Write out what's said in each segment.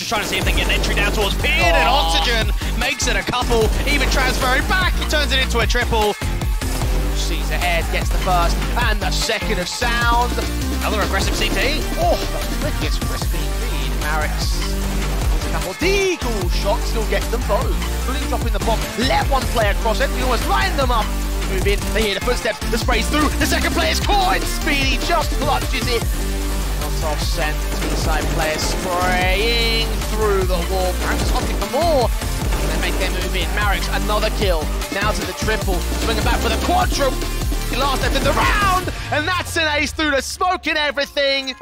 just trying to see if they can get an entry down towards Beard, and Oxygen makes it a couple, even transferring back, he turns it into a triple. Sees ahead, gets the first and the second of Sound. Another aggressive CT. Oh, the quickest crispy feed. Marix with a couple deagle shots, still gets them both. Fully dropping the bomb, let one player cross it, we almost line them up. Move in, they hear the footsteps, the spray's through, the second player's caught, and Speedy just clutches it. Not off sent, T-side player spraying through the wall. Marix is opting for more. They make their move in. Marix, another kill. Now to the triple. Swinging back for the quadruple. Last left in the round. And that's an ace through the smoke and everything.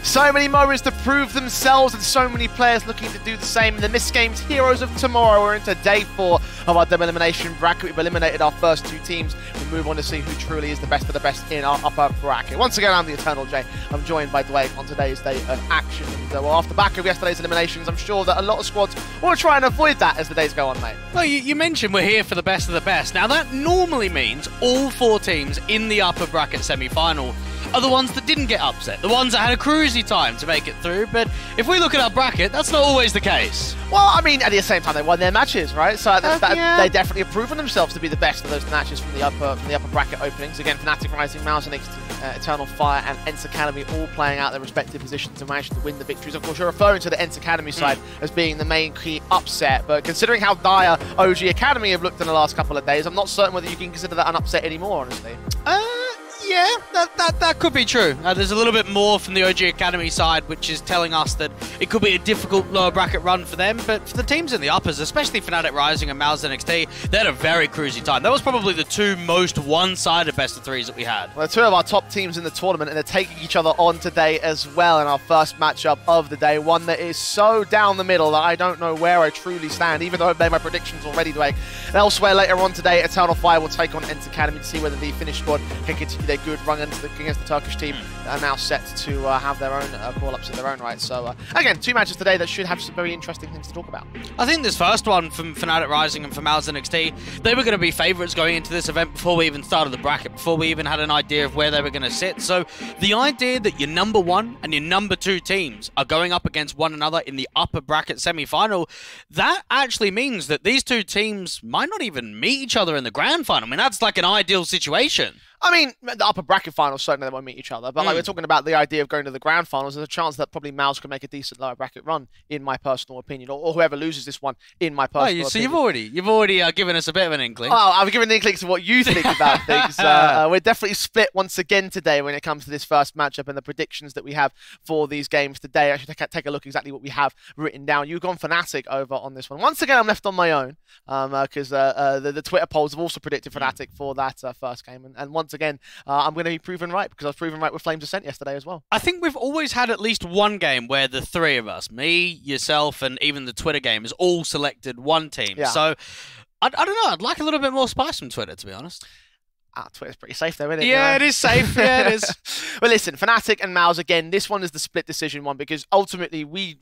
So many moments to prove themselves and so many players looking to do the same. The MistGames Heroes of Tomorrow. We're into day 4 of our double elimination bracket. We've eliminated our first 2 teams. We move on to see who truly is the best of the best in our upper bracket. Once again, I'm the Eternal J. I'm joined by Dwayne on today's day of action. And, well, off the back of yesterday's eliminations, I'm sure that a lot of squads will try and avoid that as the days go on, mate. Well, you mentioned we're here for the best of the best. Now, that normally means all 4 teams in the upper bracket semi-final are the ones that didn't get upset, the ones that had a cruisy time to make it through. But if we look at our bracket, that's not always the case. Well, I mean, at the same time, they won their matches, right? So they definitely have proven themselves to be the best of those matches from the upper bracket openings. Again, Fnatic Rising, MOUZ, NXT, Eternal Fire, and ENCE Academy all playing out their respective positions and managing to win the victories. Of course, you're referring to the ENCE Academy side as being the main key upset, but considering how dire OG Academy have looked in the last couple of days, I'm not certain whether you can consider that an upset anymore, honestly. Yeah, that could be true. There's a little bit more from the OG Academy side, which is telling us that it could be a difficult lower bracket run for them. But for the teams in the uppers, especially Fnatic Rising and MOUZ NXT, they had a very cruisy time. That was probably the 2 most one-sided best of 3s that we had. Well, 2 of our top teams in the tournament, and they're taking each other on today as well in our first matchup of the day. One that is so down the middle that I don't know where I truly stand, even though I've made my predictions already, Dwayne. And elsewhere later on today, Eternal Fire will take on ENCE Academy to see whether the Finnish squad can continue their good run against the Turkish team that are now set to have their own call-ups in their own right. So, again, 2 matches today that should have some very interesting things to talk about. I think this first one from Fnatic Rising and from MOUZ NXT, they were going to be favourites going into this event before we even started the bracket, before we even had an idea of where they were going to sit. So the idea that your number 1 and your number 2 teams are going up against one another in the upper bracket semi-final, that actually means that these 2 teams might not even meet each other in the grand final. I mean, that's like an ideal situation. I mean, the upper bracket finals, certainly they won't meet each other, but like we're talking about the idea of going to the grand finals, there's a chance that probably MOUZ could make a decent lower bracket run, in my personal opinion, or whoever loses this one, in my personal opinion. So you've already given us a bit of an inkling. Well, I've given an inkling to what you think about things. We're definitely split once again today when it comes to this first matchup and the predictions that we have for these games today. I should take a look exactly what we have written down. You've gone Fnatic over on this one. Once again, I'm left on my own, because the Twitter polls have also predicted Fnatic for that first game, and once again, I'm going to be proven right, because I was proven right with Flames Ascent yesterday as well. I think we've always had at least one game where the 3 of us, me, yourself, and even the Twitter game, has all selected one team. Yeah. So, I don't know, I'd like a little bit more spice from Twitter, to be honest. Twitter's pretty safe though, isn't it? Yeah, it is safe. Yeah, it is. Well, listen, Fnatic and MOUZ, again, this one is the split decision one, because ultimately we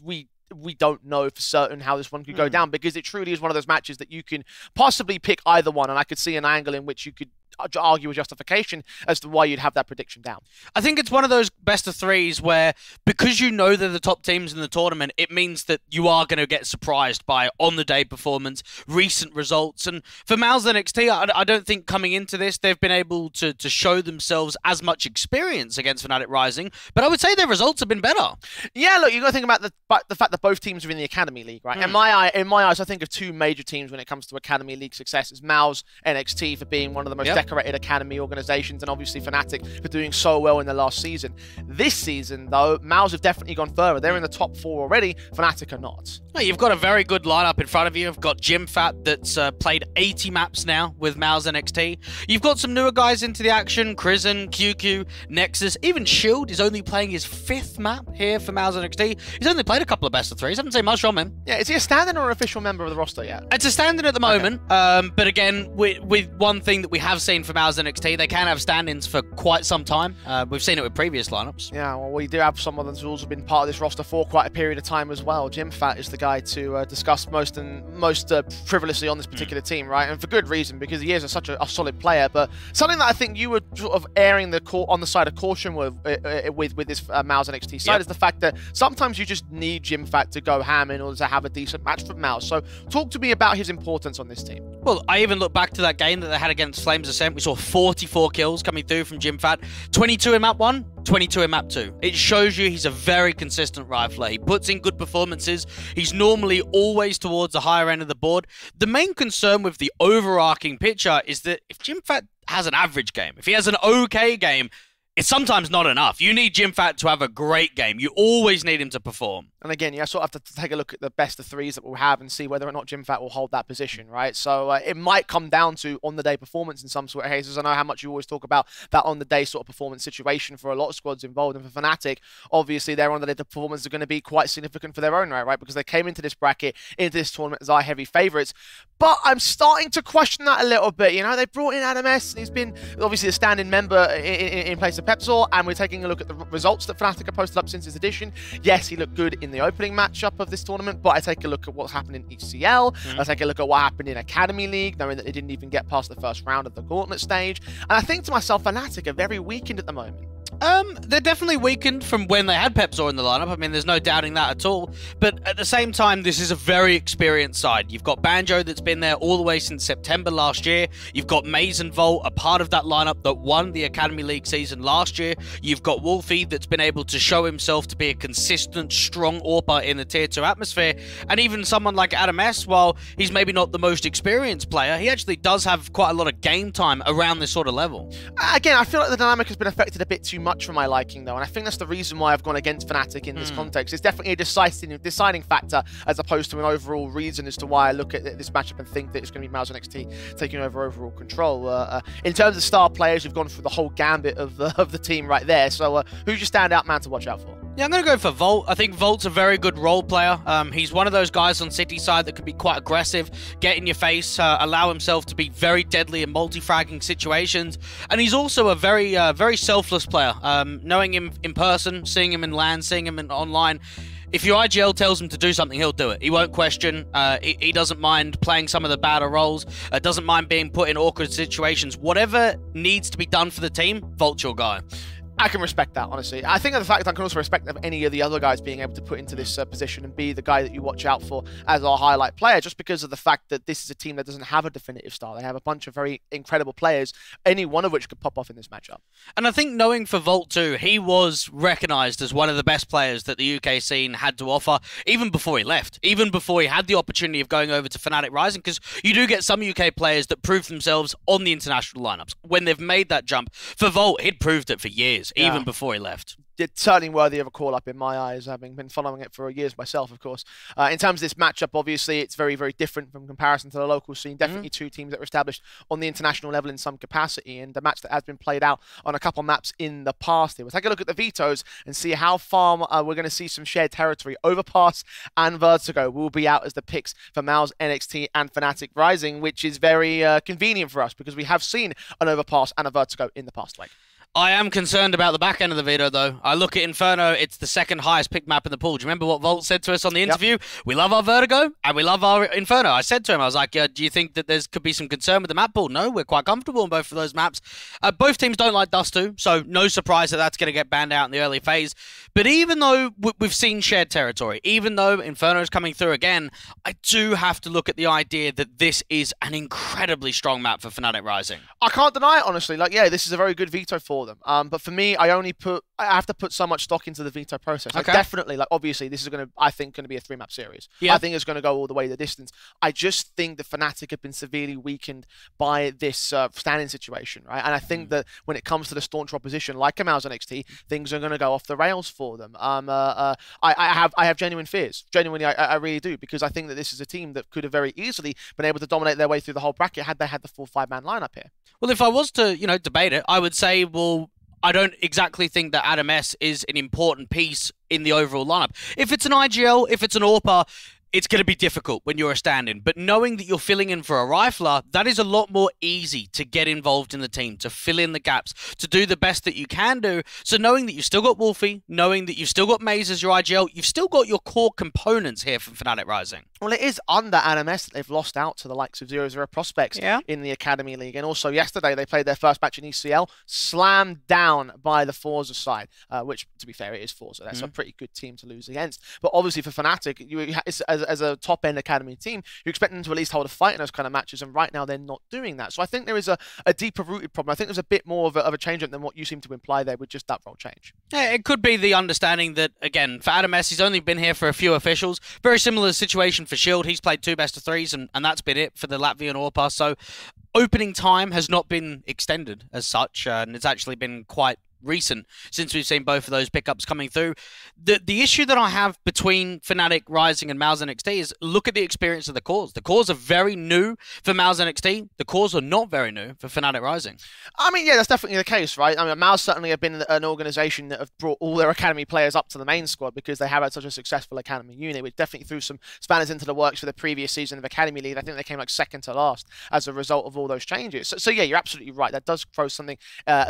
don't know for certain how this one could go down, because it truly is one of those matches that you can possibly pick either one, and I could see an angle in which you could argue a justification as to why you'd have that prediction down. I think it's one of those best of 3s where, because you know they're the top teams in the tournament, it means that you are going to get surprised by on-the-day performance, recent results. And for MOUZ NXT, I don't think coming into this they've been able to show themselves as much experience against Fnatic Rising, but I would say their results have been better. Yeah, look, you've got to think about the fact that both teams are in the Academy League, right? In my eyes, I think of 2 major teams when it comes to Academy League success. It's MOUZ NXT for being one of the most decorated Academy organizations, and obviously Fnatic for doing so well in the last season. This season, though, MOUZ have definitely gone further. They're in the top 4 already. Fnatic are not. Well, you've got a very good lineup in front of you. You've got JimFat that's played 80 maps now with MOUZ NXT. You've got some newer guys into the action, Krizen, QQ, Nexus, even Shield is only playing his 5th map here for MOUZ NXT. He's only played a couple of best of 3s. I haven't seen much from him. Yeah, is he a standing or an official member of the roster yet? It's a standing at the moment, but again, with one thing that we have seen seen from MOUZ NXT, they can have stand-ins for quite some time. We've seen it with previous lineups. Yeah, well, we do have some of those rules have been part of this roster for quite a period of time as well. JimFat is the guy to discuss most frivolously on this particular team, right? And for good reason, because he is such a solid player. But something that I think you were sort of airing on the side of caution with this MOUZ NXT side is the fact that sometimes you just need JimFat to go ham in order to have a decent match for MOUZ. So talk to me about his importance on this team. Well, I even look back to that game that they had against Flames Ascent. We saw 44 kills coming through from JimFat, 22 in map 1, 22 in map 2. It shows you he's a very consistent rifler. He puts in good performances. He's normally always towards the higher end of the board. The main concern with the overarching picture is that if JimFat has an average game, if he has an okay game, it's sometimes not enough. You need JimFat to have a great game. You always need him to perform. And again, you sort of have to take a look at the best of threes that we'll have and see whether or not JimFat will hold that position, right? So it might come down to on-the-day performance in some sort of cases. I know how much you always talk about that on-the-day sort of performance situation for a lot of squads involved. And for Fnatic, obviously, their on-the-day performance are going to be quite significant for their own right? Because they came into this bracket, into this tournament as our heavy favourites. But I'm starting to question that a little bit. You know, they brought in ACD, and he's been obviously a standing member in place of Pepsor, and we're taking a look at the results that Fnatic have posted up since his edition. Yes, he looked good in the opening matchup of this tournament, but I take a look at what's happened in ECL, I take a look at what happened in Academy League, knowing that they didn't even get past the first round of the Gauntlet stage, and I think to myself, Fnatic are very weakened at the moment. They're definitely weakened from when they had Pepsor in the lineup. I mean, there's no doubting that at all. But at the same time, this is a very experienced side. You've got Banjo that's been there all the way since September last year. You've got MOUZ and Volt, a part of that lineup that won the Academy League season last year. You've got Wolfie that's been able to show himself to be a consistent, strong AWPer in the Tier 2 atmosphere. And even someone like ACD, while he's maybe not the most experienced player, he actually does have quite a lot of game time around this sort of level. Again, I feel like the dynamic has been affected a bit too much for my liking, though, and I think that's the reason why I've gone against Fnatic in this context. It's definitely a deciding factor as opposed to an overall reason as to why I look at this matchup and think that it's going to be MOUZ NXT taking over overall control. In terms of star players, you've gone through the whole gambit of the team right there. So who's your standout man to watch out for? Yeah, I'm going to go for Volt. I think Volt's a very good role player. He's one of those guys on City side that can be quite aggressive, get in your face, allow himself to be very deadly in multi-fragging situations. And he's also a very selfless player. Knowing him in person, seeing him in LAN, seeing him online, if your IGL tells him to do something, he'll do it. He won't question. He doesn't mind playing some of the badder roles. Doesn't mind being put in awkward situations. Whatever needs to be done for the team, Volt's your guy. I can respect that, honestly. I think of the fact that I can also respect of any of the other guys being able to put into this position and be the guy that you watch out for as our highlight player, just because of the fact that this is a team that doesn't have a definitive style. They have a bunch of very incredible players, any one of which could pop off in this matchup. And I think knowing for Volt too, he was recognised as one of the best players that the UK scene had to offer, even before he left, even before he had the opportunity of going over to Fnatic Rising, because you do get some UK players that prove themselves on the international lineups. When they've made that jump, for Volt, he'd proved it for years. Even before he left. It's certainly worthy of a call-up in my eyes, having been following it for years myself, of course. In terms of this matchup, obviously, it's very, very different from comparison to the local scene. Definitely two teams that were established on the international level in some capacity, and a match that has been played out on a couple maps in the past here. We'll take a look at the vetoes and see how far we're going to see some shared territory. Overpass and Vertigo will be out as the picks for MOUZ, NXT, and Fnatic Rising, which is very convenient for us because we have seen an Overpass and a Vertigo in the past week. I am concerned about the back end of the veto, though. I look at Inferno, it's the second highest picked map in the pool. Do you remember what Volt said to us on the interview? We love our Vertigo and we love our Inferno. I said to him, I was like, do you think that there could be some concern with the map pool? No, we're quite comfortable in both of those maps. Both teams don't like Dust 2, so no surprise that that's going to get banned out in the early phase. But even though we've seen shared territory, even though Inferno is coming through again, I do have to look at the idea that this is an incredibly strong map for Fnatic Rising. I can't deny it, honestly. Like, yeah, this is a very good veto for them. But for me, I have to put so much stock into the veto process. Like, definitely, like, obviously, this is I think, going to be a 3-map series. I think it's going to go all the way the distance. I just think that Fnatic have been severely weakened by this standing situation, right? And I think that when it comes to the staunch opposition, like a MOUZ NXT, things are going to go off the rails for them. I have genuine fears. Genuinely, I really do, because I think that this is a team that could have very easily been able to dominate their way through the whole bracket had they had the full 5-man lineup here. Well, if I was to, debate it, I would say, well, I don't exactly think that ACD is an important piece in the overall lineup. If it's an IGL, if it's an AWPer, it's going to be difficult when you're a stand-in, but knowing that you're filling in for a rifler, that is a lot more easy to get involved in the team, to fill in the gaps, to do the best that you can do. So knowing that you've still got Wolfie, knowing that you've still got MOUZ as your IGL, you've still got your core components here from Fnatic Rising. Well, it is under NMS that they've lost out to the likes of 0-0 prospects in the Academy League. And also yesterday they played their first match in ECL, slammed down by the Forza side, which, to be fair, it is Forza. That's a pretty good team to lose against. But obviously for Fnatic, as a top-end Academy team, you expect them to at least hold a fight in those kind of matches, and right now they're not doing that. So I think there is a deeper-rooted problem. I think there's a bit more of a change-up than what you seem to imply there with just that role change. Yeah, it could be the understanding that, again, for ADAMS, he's only been here for a few officials. Very similar situation for Shield. He's played 2 best-of-3s, and that's been it for the Latvian AWPA. So opening time has not been extended as such, and it's actually been quite recent since we've seen both of those pickups coming through. The issue that I have between Fnatic Rising and MOUZ NXT is look at the experience of the cores. The cores are very new for MOUZ NXT. The cores are not very new for Fnatic Rising. I mean, yeah, that's definitely the case, right? I mean, MOUZ certainly have been an organization that have brought all their Academy players up to the main squad because they have had such a successful Academy unit, which definitely threw some spanners into the works for the previous season of Academy League. I think they came like second to last as a result of all those changes. So yeah, you're absolutely right. That does throw something,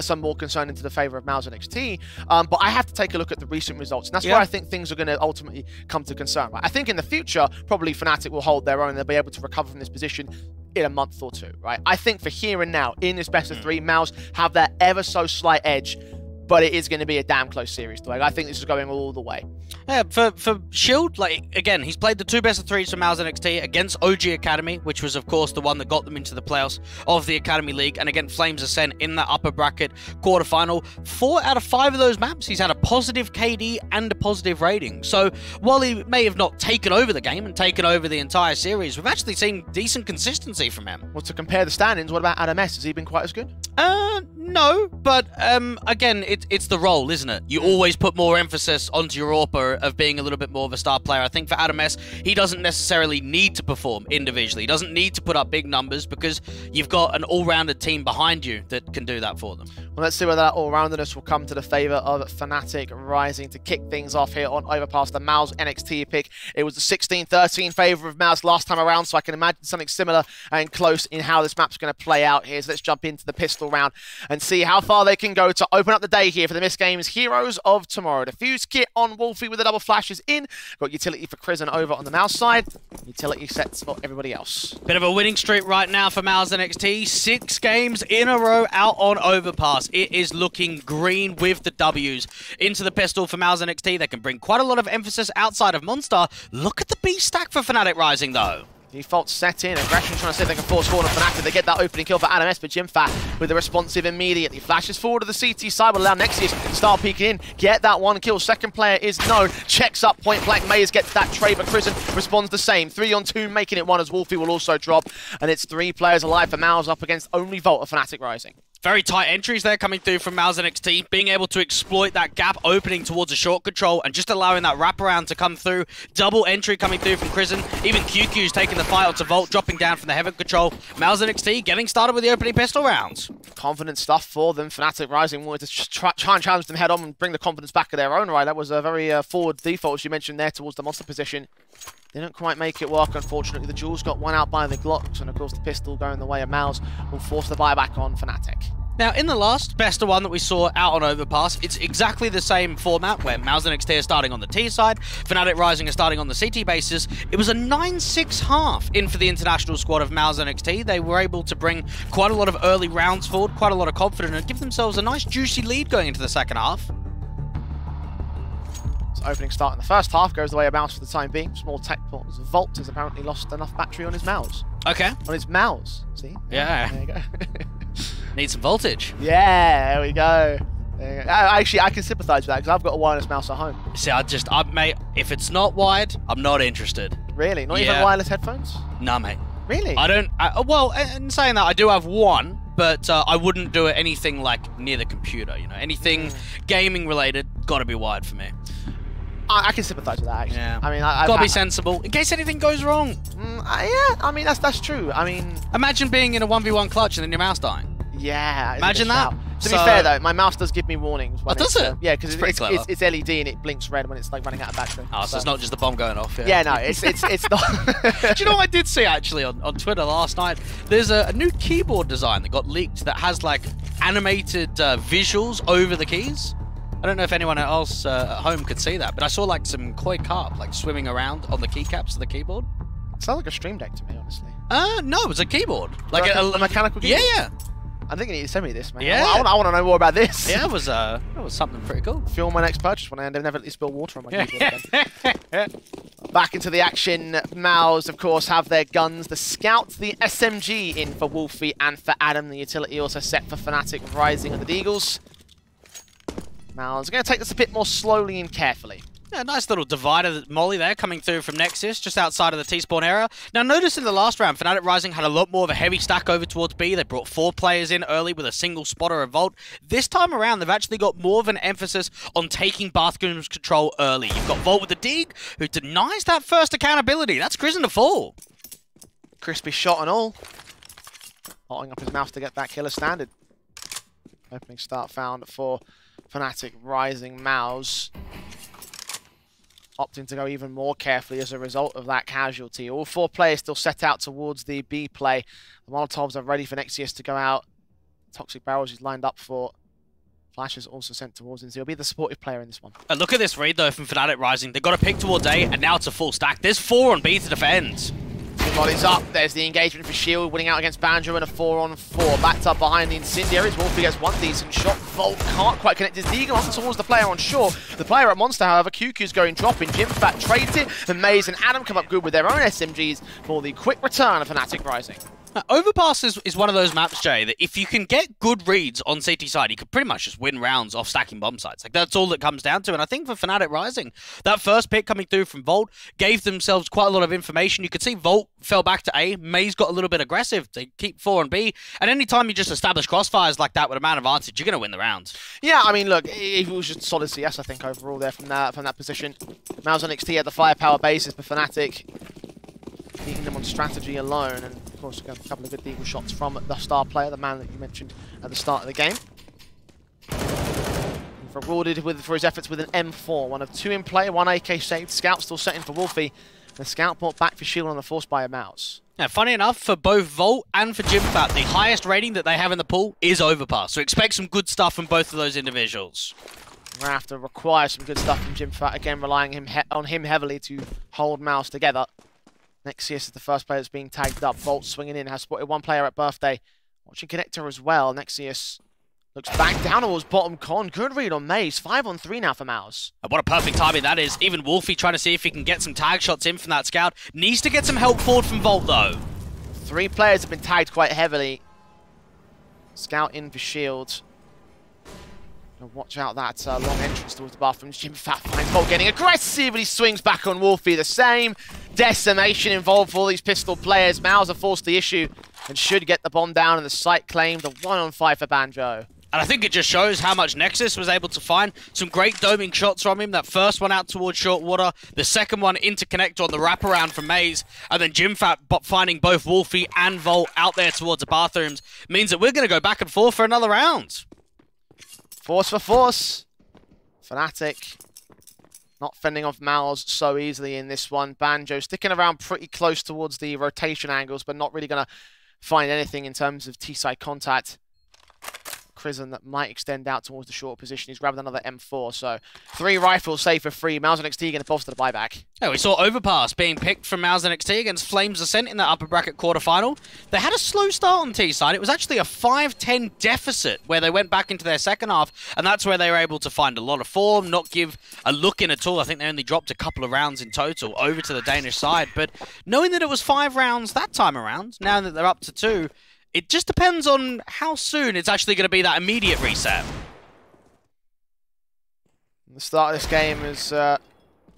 some more concern into the favor of MOUZ NXT. But I have to take a look at the recent results, and that's where I think things are going to ultimately come to concern. Right? I think in the future, probably Fnatic will hold their own. They'll be able to recover from this position in a month or two, right? I think for here and now, in this best-of-3, MOUZ have that ever so slight edge, but it is going to be a damn close series. Like, I think this is going all the way. Yeah, for Shield, like, again, he's played the 2 best-of-3s for MOUZ NXT against OG Academy, which was, of course, the one that got them into the playoffs of the Academy League, and again, Flames Ascent in that upper bracket quarterfinal. 4 out of 5 of those maps, he's had a positive KD and a positive rating. So, while he may have not taken over the game and taken over the entire series, we've actually seen decent consistency from him. Well, to compare the standings, what about ADAMS? Has he been quite as good? No, but again, it's the role, isn't it? You always put more emphasis onto your AWPA of being a little bit more of a star player. I think for ADAMS, he doesn't necessarily need to perform individually. He doesn't need to put up big numbers because you've got an all-rounded team behind you that can do that for them. Well, let's see whether that all-roundedness will come to the favor of Fnatic Rising to kick things off here on Overpass, the MOUZ NXT pick. It was the 16-13 favor of MOUZ last time around, so I can imagine something similar and close in how this map's going to play out here. So let's jump into the pistol round and see how far they can go to open up the day here for the MistGames Heroes of Tomorrow. The Fuse kit on Wolfie with the double flashes in. Got utility for Prison over on the MOUZ side. Utility sets for everybody else. Bit of a winning streak right now for MOUZ NXT. 6 games in a row out on Overpass. It is looking green with the W's. Into the pistol for MOUZ NXT. They can bring quite a lot of emphasis outside of Monster. Look at the B stack for Fnatic Rising though. Default set in. Aggression trying to see if they can force corner Fnatic. They get that opening kill for ADAMS, but Jimfat with the responsive immediately. Flashes forward to the CT side, will allow Nexius to start peeking in. Get that one kill. Second player is known. Checks up point blank. MOUZ gets that trade, but Prison responds the same. 3-on-2, making it 1 as Wolfie will also drop. And it's 3 players alive for MOUZ up against only Volt of Fnatic Rising. Very tight entries there coming through from MOUZ NXT, being able to exploit that gap opening towards a short control and just allowing that wraparound to come through. Double entry coming through from Prison. Even QQ's taking the fight onto Volt, dropping down from the heaven control. MOUZ NXT getting started with the opening pistol rounds. Confident stuff for them. Fnatic Rising wanted to try and challenge them head on and bring the confidence back of their own right. That was a very forward default, as you mentioned there, towards the monster position. Didn't quite make it work, unfortunately. The Jewels got one out by the Glocks, and of course the pistol going the way of MOUZ will force the buyback on Fnatic. Now, in the last best of one that we saw out on Overpass, it's exactly the same format where MOUZ NXT are starting on the T side, Fnatic Rising are starting on the CT bases. It was a 9-6 half in for the international squad of MOUZ NXT. They were able to bring quite a lot of early rounds forward, quite a lot of confidence, and give themselves a nice juicy lead going into the second half. Opening start in the first half goes the way of MOUZ for the time being. Small tech pause. Volt has apparently lost enough battery on his MOUZ. Okay. On his MOUZ. See? Yeah. There you go. Need some voltage. Yeah, there we go. Actually, I can sympathise with that because I've got a wireless mouse at home. See, mate, if it's not wired, I'm not interested. Really? Not even wireless headphones? Nah, mate. Really? I don't. Well, in saying that, I do have one, but I wouldn't do it anything like near the computer. You know, anything gaming related, got to be wired for me. I can sympathise with that, actually. Yeah. I mean, gotta be sensible in case anything goes wrong. Yeah, I mean, that's true. I mean, imagine being in a 1v1 clutch and then your mouse dying. Yeah. Imagine that. To be fair though, my mouse does give me warnings. Oh, does it? Yeah, because it's LED and it blinks red when it's like running out of battery. Oh, so it's not just the bomb going off. Yeah, no, it's not. Do you know what I did see actually on Twitter last night? There's a new keyboard design that got leaked that has like animated visuals over the keys. I don't know if anyone else at home could see that, but I saw like some koi carp like swimming around on the keycaps of the keyboard. It sounds like a Stream Deck to me, honestly. No, it was a keyboard. Like a mechanical keyboard? Yeah. I think you need to send me this, man. Yeah. I want to know more about this. Yeah, it was something pretty cool. Fuel my next purchase when I never let me spill water on my keyboard again. Back into the action. MOUZ, of course, have their guns. The Scout, the SMG in for Wolfie and for Adam. The utility also set for Fnatic, Rising and the Deagles. MOUZ are going to take this a bit more slowly and carefully. Yeah, nice little divider molly there coming through from Nexus, just outside of the T-spawn area. Now, notice in the last round, Fnatic Rising had a lot more of a heavy stack over towards B. They brought 4 players in early with a single spotter of Volt. This time around, they've actually got more of an emphasis on taking Bathroom's control early. You've got Volt with the Dig, who denies that first accountability. That's Crizzen to fall. Crispy shot and all. Hotting up his mouse to get that killer standard. Opening start found for Fnatic Rising. MOUZ opting to go even more carefully as a result of that casualty. All 4 players still set out towards the B play. The Molotovs are ready for Nexius to go out. Toxic Barrels is lined up for. Flash is also sent towards him. So he'll be the supportive player in this one. And look at this read though from Fnatic Rising. They've got to pick towards A, and now it's a full stack. There's 4 on B to defend. 2 bodies up. There's the engagement for Shield, winning out against Banjo in a 4-on-4. Backed up behind the Incendiaries. Wolfie gets one decent shot. Volt can't quite connect his Deagle on towards the player on shore. The player at Monster, however, QQ's going dropping. Jimfat trades it. And MOUZ and Adam come up good with their own SMGs for the quick return of Fnatic Rising. Overpass is one of those maps, Jay, that if you can get good reads on CT side, you could pretty much just win rounds off stacking bomb sites. Like, that's all it comes down to. And I think for Fnatic Rising, that first pick coming through from Volt gave themselves quite a lot of information. You could see Volt fell back to A. MOUZ got a little bit aggressive. They keep 4 on B. And anytime you just establish crossfires like that with a man advantage, you're going to win the round. Yeah, I mean, look, it was just solid CS, I think, overall there from that position. MOUZ on NXT had the firepower basis, but Fnatic beating them on strategy alone, and of course a couple of good Deagle shots from the star player, the man that you mentioned at the start of the game. Rewarded for his efforts with an M4, one of 2 in play, 1 AK saved. Scout still setting for Wolfie. The Scout brought back for Shield on the force by a MOUZ. Now, funny enough, for both Volt and for Jimfat, the highest rating that they have in the pool is Overpass, so expect some good stuff from both of those individuals. We're going to have to require some good stuff from Jimfat, again relying on him heavily to hold MOUZ together. Nexius is the first player that's being tagged up. Volt swinging in, has spotted 1 player at Birthday. Watching Connector as well. Nexius looks back down towards bottom con. Good read on MOUZ. 5 on 3 now for MOUZ. And what a perfect timing that is. Even Wolfie trying to see if he can get some tag shots in from that Scout. Needs to get some help forward from Volt though. 3 players have been tagged quite heavily. Scout in for Shield. Watch out that long entrance towards the bathroom. Jimfat finds Volt getting aggressive, but he swings back on Wolfie. The same decimation involved for all these pistol players. MOUZ are forced the issue and should get the bomb down, and the site claimed. A 1-on-5 for Banjo. And I think it just shows how much Nexus was able to find. Some great doming shots from him. That first one out towards short water. The second one into Connector on the wraparound from MOUZ. And then Jimfat finding both Wolfie and Volt out there towards the bathrooms. Means that we're going to go back and forth for another round. Force for force. Fnatic not fending off MOUZ so easily in this one. Banjo sticking around pretty close towards the rotation angles, but not really going to find anything in terms of T-side contact. Crizzen that might extend out towards the short position. He's grabbed another M4, so 3 rifles saved for free. MOUZ NXT going to bolster the buyback. Yeah, we saw Overpass being picked from MOUZ NXT against Flames Ascent in that upper bracket quarterfinal. They had a slow start on T side. It was actually a 5-10 deficit where they went back into their second half, and that's where they were able to find a lot of form, not give a look in at all. I think they only dropped a couple of rounds in total over to the Danish side, but knowing that it was 5 rounds that time around, now that they're up to 2, it just depends on how soon it's actually going to be that immediate reset. The start of this game has not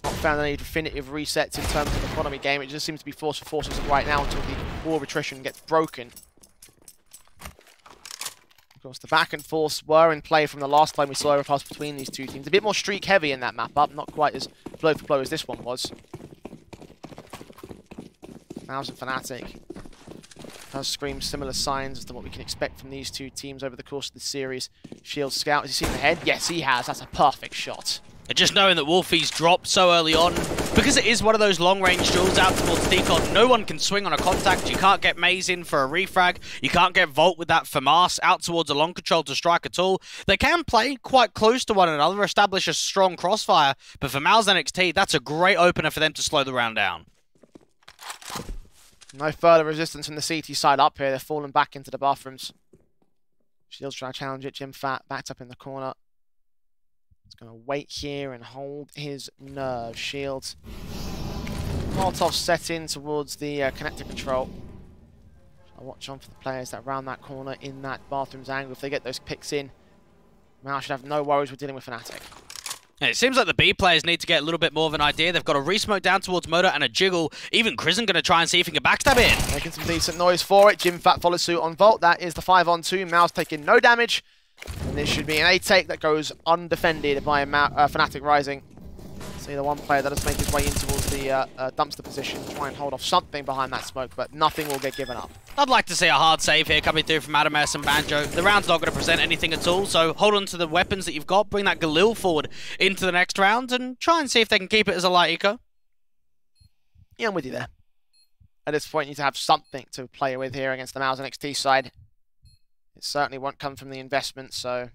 found any definitive resets in terms of economy game. It just seems to be force for forces right now until the war of attrition gets broken. Of course, the back and forths were in play from the last time we saw Overpass between these 2 teams. A bit more streak heavy in that map up, not quite as blow for blow as this one was. MOUZ and Fnatic Does scream similar signs as to what we can expect from these two teams over the course of the series. Shield Scout, has he seen the head? Yes, he has. That's a perfect shot. And just knowing that Wolfie's dropped so early on, because it is one of those long-range duels out towards Decon, no one can swing on a contact. You can't get MOUZ in for a refrag. You can't get Volt with that FAMAS out towards a long control to strike at all. They can play quite close to one another, establish a strong crossfire, but for MOUZ NXT, that's a great opener for them to slow the round down. No further resistance from the CT side up here. They're falling back into the bathrooms. Shield's trying to challenge it. Jim Fat backed up in the corner. He's going to wait here and hold his nerve. Shields. Molotov set in towards the connector control. I'll watch on for the players that round that corner in that bathroom's angle. If they get those picks in, MOUZ should have no worries with dealing with Fnatic. It seems like the B players need to get a little bit more of an idea. They've got a re-smoke down towards Moto and a jiggle. Even Krisen going to try and see if he can backstab in. Making some decent noise for it. Jim Fat follows suit on Volt. That is the 5-on-2. MOUZ taking no damage. And this should be an A-take that goes undefended by Fnatic Rising. See the one player that does make his way in towards the dumpster position. Try and hold off something behind that smoke, but nothing will get given up. I'd like to see a hard save here coming through from Adamas and Banjo. The round's not going to present anything at all, so hold on to the weapons that you've got. Bring that Galil forward into the next round and try and see if they can keep it as a light eco. Yeah, I'm with you there. At this point, you need to have something to play with here against the MOUZ NXT side. It certainly won't come from the investment, so...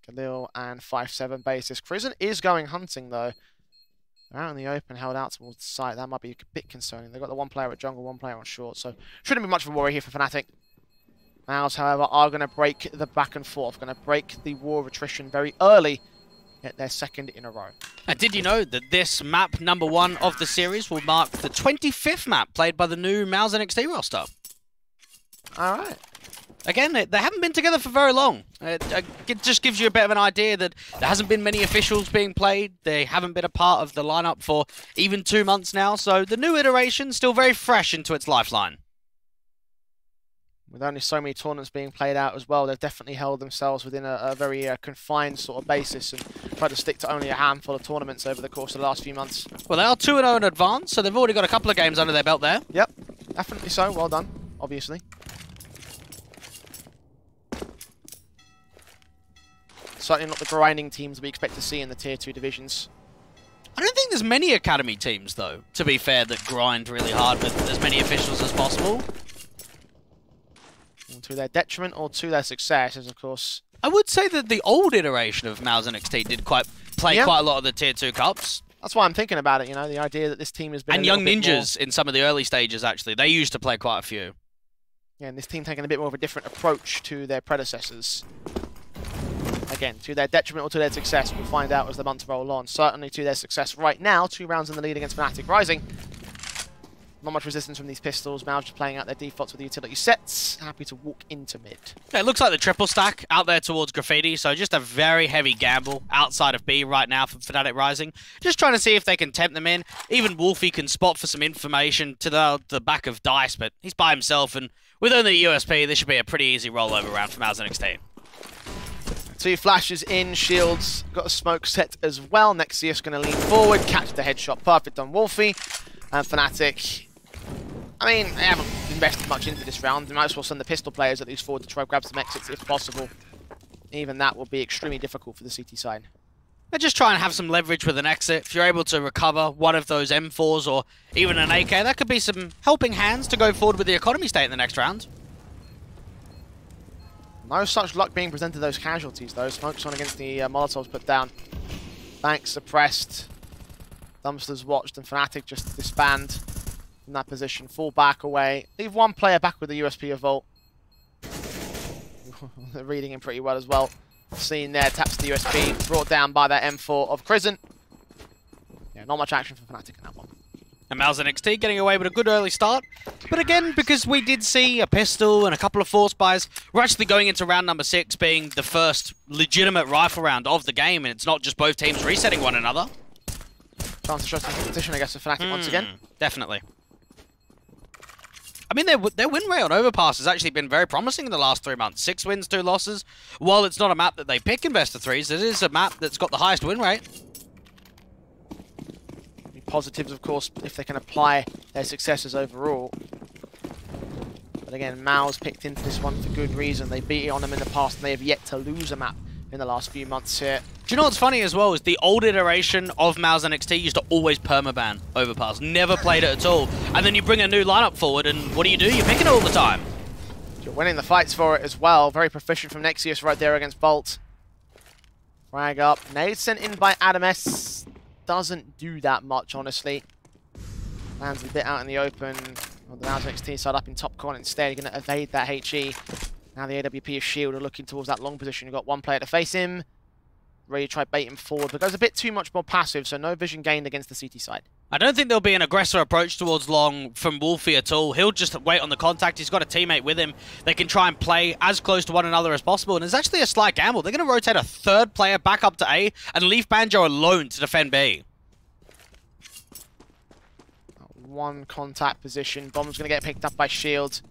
Galil and 5-7 basis. Krisen is going hunting, though. They're out in the open, held out towards the site. That might be a bit concerning. They've got the one player at jungle, one player on short, so shouldn't be much of a worry here for Fnatic. MOUZ, however, are going to break the back and forth, going to break the war of attrition very early, get their second in a row. And did you know that this map #1 of the series will mark the 25th map played by the new MOUZ NXT roster? All right. Again, they haven't been together for very long. It just gives you a bit of an idea that there hasn't been many officials being played. They haven't been a part of the lineup for even 2 months now, so the new iteration still very fresh into its lifeline. With only so many tournaments being played out as well, they've definitely held themselves within a very confined sort of basis and tried to stick to only a handful of tournaments over the course of the last few months. Well, they are 2-0 in advance, so they've already got a couple of games under their belt there. Yep, definitely so. Well done, obviously. Certainly not the grinding teams we expect to see in the Tier 2 divisions. I don't think there's many Academy teams, though, to be fair, that grind really hard with as many officials as possible. To their detriment or to their success, as of course... I would say that the old iteration of MOUZ NXT did play quite a lot of the Tier 2 Cups. That's why I'm thinking about it, you know, the idea that this team has been and Young Ninjas in some of the early stages, actually. They used to play quite a few. Yeah, and this team taking a bit more of a different approach to their predecessors. Again, to their detriment or to their success, we'll find out as the months roll on. Certainly to their success right now, 2 rounds in the lead against Fnatic Rising. Not much resistance from these pistols. MOUZ just playing out their defaults with the utility sets. Happy to walk into mid. Yeah, it looks like the triple stack out there towards Graffiti, so just a very heavy gamble outside of B right now from Fnatic Rising. Just trying to see if they can tempt them in. Even Wolfie can spot for some information to the back of Dice, but he's by himself, and with only a USP, this should be a pretty easy rollover round for MOUZ NXT. 2 flashes in, Shields got a smoke set as well. Nexius going to lean forward, catch the headshot, perfect on Wolfie. And Fnatic, I mean, they haven't invested much into this round. They might as well send the pistol players at least forward to try to grab some exits if possible. Even that will be extremely difficult for the CT side. They just try and have some leverage with an exit. If you're able to recover one of those M4s or even an AK, that could be some helping hands to go forward with the economy state in the next round. No such luck being presented to those casualties, though. Smoke's on against the Molotovs put down. Banks suppressed. Dumpsters watched, and Fnatic just disband from that position. Fall back away. Leave one player back with the USP of Volt. They're reading him pretty well as well. Seen there, taps the USP. Brought down by that M4 of Krisen. Yeah, not much action from Fnatic in that one. And MOUZ NXT getting away with a good early start. But again, because we did see a pistol and a couple of force buys, we're actually going into round number 6 being the first legitimate rifle round of the game, and it's not just both teams resetting one another. Chance to show some competition, I guess, for Fnatic once again. Definitely. I mean, their win rate on Overpass has actually been very promising in the last 3 months. 6 wins, 2 losses. While it's not a map that they pick in best of 3s, it is a map that's got the highest win rate. positives, of course, if they can apply their successes overall. But again, MOUZ picked into this one for good reason. They beat it on them in the past, and they have yet to lose a map in the last few months here. Do you know what's funny as well is the old iteration of MOUZ NXT used to always permaban Overpass. Never played it at all. And then you bring a new lineup forward, and what do? You're picking it all the time. You're winning the fights for it as well. Very proficient from Nexius right there against Bolt. Frag up. Nade sent in by Adam S. Doesn't do that much, honestly. Lands a bit out in the open. Well, the MOUZ NXT side up in top corner instead. You're going to evade that HE. Now the AWP of Shield are looking towards that long position. You've got one player to face him. Ready to try bait him forward, but goes a bit too much more passive, so no vision gained against the CT side. I don't think there'll be an aggressive approach towards long from Wolfie at all. He'll just wait on the contact. He's got a teammate with him. They can try and play as close to one another as possible, and it's actually a slight gamble. They're going to rotate a third player back up to A and leave Banjo alone to defend B. One contact position. Bomb's going to get picked up by Shield.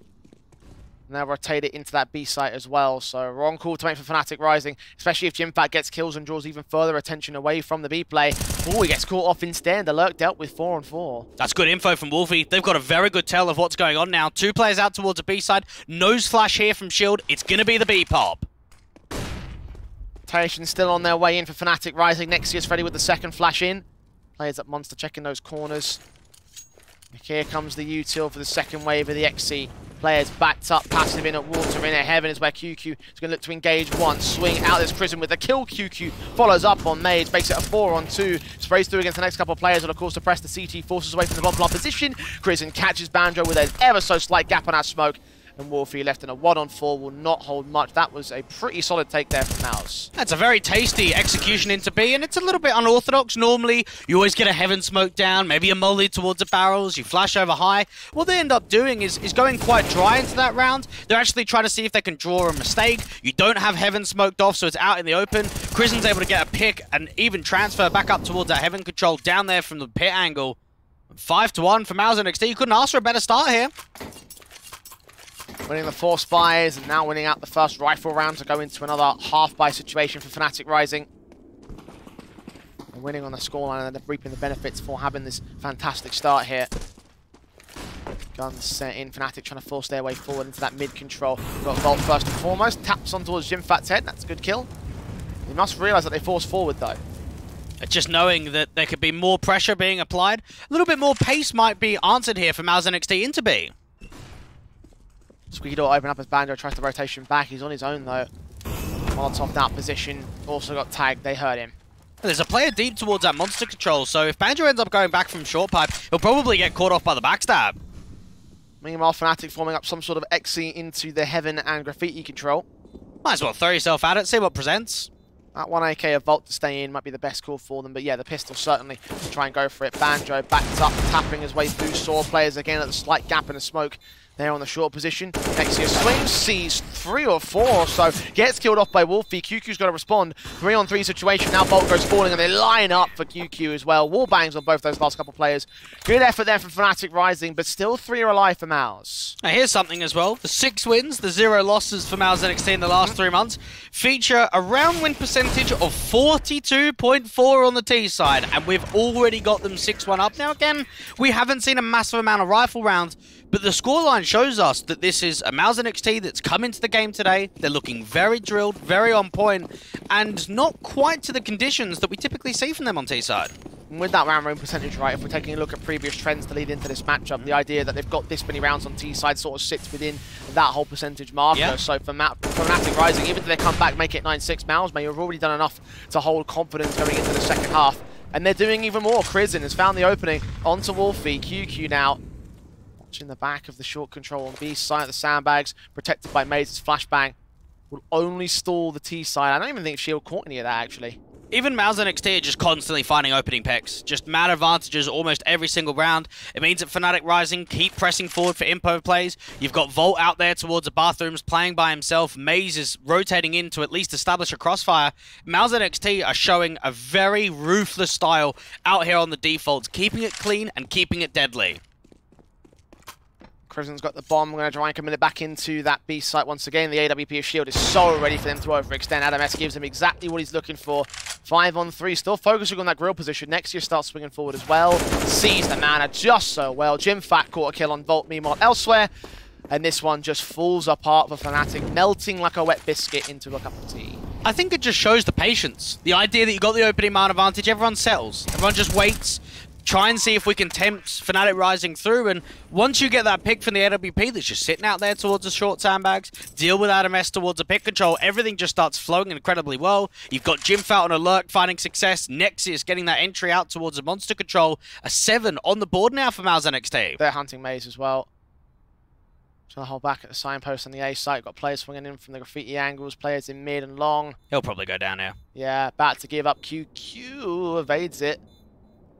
Now rotate it into that B site as well. So wrong call to make for Fnatic Rising, especially if Jimfat gets kills and draws even further attention away from the B play. Oh, he gets caught off instead. The lurk dealt with 4 on 4. That's good info from Wolfie. They've got a very good tell of what's going on now. 2 players out towards the B side. Nose flash here from Shield. It's going to be the B pop. Rotation still on their way in for Fnatic Rising. Nexius ready with the second flash in. Players up Monster checking those corners. Here comes the util for the second wave of the XC. Players backed up, passive in at water, in at heaven is where QQ is going to look to engage one. Swing out this Chrism with a kill. QQ follows up on MOUZ, makes it a 4-on-2. Sprays through against the next couple of players, and of course to press the CT, forces away from the bomb plant position. Chrism catches Banjo with an ever so slight gap on our smoke. And Wolfie left in a 1-on-4 will not hold much. That was a pretty solid take there from MOUZ. That's a very tasty execution into B, and it's a little bit unorthodox. Normally, you always get a heaven smoke down, maybe a molly towards the barrels, you flash over high. What they end up doing is going quite dry into that round. They're actually trying to see if they can draw a mistake. You don't have heaven smoked off, so it's out in the open. Chrism's able to get a pick and even transfer back up towards that heaven control down there from the pit angle. 5-1 for MOUZ NXT. You couldn't ask for a better start here. Winning the 4 spies and now winning out the first rifle round to go into another half-buy situation for Fnatic Rising. And winning on the scoreline and then reaping the benefits for having this fantastic start here. Guns set in, Fnatic trying to force their way forward into that mid-control. Got Volt first and foremost, taps on towards Jimfat's head, that's a good kill. They must realise that they force forward though. Just knowing that there could be more pressure being applied, a little bit more pace might be answered here for MOUZ NXT into B. Squeaky door open up as Banjo tries the rotation back. He's on his own though. Molotov out position. Also got tagged. They hurt him. There's a player deep towards that monster control, so if Banjo ends up going back from short pipe, he'll probably get caught off by the backstab. Meanwhile, Fnatic forming up some sort of XC into the Heaven and Graffiti control. Might as well throw yourself at it, see what presents. That 1 AK of Volt to stay in might be the best call for them, but yeah, the pistol certainly to try and go for it. Banjo backed up, tapping his way through. Saw players again at the slight gap in the smoke. There on the short position. Nexius swings, sees 3 or 4 or so. Gets killed off by Wolfie. QQ's got to respond. 3-on-3 situation. Now Bolt goes falling and they line up for QQ as well. Wall bangs on both those last couple of players. Good effort there from Fnatic Rising, but still 3 are alive for MOUZ. Now here's something as well. The 6 wins, the 0 losses for MOUZ NXT in the last 3 months feature a round win percentage of 42.4 on the T side, and we've already got them 6-1 up. Now again, we haven't seen a massive amount of rifle rounds, but the scoreline shows us that this is a MOUZ NXT that's come into the game today. They're looking very drilled, very on point, and not quite to the conditions that we typically see from them on T-side. With that round win percentage, right, if we're taking a look at previous trends to lead into this matchup, the idea that they've got this many rounds on T-side sort of sits within that whole percentage marker. Yeah. So for Fnatic Rising, even if they come back, make it 9-6, MOUZ may have already done enough to hold confidence going into the second half. And they're doing even more. Chrism has found the opening onto Wolfie. QQ now in the back of the short control on B side of the sandbags, protected by MOUZ's flashbang. Will only stall the T side. I don't even think Shield caught any of that actually. Even MOUZ NXT are just constantly finding opening picks. Just mad advantages almost every single round. It means that Fnatic Rising keep pressing forward for impo plays. You've got Volt out there towards the bathrooms playing by himself. MOUZ is rotating in to at least establish a crossfire. MOUZ NXT are showing a very ruthless style out here on the defaults, keeping it clean and keeping it deadly. Crisen's got the bomb. We're going to try and commit it back into that B site once again. The AWP shield is so ready for them to overextend. ADAMS gives him exactly what he's looking for. 5 on 3, still focusing on that grill position. Next year starts swinging forward as well. Sees the mana just so well. Jim Fat caught a kill on Volt, meanwhile elsewhere. And this one just falls apart for Fnatic, melting like a wet biscuit into a cup of tea. I think it just shows the patience. The idea that you got the opening man advantage, everyone settles. Everyone just waits. Try and see if we can tempt Fnatic Rising through, and once you get that pick from the AWP that's just sitting out there towards the short sandbags, deal with ADAMS towards a pick control, everything just starts flowing incredibly well. You've got Jimfat on alert, finding success. Nexus getting that entry out towards the monster control. A 7 on the board now for MOUZ NXT. They're hunting MOUZ as well. Trying to hold back at the signpost on the A site. Got players swinging in from the graffiti angles, players in mid and long. He'll probably go down here. Yeah, about to give up QQ, evades it.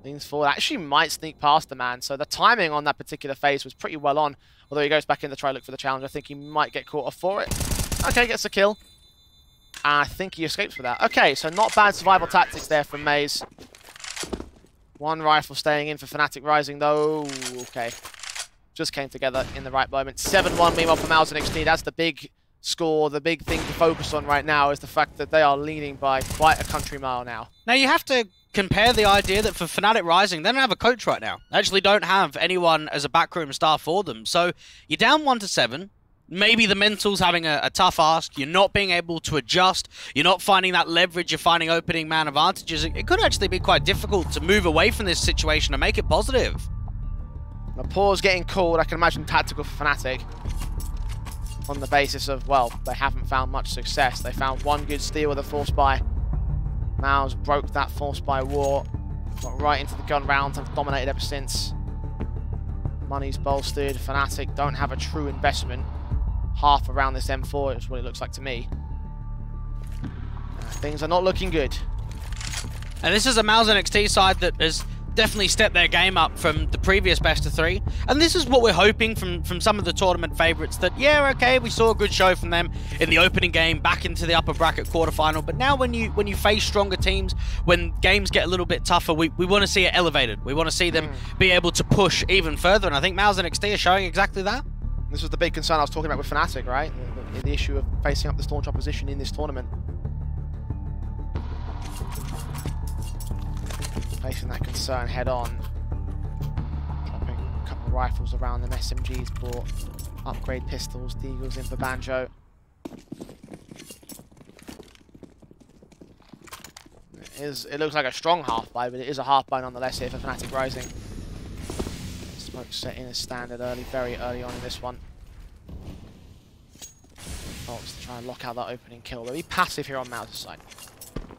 Leans forward, actually might sneak past the man, so the timing on that particular phase was pretty well on. Although he goes back in to try to look for the challenge, I think he might get caught off for it. Okay, gets a kill. And I think he escapes for that. Okay, so not bad survival tactics there from MOUZ. One rifle staying in for Fnatic Rising though. Okay, just came together in the right moment. 7-1 meanwhile for MOUZ NXT. That's the big score, the big thing to focus on right now is the fact that they are leading by quite a country mile now. Now you have to compare the idea that for Fnatic Rising, they don't have a coach right now. They actually don't have anyone as a backroom star for them. So you're down 1-7. Maybe the mental's having a tough ask. You're not being able to adjust. You're not finding that leverage. You're finding opening man advantages. It could actually be quite difficult to move away from this situation and make it positive. The pause getting called, I can imagine tactical for Fnatic. On the basis of, well, they haven't found much success. They found one good steal with a force buy. MOUZ broke that force buy war. Got right into the gun rounds and dominated ever since. Money's bolstered. Fnatic don't have a true investment. Half around this M4 is what it looks like to me. Things are not looking good. And this is a MOUZ NXT side that has definitely stepped their game up from the previous best of 3. And this is what we're hoping from some of the tournament favourites, that, yeah, okay, we saw a good show from them in the opening game, back into the upper bracket quarterfinal. But now when you face stronger teams, when games get a little bit tougher, we want to see it elevated. We want to see them be able to push even further. And I think MOUZ NXT are showing exactly that. This was the big concern I was talking about with Fnatic, right? The issue of facing up the staunch opposition in this tournament. Facing that concern head on. Dropping a couple of rifles around them. SMGs bought. Upgrade pistols. Deagles in for Banjo. It looks like a strong half-buy, but it is a half-buy nonetheless here for Fnatic Rising. Smoke set in as standard very early on in this one. Bolts to try and lock out that opening kill. They'll be passive here on MOUZ's side.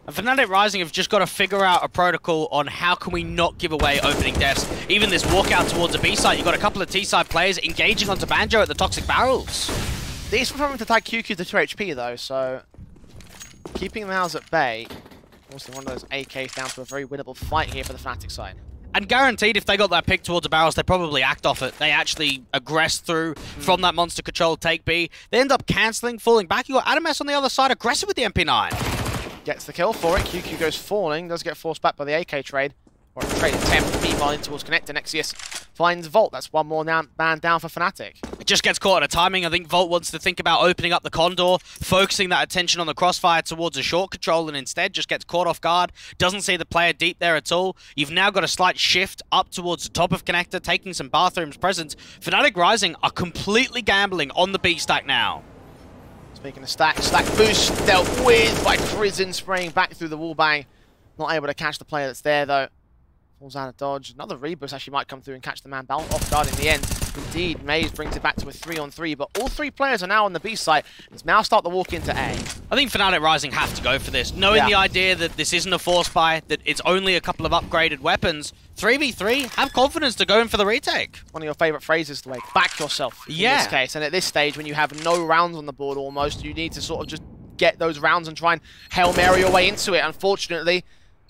And Fnatic Rising have just got to figure out a protocol on how can we not give away opening deaths. Even this walkout towards a B site, you've got a couple of T side players engaging onto Banjo at the toxic barrels. Decent for him to tag QQ to 2 HP though, so keeping MOUZ at bay. Also one of those AKs down to a very winnable fight here for the Fnatic side. And guaranteed, if they got that pick towards the barrels, they probably act off it. They actually aggress through from that monster control, take B. They end up cancelling, falling back. You got ADAMS on the other side, aggressive with the MP9. Gets the kill for it. QQ goes falling, does get forced back by the AK trade. Or a trade attempt. Meanwhile, in towards Connector. Nexius finds Volt. That's one more man down for Fnatic. It just gets caught at a timing. I think Volt wants to think about opening up the Condor, focusing that attention on the crossfire towards a short control, and instead just gets caught off guard. Doesn't see the player deep there at all. You've now got a slight shift up towards the top of Connector, taking some bathrooms presence. Fnatic Rising are completely gambling on the B stack now. Speaking of stack boost dealt with by Crisen, spraying back through the wall bang. Not able to catch the player that's there though. Falls out of dodge. Another reboost actually might come through and catch the man off guard in the end. Indeed, MOUZ brings it back to a 3-on-3, but all 3 players are now on the B site. It's now start the walk into A. I think Fnatic Rising have to go for this. Knowing the idea that this isn't a force buy, that it's only a couple of upgraded weapons, 3v3, have confidence to go in for the retake. One of your favourite phrases, the way, back yourself in this case. And at this stage, when you have no rounds on the board almost, you need to sort of just get those rounds and try and Hail Mary your way into it. Unfortunately,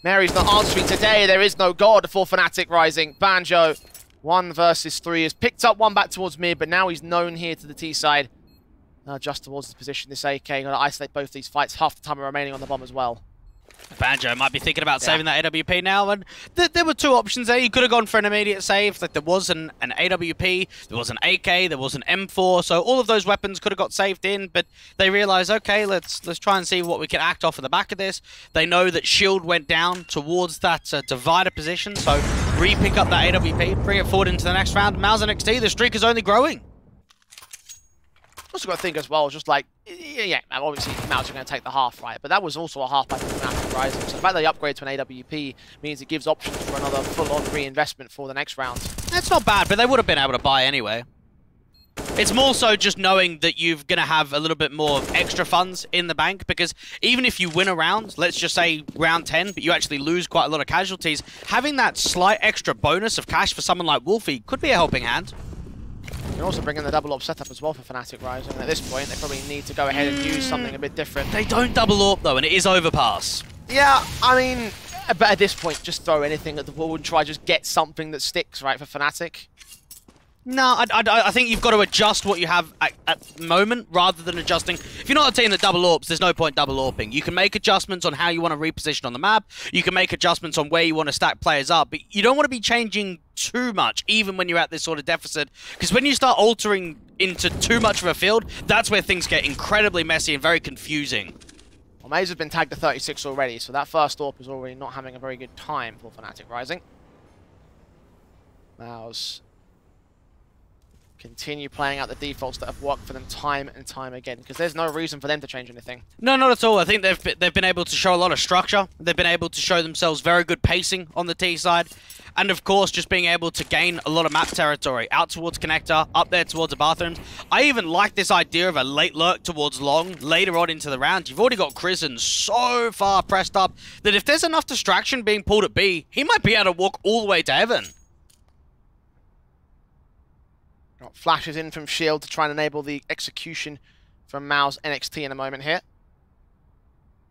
Mary's not answering today. There is no God for Fnatic Rising. Banjo, 1 versus 3, has picked up one back towards mid, but now he's known here to the T side. Just towards his position, this AK. Got to isolate both these fights. Half the time remaining on the bomb as well. Banjo might be thinking about saving that AWP now, and there were two options there. You could have gone for an immediate save. Like, there was an AWP, there was an AK, there was an M4, so all of those weapons could have got saved in, but they realized, okay, let's try and see what we can act off of the back of this. They know that Shield went down towards that divider position, so re-pick up that AWP, bring it forward into the next round. MOUZ NXT, the streak is only growing. Also got to think as well, just like, yeah, obviously MOUZ are going to take the half, right? But that was also a half by Fnatic Rising. So the fact that they upgrade to an AWP means it gives options for another full-on reinvestment for the next round. That's not bad, but they would have been able to buy anyway. It's more so just knowing that you're going to have a little bit more extra funds in the bank, because even if you win a round, let's just say round 10, but you actually lose quite a lot of casualties, having that slight extra bonus of cash for someone like Wolfie could be a helping hand. You're also bringing the double AWP setup as well for Fnatic Rising. And at this point, they probably need to go ahead and use something a bit different. They don't double AWP though, and it is overpass. Yeah, I mean, but at this point, just throw anything at the wall and try to just get something that sticks, right, for Fnatic. No, I think you've got to adjust what you have at the moment rather than adjusting. If you're not a team that double AWPs, there's no point double AWPing. You can make adjustments on how you want to reposition on the map. You can make adjustments on where you want to stack players up, but you don't want to be changing too much, even when you're at this sort of deficit. Because when you start altering into too much of a field, that's where things get incredibly messy and very confusing. Well, MOUZ has been tagged to 36 already, so that first AWP is already not having a very good time for Fnatic Rising. MOUZ continue playing out the defaults that have worked for them time and time again, because there's no reason for them to change anything. No, not at all. I think they've been able to show a lot of structure. They've been able to show themselves very good pacing on the T side. And of course, just being able to gain a lot of map territory out towards connector, up there towards the bathrooms. I even like this idea of a late lurk towards long later on into the round. You've already got Krisen so far pressed up that if there's enough distraction being pulled at B, he might be able to walk all the way to heaven. Got flashes in from Shield to try and enable the execution from MOUZ NXT in a moment here.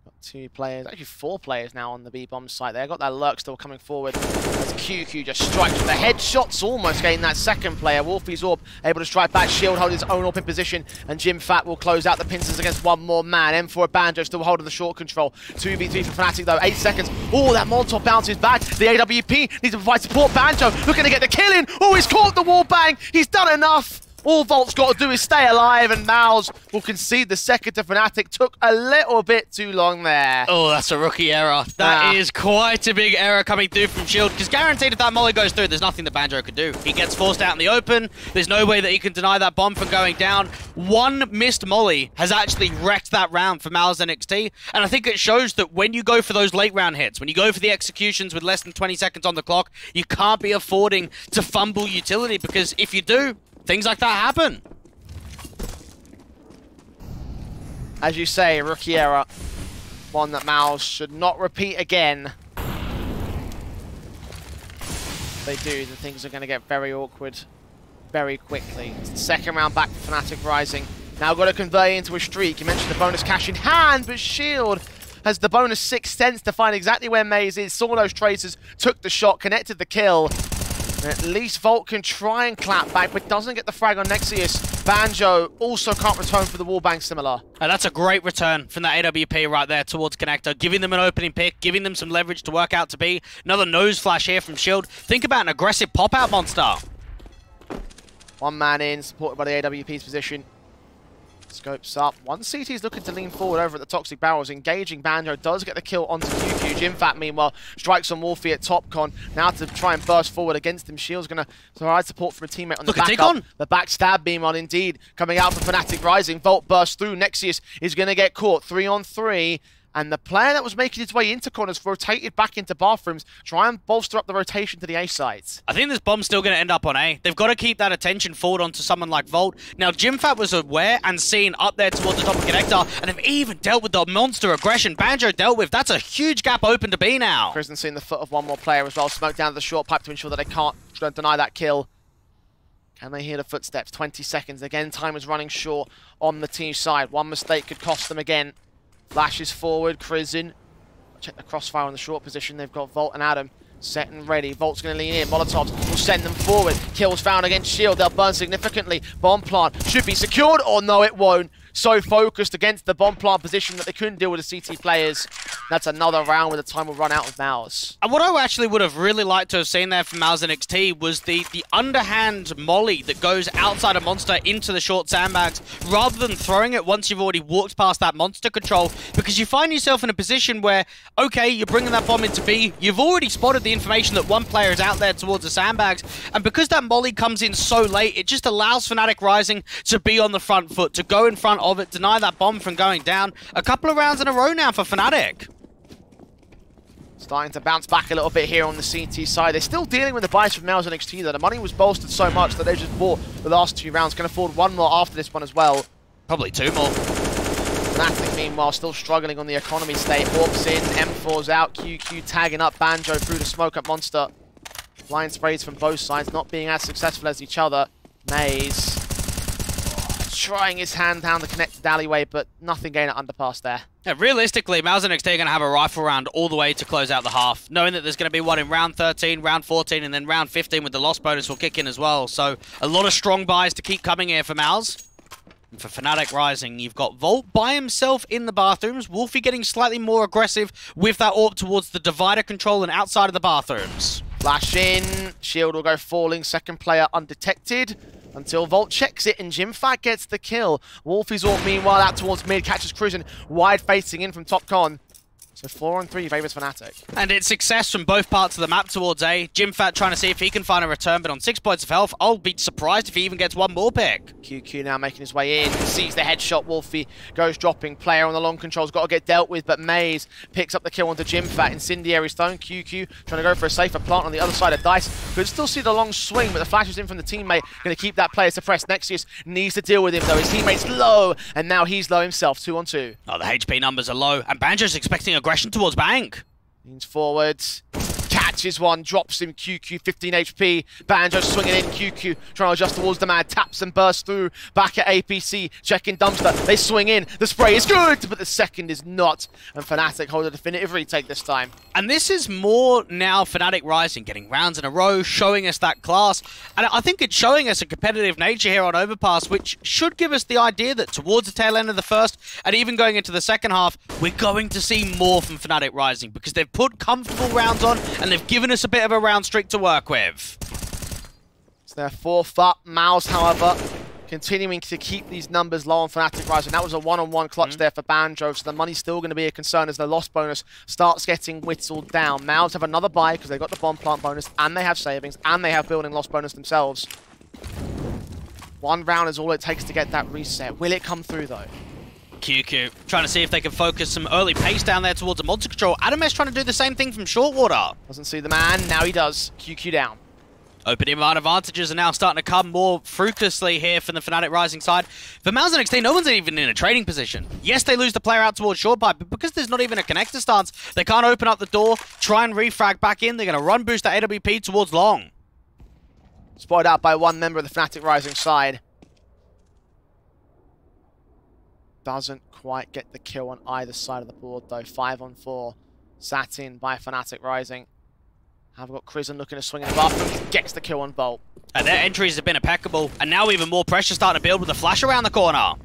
Got two players, actually 4 players now on the B-bomb site there. Got that lurk still coming forward as QQ just strikes with the headshots, almost getting that second player. Wolfie's AWP able to strike back. Shield holding his own AWP in position, and Jim Fat will close out the pincers against one more man. M4 Banjo still holding the short control. 2v3 for Fnatic though, 8 seconds. Oh, that Molotov bounces back. The AWP needs to provide support. Banjo looking to get the kill in. Oh, he's caught the wall bang. He's done enough. All Volt's got to do is stay alive, and MOUZ will concede the second to Fnatic. Took a little bit too long there. Oh, that's a rookie error. That is quite a big error coming through from Shield, because guaranteed if that molly goes through, there's nothing that Banjo could do. He gets forced out in the open. There's no way that he can deny that bomb from going down. One missed molly has actually wrecked that round for MOUZ NXT, and I think it shows that when you go for those late round hits, when you go for the executions with less than 20 seconds on the clock, you can't be affording to fumble utility, because if you do, things like that happen. As you say, rookie error. One that MOUZ should not repeat again. If they do, then things are going to get very awkward very quickly. It's the second round back for Fnatic Rising. Now got to convey into a streak. You mentioned the bonus cash in hand, but Shield has the bonus 6 cents to find exactly where MOUZ is. Saw those tracers, took the shot, connected the kill. At least Volt can try and clap back, but doesn't get the frag on Nexius. Banjo also can't return for the wallbang similar. And that's a great return from that AWP right there towards connector, giving them an opening pick, giving them some leverage to work out to be. Another nose flash here from Shield. Think about an aggressive pop-out monster. One man in, supported by the AWP's position. Scopes up. One CT's looking to lean forward over at the toxic barrels, engaging Banjo, does get the kill onto QQ. Jimfat, meanwhile, strikes on Wolfie at TopCon. Now to try and burst forward against him. Shield's going to provide support from a teammate on the backup. The backstab beam on indeed coming out for Fnatic Rising. Volt bursts through. Nexius is going to get caught. 3 on 3. And the player that was making its way into corners rotated back into bathrooms, try and bolster up the rotation to the A sides. I think this bomb's still going to end up on A. They've got to keep that attention forward onto someone like Volt. Now, Jimfat was aware and seen up there towards the top of connector, and they've even dealt with the monster aggression Banjo dealt with. That's a huge gap open to B now. Prison seeing the foot of one more player as well. Smoke down to the short pipe to ensure that they can't deny that kill. Can they hear the footsteps? 20 seconds. Again, time is running short on the team side. One mistake could cost them again. Flashes forward, Krisen. Check the crossfire in the short position. They've got Volt and Adam set and ready. Volt's going to lean in. Molotovs will send them forward. Kills found against Shield. They'll burn significantly. Bomb plant should be secured. Or no, it won't. so focused against the bomb plant position that they couldn't deal with the CT players. That's another round where the time will run out of MOUZ. And what I actually would have really liked to have seen there from MOUZ NXT was the underhand molly that goes outside a monster into the short sandbags, rather than throwing it once you've already walked past that monster control, because you find yourself in a position where, okay, you're bringing that bomb into B, you've already spotted the information that one player is out there towards the sandbags, and because that molly comes in so late, it just allows Fnatic Rising to be on the front foot, to go in front of it, deny that bomb from going down. A couple of rounds in a row now for Fnatic. Starting to bounce back a little bit here on the CT side. They're still dealing with the bias from MOUZ NXT though. The money was bolstered so much that they just bought the last 2 rounds. Can afford one more after this one as well. Probably 2 more. Fnatic, meanwhile, still struggling on the economy state. Warps in, M4's out, QQ tagging up Banjo through the smoke at Monster. Blind sprays from both sides, not being as successful as each other. MOUZ trying his hand down the connected alleyway, but nothing getting at underpass there. Yeah, realistically, MOUZ NXT are going to have a rifle round all the way to close out the half, knowing that there's going to be one in round 13, round 14, and then round 15 with the loss bonus will kick in as well. So a lot of strong buys to keep coming here for MOUZ. And for Fnatic Rising, you've got Volt by himself in the bathrooms. Wolfie getting slightly more aggressive with that AWP towards the divider control and outside of the bathrooms. Flash in, shield will go falling, second player undetected. Until Volt checks it and Jimfat gets the kill. Wolfie's AWP meanwhile out towards mid, catches Cruisin wide facing in from top con. So 4-on-3 favours Fnatic. And it's success from both parts of the map towards A. Jimfat trying to see if he can find a return, but on 6 points of health, I'll be surprised if he even gets one more pick. QQ now making his way in, sees the headshot. Wolfie goes dropping. Player on the long control's got to get dealt with, but MOUZ picks up the kill onto Jimfat. Incendiary Stone. QQ trying to go for a safer plant on the other side of Dice. Could still see the long swing, but the flash is in from the teammate. Going to keep that player suppressed. Nexius needs to deal with him though. His teammate's low, and now he's low himself. 2-on-2. Oh, the HP numbers are low, and Banjo's expecting aggression towards Bank. Leans forwards, catches one, drops him, QQ, 15 HP. Banjo swinging in, QQ trying to adjust towards the man, taps and bursts through. Back at APC, checking Dumpster. They swing in, the spray is good, but the second is not. And Fnatic hold a definitive retake this time. And this is more now Fnatic Rising, getting rounds in a row, showing us that class. And I think it's showing us a competitive nature here on Overpass, which should give us the idea that towards the tail end of the first, and even going into the second half, we're going to see more from Fnatic Rising, because they've put comfortable rounds on, and they've given us a bit of a round streak to work with. It's their 4th up. MOUZ, however, continuing to keep these numbers low on Fnatic Rising. That was a one-on-one clutch there for Banjo, so the money's still going to be a concern as the loss bonus starts getting whittled down. MOUZ have another buy because they've got the bomb plant bonus, and they have savings, and they have building loss bonus themselves. 1 round is all it takes to get that reset. Will it come through, though? QQ trying to see if they can focus some early pace down there towards the monster control. Adamesh trying to do the same thing from short water. Doesn't see the man, now he does. QQ down. Opening advantages are now starting to come more fruitlessly here from the Fnatic Rising side. For MOUZ NXT, no one's even in a trading position. Yes, they lose the player out towards short pipe, but because there's not even a connector stance, they can't open up the door, try and refrag back in. They're going to run boost that AWP towards long. Spotted out by one member of the Fnatic Rising side. Doesn't quite get the kill on either side of the board though. 5-on-4. Sat in by Fnatic Rising. Have got Cruisin looking to swing in the bathroom. Gets the kill on Bolt. And their entries have been impeccable. And now even more pressure starting to build with the flash around the corner.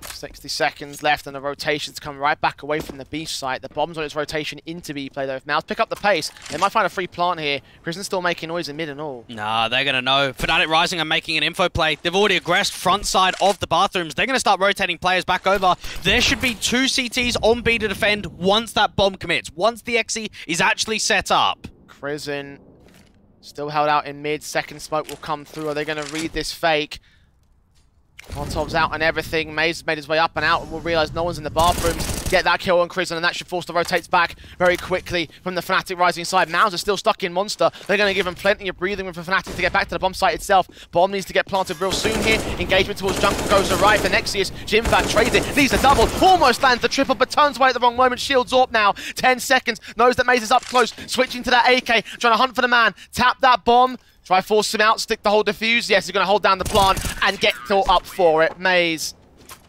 60 seconds left and the rotation's come right back away from the B site. The bomb's on its rotation into B play though. If MOUZ pick up the pace, they might find a free plant here. Cruisin's still making noise in mid and all. Nah, they're going to know. Fnatic Rising are making an info play. They've already aggressed front side of the bathrooms. They're going to start rotating players back over. There should be 2 CTs on B to defend once that bomb commits. Once the ENCE is actually set up. Cruisin still held out in mid. Second smoke will come through. Are they going to read this fake? Montov's out and everything. MOUZ made his way up and out and will realise no one's in the bathrooms. Get that kill on Cruisin and that should force the rotates back very quickly from the Fnatic Rising side. MOUZ are still stuck in Monster. They're going to give him plenty of breathing room for Fnatic to get back to the bomb site itself. Bomb needs to get planted real soon here. Engagement towards Jungle goes awry for Nexius. Jimfat trades it. Needs a double. Almost lands the triple but turns away at the wrong moment. Shields up now. 10 seconds. Knows that MOUZ is up close. Switching to that AK. Trying to hunt for the man. Tap that bomb. Try force him out, stick the whole defuse. Yes, he's going to hold down the plant and get up for it. MOUZ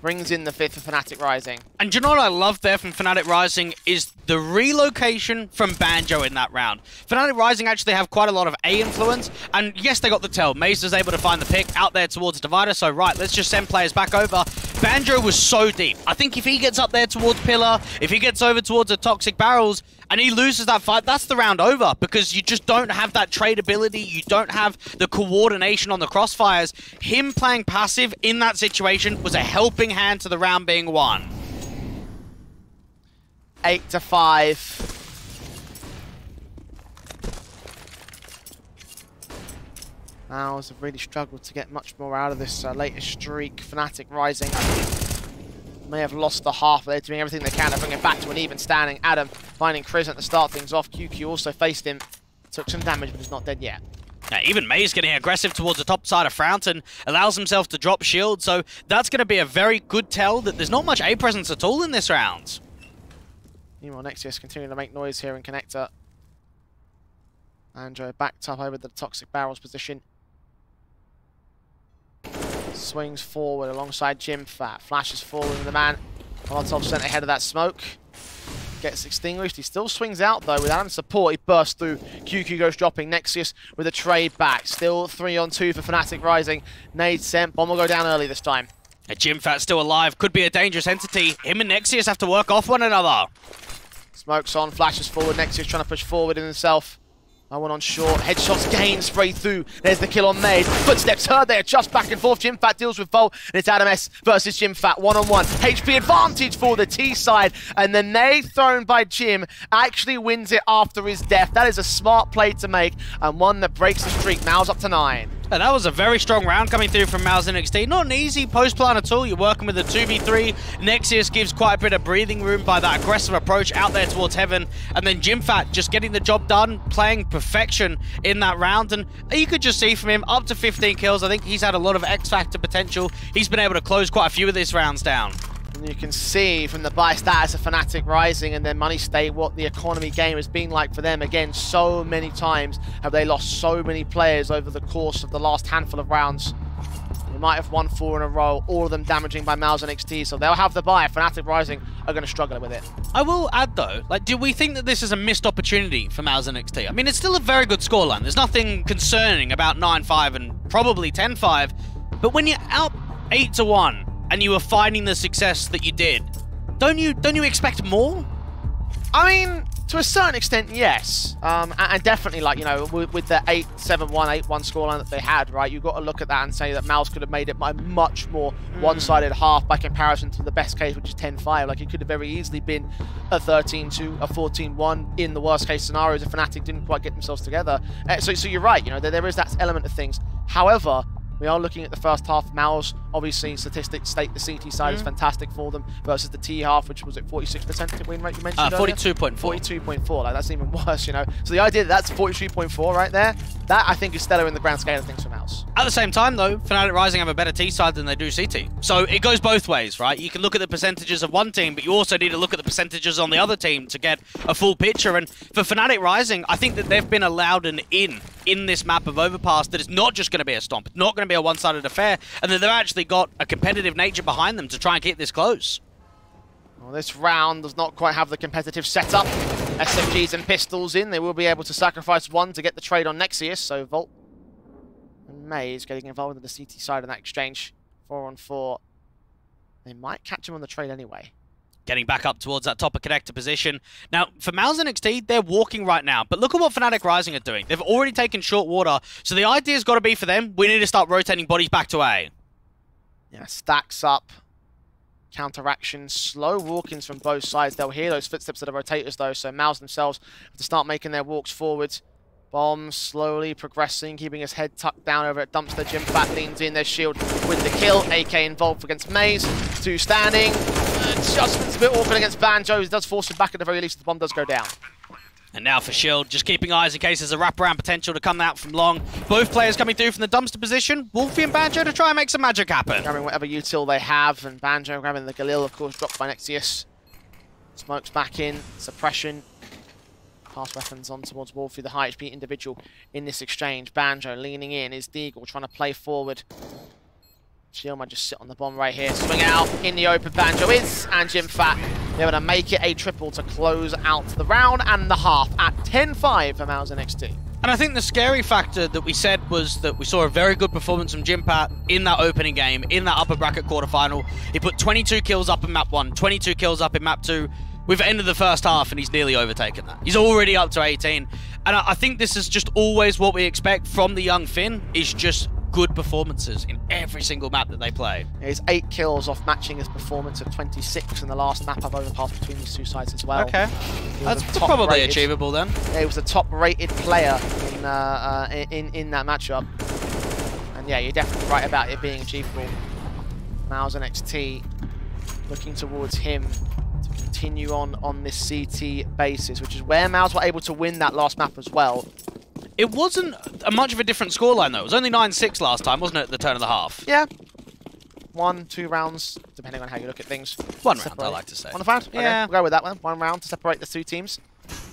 brings in the 5th for Fnatic Rising. And do you know what I love there from Fnatic Rising is the relocation from Banjo in that round. Fnatic Rising actually have quite a lot of A influence, and yes, they got the tell. MOUZ was able to find the pick out there towards Divider, so right, let's just send players back over. Banjo was so deep. I think if he gets up there towards Pillar, if he gets over towards the Toxic Barrels, and he loses that fight, that's the round over, because you just don't have that trade ability, you don't have the coordination on the crossfires. Him playing passive in that situation was a helping hand to the round being won. 8-5. MOUZ have really struggled to get much more out of this latest streak. Fnatic Rising may have lost the half, but they're doing everything they can to bring it back to an even standing. Adam finding Crisant to start things off. QQ also faced him, took some damage, but is not dead yet. Now, even MOUZ getting aggressive towards the top side of Fountain allows himself to drop shield, so that's going to be a very good tell that there's not much A presence at all in this round. Meanwhile, NXT continuing to make noise here in Connector. Andrew backed up over the Toxic Barrels position. Swings forward alongside Jimfat. Flashes forward with the man. Molotov sent ahead of that smoke. Gets extinguished. He still swings out though with Adam's support. He bursts through. QQ goes dropping. Nexus with a trade back. Still 3-on-2 for Fnatic Rising. Nade sent. Bomb will go down early this time. Jimfat's still alive. Could be a dangerous entity. Him and Nexus have to work off one another. Smokes on, flashes forward. Nexus trying to push forward in himself. No one on short. Headshots gain, spray through. There's the kill on Made. Footsteps heard there, just back and forth. Jimfat deals with Vol, and it's Adam S versus Jimfat. One-on-one. HP advantage for the T side. And the nade thrown by Jim actually wins it after his death. That is a smart play to make, and one that breaks the streak. MOUZ up to 9. And that was a very strong round coming through from MOUZ NXT. Not an easy post plan at all. You're working with a 2v3. Nexus gives quite a bit of breathing room by that aggressive approach out there towards Heaven. And then Jimfat just getting the job done, playing perfection in that round. And you could just see from him up to 15 kills. I think he's had a lot of X-Factor potential. He's been able to close quite a few of these rounds down. And you can see from the buy status of Fnatic Rising and their money state what the economy game has been like for them. Again, so many times have they lost so many players over the course of the last handful of rounds. They might have won 4 in a row, all of them damaging by MOUZ NXT, so they'll have the buy. Fnatic Rising are going to struggle with it. I will add though, do we think that this is a missed opportunity for MOUZ NXT? I mean, it's still a very good scoreline. There's nothing concerning about 9-5 and probably 10-5, but when you're out 8-1, and you were finding the success that you did, don't you expect more? I mean, to a certain extent, yes. And definitely, like, you know, with the 8-7-1, 8-1 scoreline that they had, right, you've got to look at that and say that MOUZ could have made it a much more one-sided half by comparison to the best case, which is 10-5. Like, it could have very easily been a 13-2, a 14-1 in the worst-case scenarios if Fnatic didn't quite get themselves together. So you're right, you know, there is that element of things. However, we are looking at the first half. MOUZ, obviously, statistics state the CT side is fantastic for them versus the T half, which was at 46% win rate you mentioned 42.4. 42.4, like that's even worse, you know. So the idea that that's 43.4 right there, that I think is stellar in the grand scale of things for MOUZ. At the same time, though, Fnatic Rising have a better T side than they do CT. So it goes both ways, right? You can look at the percentages of one team, but you also need to look at the percentages on the other team to get a full picture. And for Fnatic Rising, I think that they've been allowed an in this map of Overpass that is not just going to be a stomp, it's not going to be a one-sided affair, and that they've actually got a competitive nature behind them to try and keep this close. Well, this round does not quite have the competitive setup. SMGs and pistols in. They will be able to sacrifice one to get the trade on Nexius, so Volt and MOUZ getting involved in the CT side in that exchange. 4-on-4. They might catch him on the trade anyway. Getting back up towards that top of connector position. Now, for MOUZ NXT, they're walking right now, but look at what Fnatic Rising are doing. They've already taken short water, so the idea's got to be for them, we need to start rotating bodies back to A. Yeah, stacks up. Counteraction, slow walk-ins from both sides. They'll hear those footsteps of the rotators though, so MOUZ themselves have to start making their walks forward. Bomb slowly progressing, keeping his head tucked down over at Dumpster. Jimfat leans in, their shield with the kill. AK involved against MOUZ. 2 standing. Adjustment's a bit awkward against Banjo. He does force him back at the very least. The bomb does go down. And now for Shield, just keeping eyes in case there's a wraparound potential to come out from long. Both players coming through from the dumpster position. Wolfie and Banjo to try and make some magic happen. Grabbing whatever util they have, and Banjo grabbing the Galil, of course, dropped by Nexius. Smokes back in, suppression. Pass weapons on towards Wolfie, the high HP individual in this exchange. Banjo leaning in, is Deagle trying to play forward. Shield might just sit on the bomb right here. Swing out in the open. Banjo is, and Jimfat able to make it a triple to close out the round and the half at 10-5 for MOUZ NXT. And I think the scary factor that we said was that we saw a very good performance from Jimpat in that opening game, in that upper bracket quarterfinal. He put 22 kills up in map 1, 22 kills up in map 2. We've ended the first half and he's nearly overtaken that. He's already up to 18. And I think this is just always what we expect from the young Finn, is just good performances in every single map that they play. He's 8 kills off matching his performance of 26 in the last map I've overpassed between these two sides as well. Okay, that's probably achievable then. Yeah, he was the top-rated player in that matchup. And yeah, you're definitely right about it being achievable. MOUZ NXT looking towards him to continue on this CT basis, which is where MOUZ were able to win that last map as well. It wasn't much of a different scoreline, though. It was only 9-6 last time, wasn't it, at the turn of the half? Yeah. 1, 2 rounds, depending on how you look at things. One round, I like to say. One round? Yeah. Okay, we'll go with that one. 1 round to separate the two teams.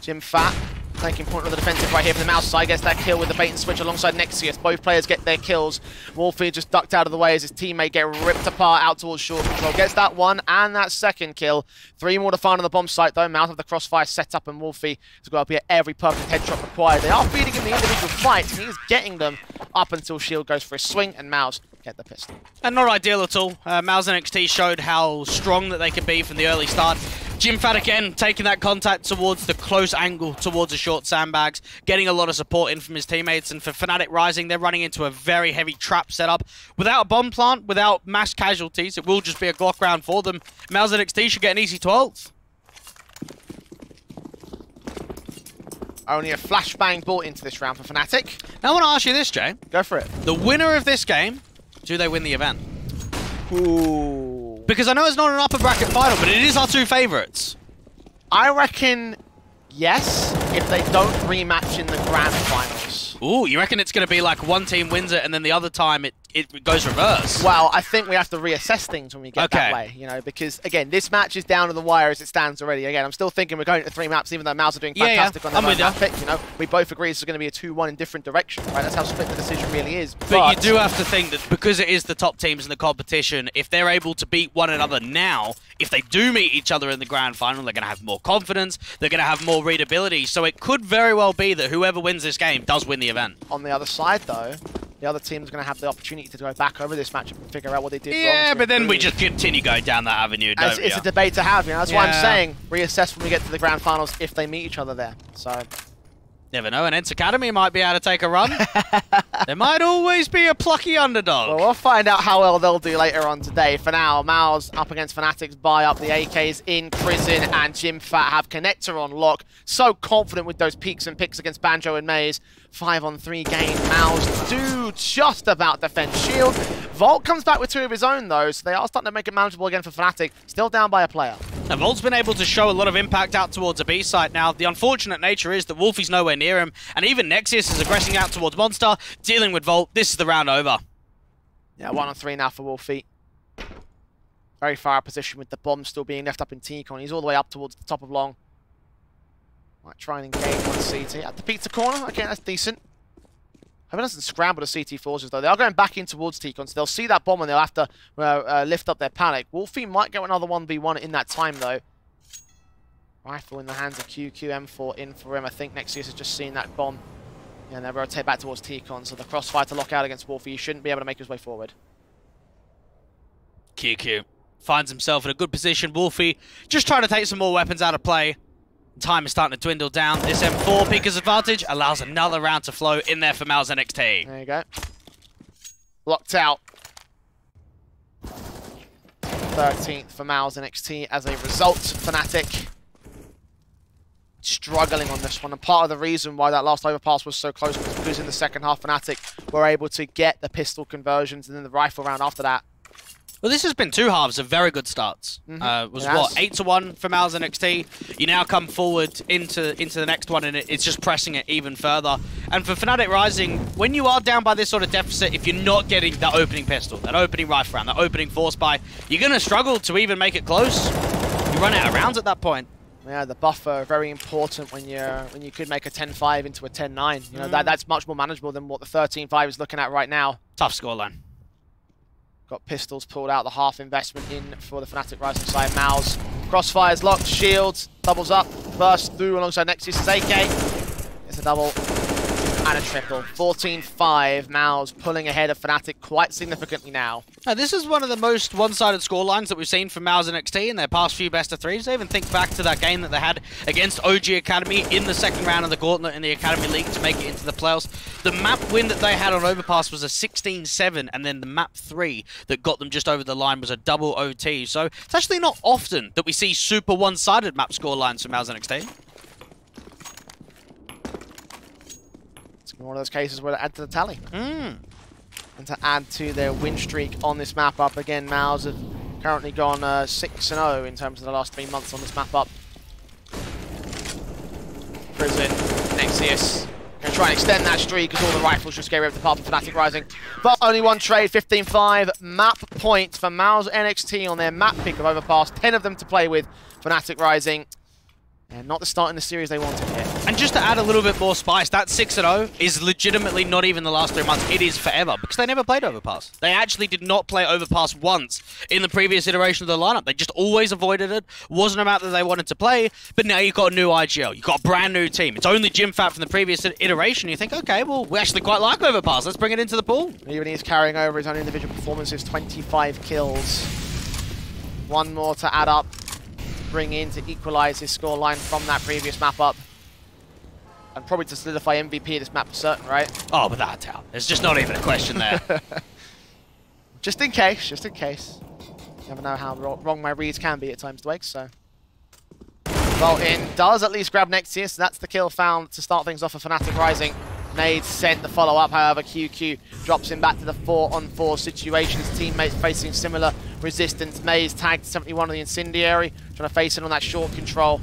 Jimfat taking point on the defensive right here from the MOUZ side. Gets that kill with the bait and switch alongside Nexius. Both players get their kills. Wolfie just ducked out of the way as his teammate get ripped apart out towards short control. Gets that one and that second kill. 3 more to find on the bomb site though. MOUZ have the crossfire set up and Wolfie has got to be at every perfect headshot required. They are feeding him the individual fights and he is getting them up until Shield goes for a swing and MOUZ get the pistol. And not ideal at all. MOUZ NXT showed how strong that they could be from the early start. Jimfat again taking that contact towards the close angle towards the short sandbags, getting a lot of support in from his teammates. And for Fnatic Rising, they're running into a very heavy trap setup. Without a bomb plant, without mass casualties, it will just be a Glock round for them. MOUZ NXT should get an easy 12th. Only a flashbang brought into this round for Fnatic. Now I want to ask you this, Jay. Go for it. The winner of this game, do they win the event? Ooh. Because I know it's not an upper bracket final, but it is our 2 favourites. I reckon yes, if they don't rematch in the grand finals. Ooh, you reckon it's going to be like one team wins it and then the other time it goes reverse? Well, I think we have to reassess things when we get that way, you know, because again, this match is down to the wire as it stands already. Again, I'm still thinking we're going to 3 maps, even though MOUZ are doing fantastic on their own map pick. You know, we both agree this is going to be a 2-1 in different directions, right? That's how split the decision really is. But you do have to think that because it is the top teams in the competition, if they're able to beat one another now, if they do meet each other in the grand final, they're going to have more confidence, they're going to have more readability. So it could very well be that whoever wins this game does win the event. On the other side, though, the other team's going to have the opportunity to go back over this matchup and figure out what they did wrong. Yeah, but then we just continue going down that avenue, don't we? It's a debate to have, you know. That's why I'm saying reassess when we get to the grand finals if they meet each other there. So never know, an ENCE Academy might be able to take a run. There might always be a plucky underdog. Well, we'll find out how well they'll do later on today. For now, MOUZ up against Fnatic's buy up. The AKs in prison and Jimfat have connector on lock. So confident with those peeks and picks against Banjo and MOUZ. 5-on-3 game. MOUZ do just about defend Shield. Volt comes back with 2 of his own though, so they are starting to make it manageable again for Fnatic. Still down by a player. Now, Volt's been able to show a lot of impact out towards a B site now. The unfortunate nature is that Wolfie's nowhere near him, and even Nexius is aggressing out towards Monster, dealing with Volt. This is the round over. Yeah, 1-on-3 now for Wolfie. Very far out position with the bomb still being left up in T-Con. He's all the way up towards the top of long. Might try and engage on CT. At the pizza corner, okay, that's decent. Hope it doesn't scramble the CT forces though. They are going back in towards T-Con, so they'll see that bomb and they'll have to lift up their panic. Wolfie might get another 1v1 in that time though. Rifle in the hands of QQ, M4 in for him. I think Nexius has just seen that bomb. Yeah, and they'll rotate back towards T-Con, so the crossfire to lock out against Wolfie. He shouldn't be able to make his way forward. QQ finds himself in a good position. Wolfie just trying to take some more weapons out of play. Time is starting to dwindle down. This M4 Pika's advantage allows another round to flow in there for MOUZ NXT. There you go. Locked out. 13th for MOUZ NXT as a result. Fnatic struggling on this one. And part of the reason why that last overpass was so close was because in the second half, Fnatic were able to get the pistol conversions and then the rifle round after that. Well, this has been 2 halves of very good starts. Was what, 8-1 for MOUZ NXT. You now come forward into the next one, and it's just pressing it even further. And for Fnatic Rising, when you are down by this sort of deficit, if you're not getting that opening pistol, that opening rifle round, that opening force buy, you're going to struggle to even make it close. You run out of rounds at that point. Yeah, the buffer very important when you could make a 10-5 into a 10-9. You know, that's much more manageable than what the 13-5 is looking at right now. Tough scoreline. Got pistols pulled out, the half investment in for the Fnatic Rising side. MOUZ. Crossfires locked, shields, doubles up, bursts through alongside Nexus' AK. It's a double and a triple. 14-5, MOUZ pulling ahead of Fnatic quite significantly now. Now, this is one of the most one-sided scorelines that we've seen from MOUZ and NXT in their past few best-of-3s. I even think back to that game that they had against OG Academy in the second round of the Gauntlet in the Academy League to make it into the playoffs. The map win that they had on Overpass was a 16-7, and then the map 3 that got them just over the line was a double OT. So it's actually not often that we see super one-sided map scorelines from MOUZ and NXT. One of those cases where to add to the tally. And to add to their win streak on this map up. Again, MOUZ have currently gone 6-0 in terms of the last 3 months on this map up. Prison, Nexus. Going to try and extend that streak because all the rifles just get rid of the part of Fnatic Rising. But only one trade, 15-5. Map point for MOUZ NXT on their map pick of Overpass. 10 of them to play with Fnatic Rising. And not the start in the series they wanted here. And just to add a little bit more spice, that 6-0 is legitimately not even the last 3 months. It is forever, because they never played Overpass. They actually did not play Overpass once in the previous iteration of the lineup. They just always avoided it. Wasn't a map that they wanted to play, but now you've got a new IGL. You've got a brand new team. It's only GymFat from the previous iteration. You think, okay, well, we actually quite like Overpass. Let's bring it into the pool. Even he's carrying over his own individual performances, 25 kills. One more to add up. Bring in to equalize his scoreline from that previous map up. And probably to solidify MVP of this map for certain, right? Oh, without a doubt. There's just not even a question there. Just in case, just in case. You never know how wrong my reads can be at times, Dwayne, so. Bolton does at least grab Nexus. That's the kill found to start things off for Fnatic Rising. Nade sent the follow-up, however, QQ drops him back to the 4-on-4 situation. His teammates facing similar resistance. MOUZ tagged 71 on the Incendiary, trying to face it on that short control.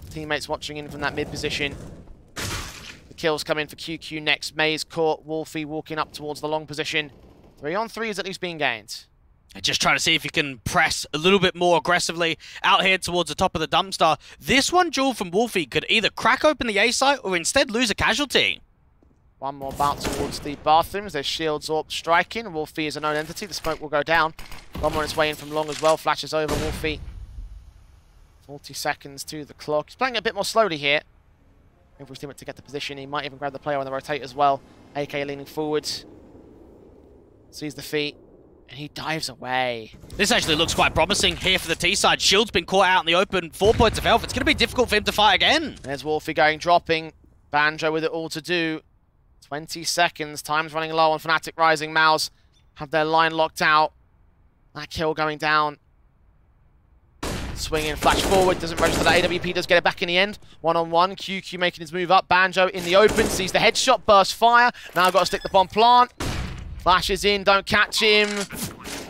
Teammates watching in from that mid position. The kills come in for QQ next. MOUZ caught, Wolfie walking up towards the long position. 3-on-3 is at least being gained. Just trying to see if you can press a little bit more aggressively out here towards the top of the dumpster. This one, Jewel from Wolfie, could either crack open the A site or instead lose a casualty. One more bounce towards the bathrooms. There's shields AWP striking. Wolfie is a known entity. The smoke will go down. One on its way in from long as well. Flashes over Wolfie. 40 seconds to the clock. He's playing a bit more slowly here. If we to get the position, he might even grab the player on the rotate as well. AK leaning forwards. Sees the feet. And he dives away. This actually looks quite promising here for the T side. Shield's been caught out in the open. 4 points of health. It's going to be difficult for him to fight again. There's Wolfie going, dropping. Banjo with it all to do. 20 seconds. Time's running low on Fnatic Rising. MOUZ have their line locked out. That kill going down. Swinging, flash forward. Doesn't register that. AWP does get it back in the end. 1-on-1. QQ making his move up. Banjo in the open. Sees the headshot. Burst fire. Now got to stick the bomb plant. Flashes in. Don't catch him.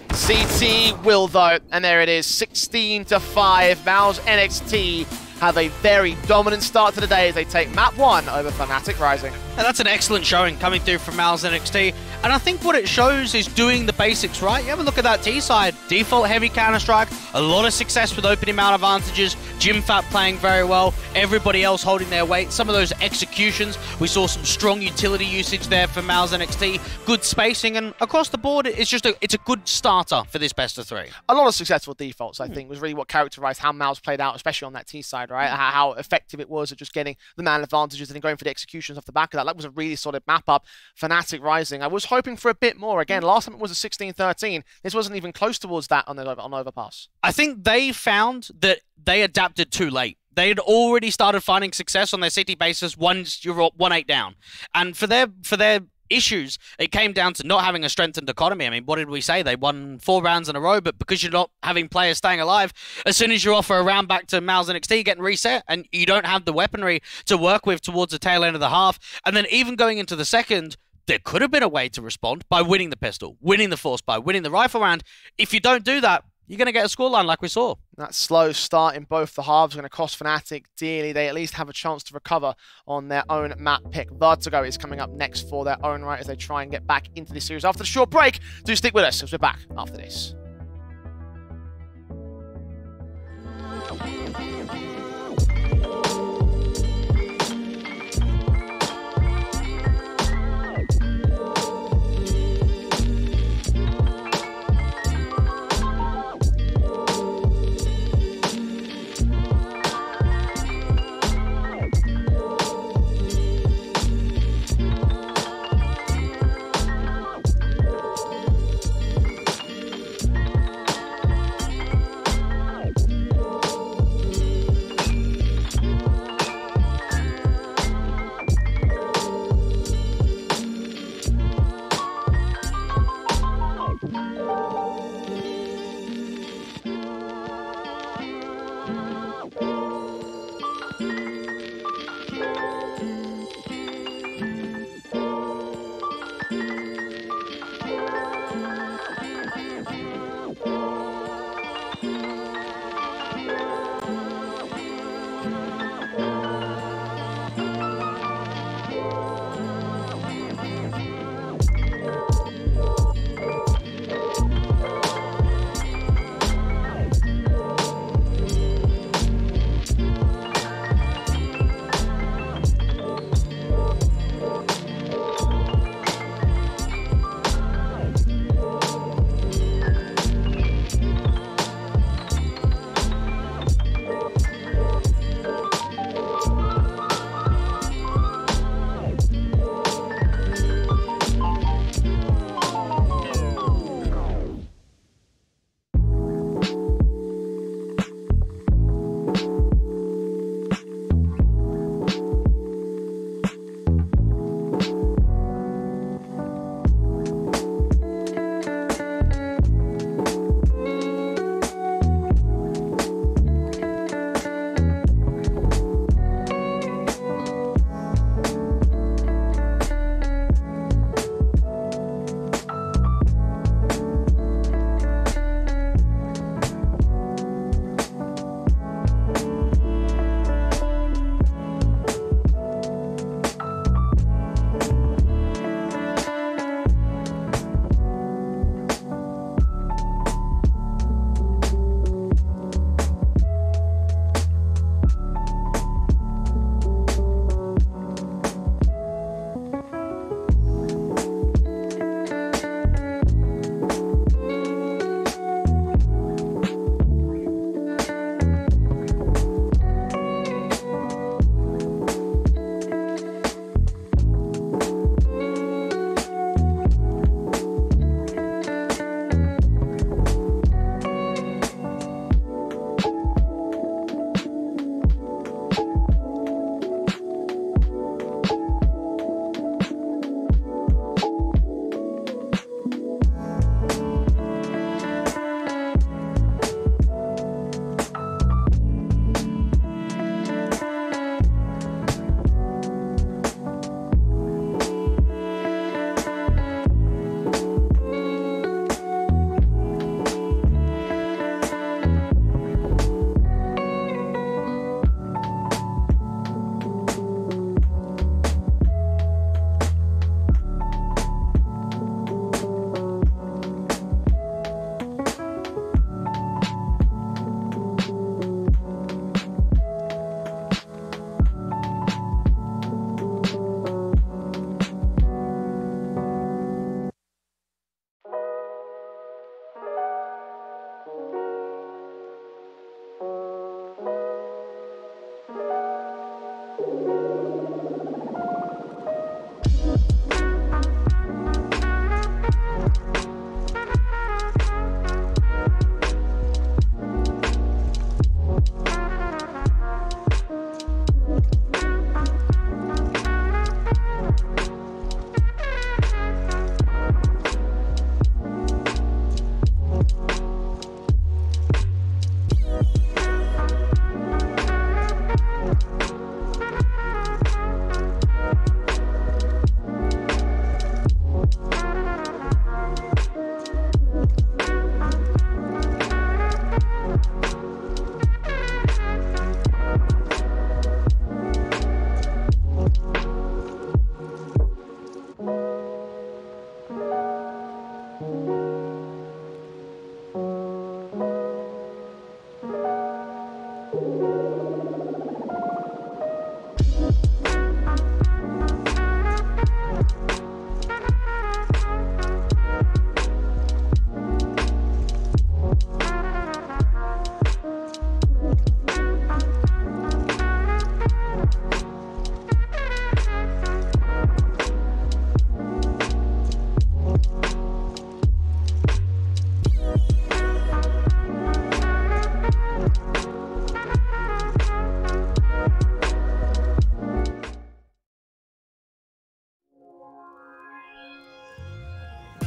CT will though. And there it is. 16-5. MOUZ NXT have a very dominant start to the day as they take map 1 over Fnatic Rising. And that's an excellent showing coming through from MOUZ NXT. And I think what it shows is doing the basics right. You have a look at that T side. Default heavy Counter-Strike. A lot of success with opening mount advantages. GymFat playing very well. Everybody else holding their weight. Some of those executions. We saw some strong utility usage there for MOUZ NXT. Good spacing. And across the board, it's a good starter for this best of 3. A lot of successful defaults, I think, was really what characterized how MOUZ played out, especially on that T side, right? How effective it was at just getting the man advantages and then going for the executions off the back of that. That was a really solid map up. Fnatic Rising, I was hoping for a bit more. Again, last time it was a 16-13. This wasn't even close towards that on Overpass. I think they found that they adapted too late. They had already started finding success on their city bases once you're 1-8 down. And for their issues, it came down to not having a strengthened economy. I mean, what did we say? They won 4 rounds in a row, but because you're not having players staying alive, as soon as you offer a round back to MOUZ NXT, getting reset, and you don't have the weaponry to work with towards the tail end of the half, and then even going into the second, there could have been a way to respond by winning the pistol, winning the force buy, winning the rifle round. If you don't do that, you're going to get a scoreline like we saw. That slow start in both the halves is going to cost Fnatic dearly. They at least have a chance to recover on their own map pick. Vertigo is coming up next for their own right as they try and get back into this series after the short break. Do stick with us as we're back after this.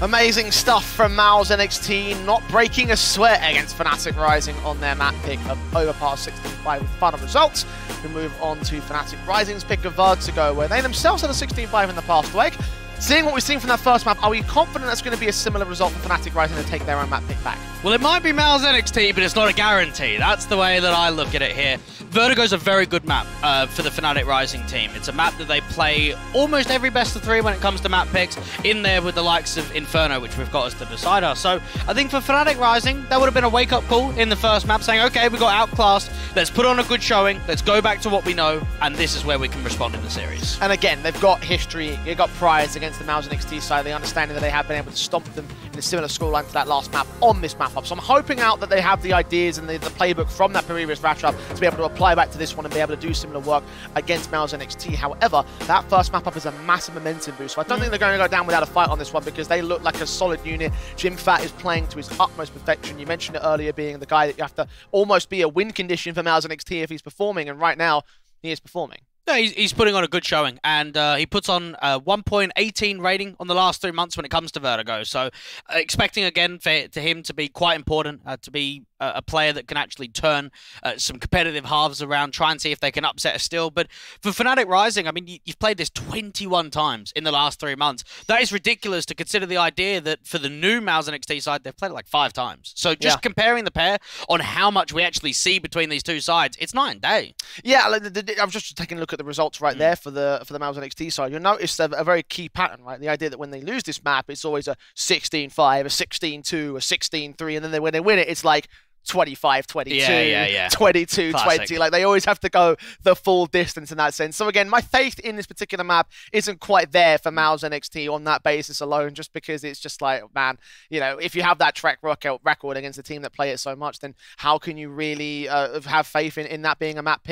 Amazing stuff from MOUZ NXT, not breaking a sweat against Fnatic Rising on their map pick of Overpass 16-5 with final results. We move on to Fnatic Rising's pick of Vertigo, where they themselves had a 16-5 in the past week. Seeing what we've seen from that first map, are we confident that's going to be a similar result for Fnatic Rising to take their own map pick back? Well, it might be MOUZ NXT, but it's not a guarantee. That's the way that I look at it here. Vertigo's a very good map for the Fnatic Rising team. It's a map that they play almost every best of 3 when it comes to map picks, in there with the likes of Inferno, which we've got as the decider. So I think for Fnatic Rising, that would have been a wake-up call in the first map, saying, okay, we got outclassed, let's put on a good showing, let's go back to what we know, and this is where we can respond in the series. And again, they've got history, they've got priors against the MOUZ NXT side, the understanding that they have been able to stomp them in a similar scoreline to that last map on this map up. So I'm hoping out that they have the ideas and the playbook from that previous matchup to be able to apply back to this one and be able to do similar work against MOUZ NXT. However, that first map up is a massive momentum boost, so I don't think they're going to go down without a fight on this one, because they look like a solid unit. JimFat is playing to his utmost perfection. You mentioned it earlier, being the guy that you have to almost be a win condition for MOUZ NXT if he's performing, and right now he is performing. Yeah, he's putting on a good showing, and he puts on a 1.18 rating on the last 3 months when it comes to Vertigo. So expecting again for him to be quite important, to be a player that can actually turn some competitive halves around, try and see if they can upset a still. But for Fnatic Rising, I mean, you've played this 21 times in the last 3 months. That is ridiculous to consider the idea that for the new MOUZ NXT side, they've played it like 5 times. So just comparing the pair on how much we actually see between these two sides, it's night and day. Yeah, I was just taking a look at the results right there for the MOUZ NXT side. You'll notice a very key pattern, right? The idea that when they lose this map, it's always a 16-5, a 16-2, a 16-3, and then when they win it, it's like 25-22, 22-20. Like, they always have to go the full distance in that sense. So again, my faith in this particular map isn't quite there for MOUZ NXT on that basis alone, just because it's just like, man, you know, if you have that track record against a team that play it so much, then how can you really have faith in that being a map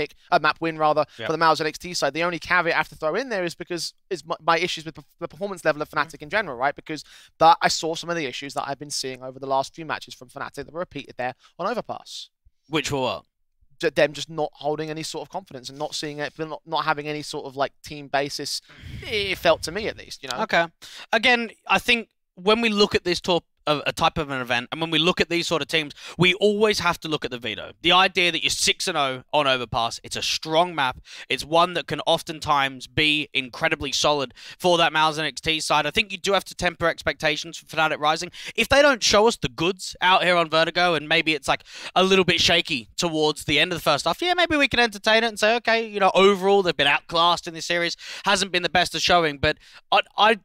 win rather, for the MOUZ NXT side? The only caveat I have to throw in there is because my issues with the performance level of Fnatic in general, right? Because I saw some of the issues that I've been seeing over the last few matches from Fnatic that were repeated there on Overpass. Which were what? Them just not holding any sort of confidence and not seeing it, not having any sort of like team basis. It felt to me, at least, you know. Okay. Again, I think when we look at this a type of an event, and when we look at these sort of teams, we always have to look at the veto. The idea that you're 6-0 on Overpass, it's a strong map. It's one that can oftentimes be incredibly solid for that MOUZ NXT side. I think you do have to temper expectations for Fnatic Rising. If they don't show us the goods out here on Vertigo, and maybe it's like a little bit shaky towards the end of the first half, yeah, maybe we can entertain it and say, okay, you know, overall they've been outclassed in this series, hasn't been the best of showing, but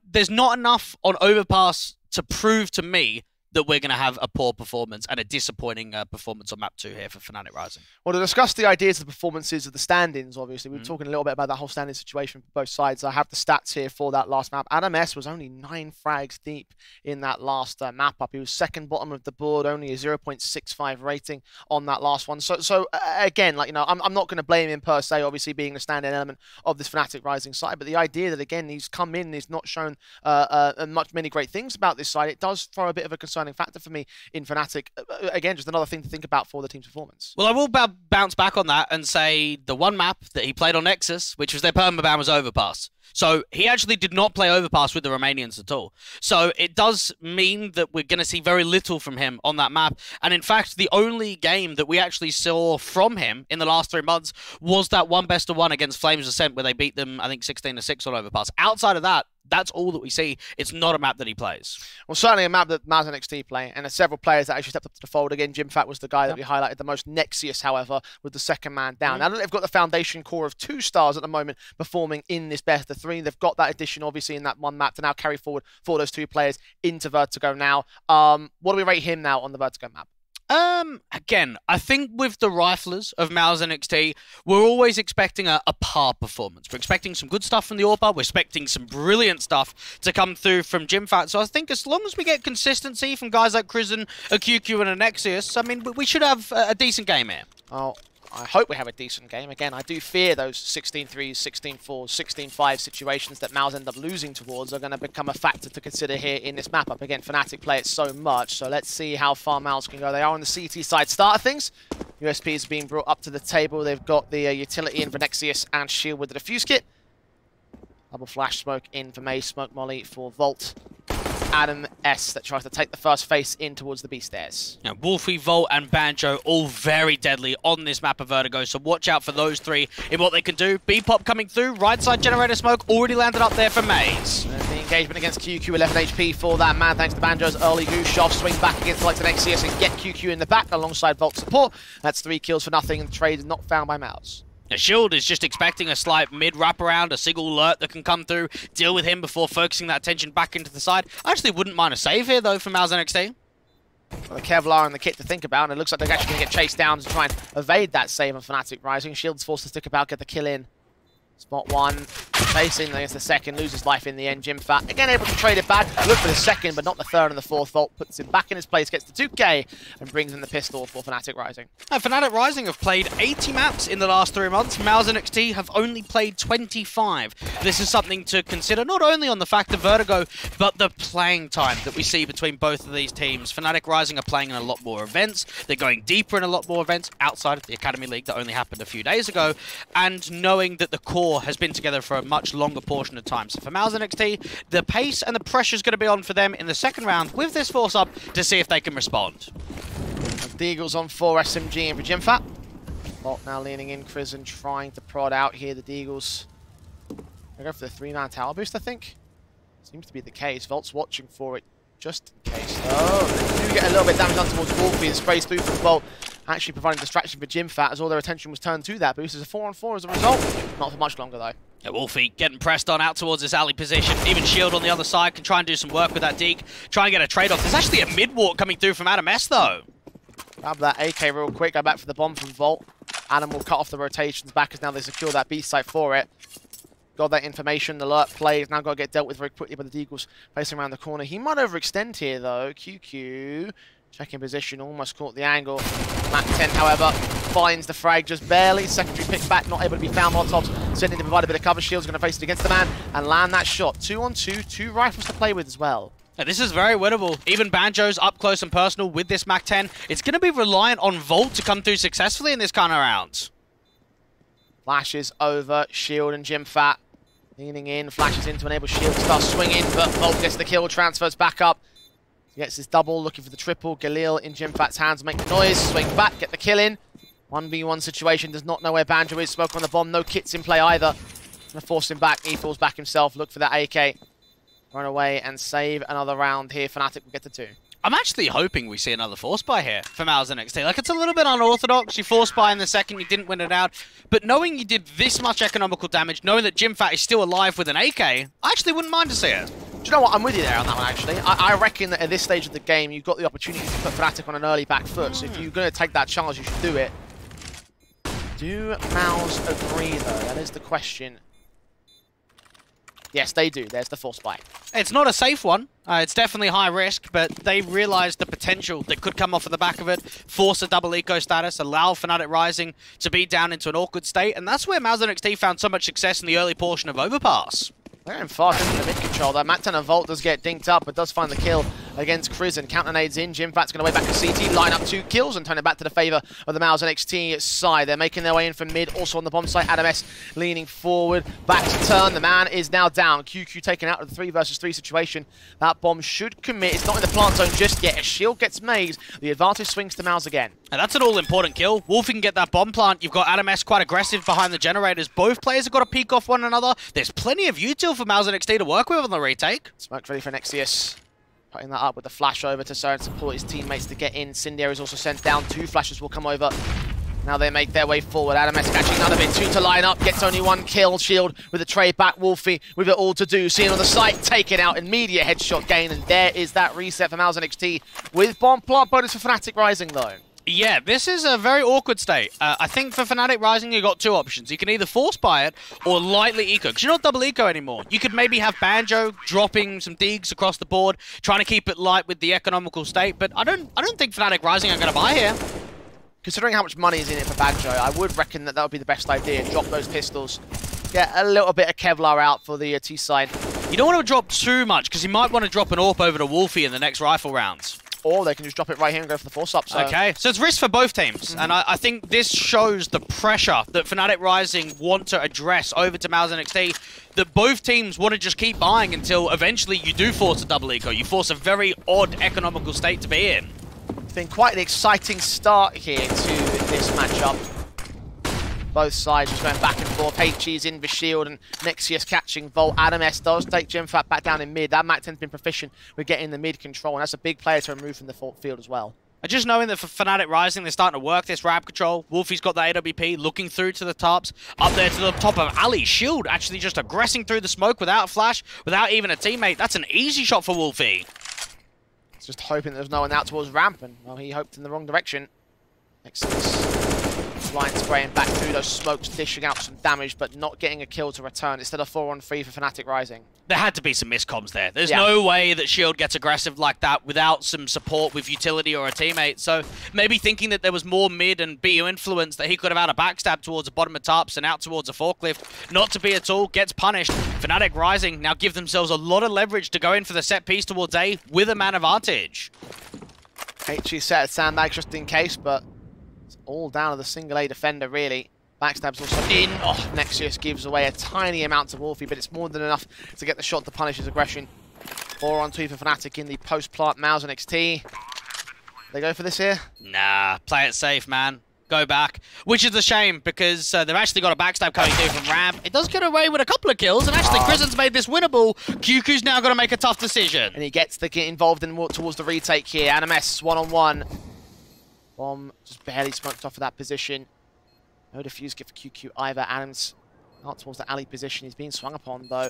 there's not enough on Overpass to prove to me that we're going to have a poor performance and a disappointing performance on map 2 here for Fnatic Rising. Well, to discuss the ideas of the performances of the standings, obviously, we're talking a little bit about that whole standing situation for both sides. I have the stats here for that last map. AdamS was only 9 frags deep in that last map up. He was second bottom of the board, only a 0.65 rating on that last one. So again, like, you know, I'm not going to blame him per se, obviously being the standing element of this Fnatic Rising side, but the idea that, again, he's come in, he's not shown many great things about this side, it does throw a bit of a concerning factor for me in Fnatic. Again, just another thing to think about for the team's performance. Well, I will bounce back on that and say the one map that he played on Nexus, which was their permaban, was Overpass. So he actually did not play Overpass with the Romanians at all. So it does mean that we're going to see very little from him on that map. And in fact, the only game that we actually saw from him in the last 3 months was that one best of one against Flames Ascent, where they beat them, I think, 16-6 on Overpass. Outside of that, that's all that we see. It's not a map that he plays. Well, certainly a map that MOUZ NXT play, and there's several players that actually stepped up to the fold. Again, JimFat was the guy that we highlighted the most. Nexius, however, with the second man down. Now that they've got the foundation core of 2 stars at the moment performing in this best of 3, they've got that addition, obviously, in that one map to now carry forward for those 2 players into Vertigo now. What do we rate him now on the Vertigo map? Again, I think with the riflers of MOUZ NXT, we're always expecting a par performance. We're expecting some good stuff from the AWPA. We're expecting some brilliant stuff to come through from JimFat. So I think as long as we get consistency from guys like Crizzen, a QQ, and a Nexius, I mean, we should have a decent game here. Oh, I hope we have a decent game. Again, I do fear those 16-3s, 16-4s, 16-5 situations that MOUZ end up losing towards are going to become a factor to consider here in this map up. Again, Fnatic play it so much, so let's see how far MOUZ can go. They are on the CT side start of things. USP is being brought up to the table. They've got the utility in for Nexius and Shield with the defuse kit. Double flash smoke in for MOUZ, smoke molly for Volt. AdamS S that tries to take the first face in towards the B stairs. Now, Wolfie, Volt, and Banjo all very deadly on this map of Vertigo, so watch out for those three in what they can do. B-Pop coming through, right side generator smoke already landed up there for MOUZ. And the engagement against QQ, 11 HP for that man, thanks to Banjo's early goose shot. Swing back against the likes of NXT and get QQ in the back alongside Volt support. That's 3 kills for nothing, and the trade is not found by MOUZ. The Shield is just expecting a slight mid-wraparound, a single alert that can come through, deal with him before focusing that attention back into the side. I actually wouldn't mind a save here, though, for MOUZ NXT. Well, the Kevlar and the kit to think about, and it looks like they're actually going to get chased down to try and evade that save on Fnatic Rising. Shield's forced to stick about, get the kill in. Spot 1, chasing against the second, loses life in the end. Jimfat, again, able to trade it back. Look for the second, but not the third and the fourth. Volt puts him back in his place, gets the 2K, and brings in the pistol for Fnatic Rising. Fnatic Rising have played 80 maps in the last 3 months. MOUZ NXT have only played 25. This is something to consider, not only on the fact of Vertigo, but the playing time that we see between both of these teams. Fnatic Rising are playing in a lot more events. They're going deeper in a lot more events outside of the Academy League that only happened a few days ago, and knowing that the core has been together for a much longer portion of time. So for MOUZ NXT, the pace and the pressure is going to be on for them in the second round with this force up to see if they can respond. The Eagles on 4 SMG and for Jimfat. Bolt now leaning in, Crizzen trying to prod out here. The Deagles they go for the 3-man tower boost, I think. Seems to be the case. Volt's watching for it just in case. Oh, they do get a little bit damage done towards Wolfie and sprays through from Volt, actually providing distraction for Jimfat as all their attention was turned to that boost. There's a 4-on-4 as a result. Not for much longer though. Yeah, Wolfie getting pressed on out towards this alley position. Even Shield on the other side can try and do some work with that Deke. Try and get a trade-off. There's actually a mid-walk coming through from Adam S though. Grab that AK real quick. Go back for the bomb from Volt. Adam will cut off the rotations back as now they secure that B site for it. Got that information. Alert play is now got to get dealt with very quickly by the Deagles facing around the corner. He might overextend here though. QQ checking position, almost caught the angle. Mac 10, however, finds the frag just barely. Secondary pick back, not able to be found. Molotovs sending to provide a bit of cover. Shield's going to face it against the man and land that shot. 2-on-2, 2 rifles to play with as well. Yeah, this is very winnable. Even Banjo's up close and personal with this Mac 10. It's going to be reliant on Volt to come through successfully in this kind of round. Flashes over Shield and Jimfat. Leaning in, flashes in to enable Shield to start swinging, but Volt gets the kill, transfers back up. Gets his double, looking for the triple. Galil in Jimfat's hands, make the noise, swing back, get the kill in. 1v1 situation, does not know where Banjo is. Smoke on the bomb, no kits in play either. Gonna force him back, he falls back himself, look for that AK. Run away and save another round here. Fnatic will get the 2. I'm actually hoping we see another force buy here for MOUZ NXT. Like, it's a little bit unorthodox. You force buy in the second, you didn't win it out. But knowing you did this much economical damage, knowing that Jimfat is still alive with an AK, I actually wouldn't mind to see it. Do you know what? I'm with you there on that one, actually. I reckon that at this stage of the game, you've got the opportunity to put Fnatic on an early back foot. So if you're going to take that chance, you should do it. Do MOUZ agree, though? That is the question. Yes, they do. There's the force buy. It's not a safe one. It's definitely high risk, but they realize the potential that could come off of the back of it, force a double eco status, allow Fnatic Rising to be down into an awkward state, and that's where MOUZ NXT found so much success in the early portion of Overpass. They're in fast into the mid control though. Mac 10 and Volt does get dinked up, but does find the kill against Crizzen. Counter nades in. Jimfat's going to way back to CT, line up 2 kills and turn it back to the favour of the MOUZ NXT side. They're making their way in from mid, also on the bomb site. Adam S leaning forward, back to turn. The man is now down. QQ taken out of the 3 versus 3 situation. That bomb should commit. It's not in the plant zone just yet. A shield gets MOUZ. The advantage swings to MOUZ again. And that's an all-important kill. Wolfie can get that bomb plant. You've got Adam S quite aggressive behind the generators. Both players have got to peek off one another. There's plenty of util for MOUZ NXT to work with on the retake. Smoke ready for Nexius. Putting that up with the flash over to Saren support his teammates to get in. Cindy is also sent down. 2 flashes will come over. Now they make their way forward. Adam S catching none of it. 2 to line up. Gets only 1 kill. Shield with a trade back. Wolfie with it all to do. Seeing on the site. Taken out. Immediate headshot gain. And there is that reset for MOUZ NXT. With bomb plant bonus for Fnatic Rising though. Yeah, this is a very awkward state. I think for Fnatic Rising, you've got 2 options. You can either force buy it or lightly eco, because you're not double eco anymore. You could maybe have Banjo dropping some digs across the board, trying to keep it light with the economical state, but I don't think Fnatic Rising are going to buy here. Considering how much money is in it for Banjo, I would reckon that would be the best idea. Drop those pistols. Get a little bit of Kevlar out for the T side. You don't want to drop too much, because you might want to drop an AWP over to Wolfie in the next rifle rounds. or they can just drop it right here and go for the force up. So. Okay, so it's risk for both teams, and I think this shows the pressure that Fnatic Rising want to address over to MOUZ NXT, that both teams want to just keep buying until eventually you do force a double eco. You force a very odd economical state to be in. It's been quite an exciting start here to this matchup. Both sides just going back and forth. HE's in the shield and Nexius catching Volt. AdamS does take Gemfat back down in mid. That Mac-10's been proficient with getting the mid control, and that's a big player to remove from the field as well. Just knowing that for Fnatic Rising, they're starting to work this ramp control. Wolfie's got the AWP, looking through to the tops. Up there to the top of Ali. Shield actually just aggressing through the smoke without a flash, without even a teammate. That's an easy shot for Wolfie. Just hoping there's no one out towards ramp, and well, he hoped in the wrong direction. Exodus. Line spraying back through those smokes, dishing out some damage, but not getting a kill to return. Instead of 4-on-3 for Fnatic Rising. There had to be some miscoms there. There's no way that Shield gets aggressive like that without some support with utility or a teammate. So maybe thinking that there was more mid and BU influence, that he could have had a backstab towards the bottom of tops and out towards a forklift. Not to be at all, gets punished. Fnatic Rising now give themselves a lot of leverage to go in for the set piece towards A with a man advantage. HE set at sandbags just in case, but it's all down to the single A defender, really. Backstab's also in. Oh, Nexius gives away a tiny amount to Wolfie, but it's more than enough to get the shot to punish his aggression. 4-on-2 for Fnatic in the post-plant MOUZ NXT. They go for this here? Nah, play it safe, man. Go back. Which is a shame, because they've actually got a backstab coming through from ramp. It does get away with a couple of kills, and actually Krisen's made this winnable. QQ's now got to make a tough decision. And he gets to get involved in more towards the retake here. AdamS 1-on-1. Bomb just barely smoked off of that position. No defuse get for QQ either. Adams not towards the alley position. He's being swung upon though.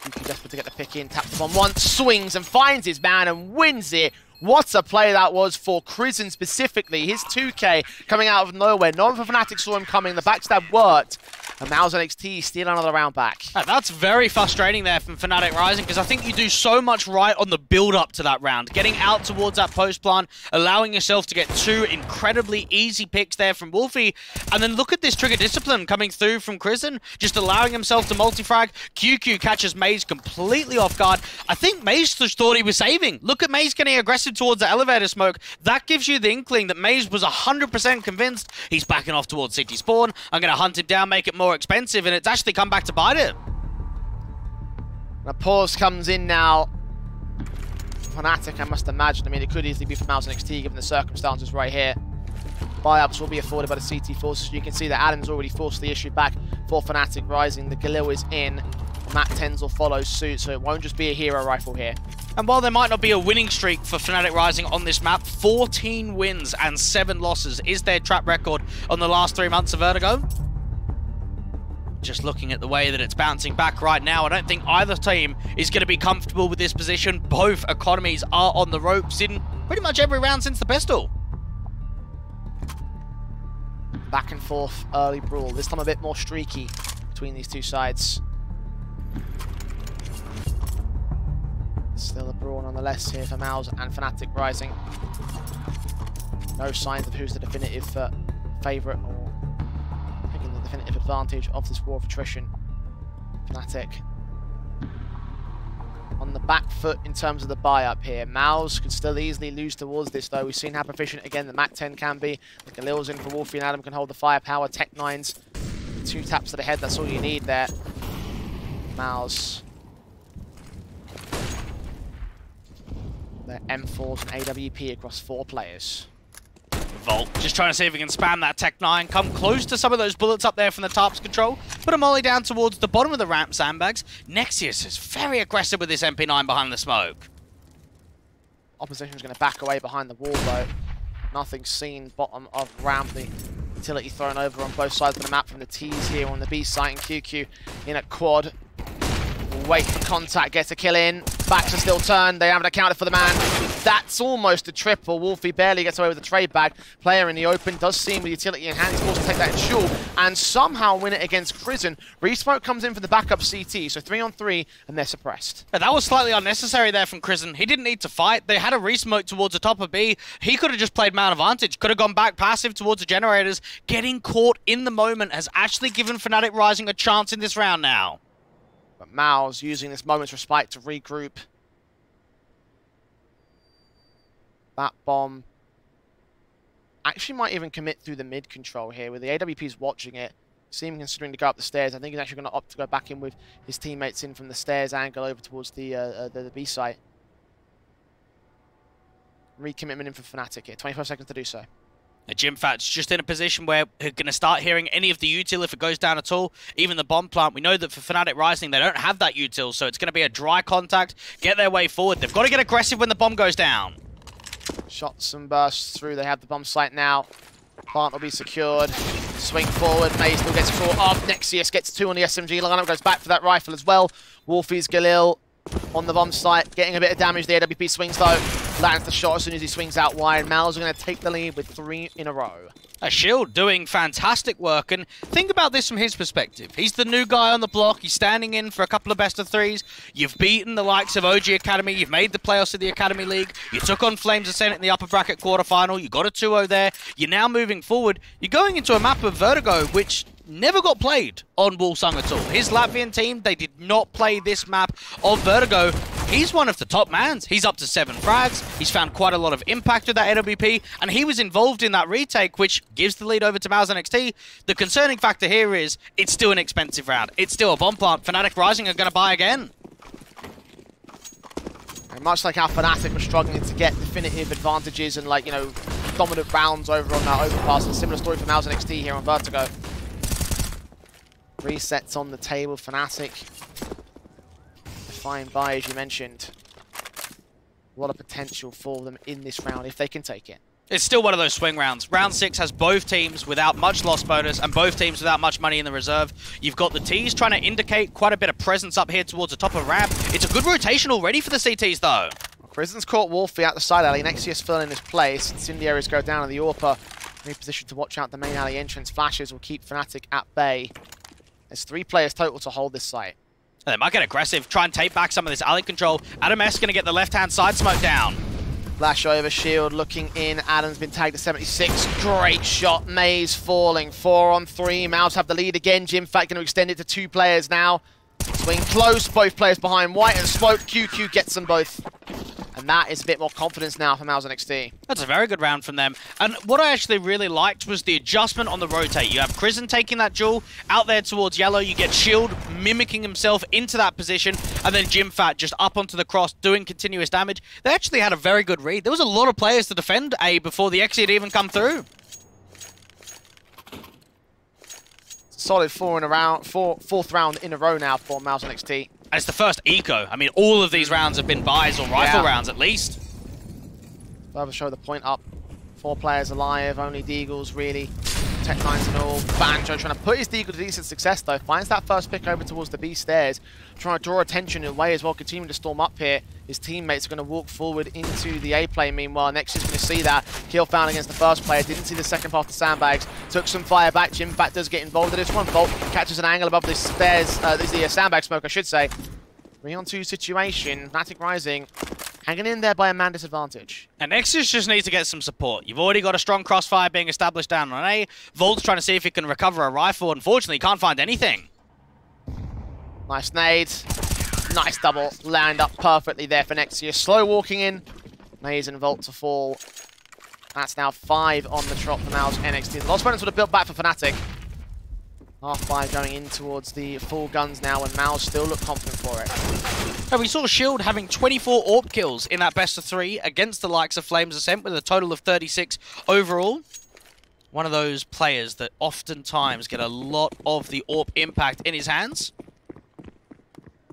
QQ desperate to get the pick in. Taps the bomb once, swings and finds his man and wins it. What a play that was for Krisen specifically. His 2K coming out of nowhere. No one for Fnatic saw him coming. The backstab worked. And MOUZ NXT steal another round back. That's very frustrating there from Fnatic Rising, because I think you do so much right on the build-up to that round. Getting out towards that post plan, allowing yourself to get two incredibly easy picks there from Wolfie. And then look at this trigger discipline coming through from Krisen, just allowing himself to multi-frag. QQ catches MOUZ completely off guard. I think MOUZ just thought he was saving. Look at MOUZ getting aggressive towards the elevator smoke. That gives you the inkling that MOUZ was 100% convinced he's backing off towards city spawn. I'm going to hunt him down, make it more expensive, and it's actually come back to bite it. A pause comes in now. Fnatic, I must imagine. I mean, it could easily be for MOUZ NXT given the circumstances right here. Buy-ups will be afforded by the CT forces. You can see that Adam's already forced the issue back for Fnatic Rising. The Galil is in. Mac-10s will follow suit, so it won't just be a hero rifle here. And while there might not be a winning streak for Fnatic Rising on this map, 14 wins and 7 losses is their track record on the last 3 months of Vertigo. Just looking at the way that it's bouncing back right now, I don't think either team is going to be comfortable with this position. Both economies are on the ropes in pretty much every round since the pistol. Back and forth, early brawl. This time a bit more streaky between these two sides. Still a brawl nonetheless here for MOUZ and Fnatic Rising. No signs of who's the definitive favourite or taking the definitive advantage of this war of attrition. Fnatic on the back foot in terms of the buy-up here. MOUZ could still easily lose towards this though. We've seen how proficient again the Mac-10 can be. The Galil's in for Wolfie and Adam can hold the firepower. Tech-9s, 2 taps to the head, that's all you need there. MOUZ. Their M4s and AWP across 4 players. Volt just trying to see if he can spam that Tech-9, come close to some of those bullets up there from the tarps control, put a molly down towards the bottom of the ramp sandbags. Nexius is very aggressive with this MP9 behind the smoke. Opposition's going to back away behind the wall though. Nothing seen bottom of ramp. The utility thrown over on both sides of the map from the T's here on the B site, and QQ in a quad. Wait for contact, gets a kill in. Backs are still turned, they haven't accounted for the man. That's almost a triple. Wolfie barely gets away with the trade bag. Player in the open does seem with utility in hand. He's forced to take that in shul and somehow win it against Krisen. Resmoke comes in for the backup CT, so 3-on-3 and they're suppressed. And that was slightly unnecessary there from Krisen. He didn't need to fight. They had a resmoke towards the top of B. He could have just played man advantage. Could have gone back passive towards the generators. Getting caught in the moment has actually given Fnatic Rising a chance in this round now. But MOUZ using this moment's respite to regroup. That bomb actually might even commit through the mid control here, with the AWPs watching it. See him considering to go up the stairs. I think he's actually going to opt to go back in with his teammates in from the stairs angle over towards the B site. Recommitment in for Fnatic here. 25 seconds to do so. JimFat's just in a position where they're going to start hearing any of the util if it goes down at all. Even the bomb plant. We know that for Fnatic Rising, they don't have that util, so it's going to be a dry contact. Get their way forward. They've got to get aggressive when the bomb goes down. Shots and bursts through. They have the bomb site now. Plant will be secured. Swing forward. MOUZ still gets caught up. Nexus gets 2 on the SMG lineup. Goes back for that rifle as well. Wolfie's Galil on the bomb site. Getting a bit of damage. The AWP swings though. Lands the shot as soon as he swings out wide. MOUZ are going to take the lead with 3 in a row. A Shield doing fantastic work, and think about this from his perspective. He's the new guy on the block. He's standing in for a couple of best of 3s. You've beaten the likes of OG Academy. You've made the playoffs of the Academy League. You took on Flames Ascent in the upper bracket quarterfinal. You got a 2-0 there. You're now moving forward. You're going into a map of Vertigo, which never got played on Wolsung at all. His Latvian team, they did not play this map of Vertigo. He's one of the top mans. He's up to 7 frags. He's found quite a lot of impact with that AWP, and he was involved in that retake, which gives the lead over to MOUZ NXT. The concerning factor here is it's still an expensive round. It's still a bomb plant. Fnatic Rising are going to buy again. And much like how Fnatic was struggling to get definitive advantages and, like, you know, dominant rounds over on that overpass, a similar story for MOUZ NXT here on Vertigo. Resets on the table. Fnatic fine buy, as you mentioned. A lot of potential for them in this round if they can take it. It's still one of those swing rounds. Round 6 has both teams without much loss bonus and both teams without much money in the reserve. You've got the T's trying to indicate quite a bit of presence up here towards the top of ramp. It's a good rotation already for the CTs though. Prison's caught Wolfie out the side alley. Nexus filling in his place. Incendiaries go down on the AWPer. In position to watch out the main alley entrance. Flashes will keep Fnatic at bay. There's 3 players total to hold this site. And they might get aggressive, try and take back some of this alley control. Adam S going to get the left-hand side smoke down. Flash over, Shield looking in. Adam's been tagged to 76. Great shot. MOUZ falling. 4 on 3. MOUZ have the lead again. JimFat going to extend it to 2 players now. Swing close. Both players behind White and Smoke. QQ gets them both. And that is a bit more confidence now for MOUZ NXT. That's a very good round from them. And what I actually really liked was the adjustment on the rotate. You have Prison taking that duel out there towards yellow. You get Shield mimicking himself into that position. And then JimFat just up onto the cross doing continuous damage. They actually had a very good read. There was a lot of players to defend A before the exit even come through. Solid 4 in a round, fourth round in a row now for MOUZ NXT. And it's the first eco. I mean, all of these rounds have been buys or rifle rounds at least. Further show the point up. 4 players alive, only Deagles really. Tech 9s and all. Banjo trying to put his Deagle to decent success though. Finds that first pick over towards the B stairs. Trying to draw attention away as well, continuing to storm up here. His teammates are going to walk forward into the A plane. Meanwhile, Nexus is going to see that. Kill found against the first player. Didn't see the second part of the sandbags. Took some fire back. JimFat does get involved in this one. Volt catches an angle above the stairs. This is the sandbag smoke, I should say. 3-on-2 situation. Fnatic Rising hanging in there by a man disadvantage. And Nexus just needs to get some support. You've already got a strong crossfire being established down on A. Volt's trying to see if he can recover a rifle. Unfortunately, can't find anything. Nice nades. Nice double. Lined up perfectly there for Nexus. Slow walking in. MOUZ and Volt to fall. That's now 5 on the trot for MOUZ NXT. The lost bonus would have built back for Fnatic. Half 5 going in towards the full guns now, and MOUZ still look confident for it. And we saw Shield having 24 AWP kills in that best of 3 against the likes of Flames Ascent with a total of 36 overall. One of those players that oftentimes get a lot of the AWP impact in his hands.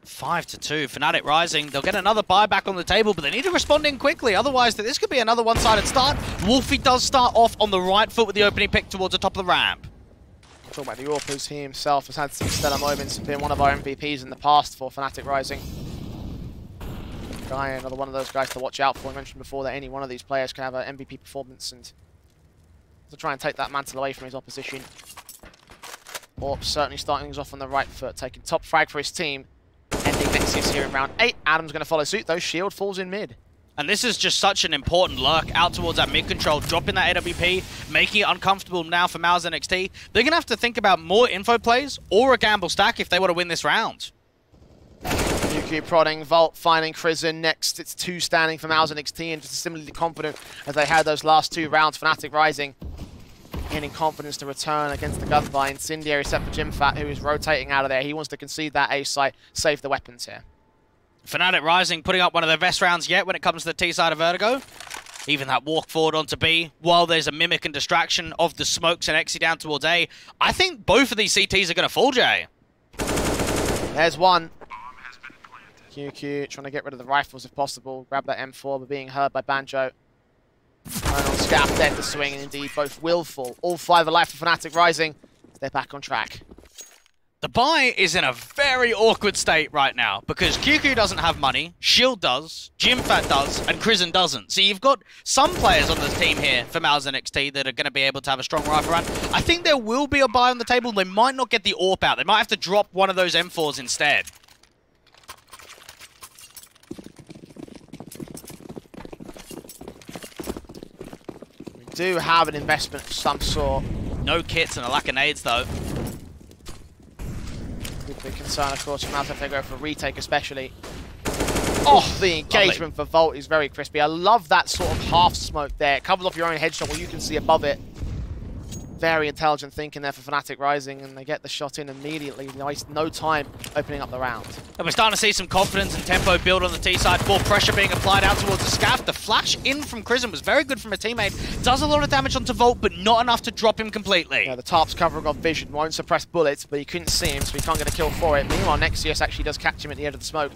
5-2, Fnatic Rising. They'll get another buyback on the table, but they need to respond in quickly. Otherwise, this could be another one-sided start. Wolfie does start off on the right foot with the opening pick towards the top of the ramp. Talk about the AWPers, he himself has had some stellar moments, been one of our MVPs in the past for Fnatic Rising. Guy, another one of those guys to watch out for. I mentioned before that any one of these players can have an MVP performance and to try and take that mantle away from his opposition. AWP certainly starting things off on the right foot, taking top frag for his team. Ending Nexus here in round 8. Adam's going to follow suit though. Shield falls in mid. And this is just such an important lurk out towards that mid control, dropping that AWP, making it uncomfortable now for MOUZ NXT. They're going to have to think about more info plays or a gamble stack if they want to win this round. QQ QQ prodding, Volt finding Crizzen next. It's 2 standing for MOUZ and NXT, and just similarly confident as they had those last 2 rounds. Fnatic rising, gaining confidence to return against the Gunfire. Incendiary set for Jimfat, who is rotating out of there. He wants to concede that A site, save the weapons here. Fnatic rising, putting up one of their best rounds yet when it comes to the T side of Vertigo. Even that walk forward onto B, while there's a mimic and distraction of the smokes and ENCE down towards A. I think both of these CTs are going to fall, Jay. There's one. QQ trying to get rid of the rifles if possible. Grab that M4, but being heard by Banjo. And on Scaff, dead to swing, and indeed both will fall. All 5 alive for Fnatic rising. They're back on track. The buy is in a very awkward state right now because QQ doesn't have money, Shield does, Jimfat does, and Crizzen doesn't. So you've got some players on the team here for MOUZ and NXT that are going to be able to have a strong rifle round. I think there will be a buy on the table. They might not get the AWP out. They might have to drop one of those M4s instead. We do have an investment of some sort. No kits and a lack of nades, though. Big concern, of course, from MOUZ if they go for a retake, especially. Oh, the engagement for Volt is very crispy. I love that sort of half smoke there. It covers off your own headshot where you can see above it. Very intelligent thinking there for Fnatic rising, and they get the shot in immediately. No time opening up the round. And we're starting to see some confidence and tempo build on the T side. More pressure being applied out towards the Scaff. The flash in from Crizzen was very good from a teammate. Does a lot of damage onto Volt, but not enough to drop him completely. Yeah, the tarp's covering off vision. Won't suppress bullets, but he couldn't see him, so he can't get a kill for it. Meanwhile, Nexius actually does catch him at the edge of the smoke.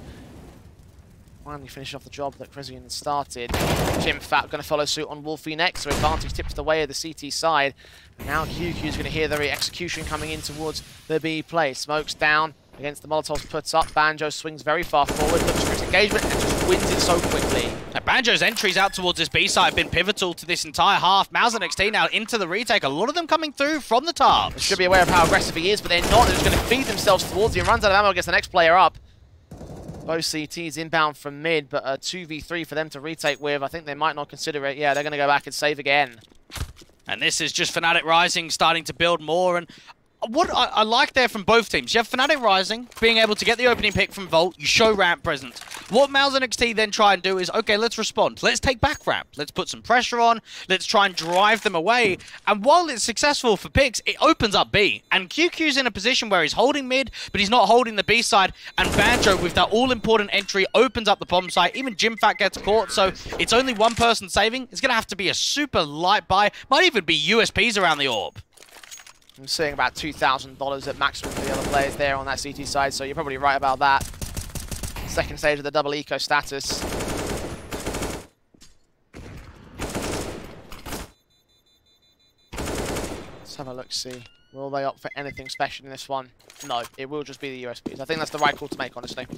Finally finishing off the job that Crizzen started. Jimfat going to follow suit on Wolfie next, so advantage tips the way of the CT side. And now QQ's going to hear the execution coming in towards the B play. Smokes down against the Molotovs, puts up. Banjo swings very far forward, looks for his engagement, and just wins it so quickly. Now, Banjo's entries out towards this B side have been pivotal to this entire half. MOUZ and NXT now into the retake. A lot of them coming through from the top. They should be aware of how aggressive he is, but they're not. They're just going to feed themselves towards him. Runs out of ammo against the next player up. Both CTs inbound from mid, but a 2v3 for them to retake with. I think they might not consider it. Yeah, they're going to go back and save again. And this is just Fnatic rising, starting to build more. And what I like there from both teams, you have Fnatic rising, being able to get the opening pick from Volt, you show ramp presence. What MOUZ and NXT then try and do is, okay, let's respond. Let's take back ramp. Let's put some pressure on. Let's try and drive them away. And while it's successful for picks, it opens up B. And QQ's in a position where he's holding mid, but he's not holding the B side. And Banjo, with that all-important entry, opens up the bomb site. Even Jimfat gets caught, so it's only one person saving. It's going to have to be a super light buy. Might even be USPs around the orb. I'm seeing about $2,000 at maximum for the other players there on that CT side, so you're probably right about that. Second stage of the double eco status. Let's have a look, see. Will they opt for anything special in this one? No, it will just be the USPs. I think that's the right call to make, honestly.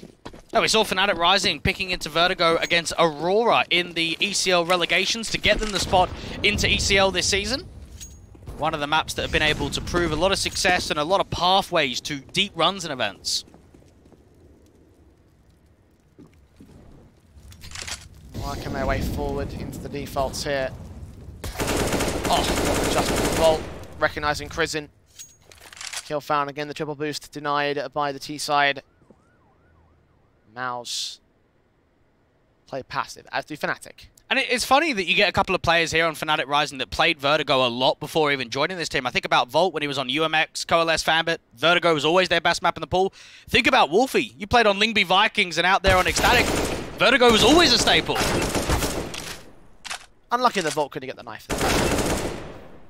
Oh, we saw Fnatic rising, picking into Vertigo against Aurora in the ECL relegations to get them the spot into ECL this season. One of the maps that have been able to prove a lot of success and a lot of pathways to deep runs and events. Working their way forward into the defaults here. Oh, what an adjustment for Volt. Recognizing Crizzen. Kill found again, the triple boost denied by the T side. MOUZ play passive, as do Fnatic. And it's funny that you get a couple of players here on Fnatic Rising that played Vertigo a lot before even joining this team. I think about Volt when he was on UMX, Coalesce, Fambit. Vertigo was always their best map in the pool. Think about Wolfie. You played on Lingby Vikings and out there on Ecstatic. Vertigo was always a staple. Unlucky that Volt couldn't get the knife.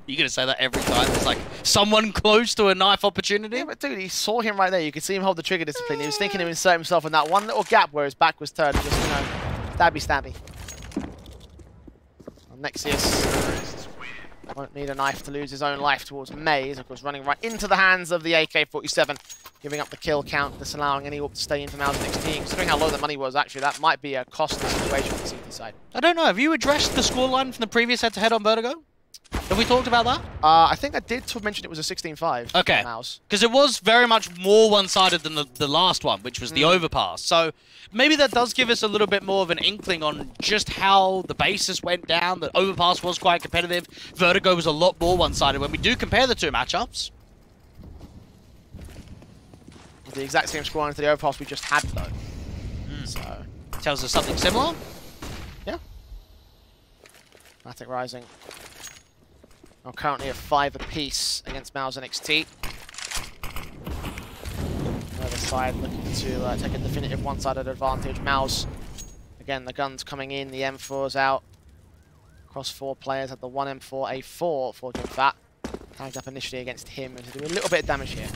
You're going to say that every time. It's like someone close to a knife opportunity. Yeah, but dude, he saw him right there. You could see him hold the trigger discipline. He was thinking to insert himself in that one little gap where his back was turned. Just, you know, stabby. Nexius won't need a knife to lose his own life towards MOUZ. Of course, running right into the hands of the AK-47, giving up the kill count, disallowing any AWP to stay in for MOUZ NXT. Considering how low the money was, actually, that might be a costly situation for the CT side. I don't know. Have you addressed the scoreline from the previous head-to-head on Vertigo? Have we talked about that? I think I did mention it was a 16-5. Okay. Because it was very much more one-sided than the last one, which was the overpass. So maybe that does give us a little bit more of an inkling on just how the basis went down. The overpass was quite competitive. Vertigo was a lot more one-sided when we do compare the two matchups. The exact same scoreline to the overpass we just had, though. tells us something similar. Yeah. Fnatic Rising are currently at 5 apiece against MOUZ NXT. Other side looking to take a definitive one-sided advantage. MOUZ, again, the guns coming in, the M4's out. Across 4 players at the 1 M4, A4 for GymFat. Tagged up initially against him to do a little bit of damage here.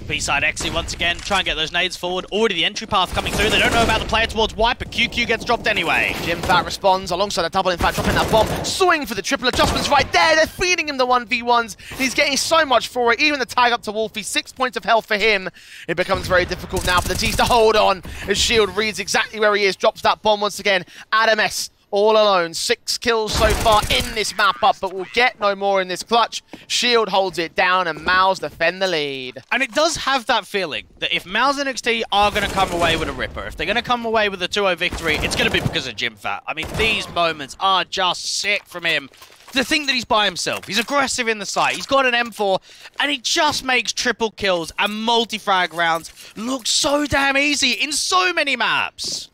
B-side ENCE once again, try and get those nades forward. Already the entry path coming through. They don't know about the player towards white, but QQ gets dropped anyway. GymFat responds alongside a double, in fact, dropping that bomb. Swing for the triple adjustments right there. They're feeding him the 1v1s. He's getting so much for it. Even the tag up to Wolfie, 6 points of health for him. It becomes very difficult now for the T's to hold on. His shield reads exactly where he is. Drops that bomb once again. Adam S. all alone. 6 kills so far in this map up, but we'll get no more in this clutch. Shield holds it down and MOUZ defend the lead. And it does have that feeling that if MOUZ NXT are going to come away with a ripper, if they're going to come away with a 2-0 victory, it's going to be because of GymFat. I mean, these moments are just sick from him. To think that he's by himself, he's aggressive in the site, he's got an M4, and he just makes triple kills and multi-frag rounds look so damn easy in so many maps.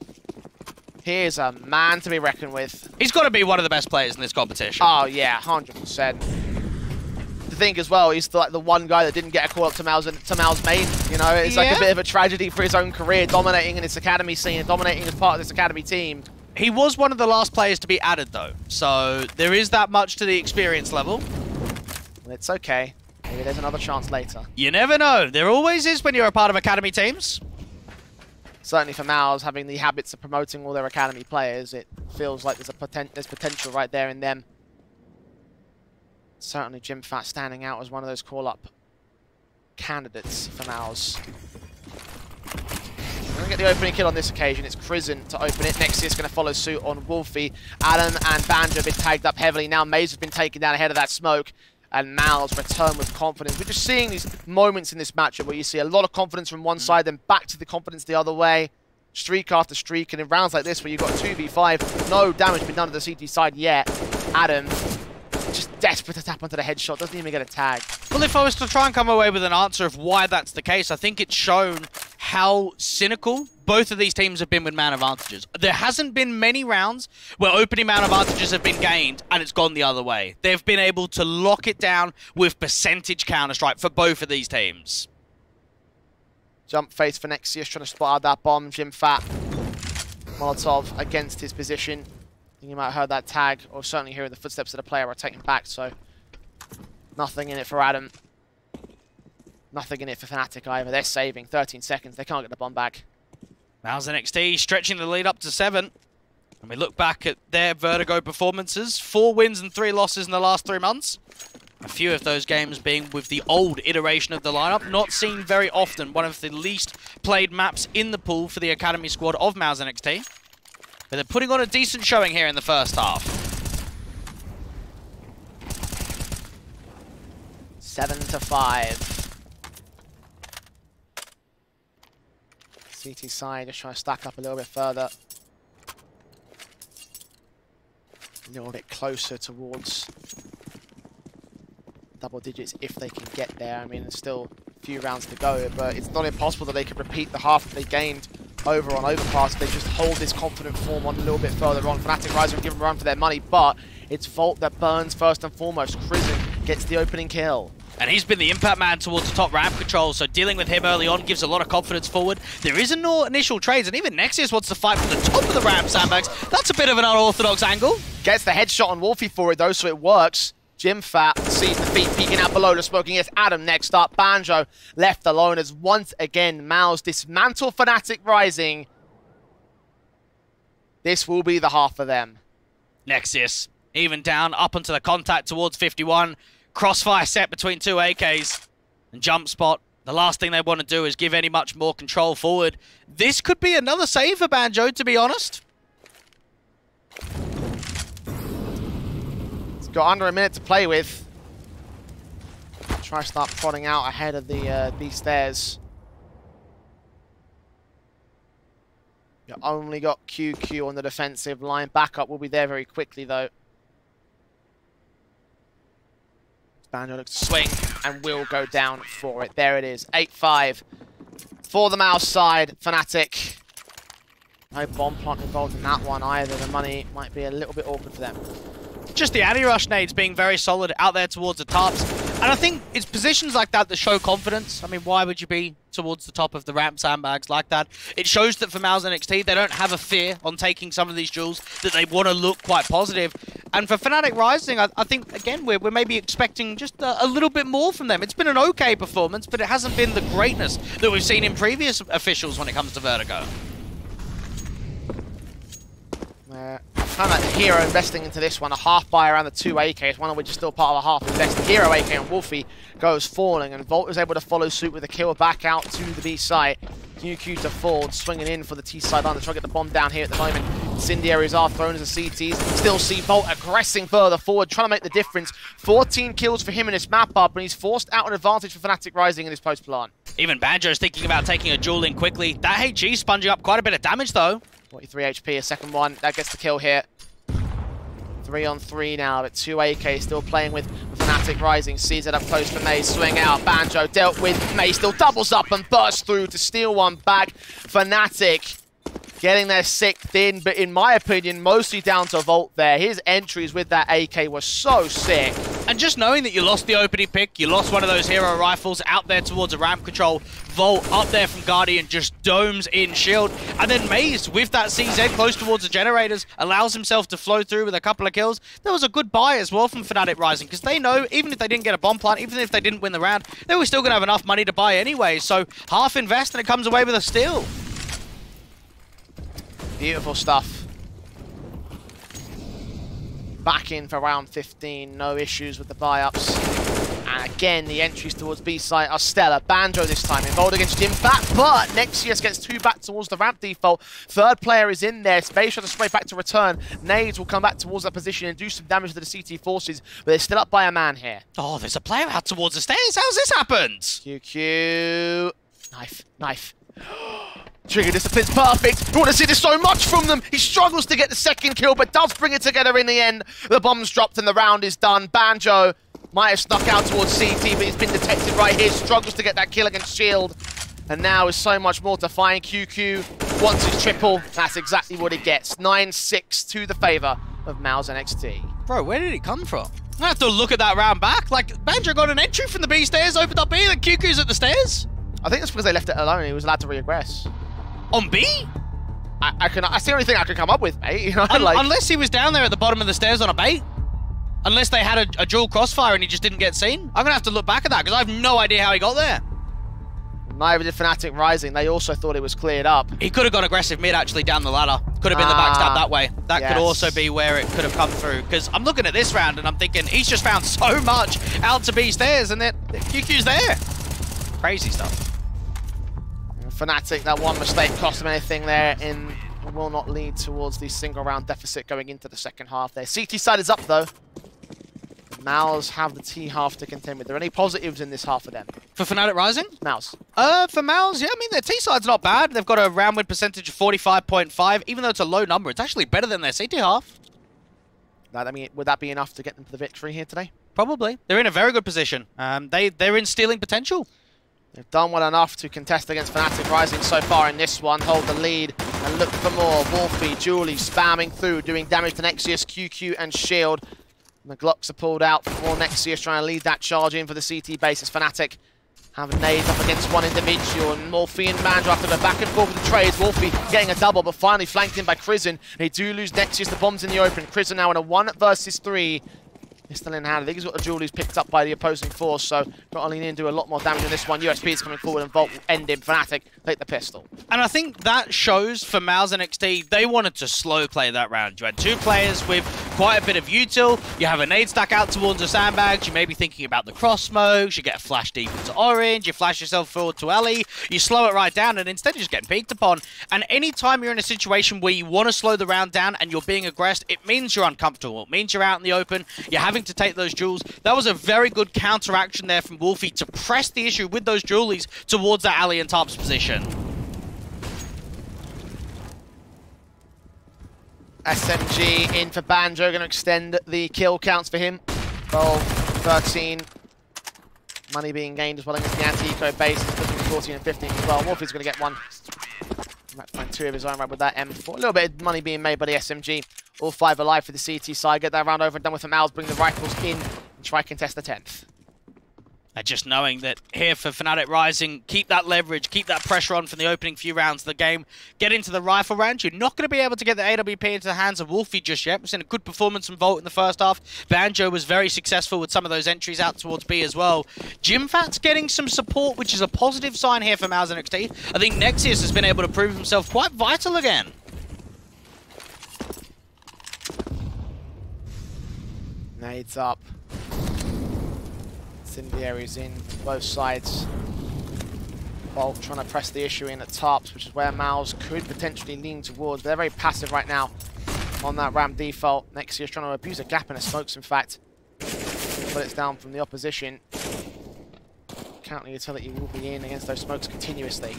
Here's a man to be reckoned with. He's got to be one of the best players in this competition. Oh, yeah, 100%. The thing as well, he's like the one guy that didn't get a call up to MOUZ main. You know, it's like a bit of a tragedy for his own career, dominating in this academy scene and dominating as part of this academy team. He was one of the last players to be added, though, so there is that much to the experience level. Well, it's okay. Maybe there's another chance later. You never know. There always is when you're a part of academy teams. Certainly for MOUZ, having the habits of promoting all their academy players, it feels like there's potential right there in them. Certainly GymFat standing out as one of those call-up candidates for MOUZ. We're going to get the opening kill on this occasion. It's Crizzen to open it. Next is going to follow suit on Wolfie. Adam and Banjo have been tagged up heavily. Now MOUZ has been taken down ahead of that smoke. And MOUZ return with confidence. We're just seeing these moments in this matchup where you see a lot of confidence from one side, then back to the confidence the other way. Streak after streak, and in rounds like this where you've got 2v5, no damage been done to the CT side yet. Adam, just desperate to tap onto the headshot, doesn't even get a tag. Well, if I was to try and come away with an answer of why that's the case, I think it's shown how cynical both of these teams have been with man advantages. There hasn't been many rounds where opening man advantages have been gained and it's gone the other way. They've been able to lock it down with percentage Counter-Strike for both of these teams. Jump face for Nexius, trying to spot out that bomb. GymFat, Molotov against his position. I think you might have heard that tag, or certainly hearing the footsteps of the player rotating back, so nothing in it for Adam. Nothing in it for Fnatic either. They're saving 13 seconds. They can't get the bomb back. MOUZ NXT stretching the lead up to 7. And we look back at their Vertigo performances. 4 wins and 3 losses in the last 3 months. A few of those games being with the old iteration of the lineup. Not seen very often. One of the least played maps in the pool for the Academy squad of MOUZ NXT. But they're putting on a decent showing here in the first half. 7-5. CT side, just trying to stack up a little bit further. A little bit closer towards double digits if they can get there. I mean, there's still a few rounds to go, but it's not impossible that they could repeat the half that they gained over on Overpass. They just hold this confident form on a little bit further on. Fnatic Rising will give them a run for their money, but it's Volt that burns first and foremost. Crizzen gets the opening kill. And he's been the impact man towards the top ramp control, so dealing with him early on gives a lot of confidence forward. There is no initial trades, and even Nexius wants to fight from the top of the ramp, Sandbags. That's a bit of an unorthodox angle. Gets the headshot on Wolfie for it, though, so it works. GymFat sees the feet peeking out below the smoking. Yes, Adam next up. Banjo left alone as once again MOUZ dismantle Fnatic Rising. This will be the half for them. Nexius, even down, up onto the contact towards 51. Crossfire set between 2 AKs. And jump spot. The last thing they want to do is give any much more control forward. This could be another save for Banjo, to be honest. He's got under a minute to play with. Try to start prodding out ahead of these stairs. You only got QQ on the defensive line. Backup will be there very quickly, though. Banjo looks to swing and will go down for it. There it is. 8-5 for the MOUZ side. Fnatic No bomb plant involved in that one either. The money might be a little bit awkward for them. Just the anti-rush nades being very solid out there towards the tops. And I think it's positions like that that show confidence. I mean, why would you be towards the top of the ramp sandbags like that? It shows that for MOUZ NXT, they don't have a fear on taking some of these duels, that they want to look quite positive. And for Fnatic Rising, I think, again, we're maybe expecting just a little bit more from them. It's been an okay performance, but it hasn't been the greatness that we've seen in previous officials when it comes to Vertigo. Kind of like the Hero investing into this one, a half buy around the 2 AKs, one of which is still part of a half invest. The Hero AK on Wolfie goes falling, and Volt is able to follow suit with a kill back out to the B site. QQ to Ford, swinging in for the T side line to try to get the bomb down here at the moment. Incendiaries are thrown as the CTs. Still see Volt aggressing further forward, trying to make the difference. 14 kills for him in this map up, and he's forced out an advantage for Fnatic Rising in this post plant. Even Banjo's thinking about taking a duel in quickly. That HG sponging up quite a bit of damage, though. 43 HP, a second one. That gets the kill here. 3 on 3 now, but 2 AK still playing with Fnatic Rising. Sees it up close for MOUZ, swing out. Banjo dealt with. MOUZ still doubles up and bursts through to steal one back. Fnatic getting their 6th in, but in my opinion, mostly down to Volt there. His entries with that AK were so sick. And just knowing that you lost the opening pick, you lost one of those hero rifles out there towards a ramp control, Volt up there from Guardian just domes in shield, and then MOUZ with that CZ close towards the generators allows himself to flow through with a couple of kills. There was a good buy as well from Fnatic Rising, because they know even if they didn't get a bomb plant, even if they didn't win the round, they were still going to have enough money to buy anyway, so half invest and it comes away with a steal. Beautiful stuff. Back in for round 15, no issues with the buy-ups. And again, the entries towards B site are stellar. Banjo this time involved against Jim back, but Nexius gets 2 back towards the ramp default. Third player is in there. Space trying to spray back to return. Nades will come back towards that position and do some damage to the CT forces, but they're still up by a man here. Oh, there's a player out towards the stairs. How's this happened? QQ. Knife, knife. Trigger discipline's perfect. We want to see this so much from them. He struggles to get the 2nd kill, but does bring it together in the end. The bomb's dropped and the round is done. Banjo might have snuck out towards CT, but he's been detected right here. Struggles to get that kill against Shield. And now is so much more to find. QQ wants his triple. That's exactly what he gets. 9-6 to the favor of MOUZ NXT. Bro, where did it come from? I have to look at that round back. Like, Banjo got an entry from the B stairs, opened up B, and QQ's at the stairs. I think that's because they left it alone. He was allowed to regress. On B? That's the only thing I can come up with, mate. You know, like, unless he was down there at the bottom of the stairs on a bait. Unless they had a dual crossfire and he just didn't get seen. I'm going to have to look back at that because I have no idea how he got there. Neither did Fnatic Rising. They also thought it was cleared up. He could have gone aggressive mid actually down the ladder. Could have been the backstab that way. That could also be where it could have come through. Because I'm looking at this round and I'm thinking he's just found so much out to B stairs and then QQ's there. Crazy stuff. Fnatic, that one mistake cost them anything there and will not lead towards the single round deficit going into the 2nd half there. CT side is up though. MOUZ have the T half to contend with. Are there any positives in this half for them? For Fnatic Rising? MOUZ. For MOUZ, yeah, I mean, their T side's not bad. They've got a round win percentage of 45.5. Even though it's a low number, it's actually better than their CT half. I mean, would that be enough to get them to the victory here today? Probably. They're in a very good position. They're in stealing potential. They've done well enough to contest against Fnatic Rising so far in this one, hold the lead and look for more. Wolfie, Julie spamming through, doing damage to Nexius, QQ and Shield. And the Glocks are pulled out for more Nexius, trying to lead that charge in for the CT base as Fnatic have nades up against one individual. And Morphe and Banjo have to go back and forth with the trades. Wolfie getting a double, but finally flanked in by Crizzen. They do lose Nexius, the bomb's in the open. Crizzen now in a 1 versus 3. He's still in hand. I think he's got the Julie's picked up by the opposing force, so got to lean in and do a lot more damage on this one. USP is coming forward and Volt will end him. Fnatic take the pistol. And I think that shows for MOUZ NXT, they wanted to slow play that round. You had 2 players with quite a bit of util. You have a nade stack out towards the sandbags. You may be thinking about the cross smokes. You get a flash deep into orange. You flash yourself forward to Ellie. You slow it right down, and instead you're just getting peeked upon. And anytime you're in a situation where you want to slow the round down and you're being aggressed, it means you're uncomfortable. It means you're out in the open. You're having to take those duels. That was a very good counteraction there from Wolfie to press the issue with those Julies towards that alley and tops position. SMG in for Banjo, going to extend the kill counts for him. 12, 13. Money being gained as well against the anti-eco base. It's looking 14 and 15 as well. Wolfie's going to get one. Might find 2 of his own right with that M4. A little bit of money being made by the SMG. All 5 alive for the CT side. Get that round over and done with the MOUZ. Bring the rifles in and try contest the 10th. And just knowing that here for Fnatic Rising, keep that leverage, keep that pressure on from the opening few rounds of the game. Get into the rifle round. You're not going to be able to get the AWP into the hands of Wolfie just yet. We've seen a good performance from Volt in the first half. Banjo was very successful with some of those entries out towards B as well. Jimfat's getting some support, which is a positive sign here for MOUZ NXT. I think Nexius has been able to prove himself quite vital again. Nades up. Incendiaries in both sides. Bolt trying to press the issue in at tops, which is where MOUZ could potentially lean towards. They're very passive right now on that ramp default. Nexius trying to abuse a gap in the smokes, in fact. Bullets down from the opposition. Counter utility will be in against those smokes continuously.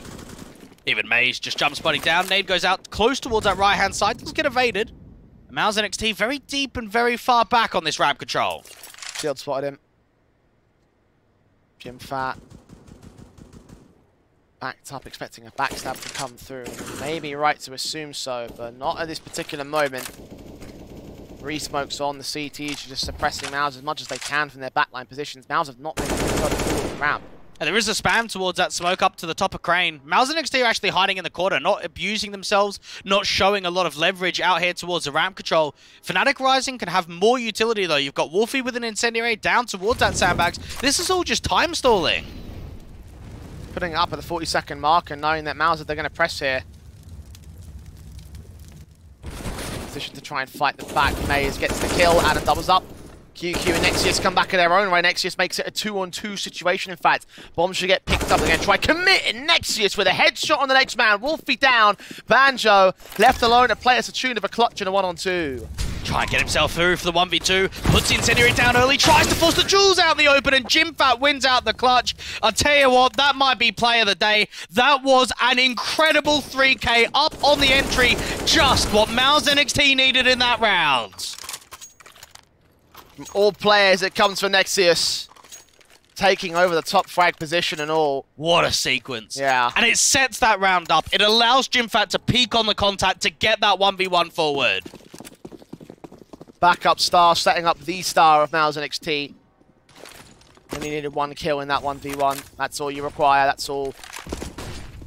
Even MOUZ just jump spotting down. Nade goes out close towards that right-hand side. Does get evaded. MOUZ NXT very deep and very far back on this ramp control. Shield spotted him. Jimfat backed up, expecting a backstab to come through. Maybe right to assume so, but not at this particular moment. Re-smokes on the CTs, just suppressing MOUZ as much as they can from their backline positions. MOUZ have not been able to go forward the ramp. And there is a spam towards that smoke up to the top of Crane. MOUZ NXT are actually hiding in the corner, not abusing themselves, not showing a lot of leverage out here towards the ramp control. Fnatic Rising can have more utility though. You've got Wolfie with an incendiary down towards that sandbags. This is all just time stalling. Putting it up at the 40-second mark and knowing that MOUZ, they're going to press here. Position to try and fight the back. MOUZ gets the kill. Adam doubles up. QQ and Nexius come back in their own right. Nexius makes it a 2-on-2 situation, in fact. Bomb should get picked up. They're going to try committing Nexius with a headshot on the next man. Wolfie down. Banjo left alone to play us a tune of a clutch and a 1-on-2. Try and get himself through for the 1v2. Puts the incendiary down early. Tries to force the jewels out in the open. And Jimfat wins out the clutch. I'll tell you what, that might be play of the day. That was an incredible 3K up on the entry. Just what MOUZ NXT needed in that round. From all players, it comes for Nexius. Taking over the top frag position and all. What a sequence. Yeah. And it sets that round up. It allows Jimfat to peek on the contact to get that 1v1 forward. Backup star, setting up the star of MOUZ NXT. Only needed 1 kill in that 1v1. That's all you require, that's all.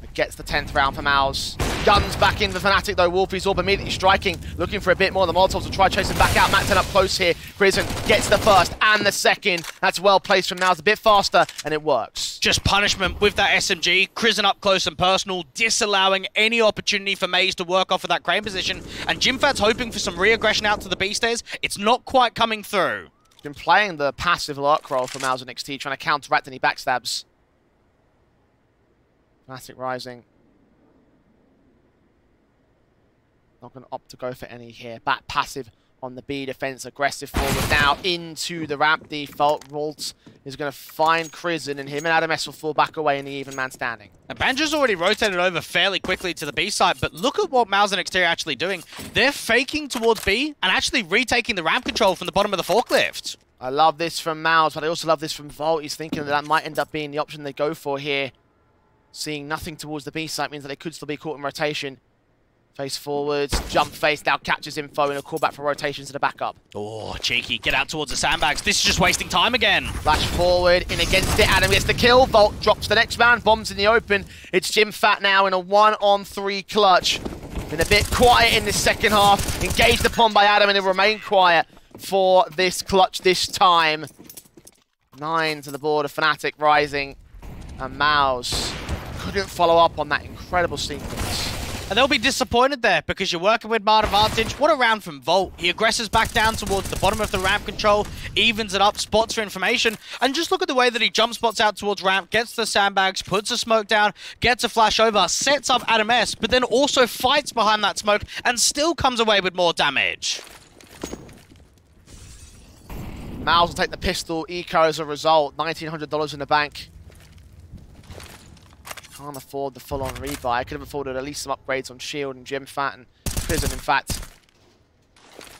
It gets the 10th round for MOUZ. Guns back in for Fnatic though. Wolfie's orb immediately striking, looking for a bit more. The Molotovs will try chasing back out. Matt 10 up close here. Prison gets the first and the second. That's well placed from MOUZ, a bit faster, and it works. Just punishment with that SMG. Prison up close and personal, disallowing any opportunity for MOUZ to work off of that crane position. And Jimfat's hoping for some re-aggression out to the B stairs. It's not quite coming through. Been playing the passive lurk role for MOUZ NXT, trying to counteract any backstabs. Fnatic Rising. Not going to opt to go for any here. Back passive on the B defense. Aggressive forward now into the ramp default. Ralt is going to find Prison, and him and Adam S will fall back away in the even man standing. And Banjo's already rotated over fairly quickly to the B side, but look at what MOUZ NXT are actually doing. They're faking towards B and actually retaking the ramp control from the bottom of the forklift. I love this from MOUZ, but I also love this from Volt. He's thinking that might end up being the option they go for here. Seeing nothing towards the B side means that they could still be caught in rotation. Face forwards, jump face, now catches info and a callback for rotations to the backup. Oh, cheeky. Get out towards the sandbags. This is just wasting time again. Flash forward, in against it. Adam gets the kill. Volt drops the next man. Bombs in the open. It's Jimfat now in a 1-on-3 clutch. Been a bit quiet in this second half. Engaged upon by Adam, and he'll remain quiet for this clutch this time. 9 to the board of Fnatic Rising. And MOUZ couldn't follow up on that incredible sequence. And they'll be disappointed there because you're working with Mad Advantage. What a round from Volt. He aggresses back down towards the bottom of the ramp control, evens it up, spots for information, and just look at the way that he jump spots out towards ramp, gets the sandbags, puts a smoke down, gets a flash over, sets up Adam S, but then also fights behind that smoke and still comes away with more damage. MOUZ will take the pistol, eco as a result, $1,900 in the bank. Can't afford the full-on rebuy. I could have afforded at least some upgrades on Shield and Jimfat and Prison, in fact.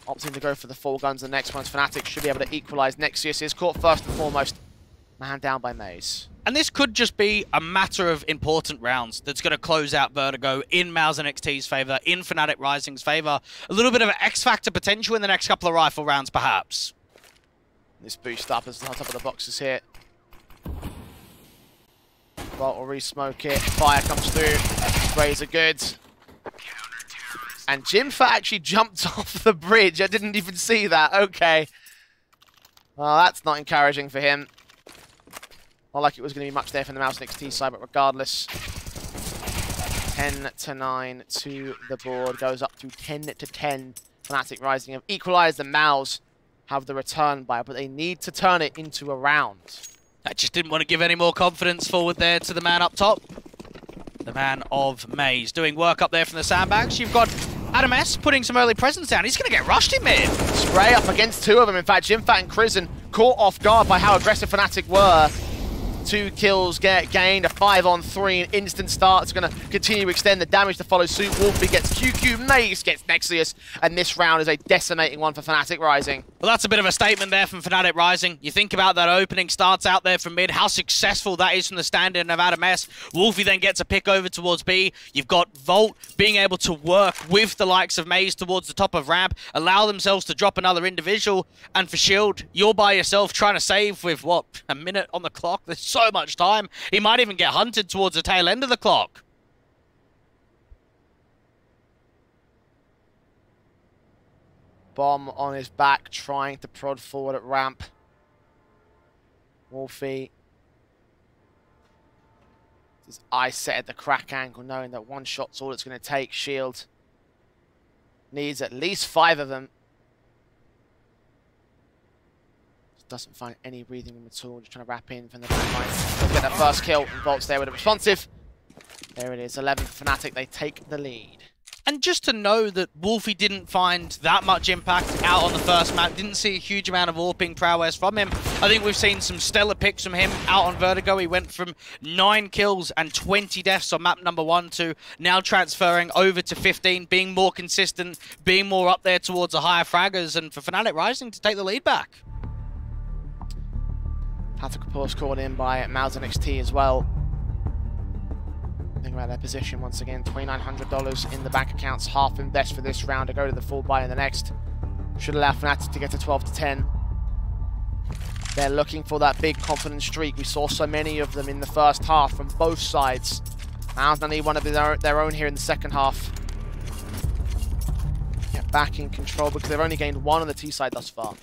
Opting to go for the 4 guns. The next one's Fnatic should be able to equalize. Nexius is caught first and foremost. Man down by MOUZ. And this could just be a matter of important rounds that's going to close out Vertigo in MOUZ NXT's favor, in Fnatic Rising's favor. A little bit of an X-Factor potential in the next couple of rifle rounds, perhaps. This boost up as the top of the boxes here. Vault will re-smoke it. Fire comes through. Sprays are good. And Jimfat actually jumped off the bridge. I didn't even see that. Okay. Well, that's not encouraging for him. Not like it was going to be much there from the MOUZ NXT side, but regardless. 10-9 to the board. Goes up to 10-10. Fnatic Rising have equalized. The MOUZ have the return buy, but they need to turn it into a round. I just didn't want to give any more confidence forward there to the man up top. The man of MOUZ doing work up there from the sandbags. You've got ACD putting some early presence down. He's going to get rushed in mid. Spray up against two of them. In fact, Jimfat and Crizzen caught off guard by how aggressive Fnatic were. 2 kills get gained, a 5-on-3, an instant start. It's going to continue to extend the damage to follow suit. Wolfie gets QQ, MOUZ gets Nexus, and this round is a decimating one for Fnatic Rising. Well, that's a bit of a statement there from Fnatic Rising. You think about that opening starts out there from mid, how successful that is from the stand-in of ACD. Wolfie then gets a pick over towards B. You've got Volt being able to work with the likes of MOUZ towards the top of ramp, allow themselves to drop another individual, and for Shield, you're by yourself trying to save with, what, a minute on the clock? There's so much time. He might even get hunted towards the tail end of the clock. Bomb on his back, trying to prod forward at ramp. Wolfie. His eyes set at the crack angle, knowing that one shot's all it's going to take. Shield needs at least 5 of them. Doesn't find any breathing room at all. Just trying to wrap in from the back line. Let's get that first kill. And Volt's there with a responsive. There it is. 11 for Fnatic. They take the lead. And just to know that Wolfie didn't find that much impact out on the first map, didn't see a huge amount of AWPing prowess from him. I think we've seen some stellar picks from him out on Vertigo. He went from 9 kills and 20 deaths on map number 1 to now transferring over to 15, being more consistent, being more up there towards the higher fraggers, and for Fnatic Rising to take the lead back. Patrick Kapoor's called in by MOUZ NXT as well. Think about their position once again. $2,900 in the bank accounts. Half invest for this round to go to the full buy in the next. Should allow Fnatic to get to 12-10. They're looking for that big confidence streak. We saw so many of them in the first half from both sides. MOUZ now need one of their own here in the second half. Get back in control because they've only gained 1 on the T side thus far.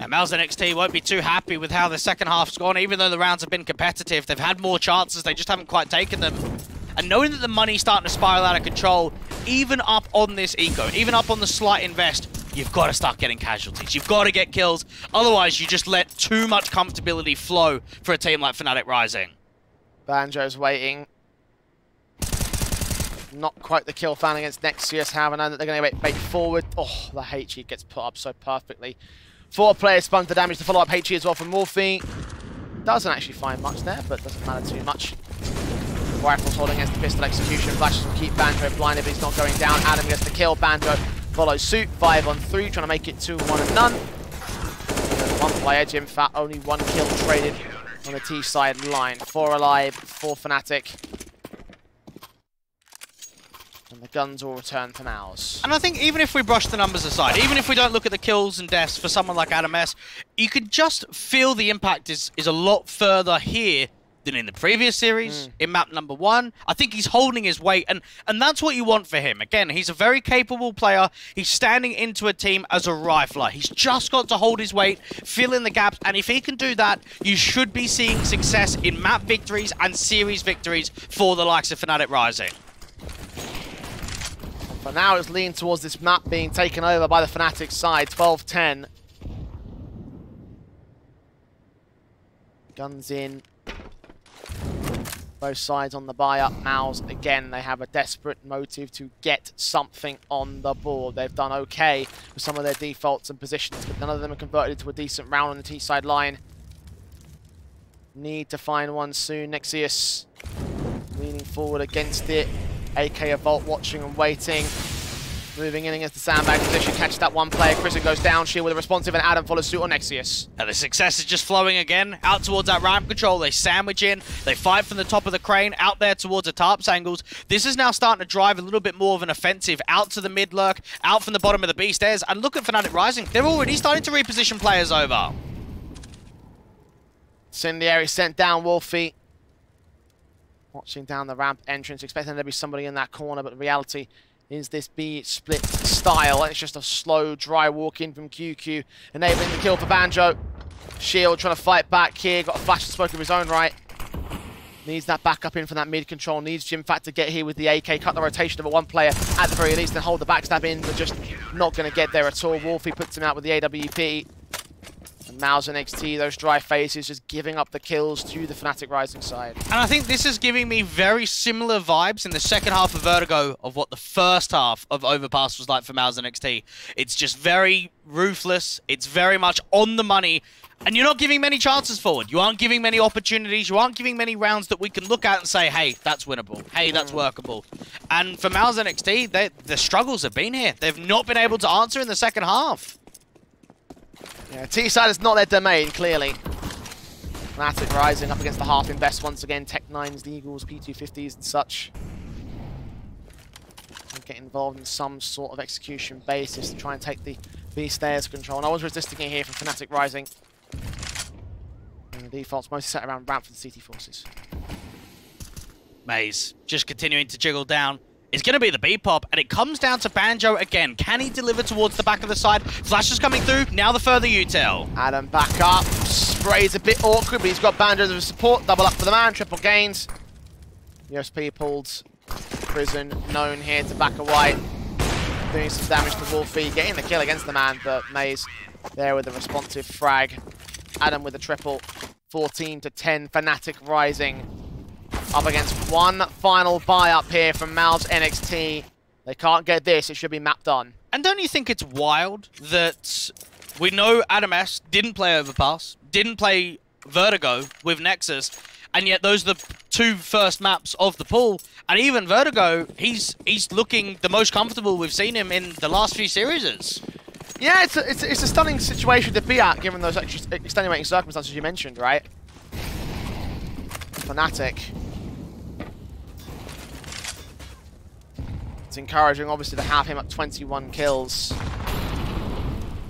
And MOUZ NXT won't be too happy with how the second half's gone. Even though the rounds have been competitive, they've had more chances, they just haven't quite taken them. And knowing that the money's starting to spiral out of control, even up on this eco, even up on the slight invest, you've got to start getting casualties. You've got to get kills. Otherwise, you just let too much comfortability flow for a team like Fnatic Rising. Banjo's waiting. Not quite the kill found against Nexus. However, know that they're going to bait forward. Oh, the HE gets put up so perfectly. 4 players spun for damage to follow up HE as well from Wolfie. Doesn't actually find much there, but doesn't matter too much. Rifle's holding against the pistol execution. Flashes will keep Banjo blinded, but he's not going down. Adam gets the kill. Banjo follows suit. 5-on-3, trying to make it 2-1-0. There's 1 player, Jimfat, only 1 kill traded on the T side line. 4 alive, 4 Fnatic. And the guns will return to MOUZ. And I think even if we brush the numbers aside, even if we don't look at the kills and deaths for someone like ACD, you can just feel the impact is a lot further here than in the previous series, in map number 1. I think he's holding his weight, and that's what you want for him. Again, he's a very capable player. He's standing into a team as a rifler. He's just got to hold his weight, fill in the gaps, and if he can do that, you should be seeing success in map victories and series victories for the likes of Fnatic Rising. For now, it's leaning towards this map being taken over by the Fnatic side, 12-10. Guns in. Both sides on the buy up. MOUZ, again, they have a desperate motive to get something on the board. They've done okay with some of their defaults and positions, but none of them are converted into a decent round on the T-side line. Need to find one soon. Nexus leaning forward against it. AK Vault watching and waiting. Moving in against the sandbag position, catches that one player. Chrisen goes down, Shield with a responsive, and Adam follows suit on Nexius. And the success is just flowing again, out towards that ramp control. They sandwich in, they fight from the top of the crane, out there towards the tarps angles. This is now starting to drive a little bit more of an offensive, out to the mid lurk, out from the bottom of the B stairs. And look at Fnatic Rising, they're already starting to reposition players over. Incendiary sent down Wolfie. Watching down the ramp entrance, expecting there to be somebody in that corner, but the reality is this B split style. It's just a slow, dry walk in from QQ, enabling the kill for Banjo. Shield trying to fight back here, got a flash smoke of his own right. Needs that backup in for that mid control, needs Jimfat to get here with the AK, cut the rotation of a one player at the very least, and hold the backstab in, but just not going to get there at all. Wolfie puts him out with the AWP. And MOUZ and NXT, those dry faces, just giving up the kills to the Fnatic Rising side. And I think this is giving me very similar vibes in the second half of Vertigo of what the first half of Overpass was like for MOUZ and NXT. It's just very ruthless, it's very much on the money, and you're not giving many chances forward. You aren't giving many opportunities, you aren't giving many rounds that we can look at and say, hey, that's winnable, hey, that's workable. And for MOUZ and NXT, the struggles have been here. They've not been able to answer in the second half. Yeah, T-side is not their domain, clearly. Fnatic Rising up against the half invest once again. Tech 9s, the Eagles, P250s and such. And get involved in some sort of execution basis to try and take the B stairs control. And I was resisting it here from Fnatic Rising. And the default's mostly set around ramp for the CT forces. MOUZ just continuing to jiggle down. It's going to be the B-pop, and it comes down to Banjo again. Can he deliver towards the back of the side? Flash is coming through. Now the further util. Adam back up. Spray's a bit awkward, but he's got Banjo as a support. Double up for the man. Triple gains. USP pulled. Prison known here to back away. Doing some damage to Wolfie. Getting the kill against the man, but MOUZ there with a responsive frag. Adam with a triple. 14-10. Fnatic Rising. Up against one final buy up here from MOUZ NXT. They can't get this, it should be mapped on. And don't you think it's wild that we know Adam S didn't play Overpass, didn't play Vertigo with Nexus, and yet those are the two first maps of the pool. And even Vertigo, he's looking the most comfortable we've seen him in the last few series. Yeah, it's a stunning situation to be at, given those extenuating circumstances you mentioned, right? Fnatic. It's encouraging, obviously, to have him at 21 kills.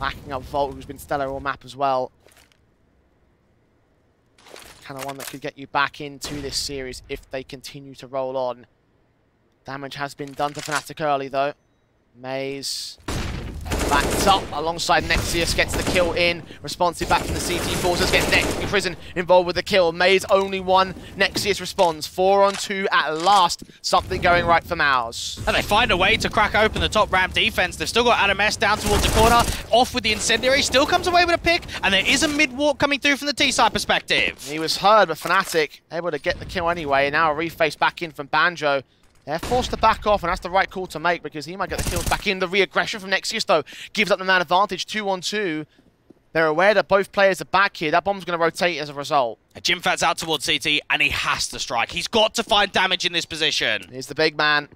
Backing up Volt, who's been stellar all map as well. Kind of one that could get you back into this series if they continue to roll on. Damage has been done to Fnatic early, though. MOUZ backed up alongside Nexius, gets the kill in. Responsive back from the CT forces, gets Prison involved with the kill. MOUZ only one. Nexius responds. 4-on-2 at last. Something going right for MOUZ. And they find a way to crack open the top ramp defense. They've still got Adam S down towards the corner. Off with the Incendiary. Still comes away with a pick. And there is a mid-walk coming through from the T-side perspective. He was heard, but Fnatic able to get the kill anyway. Now a reface back in from Banjo. They're forced to back off, and that's the right call to make because he might get the kills back in. The re-aggression from Nexius, though, gives up the man advantage. 2-on-2. They're aware that both players are back here. That bomb's going to rotate as a result. Jimfat's out towards CT, and he has to strike. He's got to find damage in this position. Here's the big man.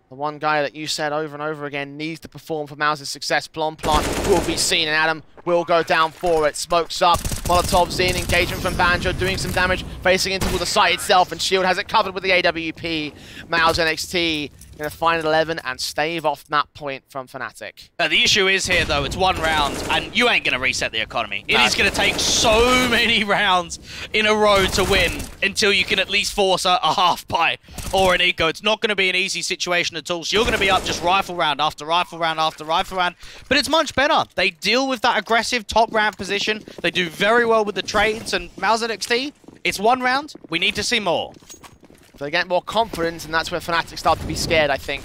The one guy that you said over and over again needs to perform for MOUZ's success. Blonde Plant will be seen, and Adam will go down for it. Smokes up, Molotov's in, engagement from Banjo, doing some damage, facing into the site itself, and Shield has it covered with the AWP. MOUZ NXT going to find 11 and stave off map point from Fnatic. The issue is here, though, it's one round, and you ain't going to reset the economy. It is going to take so many rounds in a row to win until you can at least force a half buy or an eco. It's not going to be an easy situation at all, so you're going to be up just rifle round after rifle round after rifle round, but it's much better. They deal with that aggressive top ramp position. They do very well with the trades, and MOUZ NXT, it's one round. We need to see more. They get more confidence, and that's where Fnatic start to be scared, I think.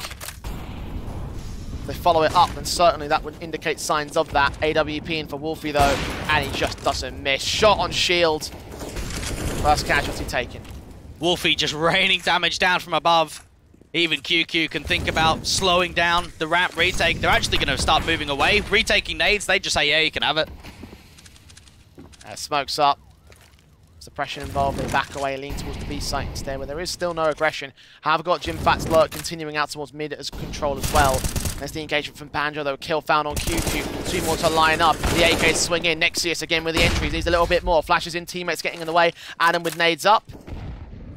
If they follow it up, and certainly that would indicate signs of that. AWP in for Wolfie, though, and he just doesn't miss. Shot on Shield. First casualty taken. Wolfie just raining damage down from above. Even QQ can think about slowing down the ramp retake. They're actually going to start moving away. Retaking nades, they just say, yeah, you can have it. Smokes up. Suppression involved, they back away, lean towards the B site instead, where there is still no aggression. Have got Jimfat's lurk continuing out towards mid as control as well. There's the engagement from Banjo, though. Kill found on QQ. 2 more to line up. The AK swing in. Nexius again with the entries. Needs a little bit more. Flashes in, teammates getting in the way. Adam with nades up.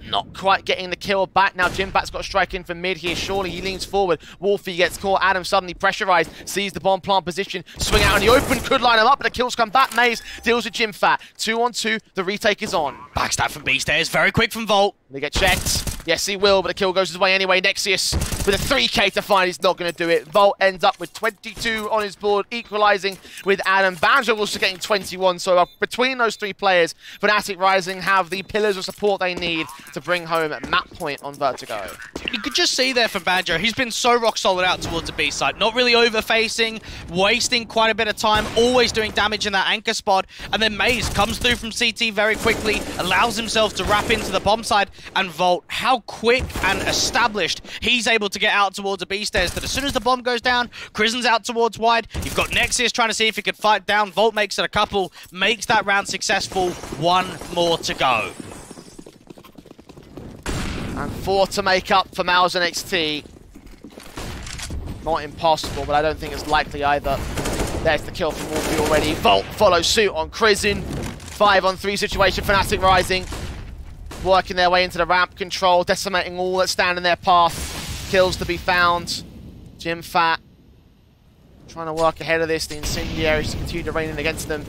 Not quite getting the kill back. Now Jimfat's got a strike in from mid here. Surely he leans forward. Wolfie gets caught. Adam suddenly pressurized. Sees the bomb plant position. Swing out in the open. Could line him up, but the kills come back. MOUZ deals with Jimfat. 2 on 2. The retake is on. Backstab from B-Stairs. Very quick from Volt. They get checked. Yes, he will, but the kill goes his way anyway. Nexius with a 3k to find. He's not going to do it. Volt ends up with 22 on his board, equalizing with Adam. Banjo also getting 21. So between those 3 players, Fnatic Rising have the pillars of support they need to bring home map point on Vertigo. You could just see there from Banjo, he's been so rock solid out towards the B side. Not really over-facing, wasting quite a bit of time, always doing damage in that anchor spot. And then MOUZ comes through from CT very quickly, allows himself to wrap into the bomb side. And Volt, how quick and established he's able to get out towards the B stairs that as soon as the bomb goes down, Krisen's out towards wide. You've got Nexius trying to see if he could fight down. Volt makes it a couple, makes that round successful. 1 more to go. And 4 to make up for MOUZ and NXT. Not impossible, but I don't think it's likely either. There's the kill from Wolfie already. Volt follows suit on Krisen. 5 on 3 situation. Fnatic Rising working their way into the ramp control, decimating all that stand in their path. Kills to be found. Jimfat trying to work ahead of this. The incendiaries to continue to rain in against them.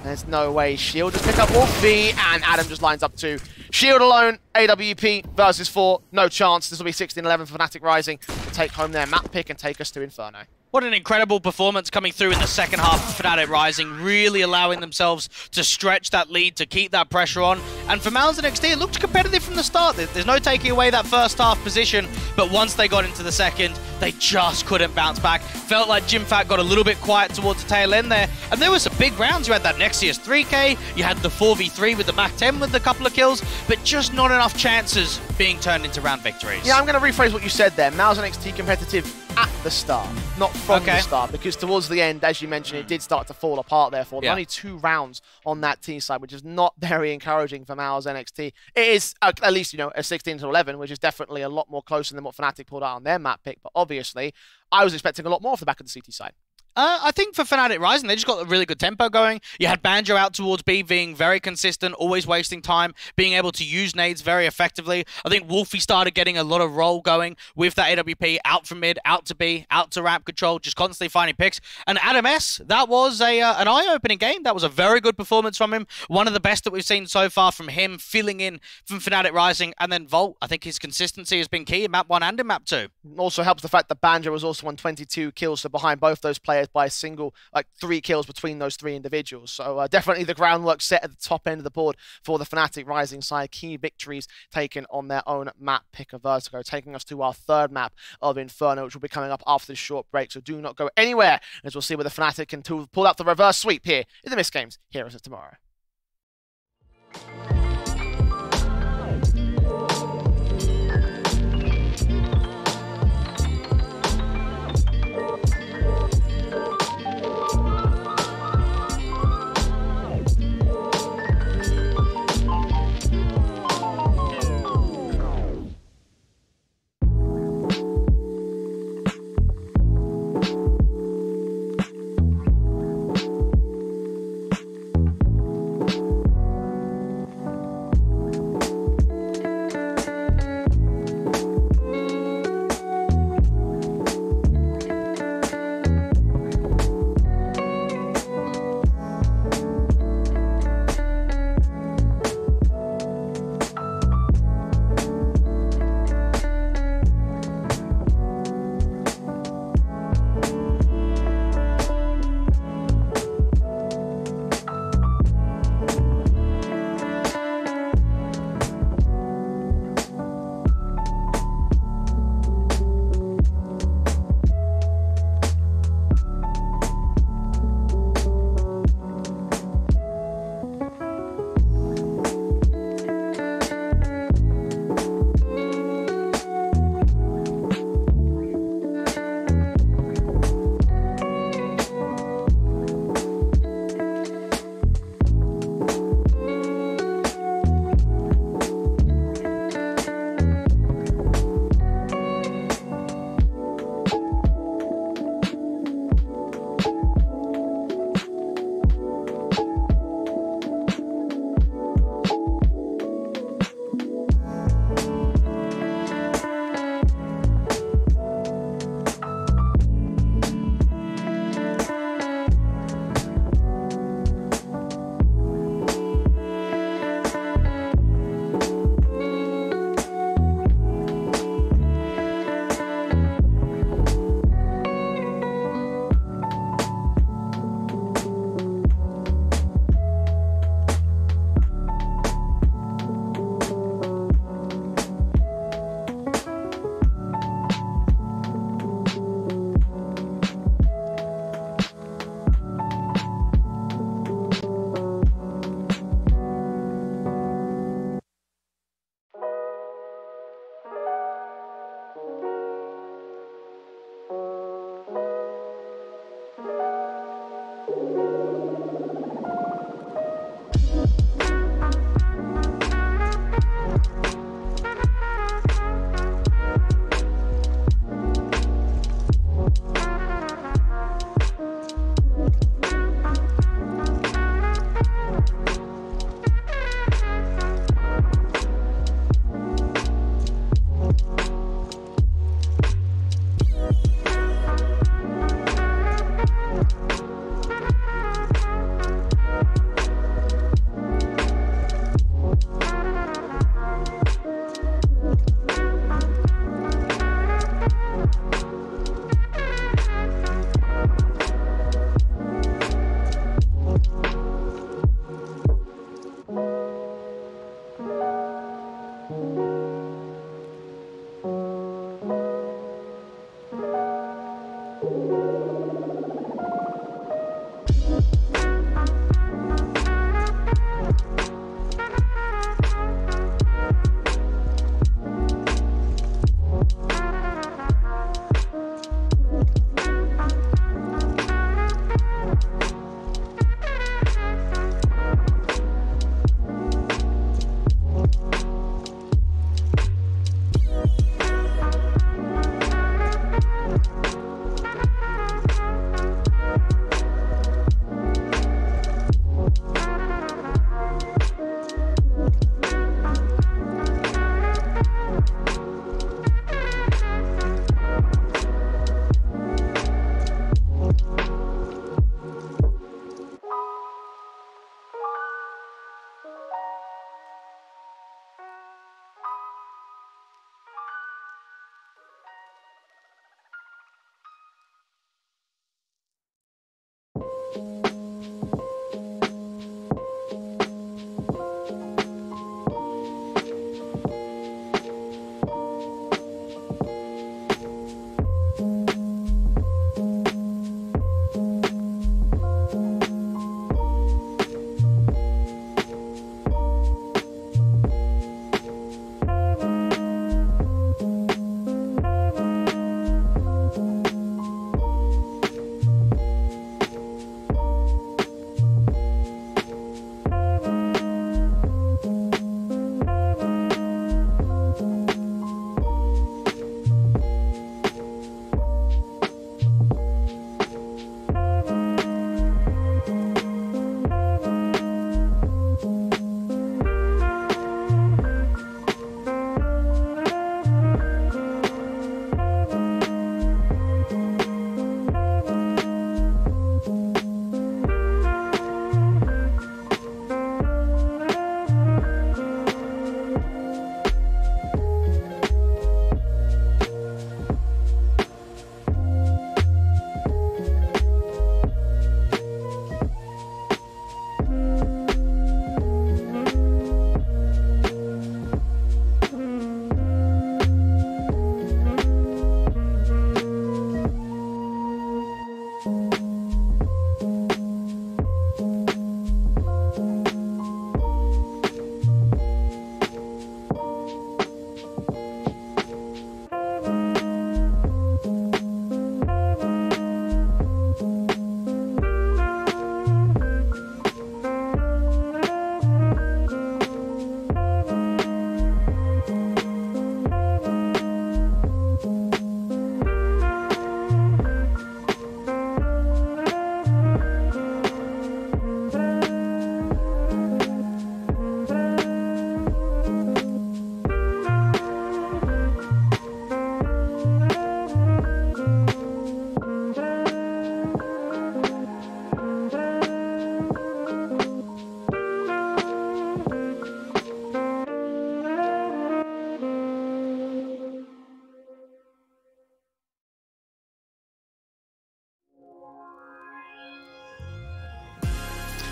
There's no way. Shield just pick up Wolfie, and Adam just lines up 2. Shield alone, AWP versus 4. No chance. This will be 16-11 for Fnatic Rising to take home their map pick and take us to Inferno. What an incredible performance coming through in the second half of Fnatic Rising, really allowing themselves to stretch that lead, to keep that pressure on. And for MOUZ and NXT, it looked competitive from the start. There's no taking away that first half position, but once they got into the second, they just couldn't bounce back. Felt like Jimfat got a little bit quiet towards the tail end there, and there were some big rounds. You had that Nexius 3k, you had the 4v3 with the Mac 10 with a couple of kills, but just not enough chances being turned into round victories. Yeah, I'm going to rephrase what you said there. MOUZ and NXT competitive at the start, not from the start, because towards the end, as you mentioned, it did start to fall apart therefore. Yeah. Only 2 rounds on that T side, which is not very encouraging for MOUZ NXT. It is at least, you know, a 16-11, which is definitely a lot more closer than what Fnatic pulled out on their map pick, but obviously, I was expecting a lot more off the back of the CT side. I think for Fnatic Rising, they just got a really good tempo going. You had Banjo out towards B being very consistent, always wasting time, being able to use nades very effectively. I think Wolfie started getting a lot of roll going with that AWP out from mid, out to B, out to ramp control, just constantly finding picks. And Adam S, that was an eye-opening game. That was a very good performance from him. One of the best that we've seen so far from him, filling in from Fnatic Rising. And then Volt, I think his consistency has been key in map 1 and in map 2. Also helps the fact that Banjo was also on 22 kills, so behind both those players by a single, like 3 kills between those 3 individuals. So definitely the groundwork set at the top end of the board for the Fnatic Rising side. Key victories taken on their own map pick of Vertigo, taking us to our 3rd map of Inferno, which will be coming up after this short break. So do not go anywhere, as we'll see whether Fnatic can pull out the reverse sweep here in the MistGames Heroes of Tomorrow.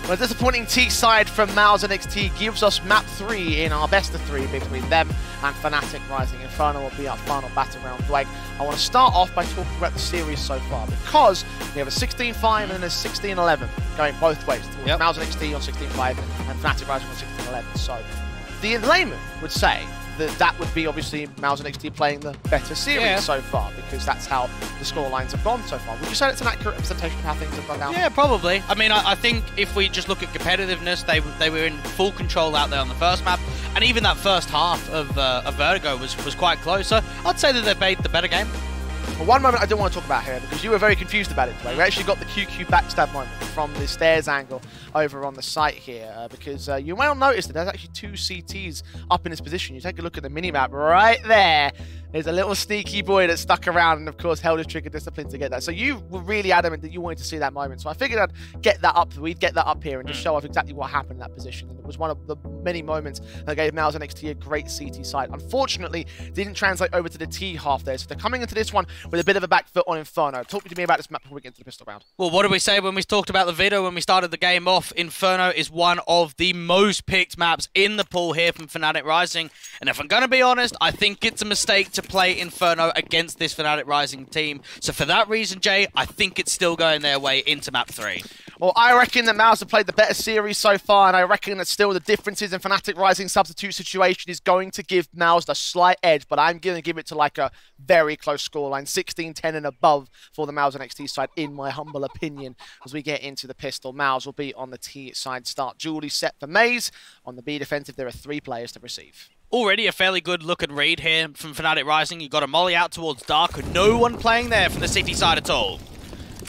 Well, a disappointing T side from MOUZ NXT gives us map 3 in our best of 3 between them and Fnatic. Rising Inferno will be our final battle round. Blake, I want to start off by talking about the series so far, because we have a 16-5 and then a 16-11 going both ways. Yep. MOUZ NXT on 16-5 and Fnatic Rising on 16-11. So the layman would say that would be obviously MOUZ NXT playing the better series so far, because that's how the score lines have gone so far. Would you say it's an accurate representation of how things have gone down? Yeah, probably. I mean, I think if we just look at competitiveness, they were in full control out there on the first map, and even that first half of Vertigo was quite close. So I'd say that they played the better game. Well, one moment I do want to talk about here, because you were very confused about it today. We actually got the QQ backstab moment from the stairs angle over on the site here, because you may have noticed that there's actually 2 CTs up in this position. You take a look at the minimap right there. There's a little sneaky boy that stuck around and, of course, held his trigger discipline to get that. So you were really adamant that you wanted to see that moment. So I figured I'd get that up. We'd get that up here and just show off exactly what happened in that position. And it was one of the many moments that gave MOUZ NXT a great CT side. Unfortunately, didn't translate over to the T half there. So they're coming into this one with a bit of a back foot on Inferno. Talk to me about this map before we get into the pistol round. Well, what did we say when we talked about the video when we started the game off? Inferno is one of the most picked maps in the pool here from Fnatic Rising. And if I'm going to be honest, I think it's a mistake to play Inferno against this Fnatic Rising team. So for that reason, Jay, I think it's still going their way into map 3. Well, I reckon that MOUZ have played the better series so far, and I reckon that still the differences in Fnatic Rising substitute situation is going to give MOUZ the slight edge, but I'm going to give it to like a very close scoreline, 16-10 and above for the MOUZ NXT side, in my humble opinion. As we get into the pistol, MOUZ will be on the T side start. Julie set for MAZE. On the B defensive, there are 3 players to receive. Already a fairly good look and read here from Fnatic Rising. You've got a molly out towards Dark, and no one playing there from the city side at all.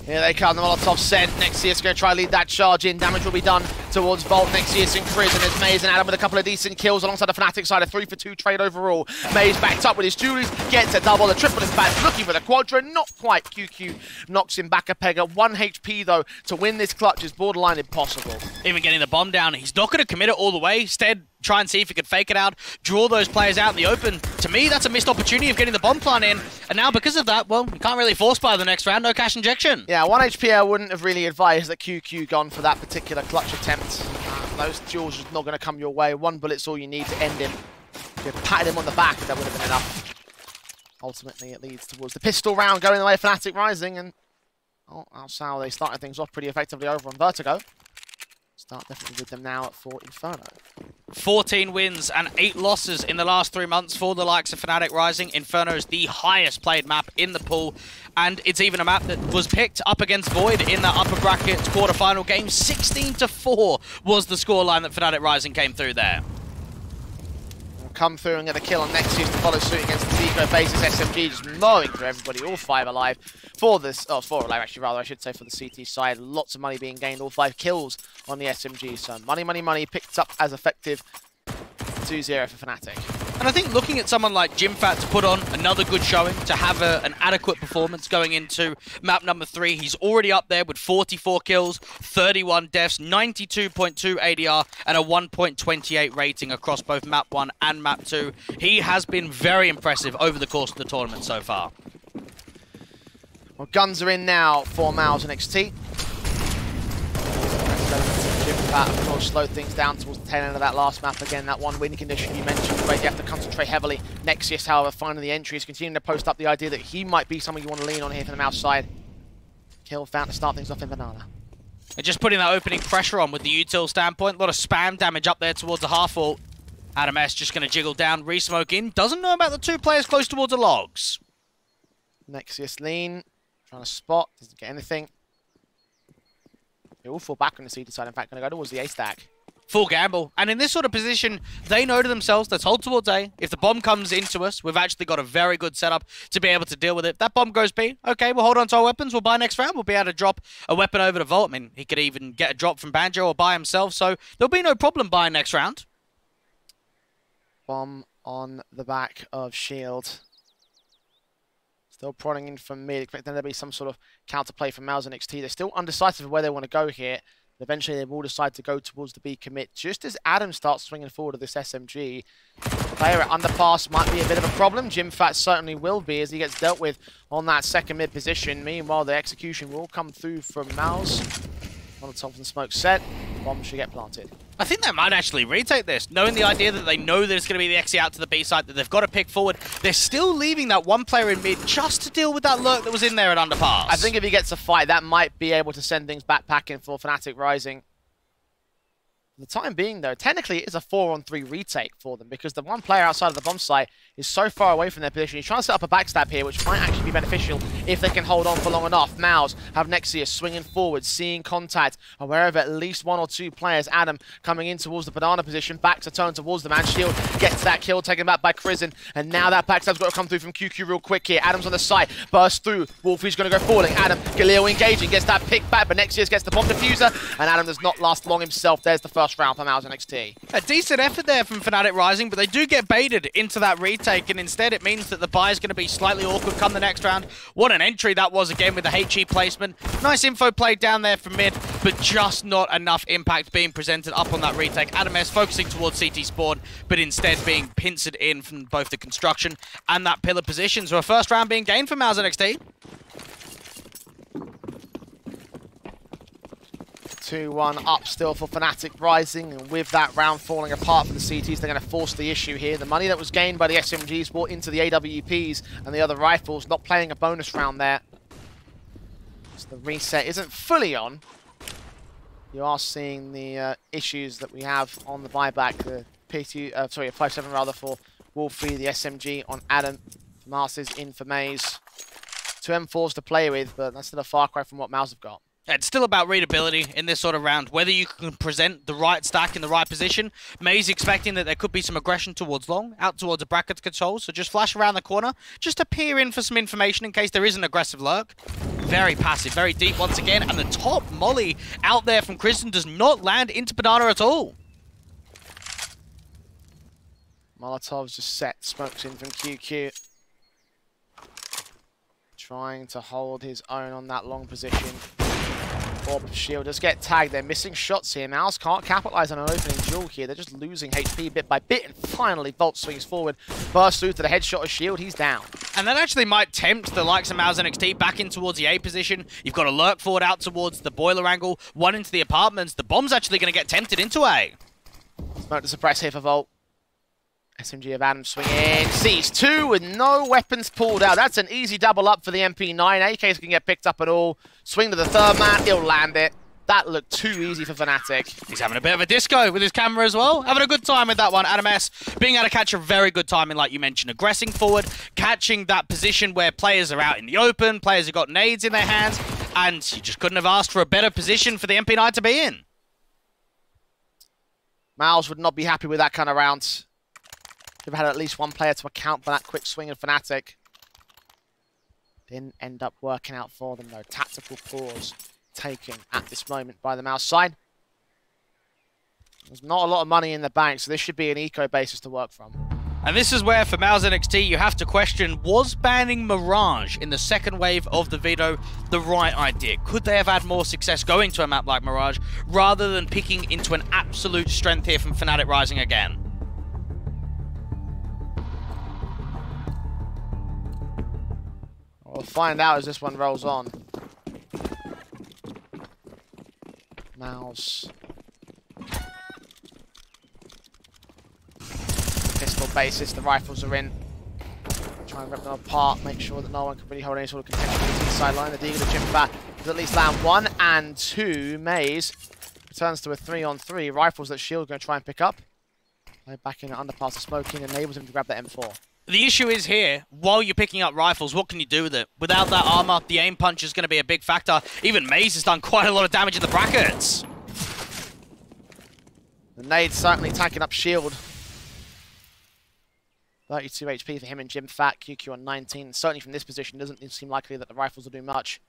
Here they come, the Molotov sent. NXT is going to try to lead that charge in. Damage will be done towards Volt. NXT is in Chris, and there's MAZE and Adam with a couple of decent kills alongside the Fnatic side. A 3-for-2 trade overall. MAZE backed up with his Julies, gets a double. The triple is back, looking for the quadra. Not quite. QQ knocks him back a peg. At 1 HP, though, to win this clutch is borderline impossible. Even getting the bomb down, he's not going to commit it all the way. Instead, try and see if he could fake it out, draw those players out in the open. To me, that's a missed opportunity of getting the bomb plant in. And now, because of that, well, you can't really force fire the next round. No cash injection. Yeah, 1 HP, I wouldn't have really advised that QQ gone for that particular clutch attempt. Those duels are not going to come your way. 1 bullet's all you need to end him. If you patted him on the back, that would have been enough. Ultimately, it leads towards the pistol round going the way of Fnatic Rising. And that's how they started things off pretty effectively over on Vertigo. Start definitely with them now for Inferno. 14 wins and 8 losses in the last 3 months for the likes of Fnatic Rising. Inferno is the highest played map in the pool, and it's even a map that was picked up against Void in that upper bracket quarterfinal game. 16-4 was the scoreline that Fnatic Rising came through there. Come through and get a kill on Nexus to follow suit against the Zico basis. SMG just mowing through everybody, all 5 alive for this, 4 alive actually, rather I should say, for the CT side. Lots of money being gained, all 5 kills on the SMG, so money picked up as effective. 2-0 for Fnatic. And I think looking at someone like JimFat to put on another good showing, to have an adequate performance going into map number 3, he's already up there with 44 kills, 31 deaths, 92.2 ADR, and a 1.28 rating across both map 1 and map 2. He has been very impressive over the course of the tournament so far. Well, guns are in now for MOUZ NXT. That, of course, slowed things down towards the tail end of that last map. Again, that 1 win condition you mentioned, where you have to concentrate heavily. Nexus, however, finding the entry, is continuing to post up the idea that he might be someone you want to lean on here from the MOUZ side. Kill found to start things off in Banana. And just putting that opening pressure on with the util standpoint. A lot of spam damage up there towards the half wall. Adam S just going to jiggle down, re-smoke in. Doesn't know about the 2 players close towards the logs. Nexus lean, trying to spot, doesn't get anything. They all fall back on the CT side, in fact, going to go towards the A stack. Full gamble. And in this sort of position, they know to themselves, let's hold towards A. If the bomb comes into us, we've actually got a very good setup to be able to deal with it. That bomb goes B. Okay, we'll hold on to our weapons. We'll buy next round. We'll be able to drop a weapon over to Volt. I mean, he could even get a drop from Banjo or buy himself, so there'll be no problem buying next round. Bomb on the back of Shield. Still prodding in from mid, expecting there to be some sort of counterplay from MOUZ NXT. They're still undecisive of where they want to go here. But eventually they will decide to go towards the B commit. Just as Adam starts swinging forward to this SMG, player at underpass might be a bit of a problem. JimFat certainly will be as he gets dealt with on that second mid position. Meanwhile, the execution will come through from MOUZ. On the top of the smoke set, bomb should get planted. I think they might actually retake this, knowing the idea that they know there's going to be the exit out to the B side, that they've got to pick forward. They're still leaving that 1 player in mid just to deal with that lurk that was in there at underpass. I think if he gets a fight, that might be able to send things backpacking for Fnatic Rising. For the time being, though, technically it is a 4-on-3 retake for them because the 1 player outside of the bomb site is so far away from their position. He's trying to set up a backstab here, which might actually be beneficial if they can hold on for long enough. MOUZ have Nexius swinging forward, seeing contact, and wherever at least 1 or 2 players. Adam coming in towards the banana position, back to turn towards the man. Shield gets that kill, taken back by Crizzen, and now that backstab's got to come through from QQ real quick here. Adam's on the site, bursts through. Wolfie's going to go falling. Adam, Galileo engaging, gets that pick back, but Nexius gets the bomb diffuser, and Adam does not last long himself. There's the first round for MOUZ NXT. A decent effort there from Fnatic Rising, but they do get baited into that retake, and instead it means that the buy is going to be slightly awkward come the next round. What an entry that was again with the HE placement. Nice info played down there from mid, but just not enough impact being presented up on that retake. AdamS focusing towards CT spawn, but instead being pincered in from both the construction and that pillar position. So a first round being gained for MOUZ NXT. 2-1 up still for Fnatic Rising, and with that round falling apart for the CTs, they're going to force the issue here. The money that was gained by the SMGs brought into the AWPs and the other rifles, not playing a bonus round there. So the reset isn't fully on. You are seeing the issues that we have on the buyback. The P2, sorry, 5-7 rather for Wolfie, the SMG on Adam. Masters in for MOUZ. 2 M4s to play with, but that's still a far cry from what MOUZ have got. It's still about readability in this sort of round, whether you can present the right stack in the right position. MOUZ expecting that there could be some aggression towards long, out towards a bracket control, so just flash around the corner, just to peer in for some information in case there is an aggressive lurk. Very passive, very deep once again, and the top molly out there from Kristen does not land into Banana at all. Molotov's just set, smokes in from QQ. Trying to hold his own on that long position. Orb shield does get tagged. They're missing shots here. MOUZ can't capitalize on an opening duel here. They're just losing HP bit by bit. And finally, Volt swings forward. Bursts through to the headshot of shield. He's down. And that actually might tempt the likes of MOUZ NXT back in towards the A position. You've got a lurk forward out towards the boiler angle. One into the apartments. The bomb's actually going to get tempted into A. Smoke to suppress here for Volt. SMG of Adam swinging. Sees 2 with no weapons pulled out. That's an easy double up for the MP9. AKs can get picked up at all. Swing to the third man. He'll land it. That looked too easy for Fnatic. He's having a bit of a disco with his camera as well. Having a good time with that one. AdamS being able to catch a very good timing, like you mentioned. Aggressing forward, catching that position where players are out in the open, players have got nades in their hands, and you just couldn't have asked for a better position for the MP9 to be in. MOUZ would not be happy with that kind of round. They've had at least one player to account for that quick swing of Fnatic. Didn't end up working out for them though. Tactical pause taken at this moment by the MOUZ side. There's not a lot of money in the bank, so this should be an eco basis to work from. And this is where, for MOUZ NXT, you have to question, was banning Mirage in the second wave of the veto the right idea? Could they have had more success going to a map like Mirage, rather than picking into an absolute strength here from Fnatic Rising again? We'll find out as this one rolls on. MOUZ. Pistol basis, the rifles are in. Try and rip them apart, make sure that no one can really hold any sort of contention to the sideline. The Deagle, the Jimbat does at least land 1 and 2. MOUZ returns to a 3-on-3. Rifles that Shield going to try and pick up. Play back in the underpass of smoking, enables him to grab the M4. The issue is here, while you're picking up rifles, what can you do with it? Without that armor, the aim punch is going to be a big factor. Even MOUZ has done quite a lot of damage in the brackets. The nade certainly tanking up shield. 32 HP for him and Jim Fat. QQ on 19. Certainly from this position, doesn't seem likely that the rifles will do much.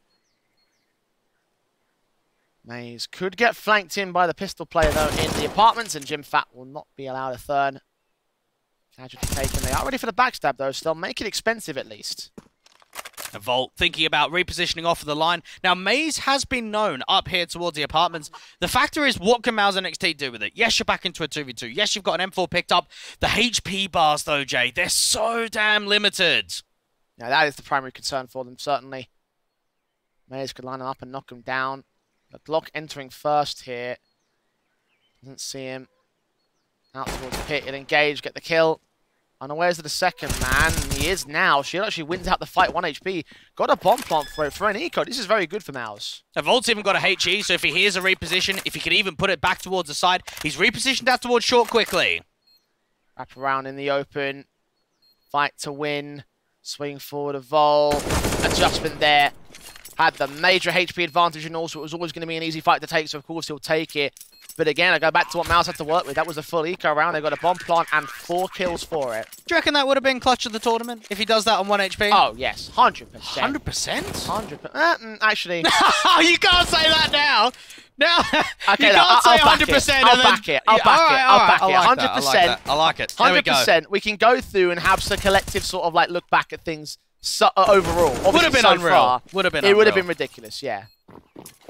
MOUZ could get flanked in by the pistol player though in the apartments, and Jim Fat will not be allowed a third. Casualty taken. They are ready for the backstab though, so they'll make it expensive at least. A Volt thinking about repositioning off of the line. Now, MOUZ has been known up here towards the apartments. The factor is, what can MOUZ NXT do with it? Yes, you're back into a 2v2. Yes, you've got an M4 picked up. The HP bars though, Jay, they're so damn limited. Yeah, that is the primary concern for them, certainly. MOUZ could line him up and knock him down. The Glock entering first here. Doesn't see him. Out towards the pit. He'll engage, get the kill. Unawares of the second man, and he is now. Shield actually wins out the fight, 1 HP. Got a bomb plant for it for an eco. This is very good for MOUZ. Volt's even got a HE, so if he hears a reposition, if he could even put it back towards the side, he's repositioned out towards short quickly. Wrap around in the open. Fight to win. Swing forward of Vol. Adjustment there. Had the major HP advantage, and also it was always going to be an easy fight to take, so of course he'll take it. But again, I go back to what MOUZ had to work with. That was a full eco round. They got a bomb plant and 4 kills for it. Do you reckon that would have been clutch of the tournament if he does that on 1 HP? Oh, yes. 100%. 100%? 100%. Actually. You can't say that now. No, okay, you can't say 100%. I'll back it. I'll back it. 100%. I like it. There we go. 100%. We can go through and have some collective sort of like look back at things overall. Would have been unreal. It would have been ridiculous, yeah.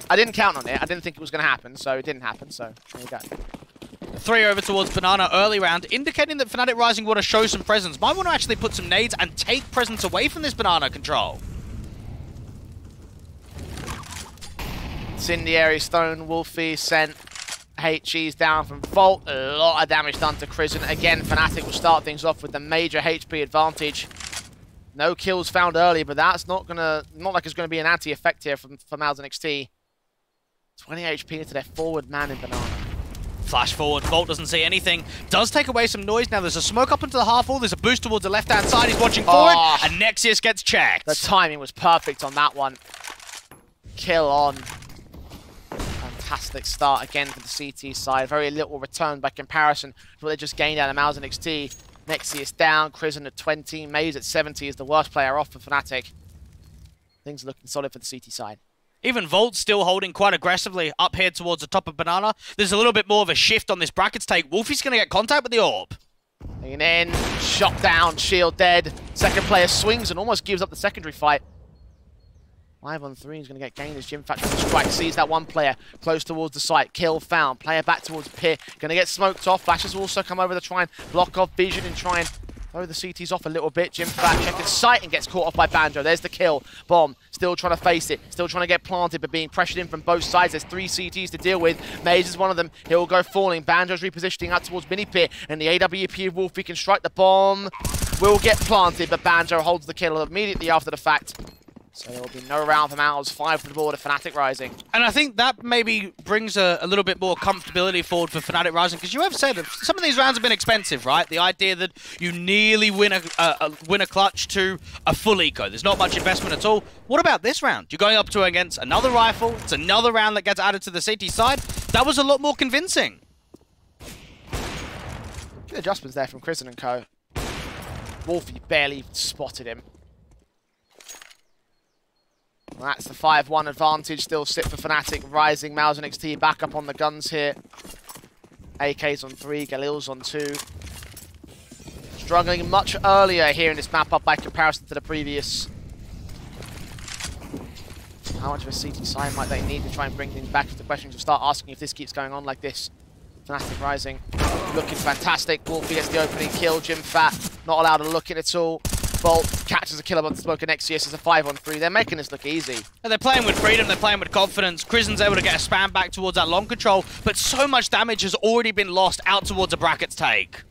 I didn't count on it. I didn't think it was going to happen, so it didn't happen. So there you go. 3 over towards Banana early round, indicating that Fnatic Rising want to show some presence. Might want to actually put some nades and take presence away from this Banana control. Incendiary Stone, Wolfie sent. HE's down from Volt. A lot of damage done to Crizzen. Again, Fnatic will start things off with the major HP advantage. No kills found early, but that's not like it's gonna be an anti-effect here from MOUZ NXT. 20 HP into their forward man in Banana. Flash forward, Volt doesn't see anything. Does take away some noise. Now there's a smoke up into the half wall. There's a boost towards the left-hand side. He's watching forward, and Nexius gets checked. The timing was perfect on that one. Kill on. Fantastic start again for the CT side. Very little return by comparison to what they just gained out of MOUZ NXT. Nexius down, Crizzen at 20, MOUZ at 70 is the worst player off for Fnatic. Things are looking solid for the CT side. Even Volt still holding quite aggressively up here towards the top of Banana. There's a little bit more of a shift on this brackets take. Wolfie's going to get contact with the orb. And in, shot down, shield dead. Second player swings and almost gives up the secondary fight. 5 on 3 is going to get gained as Jim Factor strike. Sees that one player close towards the site. Kill found. Player back towards Pit. Going to get smoked off. Flashes will also come over to try and block off vision and try and throw the CTs off a little bit. Jim Fat checking sight and gets caught off by Banjo. There's the kill. Bomb. Still trying to face it. Still trying to get planted, but being pressured in from both sides. There's 3 CTs to deal with. MOUZ is one of them. He'll go falling. Banjo's repositioning out towards Mini Pit. And the AWP of Wolfie can strike the bomb. Will get planted, but Banjo holds the kill immediately after the fact. So there will be no round for MOUZ. 5 for the board of Fnatic Rising. And I think that maybe brings a little bit more comfortability forward for Fnatic Rising, because you have said that some of these rounds have been expensive, right? The idea that you nearly win a clutch to a full eco. There's not much investment at all. What about this round? You're going up to against another rifle. It's another round that gets added to the CT side. That was a lot more convincing. Good adjustments there from Crizzen and co. Wolfie barely spotted him. That's the 5-1 advantage, still sit for Fnatic. Rising, MOUZ NXT back up on the guns here. AK's on 3, Galil's on 2. Struggling much earlier here in this map up by comparison to the previous. How much of a CT side might they need to try and bring things back to the questions to start asking if this keeps going on like this. Fnatic Rising looking fantastic. Wolfie gets the opening kill, Jim Fat not allowed to look in at all. Volt catches a kill on the smoke and Nexius as a 5 on 3. They're making this look easy. And they're playing with freedom, they're playing with confidence. Crizzen's able to get a spam back towards that long control, but so much damage has already been lost out towards a brackets take.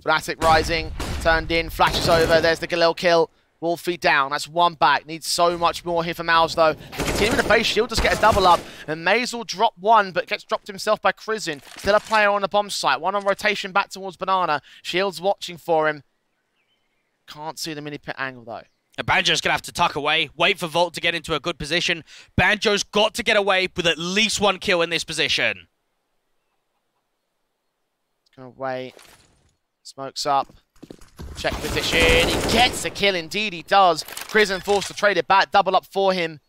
Fnatic Rising, turned in, flashes over, there's the Galil kill. Wolfie down, that's 1 back. Needs so much more here for MOUZ though. Continuing to face shield, just get a double up. And MOUZ will drop 1, but gets dropped himself by Crizzen. Still a player on the bomb site, 1 on rotation back towards Banana. Shield's watching for him. Can't see the mini pit angle though. And Banjo's going to have to tuck away, wait for Volt to get into a good position. Banjo's got to get away with at least 1 kill in this position. He's going to wait. Smokes up. Check position. He gets a kill, indeed he does. Crizzen forced to trade it back, double up for him.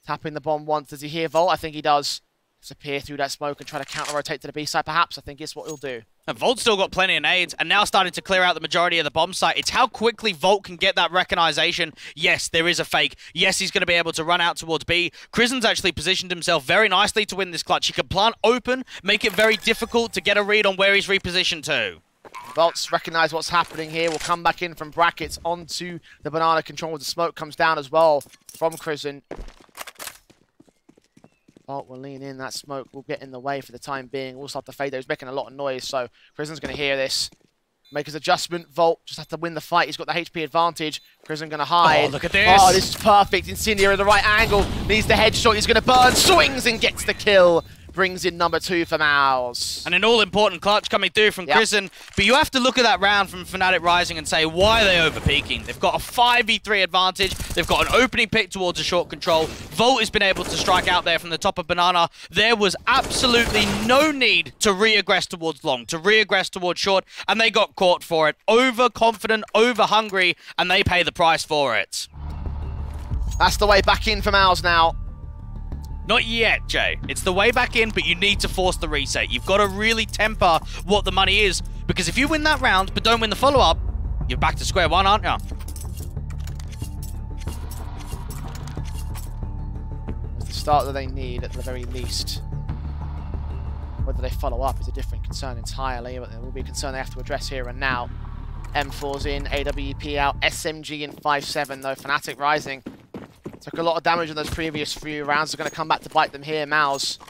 Tapping the bomb once. Does he hear Volt? I think he does. Disappear through that smoke and try to counter-rotate to the B side, perhaps. I think it's what he'll do. And Volt's still got plenty of nades, and now starting to clear out the majority of the bomb site. It's how quickly Volt can get that recognition. Yes, there is a fake. Yes, he's going to be able to run out towards B. Crizzen's actually positioned himself very nicely to win this clutch. He can plant open, make it very difficult to get a read on where he's repositioned to. Volt's recognise what's happening here. Will come back in from brackets onto the Banana control. The smoke comes down as well from Crizzen. Volt will lean in. That smoke will get in the way for the time being. We'll start to fade. He's making a lot of noise, so Crizzen's going to hear this. Make his adjustment. Volt just has to win the fight. He's got the HP advantage. Crizzen going to hide. Oh, look at this. Oh, this is perfect. Incendiary at the right angle. Needs the headshot. He's going to burn. Swings and gets the kill. Brings in number 2 for MOUZ. And an all-important clutch coming through from Crizzen. But you have to look at that round from Fnatic Rising and say, why are they over-peaking? They've got a 5v3 advantage. They've got an opening pick towards a short control. Volt has been able to strike out there from the top of Banana. There was absolutely no need to re-aggress towards long, to re-aggress towards short, and they got caught for it. Overconfident, over-hungry, and they pay the price for it. That's the way back in for MOUZ now. Not yet, Jay. It's the way back in, but you need to force the reset. You've got to really temper what the money is, because if you win that round, but don't win the follow-up, you're back to square one, aren't you? start that they need at the very least. Whether they follow up is a different concern entirely, but there will be a concern they have to address here and now. M4's in, AWP out, SMG in 5-7 though. Fnatic Rising took a lot of damage in those previous few rounds. They're going to come back to bite them here. MOUZ,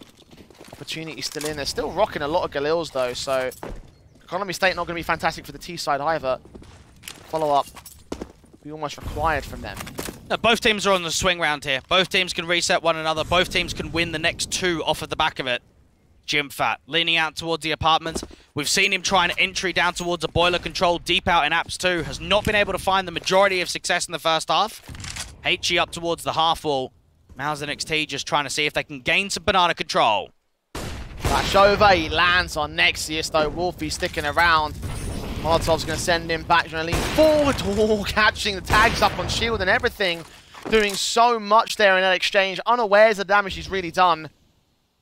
opportunity still in. They're still rocking a lot of Galils though, so economy state not going to be fantastic for the T side either. Follow up be almost required from them. No, both teams are on the swing round here. Both teams can reset one another. Both teams can win the next two off of the back of it. Jimfat leaning out towards the apartments. We've seen him try an entry down towards a boiler control deep out in apps 2. Has not been able to find the majority of success in the first half. HE up towards the half wall. MOUZ and NXT just trying to see if they can gain some banana control. Flash over, he lands on Nexius though. Wolfie sticking around. Molotov's going to send him back, trying to lean forward. Oh, catching the tags up on shield and everything. Doing so much there in that exchange. Unawares of the damage he's really done.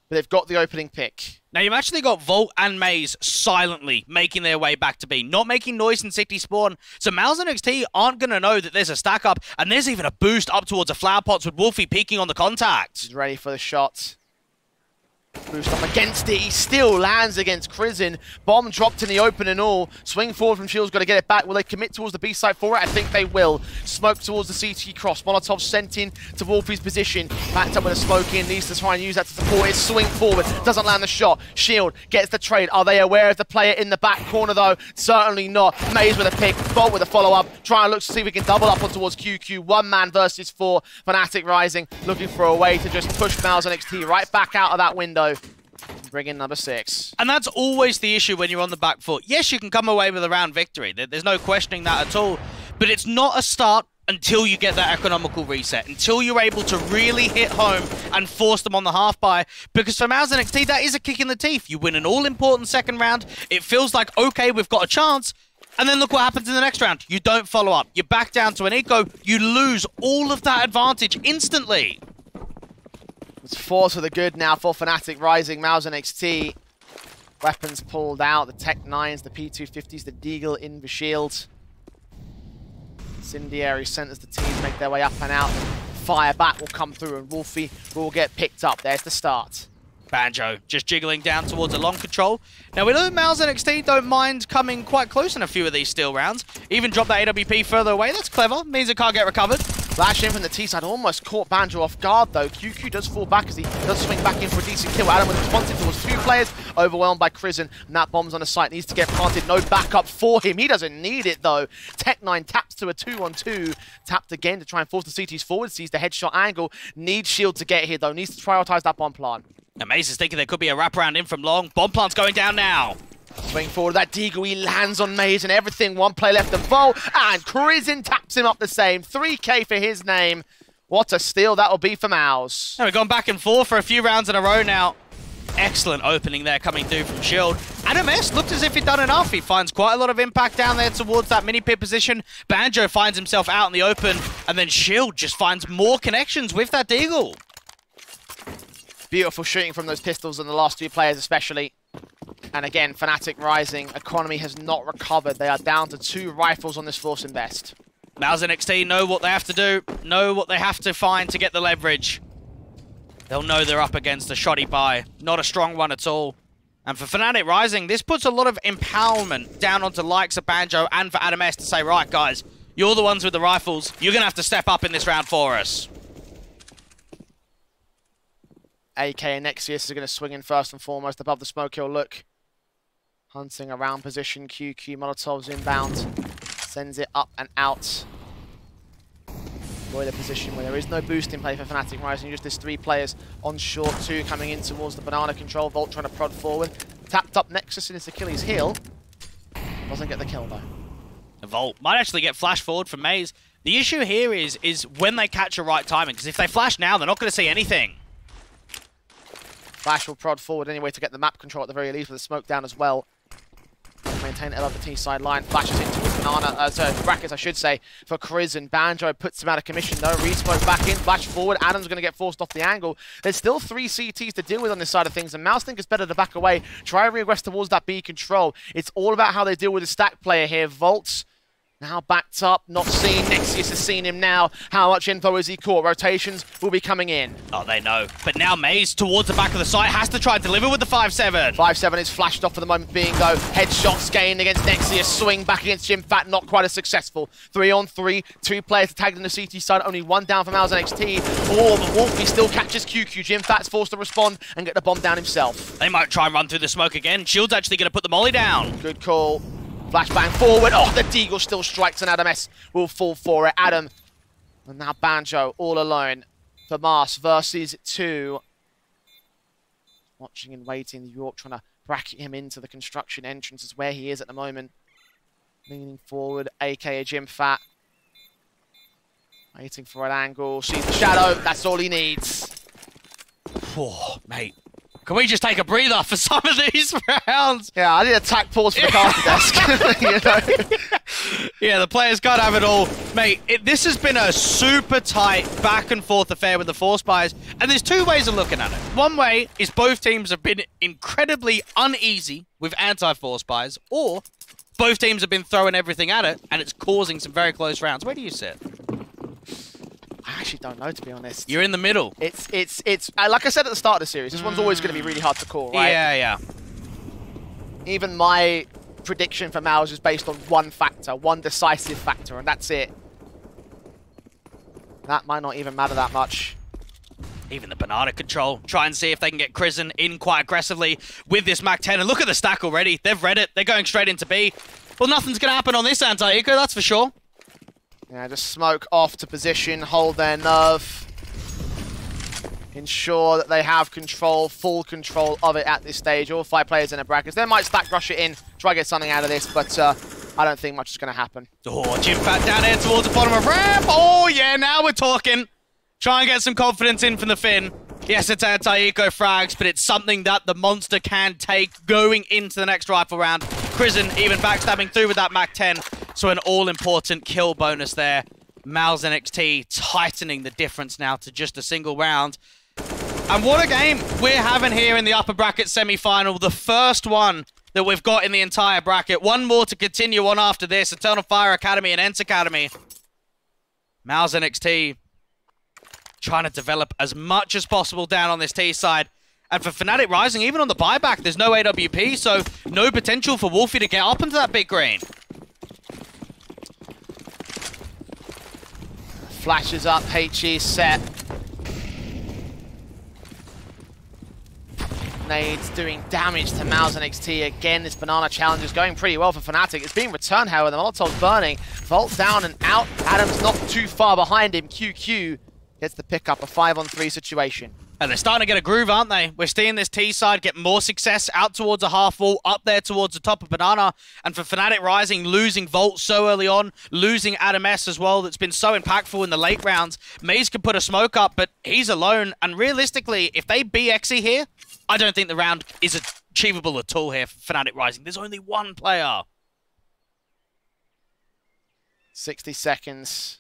But they've got the opening pick. Now you've actually got Volt and MAZE silently making their way back to B, not making noise in city spawn. So MOUZ and NXT aren't going to know that there's a stack up, and there's even a boost up towards a flower pots with Wolfie peeking on the contact. He's ready for the shot. Boost up against it. He still lands against Krizin. Bomb dropped in the open and all. Swing forward from Shield's got to get it back. Will they commit towards the B side for it? I think they will. Smoke towards the CT cross. Molotov sent in to Wolfie's position. Backed up with a smoke in. Needs to try and use that to support it. Swing forward. Doesn't land the shot. Shield gets the trade. Are they aware of the player in the back corner though? Certainly not. MAZE with a pick. Bolt with a follow-up. Trying to look to see if we can double up on towards QQ. 1 man versus 4. Fnatic Rising. Looking for a way to just push MOUZ and NXT right back out of that window. Bring in number 6. And that's always the issue when you're on the back foot. Yes, you can come away with a round victory. There's no questioning that at all. But it's not a start until you get that economical reset, until you're able to really hit home and force them on the half buy. Because for MOUZ and NXT, that is a kick in the teeth. You win an all-important second round. It feels like, okay, we've got a chance. And then look what happens in the next round. You don't follow up. You're back down to an eco. You lose all of that advantage instantly. It's 4 to the good now for Fnatic Rising. MOUZ and NXT. Weapons pulled out. The Tech 9s, the P250s, the Deagle in the shield. Incendiary centers the teams make their way up and out. Fire back will come through and Wolfie will get picked up. There's the start. Banjo just jiggling down towards a long control. Now we know MOUZ and NXT don't mind coming quite close in a few of these steel rounds. Even drop that AWP further away. That's clever. Means it can't get recovered. Flash in from the T side, almost caught Banjo off guard though. QQ does fall back as he does swing back in for a decent kill. Adam with responsive towards 2 players, overwhelmed by Krizin, and that bomb's on the site, needs to get planted. No backup for him, he doesn't need it though. Tech 9 taps to a 2-on-2, tapped again to try and force the CTs forward, sees the headshot angle, needs Shield to get here though, needs to prioritize that bomb plant. MAZE is thinking there could be a wraparound in from long. Bomb plant's going down now. Swing forward, that Deagle, he lands on MAZE and everything. 1 play left to Volt, and Krizin taps him up the same. 3K for his name. What a steal that'll be for MOUZ. We've gone back and forth for a few rounds in a row now. Excellent opening there coming through from Shield. MS looked as if he'd done enough. He finds quite a lot of impact down there towards that mini pit position. Banjo finds himself out in the open, and then Shield just finds more connections with that Deagle. Beautiful shooting from those pistols and the last 2 players especially. And again, Fnatic Rising, economy has not recovered. They are down to 2 rifles on this force invest. MOUZ and NXT know what they have to do, know what they have to find to get the leverage. They'll know they're up against a shoddy buy, not a strong one at all. And for Fnatic Rising, this puts a lot of empowerment down onto likes of Banjo and for Adam S to say, right guys, you're the ones with the rifles, you're going to have to step up in this round for us. AK and Nexius are going to swing in first and foremost above the smoke hill. Look. Hunting around position. QQ Molotov's inbound. Sends it up and out. Boiler position where there is no boost in play for Fnatic Rising. Just this 3 players on short 2 coming in towards the banana control. Volt trying to prod forward. Tapped up Nexus in his Achilles heel. Doesn't get the kill though. The Volt might actually get flash forward from MAZE. The issue here is when they catch a right timing. Because if they flash now, they're not going to see anything. Flash will prod forward anyway to get the map control at the very least with the smoke down as well. Maintain it above the T side line. Flashes into his banana, brackets I should say, for Krizin. Banjo puts him out of commission though. Re-smoke back in, flash forward. Adam's going to get forced off the angle. There's still 3 CTs to deal with on this side of things, and MOUZ think it's better to back away. Try and regress towards that B control. It's all about how they deal with the stack player here. Volts Now backed up, not seen. Nexius has seen him now. How much info has he caught? Rotations will be coming in. Oh, they know. But now MOUZ towards the back of the site has to try and deliver with the 5-7. 5-7 is flashed off for the moment being, though. Headshots gained against Nexius. Swing back against JimFat, not quite as successful. 3-on-3, 2 players tagged in the CT side. Only 1 down for MOUZ NXT. Oh, but Wolfie still catches QQ. JimFat's forced to respond and get the bomb down himself. They might try and run through the smoke again. Shield's actually going to put the molly down. Good call. Flashbang forward. Oh, the Deagle still strikes and Adam S will fall for it. Adam. And now Banjo all alone for Mars versus 2. Watching and waiting. York trying to bracket him into the construction entrance is where he is at the moment. Leaning forward, aka JimFat. Waiting for an angle. Sees the shadow. That's all he needs. Oh, mate. Can we just take a breather for some of these rounds? Yeah, I need a tack pause for the caster desk. You know? Yeah, the players can't have it all. Mate, this has been a super tight back and forth affair with the Force Buys, and there's 2 ways of looking at it. One way is both teams have been incredibly uneasy with anti-Force Buys, or both teams have been throwing everything at it, and it's causing some very close rounds. Where do you sit? I actually don't know, to be honest. You're in the middle. It's like I said at the start of the series, this one's always going to be really hard to call, right? Yeah. Even my prediction for MOUZ is based on one factor, one decisive factor, and that's it. That might not even matter that much. Even the banana control. Try and see if they can get Crizzen in quite aggressively with this Mac 10. And look at the stack already. They've read it. They're going straight into B. Well, nothing's going to happen on this anti-eco, that's for sure. Yeah, just smoke off to position, hold their nerve. Ensure that they have control, full control of it at this stage. All 5 players in the brackets. They might stack rush it in, try to get something out of this, but I don't think much is going to happen. Oh, JimFat down here towards the bottom of ramp. Oh, yeah, now we're talking. Try and get some confidence in from the Finn. Yes, it's anti-eco frags, but it's something that the monster can take going into the next rifle round. Crizzen even backstabbing through with that Mac 10. So an all-important kill bonus there. MOUZ NXT tightening the difference now to just a single round. And what a game we're having here in the upper bracket semi-final. The first one that we've got in the entire bracket. One more to continue on after this. Eternal Fire Academy and ENCE Academy. MOUZ NXT trying to develop as much as possible down on this T side. And for Fnatic Rising, even on the buyback, there's no AWP, so no potential for Wolfie to get up into that big green. Flashes up, HE set. Nades doing damage to MOUZ NXT again. This banana challenge is going pretty well for Fnatic. It's being returned, however. The Molotov's burning. Vault down and out. Adam's not too far behind him. QQ gets the pick up, a 5-on-3 situation. And they're starting to get a groove, aren't they? We're seeing this T side get more success out towards a half wall, up there towards the top of Banana. And for Fnatic Rising, losing Volt so early on, losing Adam S as well, that's been so impactful in the late rounds. MOUZ can put a smoke up, but he's alone. And realistically, if they beat ENCE here, I don't think the round is achievable at all here for Fnatic Rising. There's only one player. 60 seconds.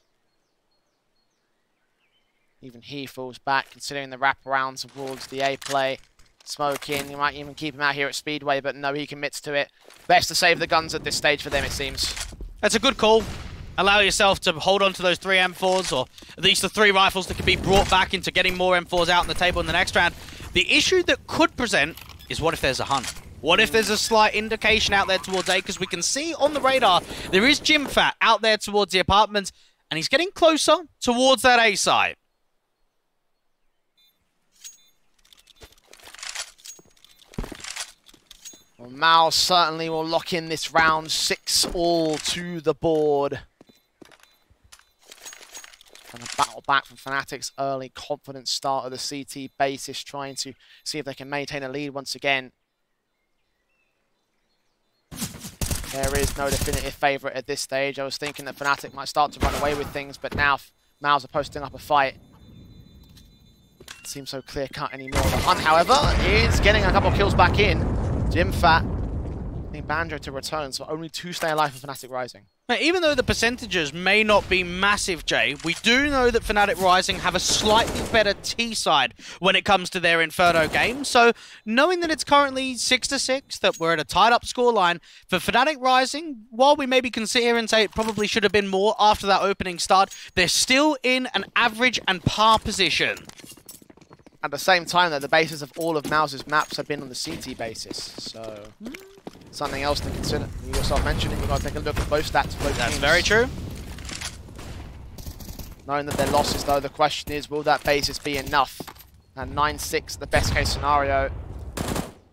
Even he falls back, considering the wraparound towards the A play. Smoking, you might even keep him out here at Speedway, but no, he commits to it. Best to save the guns at this stage for them, it seems. That's a good call. Allow yourself to hold on to those 3 M4s, or at least the 3 rifles that can be brought back into getting more M4s out on the table in the next round. The issue that could present is what if there's a hunt? What if there's a slight indication out there towards A? Because we can see on the radar, there is JimFat out there towards the apartments, and he's getting closer towards that A site. Well, MOUZ certainly will lock in this round. 6-all to the board. And a battle back from Fnatic's early confident start of the CT basis, trying to see if they can maintain a lead once again. There is no definitive favourite at this stage. I was thinking that Fnatic might start to run away with things, but now MOUZ are posting up a fight. It seems so clear-cut anymore. The hunt, however, is getting a couple of kills back in. JimFat, I think Banjo to return, so only 2 stay alive for Fnatic Rising. Now, even though the percentages may not be massive, Jay, we do know that Fnatic Rising have a slightly better T side when it comes to their Inferno game. So, knowing that it's currently 6-6, that we're at a tied-up scoreline, for Fnatic Rising, while we maybe can sit here and say it probably should have been more after that opening start, they're still in an average and par position. At the same time, though, the basis of all of MOUZ's maps have been on the CT basis, so something else to consider. You yourself mentioned it, you've got to take a look at both stats of both That's teams. very true. Knowing that they're losses, though, the question is, will that basis be enough? And 9-6, the best case scenario.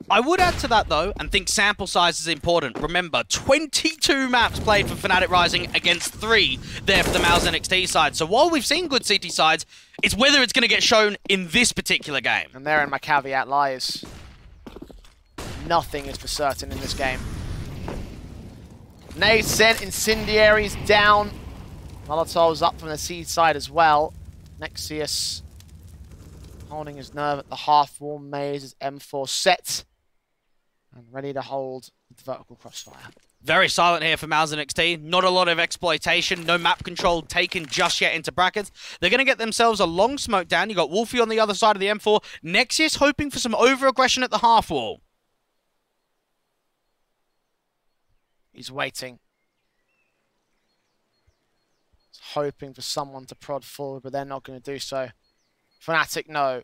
I would add to that, though, and think sample size is important. Remember, 22 maps played for Fnatic Rising against 3 there for the MOUZ NXT side. So while we've seen good CT sides, it's whether it's going to get shown in this particular game. And therein my caveat lies. Nothing is for certain in this game. Nade sent, Incendiaries down. Molotov's up from the C side as well. Nexius holding his nerve at the half-wall. MOUZ is M4 set. And ready to hold the vertical crossfire. Very silent here for MOUZ NXT. Not a lot of exploitation. No map control taken just yet into brackets. They're going to get themselves a long smoke down. You got Wolfie on the other side of the M4. Nexius hoping for some over-aggression at the half-wall. He's waiting. He's hoping for someone to prod forward, but they're not going to do so. Fnatic, no.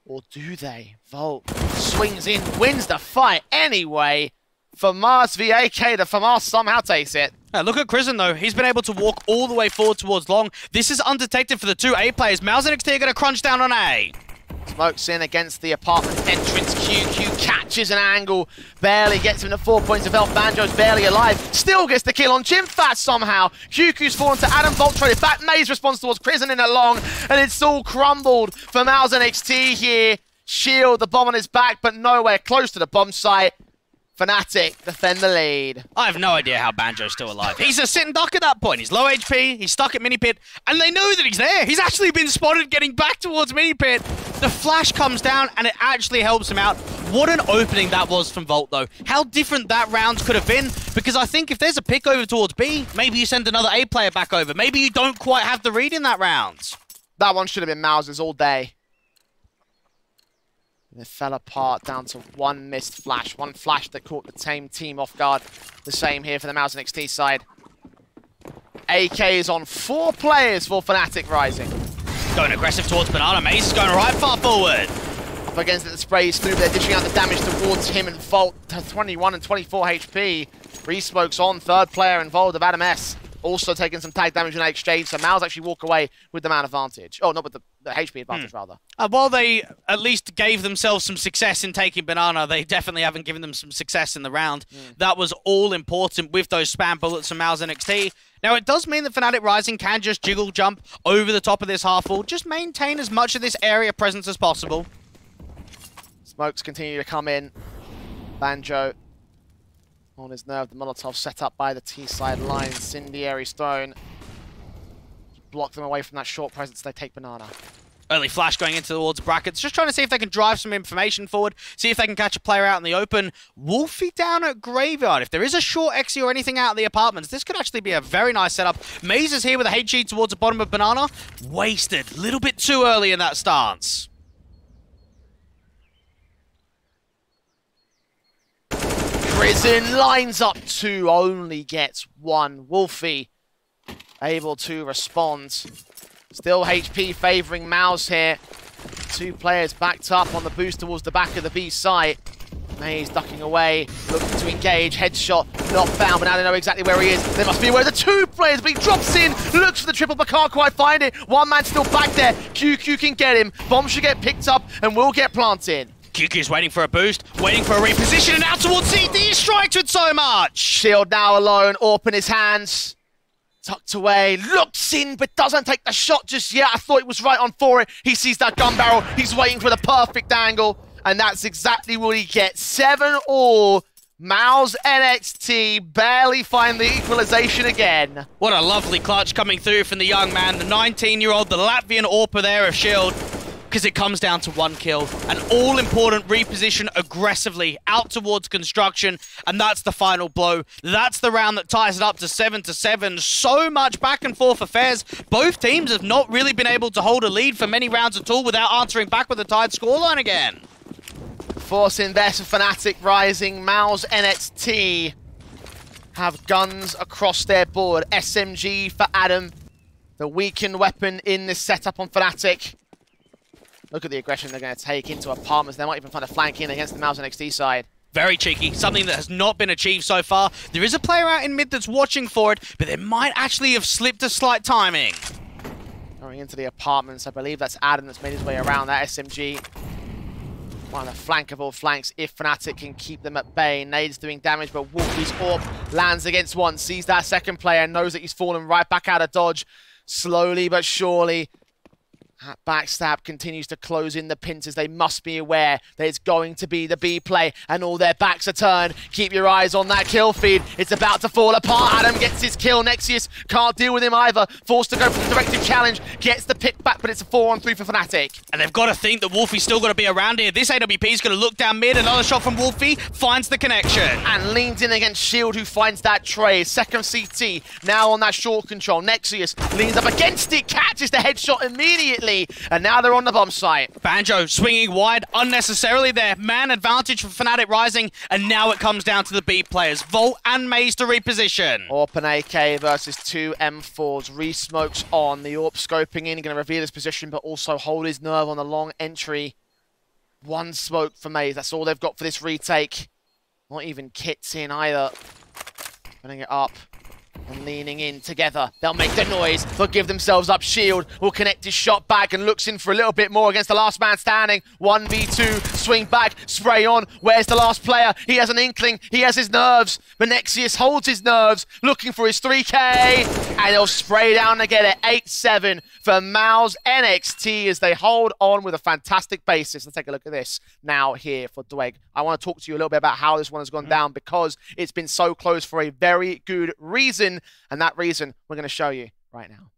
Or do they? Volt swings in, wins the fight anyway. FAMAS v AK, the FAMAS somehow takes it. Look at Crizzen, though. He's been able to walk all the way forward towards long. This is undetected for the 2 A players. MOUZ NXT are going to crunch down on A. Smokes in against the apartment entrance. QQ catches an angle. Barely gets him to 4 points of health. Banjo's barely alive. Still gets the kill on Jimfat somehow. QQ's fallen to Adam. Volt traded back. MOUZ responds towards Crizzen in a long. And it's all crumbled for MOUZ NXT here. Shield, the bomb on his back, but nowhere close to the bomb site. Fnatic defend the lead. I have no idea how Banjo's still alive. He's a sit and duck at that point. He's low HP, he's stuck at mini pit, and they know that he's there. He's actually been spotted getting back towards mini pit. The flash comes down, and it actually helps him out. What an opening that was from Volt, though. How different that round could have been, because I think if there's a pick over towards B, maybe you send another A player back over. Maybe you don't quite have the read in that round. That one should have been MOUZ's all day. It fell apart down to one missed flash. One flash that caught the same team off guard. The same here for the MOUZ NXT side. AK is on 4 players for Fnatic Rising. Going aggressive towards Banana. MOUZ is going right far forward. Up against it, the spray is through. They're dishing out the damage towards him and Volt to 21 and 24 HP. Resmokes on, 3rd player involved of Adam S. Also taking some tag damage in that exchange, so MOUZ actually walk away with the man advantage. Oh, not with the HP advantage, rather. While they at least gave themselves some success in taking Banana, they definitely haven't given them some success in the round. That was all important with those spam bullets from MOUZ NXT. Now, it does mean that Fnatic Rising can just jiggle jump over the top of this half-wall, just maintain as much of this area presence as possible. Smokes continue to come in. Banjo on his nerve, the Molotov set up by the T-side line. Incendiary Stone. Block them away from that short presence. They take Banana. Early flash going into towards brackets. Just trying to see if they can drive some information forward. See if they can catch a player out in the open. Wolfie down at Graveyard. If there is a short Exi or anything out of the apartments, this could actually be a very nice setup. MOUZ is here with a HG towards the bottom of Banana. Wasted. A little bit too early in that stance. Crizzen lines up 2, only gets 1. Wolfie able to respond. Still HP favouring MOUZ here. 2 players backed up on the boost towards the back of the B site. MOUZ ducking away, looking to engage. Headshot not found, but now they know exactly where he is. There must be where the 2 players, but he drops in, looks for the triple, but can't quite find it. One man still back there. QQ can get him. Bomb should get picked up and will get planted. QQ's waiting for a boost, waiting for a reposition, and out towards CD. He strikes with so much. Shield now alone, AWP in his hands. Tucked away, looks in, but doesn't take the shot just yet. I thought he was right on for it. He sees that gun barrel. He's waiting for the perfect angle, and that's exactly what he gets. 7-all. MOUZ NXT barely find the equalization again. What a lovely clutch coming through from the young man, the 19-year-old, the Latvian AWPer there of Shield. because it comes down to one kill. An all-important reposition aggressively out towards construction, and that's the final blow. That's the round that ties it up to 7-7. So much back and forth affairs. Both teams have not really been able to hold a lead for many rounds at all without answering back with a tied scoreline again. Forcing this for Fnatic Rising, MOUZ, NXT have guns across their board. SMG for Adam, the weakened weapon in this setup on Fnatic. Look at the aggression they're going to take into apartments. They might even find a flank in against the MOUZ NXT side. Very cheeky, something that has not been achieved so far. There is a player out in mid that's watching for it, but they might actually have slipped a slight timing. Going into the apartments, I believe that's Adam that's made his way around that SMG. One of the flank of all flanks, if Fnatic can keep them at bay. Nade's doing damage, but Wolfie's AWP lands against one, sees that second player, knows that he's fallen right back out of dodge. Slowly but surely, that backstab continues to close in the pincers. They must be aware that it's going to be the B play, and all their backs are turned. Keep your eyes on that kill feed. It's about to fall apart. Adam gets his kill. Nexius can't deal with him either. Forced to go for the directed challenge. Gets the pick back, but it's a 4-on-3 for Fnatic. And they've got to think that Wolfie's still got to be around here. This AWP is going to look down mid. Another shot from Wolfie finds the connection. And leans in against Shield, who finds that trade. Second CT, now on that short control. Nexius leans up against it, catches the headshot immediately. And now they're on the bomb site. Banjo swinging wide unnecessarily there. Man advantage for Fnatic Rising, and now it comes down to the B players. Volt and MOUZ to reposition. AWP and AK versus two M4s. Re-smokes on. The AWP scoping in, going to reveal his position, but also hold his nerve on the long entry. One smoke for MOUZ. That's all they've got for this retake. Not even kits in either. Putting it up. And leaning in together. They'll make the noise. They'll give themselves up. Shield will connect his shot back and looks in for a little bit more against the last man standing. 1v2. Swing back. Spray on. Where's the last player? He has an inkling. He has his nerves. But Nexius holds his nerves. Looking for his 3k. And he'll spray down to get it. 8-7 for MOUZ NXT as they hold on with a fantastic basis. Let's take a look at this now here for Dweg. I want to talk to you a little bit about how this one has gone down, because it's been so close for a very good reason. And that reason we're going to show you right now.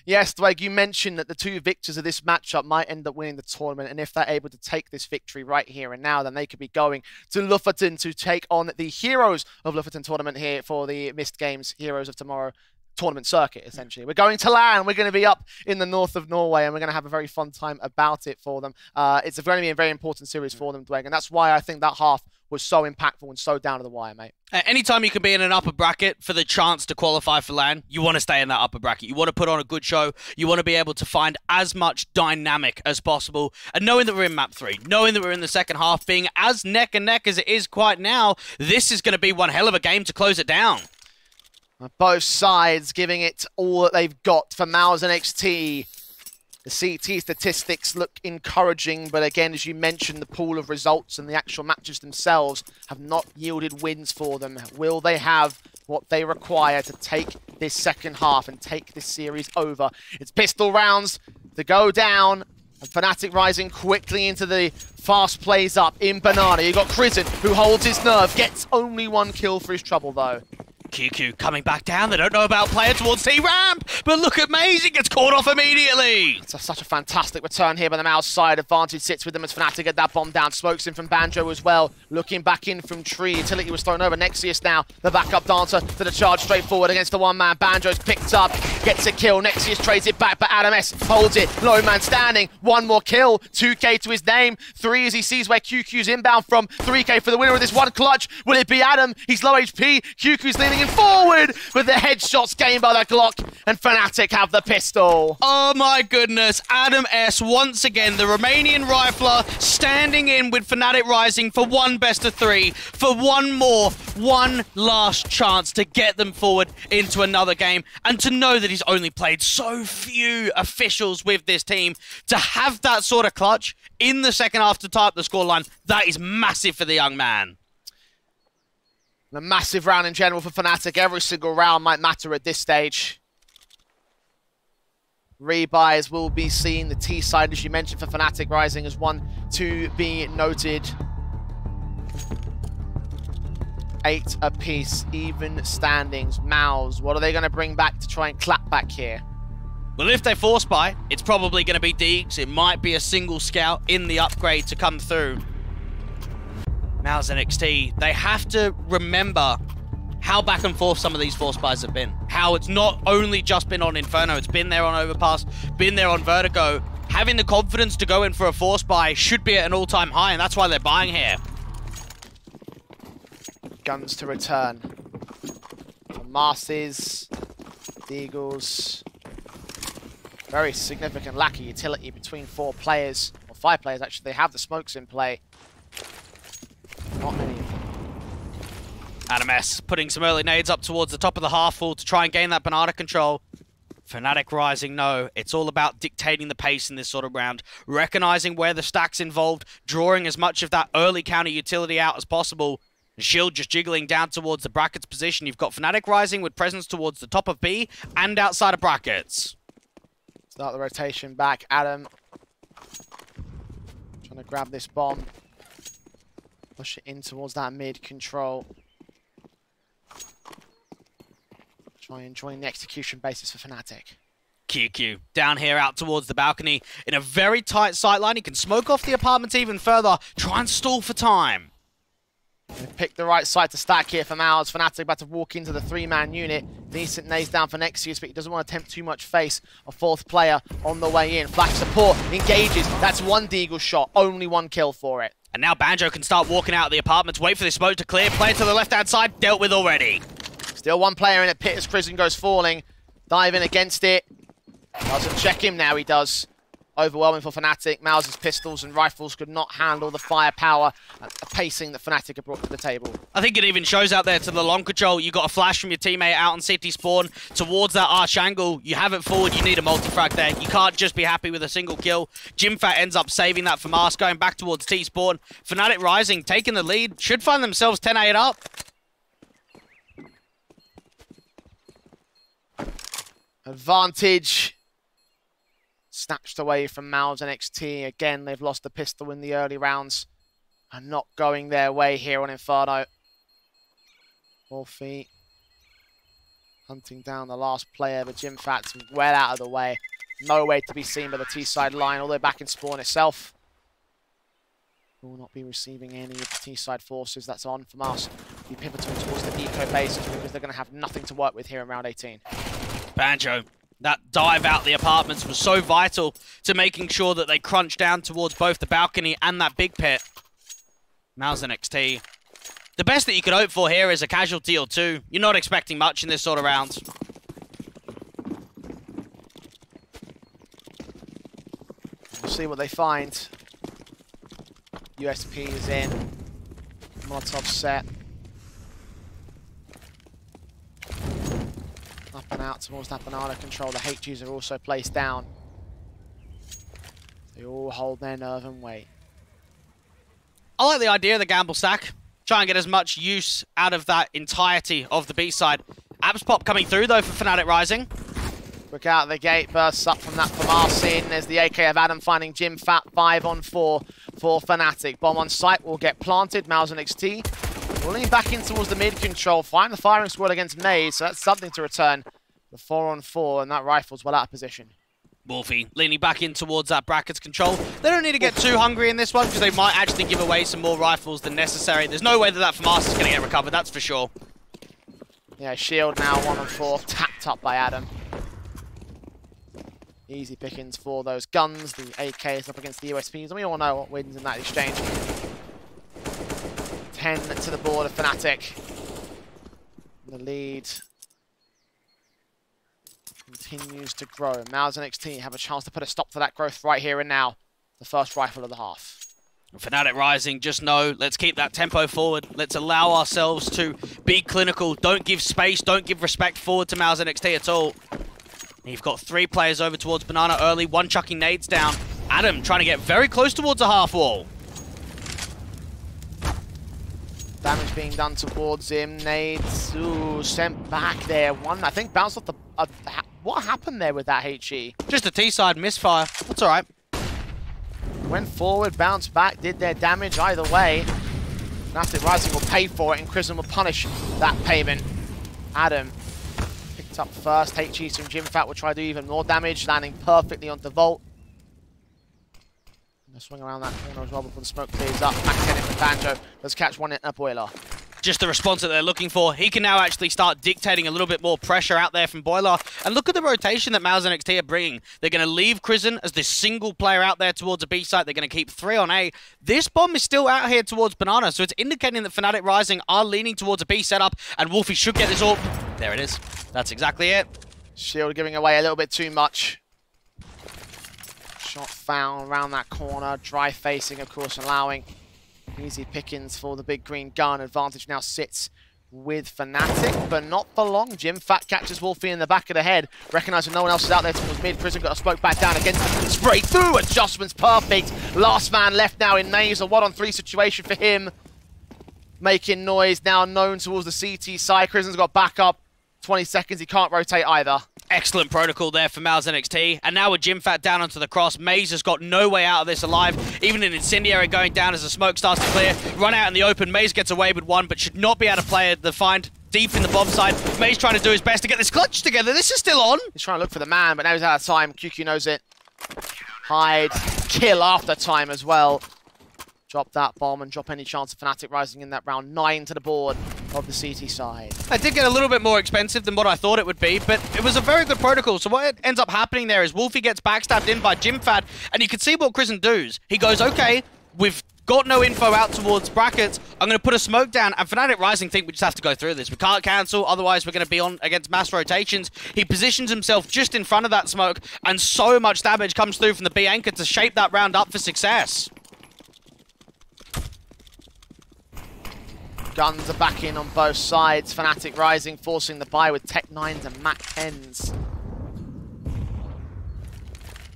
Yes, Dwayne, you mentioned that the two victors of this matchup might end up winning the tournament, and if they're able to take this victory right here and now, then they could be going to Lofoten to take on the heroes of Lofoten tournament here for the MistGames Heroes of Tomorrow tournament circuit, essentially. We're going to LAN. We're going to be up in the north of Norway, and we're going to have a very fun time about it for them. It's going to be a very important series for them, Dwayne, and that's why I think that half was so impactful and so down to the wire, mate. Anytime you can be in an upper bracket for the chance to qualify for LAN, you want to stay in that upper bracket. You want to put on a good show. You want to be able to find as much dynamic as possible. And knowing that we're in map 3, knowing that we're in the second half, being as neck and neck as it is quite now, this is going to be one hell of a game to close it down. Both sides giving it all that they've got for MOUZ NXT. The CT statistics look encouraging, but again, as you mentioned, the pool of results and the actual matches themselves have not yielded wins for them. Will they have what they require to take this second half and take this series over. It's pistol rounds to go down, and Fnatic rising quickly into the fast plays up in Banana. You got Crizzen, who holds his nerve, gets only one kill for his trouble though. QQ coming back down. They don't know about player towards T-Ramp, but look at MOUZ. He gets caught off immediately. It's such a fantastic return here by the MOUZ side. Advantage sits with them as Fnatic get that bomb down. Smokes in from Banjo as well. Looking back in from Tree. Utility was thrown over. Nexius now, the backup dancer to the charge straight forward against the one man. Banjo's picked up, gets a kill. Nexius trades it back, but Adam S holds it. Low man standing. One more kill. 2K to his name. 3 as he sees where QQ's inbound from. 3K for the winner of this one clutch. Will it be Adam? He's low HP. QQ's leaning in forward with the headshots gained by the Glock, and Fnatic have the pistol. Oh my goodness, Adam S once again, the Romanian rifler, standing in with Fnatic Rising for one best of 3, for one last chance to get them forward into another game, and to know that he's only played so few officials with this team, to have that sort of clutch in the second half to tie up the scoreline, that is massive for the young man. A massive round in general for Fnatic. Every single round might matter at this stage. Rebuys will be seen. The T side, as you mentioned, for Fnatic Rising is one to be noted. 8 apiece, even standings. MOUZ, what are they going to bring back to try and clap back here? Well, if they force buy, it's probably going to be Deeks. It might be a single scout in the upgrade to come through. MOUZ NXT, they have to remember how back and forth some of these force buys have been. How it's not only just been on Inferno, it's been there on Overpass, been there on Vertigo. Having the confidence to go in for a force buy should be at an all-time high, and that's why they're buying here. Guns to return. Masses, Eagles. Very significant lack of utility between 4 players, or 5 players actually. They have the smokes in play. Not many. Adam S putting some early nades up towards the top of the half full to try and gain that Banana control. Fnatic Rising, no. It's all about dictating the pace in this sort of round. Recognizing where the stack's involved, drawing as much of that early counter utility out as possible. Shield just jiggling down towards the brackets position. You've got Fnatic Rising with presence towards the top of B and outside of brackets. Start the rotation back. Adam trying to grab this bomb. Push it in towards that mid control. Try and join the execution basis for Fnatic. QQ down here out towards the balcony in a very tight sightline. He can smoke off the apartments even further. Try and stall for time. They've picked the right side to stack here for MOUZ. Fnatic about to walk into the 3-man unit. Decent nades down for Nexius, but he doesn't want to attempt too much face. A 4th player on the way in. Flash support, engages. That's one Deagle shot. Only 1 kill for it. And now Banjo can start walking out of the apartments. Wait for the smoke to clear. Player to the left-hand side. Dealt with already. Still 1 player in it. Pit as Crizzen goes falling. Diving against it. Doesn't check him now. He does. Overwhelming for Fnatic. MOUZ's pistols and rifles could not handle the firepower and the pacing that Fnatic have brought to the table. I think it even shows out there to the long control. You got a flash from your teammate out on city spawn towards that arch angle. You have it forward. You need a multi-frag there. You can't just be happy with a single kill. Jimfat ends up saving that for Mars, going back towards T-spawn. Fnatic Rising taking the lead. Should find themselves 10-8 up. Advantage snatched away from MOUZ NXT. Again, they've lost the pistol in the early rounds and not going their way here on Inferno. 4 feet. Hunting down the last player, but Jimfat's well out of the way. No way to be seen by the T-side line, although back in spawn itself. Will not be receiving any of the T-side forces. That's on from us. Be pivotal towards the eco bases because they're going to have nothing to work with here in round 18. Banjo, that dive out the apartments was so vital to making sure that they crunch down towards both the balcony and that big pit. MOUZ NXT. The best that you could hope for here is a casualty or 2. You're not expecting much in this sort of round. We'll see what they find. USP is in. Molotov set. Up and out towards that Banana control. The HGs are also placed down. They all hold their nerve and wait. I like the idea of the gamble stack. try and get as much use out of that entirety of the B side. Abs pop coming through though for Fnatic Rising. Quick out the gate, bursts up from that from Arsene. There's the AK of Adam finding Jim Fat, 5-on-4 for Fnatic. Bomb on site will get planted. MOUZ and NXT pulling back in towards the mid control. Find the firing squad against MOUZ, so that's something to return. The 4-on-4, and that rifle's well out of position. Wolfie leaning back in towards that brackets control. They don't need to get too hungry in this one because they might actually give away some more rifles than necessary. There's no way that FAMAS is going to get recovered, that's for sure. Yeah, shield now 1-on-4, tapped up by Adam. Easy pickings for those guns. The AK is up against the USPs, and we all know what wins in that exchange. 10 to the board of Fnatic. The lead continues to grow. MOUZ and NXT have a chance to put a stop to that growth right here and now. The first rifle of the half. Fnatic Rising, just know, let's keep that tempo forward. Let's allow ourselves to be clinical. Don't give space, don't give respect forward to MOUZ and NXT at all. You've got 3 players over towards Banana early, 1 chucking nades down. Adam trying to get very close towards a half wall. Damage being done towards him. Nades, ooh, sent back there. One, I think, bounced off the... what happened there with that HE? Just a T-side misfire. That's all right. Went forward, bounced back, did their damage either way. Fnatic Rising will pay for it, and Crimson will punish that payment. Adam picked up first. HE from Jimfat will try to do even more damage, landing perfectly onto Volt. Swing around that corner as well before the smoke clears up. Back 10 in for Banjo. Let's catch one in a boiler. Just the response that they're looking for. He can now actually start dictating a little bit more pressure out there from Boiler. And look at the rotation that MOUZ and NXT are bringing. They're going to leave Crimson as this single player out there towards a B site. They're going to keep 3 on A. This bomb is still out here towards Banana, so it's indicating that Fnatic Rising are leaning towards a B setup, and Wolfie should get this all. There it is. That's exactly it. Shield giving away a little bit too much. Shot found around that corner. Dry facing, of course, allowing easy pickings for the big green gun. Advantage now sits with Fnatic, but not for long. Jimfat catches Wolfie in the back of the head. Recognizing no one else is out there towards mid. Prison got a smoke back down against him. Spray through. Adjustments perfect. Last man left now in MOUZ. A 1-on-3 situation for him. Making noise now known towards the CT side. Crisen's got backup. 20 seconds. He can't rotate either. Excellent protocol there for MOUZ NXT. And now with Jimfat down onto the cross, MOUZ has got no way out of this alive. Even an incendiary going down as the smoke starts to clear. Run out in the open. MOUZ gets away with one, but should not be able to play the find deep in the bomb side. MOUZ trying to do his best to get this clutch together. This is still on. He's trying to look for the man, but now he's out of time. QQ knows it. Hide. Kill after time as well. Drop that bomb and drop any chance of Fnatic Rising in that round. 9 to the board of the CT side. It did get a little bit more expensive than what I thought it would be, but it was a very good protocol. So what ends up happening there is Wolfie gets backstabbed in by Jimfat, and you can see what Crisen does. He goes, okay, we've got no info out towards brackets. I'm going to put a smoke down, and Fnatic Rising think we just have to go through this. We can't cancel, otherwise we're going to be on against mass rotations. He positions himself just in front of that smoke, and so much damage comes through from the B anchor to shape that round up for success. Guns are back in on both sides. Fnatic Rising forcing the buy with Tech 9s and Mac 10s.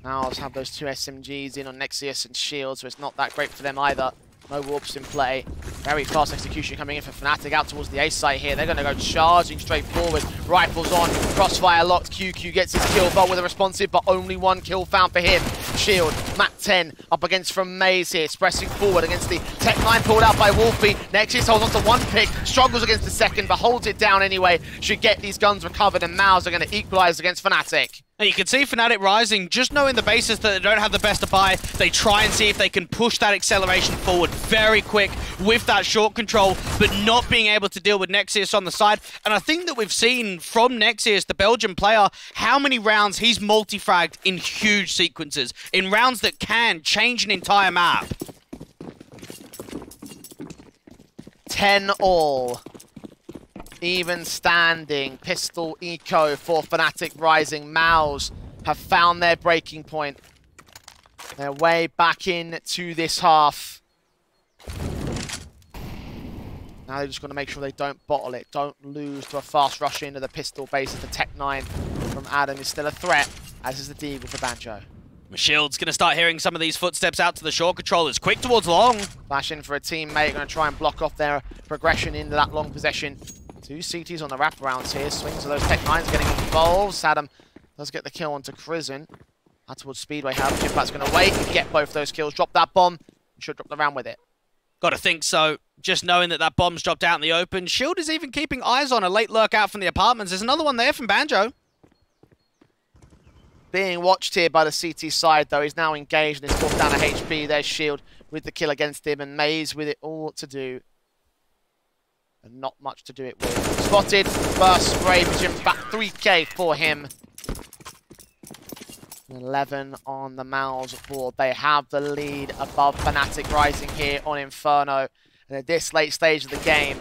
Now let's have those 2 SMGs in on Nexius and Shield, so it's not that great for them either. No warps in play. Very fast execution coming in for Fnatic out towards the A site here. They're going to go charging straight forward. Rifles on, crossfire locked. QQ gets his kill, but with a responsive, but only 1 kill found for him. Shield, Mac 10 up against from MOUZ here, pressing forward against the Tech 9 pulled out by Wolfie. Nexus holds on to 1 pick, struggles against the second, but holds it down anyway. Should get these guns recovered, and MOUZ are going to equalize against Fnatic. And you can see Fnatic Rising, just knowing the basis that they don't have the best to buy, they try and see if they can push that acceleration forward very quick with that short control, but not being able to deal with Nexius on the side. And I think that we've seen from Nexius, the Belgian player, how many rounds he's multi-fragged in huge sequences, in rounds that can change an entire map. 10 all. Even standing. Pistol eco for Fnatic Rising. MOUZ have found their breaking point. They're way back into this half. Now they're just going to make sure they don't bottle it. Don't lose to a fast rush into the pistol base of the Tech 9 from Adam is still a threat, as is the Deagle for Banjo. Shield's going to start hearing some of these footsteps out to the short. Controller's quick towards long. Flash in for a teammate, going to try and block off their progression into that long possession. 2 CTs on the wraparounds here. Swings of those Tech 9s getting involved. Sadam does get the kill onto Crizzen. Out towards Speedway, however, Jimfat's going to wait and get both those kills. Drop that bomb. Should drop the round with it. Got to think so. Just knowing that that bomb's dropped out in the open. Shield is even keeping eyes on a late lurk out from the apartments. There's another one there from Banjo. Being watched here by the CT side, though. He's now engaged and he's brought down a HP. There's Shield with the kill against him, and MOUZ with it all to do. And not much to do it with. Spotted, first spray for Jimfat, 3k for him. 11 on the MOUZ board. They have the lead above Fnatic Rising here on Inferno. And at this late stage of the game,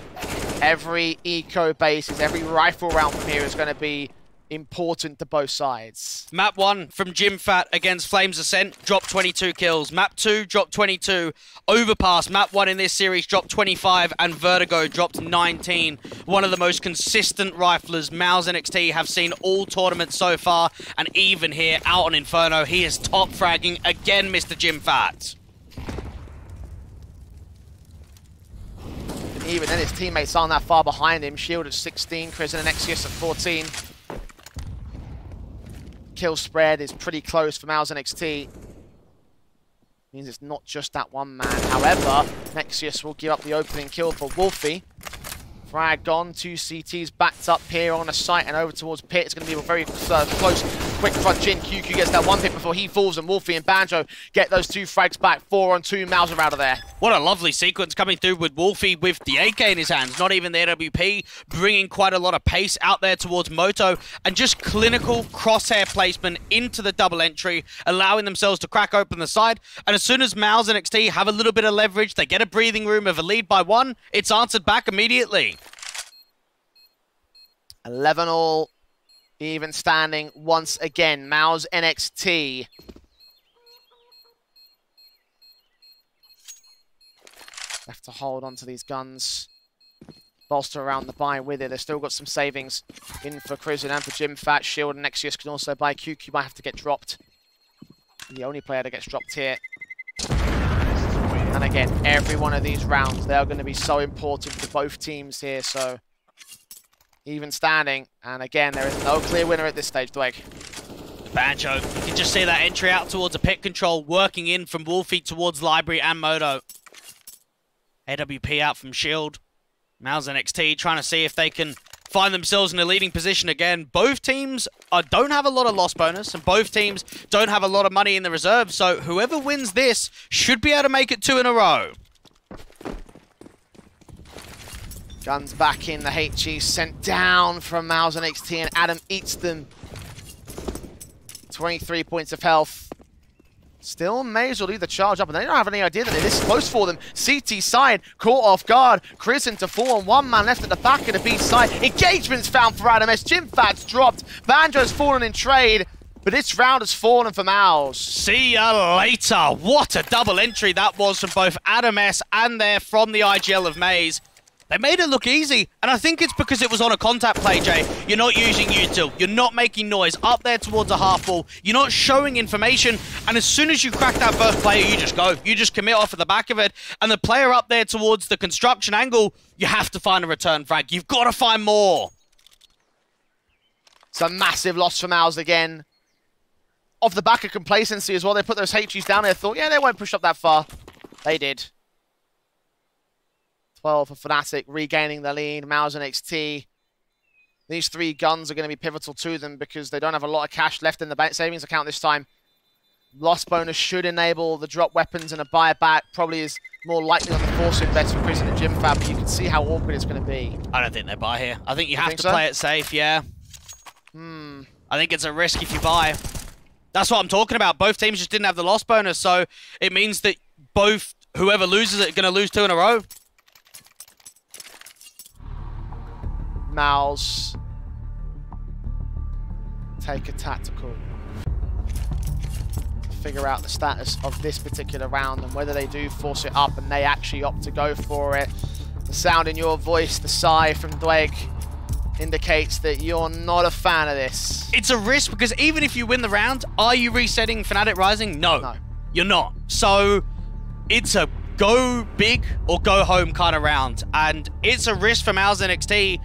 every eco basis, every rifle round from here is going to be important to both sides. Map 1 from Jimfat against Flames Ascent dropped 22 kills. Map 2 dropped 22. Overpass, map 1 in this series, dropped 25. And Vertigo dropped 19. One of the most consistent riflers MOUZ NXT have seen all tournaments so far. And even here, out on Inferno, he is top fragging again, Mr. Jimfat. And even then, his teammates aren't that far behind him. Shield at 16, Crizzen and Nexius at 14. Kill spread is pretty close for MOUZ NXT. Means it's not just that one man. However, Nexius will give up the opening kill for Wolfie. Frag gone, 2 CTs backed up here on a site and over towards Pit. It's going to be a very close, quick crunch in. QQ gets that one pick before he falls, and Wolfie and Banjo get those 2 frags back. 4 on 2, MOUZ are out of there. What a lovely sequence coming through with Wolfie with the AK in his hands. Not even the AWP, bringing quite a lot of pace out there towards Moto, and just clinical crosshair placement into the double entry, allowing themselves to crack open the side. And as soon as MOUZ NXT have a little bit of leverage, they get a breathing room of a lead by 1, it's answered back immediately. 11 all, even standing once again. MOUZ NXT. Have to hold on to these guns. Bolster around the buy with it. They've still got some savings in for Crizzen and for Jimfat. Shield and Nexius can also buy. QQ might have to get dropped. The only player that gets dropped here. And again, every one of these rounds, they are going to be so important for both teams here. So even standing, and again, there is no clear winner at this stage, Dweg. Banjo, you can just see that entry out towards a pit control, working in from Wolfie towards Library and Moto. AWP out from Shield. MOUZ NXT trying to see if they can find themselves in a leading position again. Both teams don't have a lot of loss bonus, and both teams don't have a lot of money in the reserve, so whoever wins this should be able to make it 2 in a row. Guns back in, the HE sent down from MOUZ NXT, and Adam eats them. 23 points of health. Still, MOUZ will lead the charge up, and they don't have any idea that this is close for them. CT side, caught off guard. Crizzen to fall on 1 man left at the back of the B side. Engagement's found for Adam S. Jimfat's dropped. Banjo's fallen in trade, but this round has fallen for MOUZ. See ya later. What a double entry that was from both Adam S. and there from the IGL of MOUZ. They made it look easy, and I think it's because it was on a contact play, Jay. You're not using util, you're not making noise up there towards a half wall, you're not showing information, and as soon as you crack that first player, you just go. You just commit off at the back of it, and the player up there towards the construction angle, you have to find a return frag. You've got to find more. It's a massive loss for MOUZ again. Off the back of complacency as well, they put those HGs down there, thought, yeah, they won't push up that far. They did. 12 for Fnatic, regaining the lead. MOUZ NXT. These 3 guns are going to be pivotal to them because they don't have a lot of cash left in the savings account this time. Loss bonus should enable the drop weapons, and a buyback probably is more likely on the force bets for Crizzen and Jimfat, but you can see how awkward it's going to be. I don't think they buy here. I think you have to play it safe, yeah. I think it's a risk if you buy. That's what I'm talking about. Both teams just didn't have the loss bonus, so it means that both, whoever loses it, are going to lose 2 in a row. MOUZ take a tactical to figure out the status of this particular round and whether they do force it up and they actually opt to go for it. The sound in your voice, the sigh from Dweg. indicates that you're not a fan of this. It's a risk because even if you win the round, are you resetting Fnatic Rising? No, you're not. So it's a go big or go home kind of round. And it's a risk for MOUZ NXT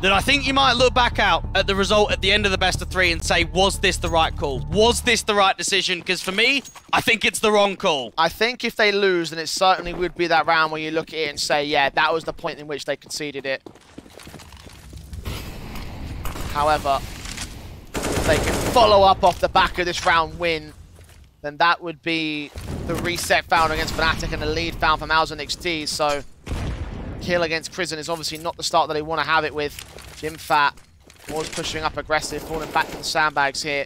that I think you might look back out at the result at the end of the best of 3 and say, was this the right call? Was this the right decision? Because for me, I think it's the wrong call. I think if they lose, then it certainly would be that round where you look at it and say, yeah, that was the point in which they conceded it. However, if they can follow up off the back of this round win, then that would be the reset found against Fnatic and the lead found for MOUZ NXT. So kill against Prison is obviously not the start that they want to have it with. Jimfat was pushing up aggressive, falling back to the sandbags here.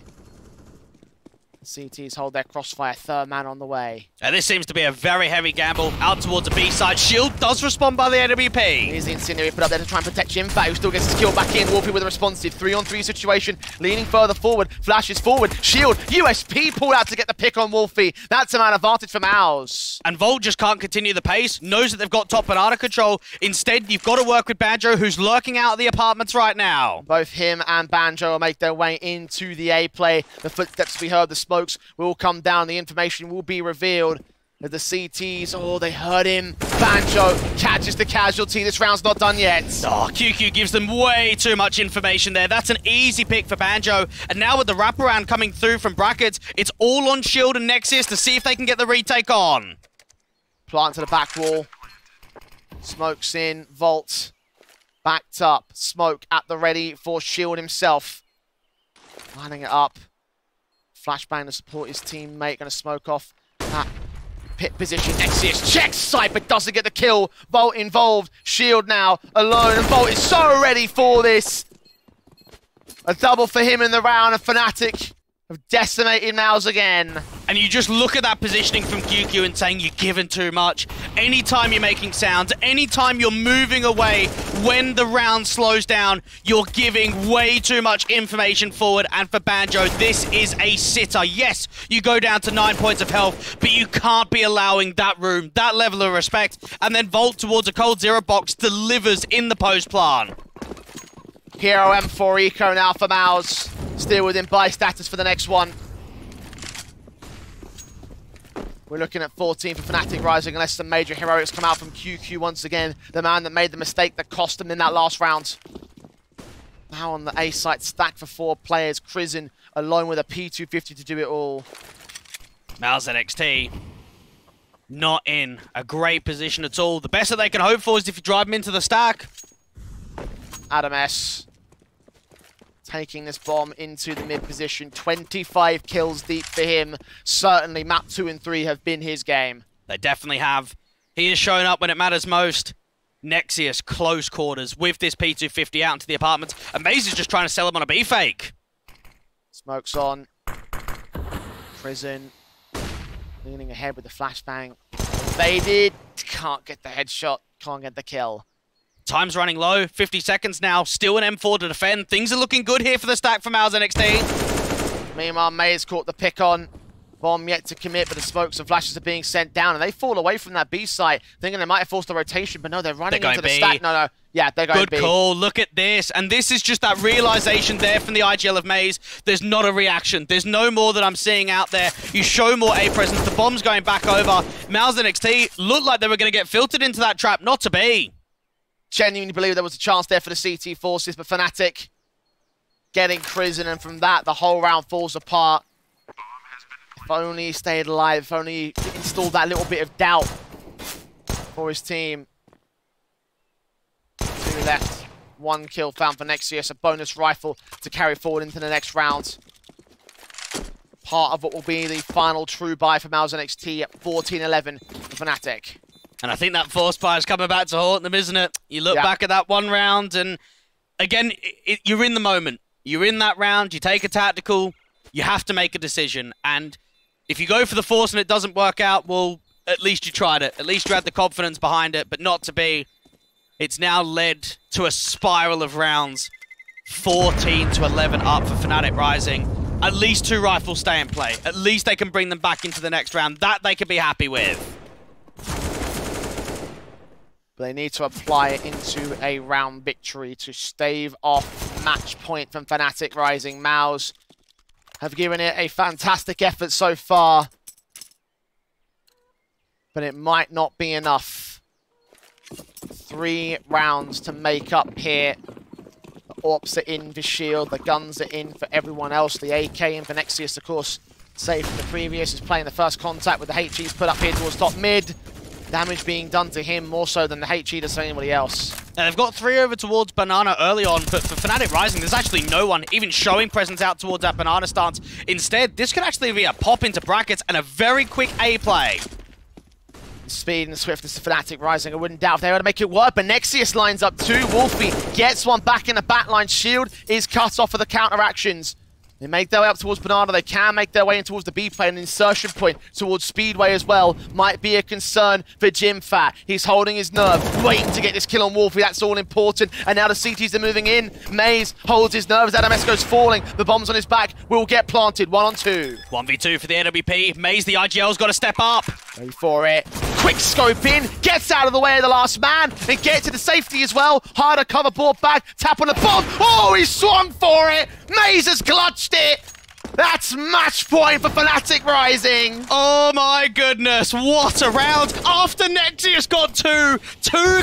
CTs hold their crossfire, third man on the way. And this seems to be a very heavy gamble out towards the B side. Shield does respond by the AWP. Here's the Incendiary put up there to try and protect Jimfat, who still gets his kill back in. Wolfie with a responsive 3-on-3 situation, leaning further forward, flashes forward. Shield, USP pulled out to get the pick on Wolfie. That's a man advantage for MOUZ. And Volt just can't continue the pace, knows that they've got top and out of control. Instead, you've got to work with Banjo, who's lurking out of the apartments right now. Both him and Banjo will make their way into the A play. The footsteps we heard, the smokes will come down. The information will be revealed. As the CTs, oh, they heard him. Banjo catches the casualty. This round's not done yet. Oh, QQ gives them way too much information there. That's an easy pick for Banjo. And now with the wraparound coming through from Brackets, it's all on Shield and Nexus to see if they can get the retake on. Plant to the back wall. Smokes in. Volt backed up. Smoke at the ready for Shield himself. Lining it up. Flashbang to support his teammate. Going to smoke off that pit position. Nexus checks site but doesn't get the kill. Volt involved. Shield now alone. And Volt is so ready for this. A double for him in the round. And Fnatic have decimated MOUZ again. And you just look at that positioning from QQ and saying you're giving too much. Anytime you're making sounds, anytime you're moving away when the round slows down, you're giving way too much information forward. And for Banjo, this is a sitter. Yes, you go down to 9 points of health, but you can't be allowing that room, that level of respect. And then Volt towards a cold zero box delivers in the post plant. Hero M4 Eco now for MOUZ. Still within buy status for the next one. We're looking at 14 for Fnatic Rising unless some major heroics come out from QQ once again. The man that made the mistake that cost him in that last round. Now on the A site, stacked for 4 players. Prison alone with a P250 to do it all. MOUZ NXT not in a great position at all. The best that they can hope for is if you drive them into the stack. Adam S. taking this bomb into the mid position. 25 kills deep for him. Certainly map 2 and 3 have been his game. They definitely have. He has shown up when it matters most. Nexus, close quarters with this P250 out into the apartments. And MOUZ is just trying to sell him on a B fake. Smokes on. Prison leaning ahead with the flashbang. Evaded. Can't get the headshot. Can't get the kill. Time's running low, 50 seconds now, still an M4 to defend. Things are looking good here for the stack for MOUZ NXT. Meanwhile, MOUZ caught the pick on. Bomb yet to commit, but the smokes and flashes are being sent down, and they fall away from that B site, thinking they might have forced the rotation, but no, they're running into the stack. No, yeah, they're going B. Good call, look at this, and this is just that realization there from the IGL of MOUZ. There's not a reaction. There's no more that I'm seeing out there. You show more A presence, the bomb's going back over. MOUZ NXT looked like they were going to get filtered into that trap, not to be. Genuinely believe there was a chance there for the CT forces, but Fnatic getting Prison, and from that, the whole round falls apart. If only he stayed alive, if only he installed that little bit of doubt for his team. 2 left, 1 kill found for Nexus, a bonus rifle to carry forward into the next round. Part of what will be the final true buy for MOUZ NXT at 14-11 for Fnatic. And I think that force buy is coming back to haunt them, isn't it? You look back at that one round, and again, you're in the moment. You're in that round, you take a tactical, you have to make a decision. And if you go for the force and it doesn't work out, well, at least you tried it. At least you had the confidence behind it, but not to be. It's now led to a spiral of rounds. 14-11 up for Fnatic Rising. At least 2 rifles stay in play. At least they can bring them back into the next round. That they can be happy with. But they need to apply it into a round victory to stave off match point from Fnatic Rising. MOUZ have given it a fantastic effort so far, but it might not be enough. 3 rounds to make up here. The AWPs are in for Shield, the guns are in for everyone else. The AK and Venexius, of course, safe from the previous, is playing the first contact with the HE's put up here towards top mid. Damage being done to him more so than the HE does to anybody else. Now they've got 3 over towards Banana early on, but for Fnatic Rising, there's actually no one even showing presence out towards that Banana stance. Instead, this could actually be a pop into brackets and a very quick A play. Speed and swiftness of Fnatic Rising, I wouldn't doubt if they were to make it work, but Nexius lines up 2. Wolfie gets one back in the backline. Shield is cut off for the counter-actions. They make their way up towards Banana. They can make their way in towards the B play. An insertion point towards Speedway as well might be a concern for JimFat. He's holding his nerve, waiting to get this kill on Wolfie. That's all important. And now the CTs are moving in. MOUZ holds his nerve as ADAMS goes falling. The bombs on his back will get planted. 1 on 2. 1v2 for the AWP. MOUZ, the IGL's got to step up. Ready for it. Quick scope in, gets out of the way of the last man, and gets to the safety as well. Harder cover, ball back, tap on the bomb. Oh, he swung for it. MOUZ has clutched it. That's match point for Fnatic Rising. Oh my goodness, what a round. After Nexius got 2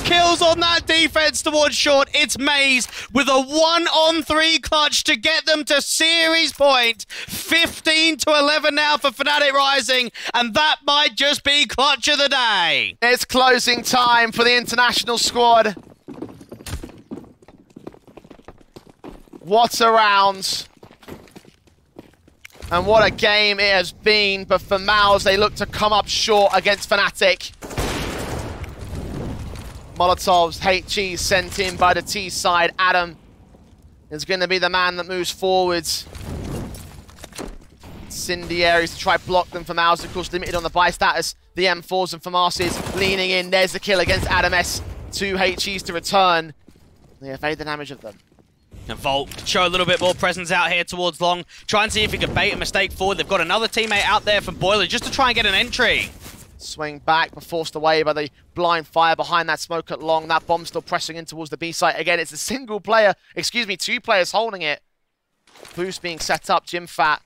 kills on that defense towards short, it's MOUZ with a 1-on-3 clutch to get them to series point. 15-11 now for Fnatic Rising, and that might just be clutch of the day. It's closing time for the international squad. What a round. And what a game it has been, but for MOUZ, they look to come up short against Fnatic. Molotov's HE sent in by the T side. Adam is going to be the man that moves forwards. Incendiaries to try block them for MOUZ, of course, limited on the buy status. The M4s and FAMAS's leaning in. There's the kill against ADAMS. 2 HEs to return. They evade the damage of them. And Volt show a little bit more presence out here towards Long. Try and see if he can bait a mistake forward. They've got another teammate out there from Boiler just to try and get an entry. Swing back, but forced away by the blind fire behind that smoke at Long. That bomb still pressing in towards the B site. Again, it's a single player, excuse me, 2 players holding it. Boost being set up. JimFat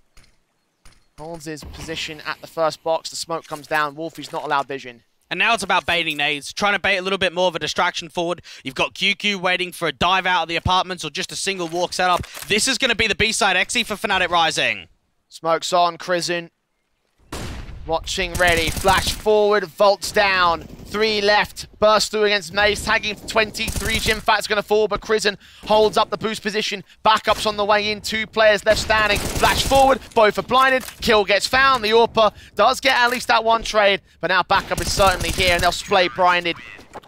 holds his position at the first box. The smoke comes down. Wolfie's not allowed vision. And now it's about baiting nades, trying to bait a little bit more of a distraction forward. You've got QQ waiting for a dive out of the apartments or just a single walk setup. This is going to be the B-side ENCE for Fnatic Rising. Smoke's on, Crizzen. Watching ready, flash forward, Volt's down. 3 left, burst through against MOUZ, tagging 23. JimFat's going to fall, but Crizzen holds up the boost position. Backups on the way in, 2 players left standing. Flash forward, both are blinded. Kill gets found. The AWPer does get at least that 1 trade, but now backup is certainly here, and they'll splay blinded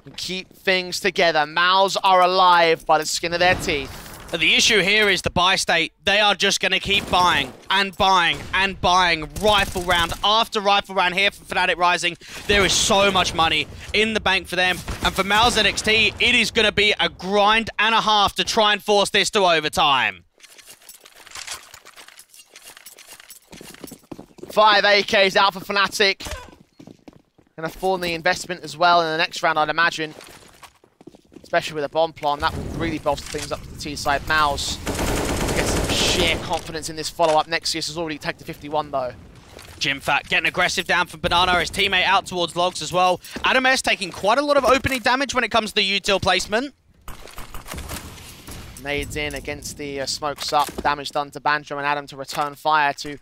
and keep things together. MOUZ are alive by the skin of their teeth. The issue here is the buy state. They are just going to keep buying and buying and buying rifle round after rifle round here for Fnatic Rising. There is so much money in the bank for them. And for MOUZ NXT, it is going to be a grind and a half to try and force this to overtime. 5 AKs out for Fnatic. Going to fall the investment as well in the next round, I'd imagine. Especially with a bomb plant, that will really bolster things up to the T side. MOUZ gets some sheer confidence in this follow-up. Nexius has already taken the 51 though. JimFat getting aggressive down from Banana, his teammate out towards Logs as well. ADAMS taking quite a lot of opening damage when it comes to the util placement. Nades in against the smokes up. Damage done to Banjo and Adam to return fire to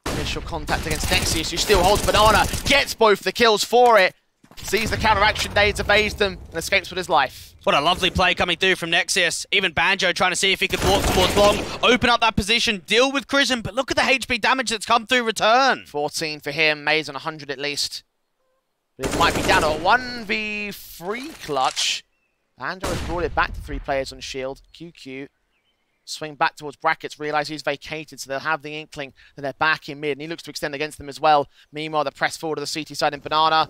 initial contact against Nexius, who still holds Banana. Gets both the kills for it. Sees the counteraction, nades, evades them, and escapes with his life. What a lovely play coming through from Nexius. Even Banjo trying to see if he could walk towards Long, open up that position, deal with Crizzen, but look at the HP damage that's come through return. 14 for him, MOUZ on 100 at least. But it might be down to a 1v3 clutch. Banjo has brought it back to 3 players on shield. QQ swing back towards brackets, realise he's vacated, so they'll have the inkling that they're back in mid, and he looks to extend against them as well. Meanwhile, the press forward of the CT side in Banana.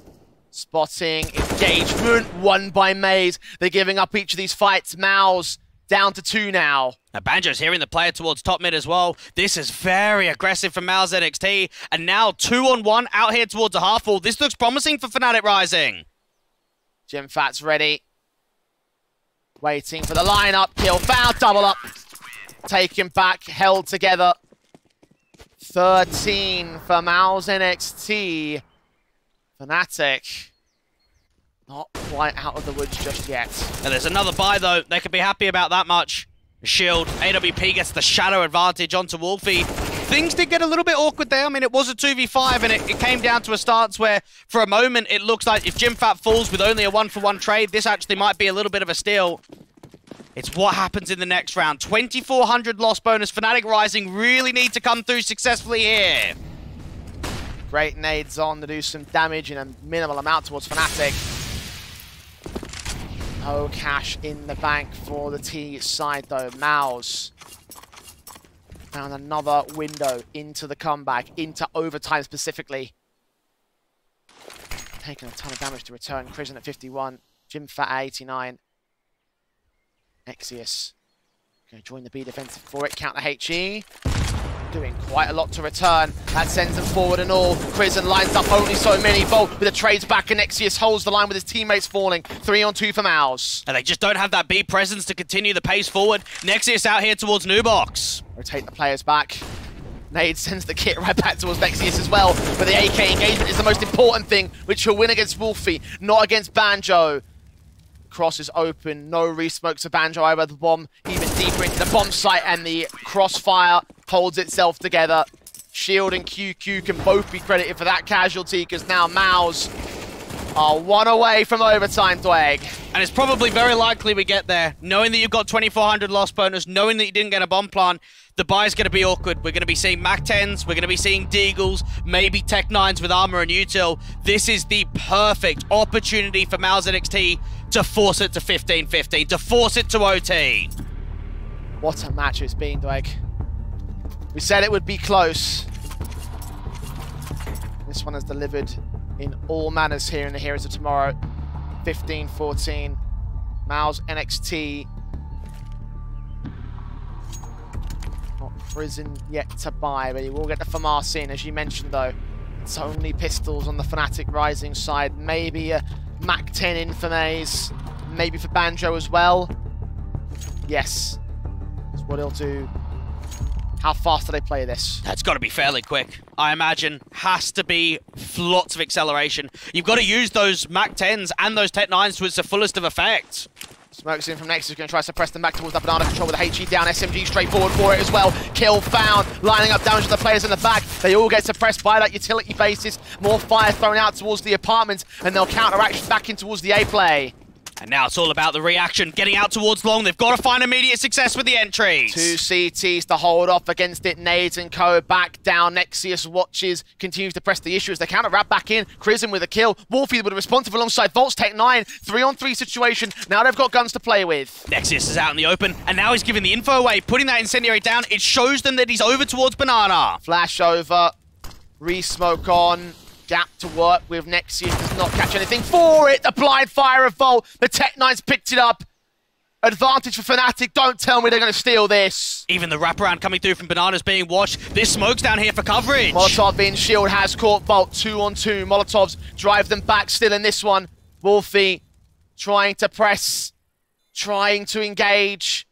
Spotting, engagement, won by MOUZ. They're giving up each of these fights. MOUZ down to 2 now. Now Banjo's hearing the player towards top mid as well. This is very aggressive from MOUZ NXT. And now 2-on-1 out here towards the half wall. This looks promising for Fnatic Rising. Jimfat's ready. Waiting for the lineup. Kill found. Double up. Taken back. Held together. 13 for MOUZ NXT. Fnatic. Not quite out of the woods just yet. And there's another buy, though. They could be happy about that much. Shield. AWP gets the shadow advantage onto Wolfie. Things did get a little bit awkward there. I mean, it was a 2v5, and it came down to a stance where, for a moment, it looks like if Jimfat falls with only a 1-for-1 trade, this actually might be a little bit of a steal. It's what happens in the next round. 2,400 loss bonus. Fnatic Rising really need to come through successfully here. Great nades on to do some damage in a minimal amount towards Fnatic. No cash in the bank for the T side, though. MOUZ found another window into the comeback, into overtime specifically. Taking a ton of damage to return. Crizzen at 51. Jimfat at 89. Nexius going to join the B defensive for it. Counter HE. Doing quite a lot to return. That sends them forward and all. Crizzen lines up only so many. Volt with the trades back, and Nexius holds the line with his teammates falling. 3-on-2 for MOUZ. And they just don't have that B presence to continue the pace forward. Nexius out here towards Nubox. Rotate the players back. Nade sends the kit right back towards Nexius as well. But the AK engagement is the most important thing, which he'll win against Wolfie, not against Banjo. Cross is open, no re-smokes to Banjo either. The bomb even deeper into the bomb site, and the crossfire holds itself together. Shield and QQ can both be credited for that casualty, because now MOUZ are one away from overtime, Dweg. And it's probably very likely we get there. Knowing that you've got 2,400 loss bonus, knowing that you didn't get a bomb plant, the buy's going to be awkward. We're going to be seeing Mac 10s, we're going to be seeing Deagles, maybe Tech 9s with armor and util. This is the perfect opportunity for MOUZ NXT to force it to 15-15, to force it to OT. What a match it's been, Dweg. We said it would be close. This one has delivered in all manners here in the Heroes of Tomorrow. 15-14. MOUZ NXT. Not Crizzen yet to buy, but he will get the FAMAS in, as you mentioned, though. It's only pistols on the Fnatic Rising side. Maybe a Mac 10 in for MOUZ. Maybe for Banjo as well. Yes. That's what he'll do. How fast do they play this? That's got to be fairly quick, I imagine. Has to be lots of acceleration. You've got to use those Mac 10s and those Tech 9s to its fullest of effect. Smokes in from Nexus, going to try to suppress them back towards the banana control with the HE down. SMG straight forward for it as well. Kill found, lining up damage to the players in the back. They all get suppressed by that utility basis. More fire thrown out towards the apartments, and they'll counteract back in towards the A play. And now it's all about the reaction, getting out towards long. They've got to find immediate success with the entries. 2 CTs to hold off against it. Nades and co back down. Nexius watches, continues to press the issue as they counter wrap back in. Crizzen with a kill. Wolfie with a responsive alongside Volt's Tech 9. 3-on-3 situation. Now they've got guns to play with. Nexius is out in the open, and now he's giving the info away, putting that incendiary down. It shows them that he's over towards Banana. Flash over. Re-smoke on. Gap to work with. Nexius does not catch anything for it. The blind fire of Volt. The Tech 9's picked it up. Advantage for Fnatic. Don't tell me they're going to steal this. Even the wraparound coming through from Bananas being watched. This smoke's down here for coverage. Molotov in. Shield has caught Volt. 2-on-2. Molotovs drive them back still in this one. Wolfie trying to press. Trying to engage.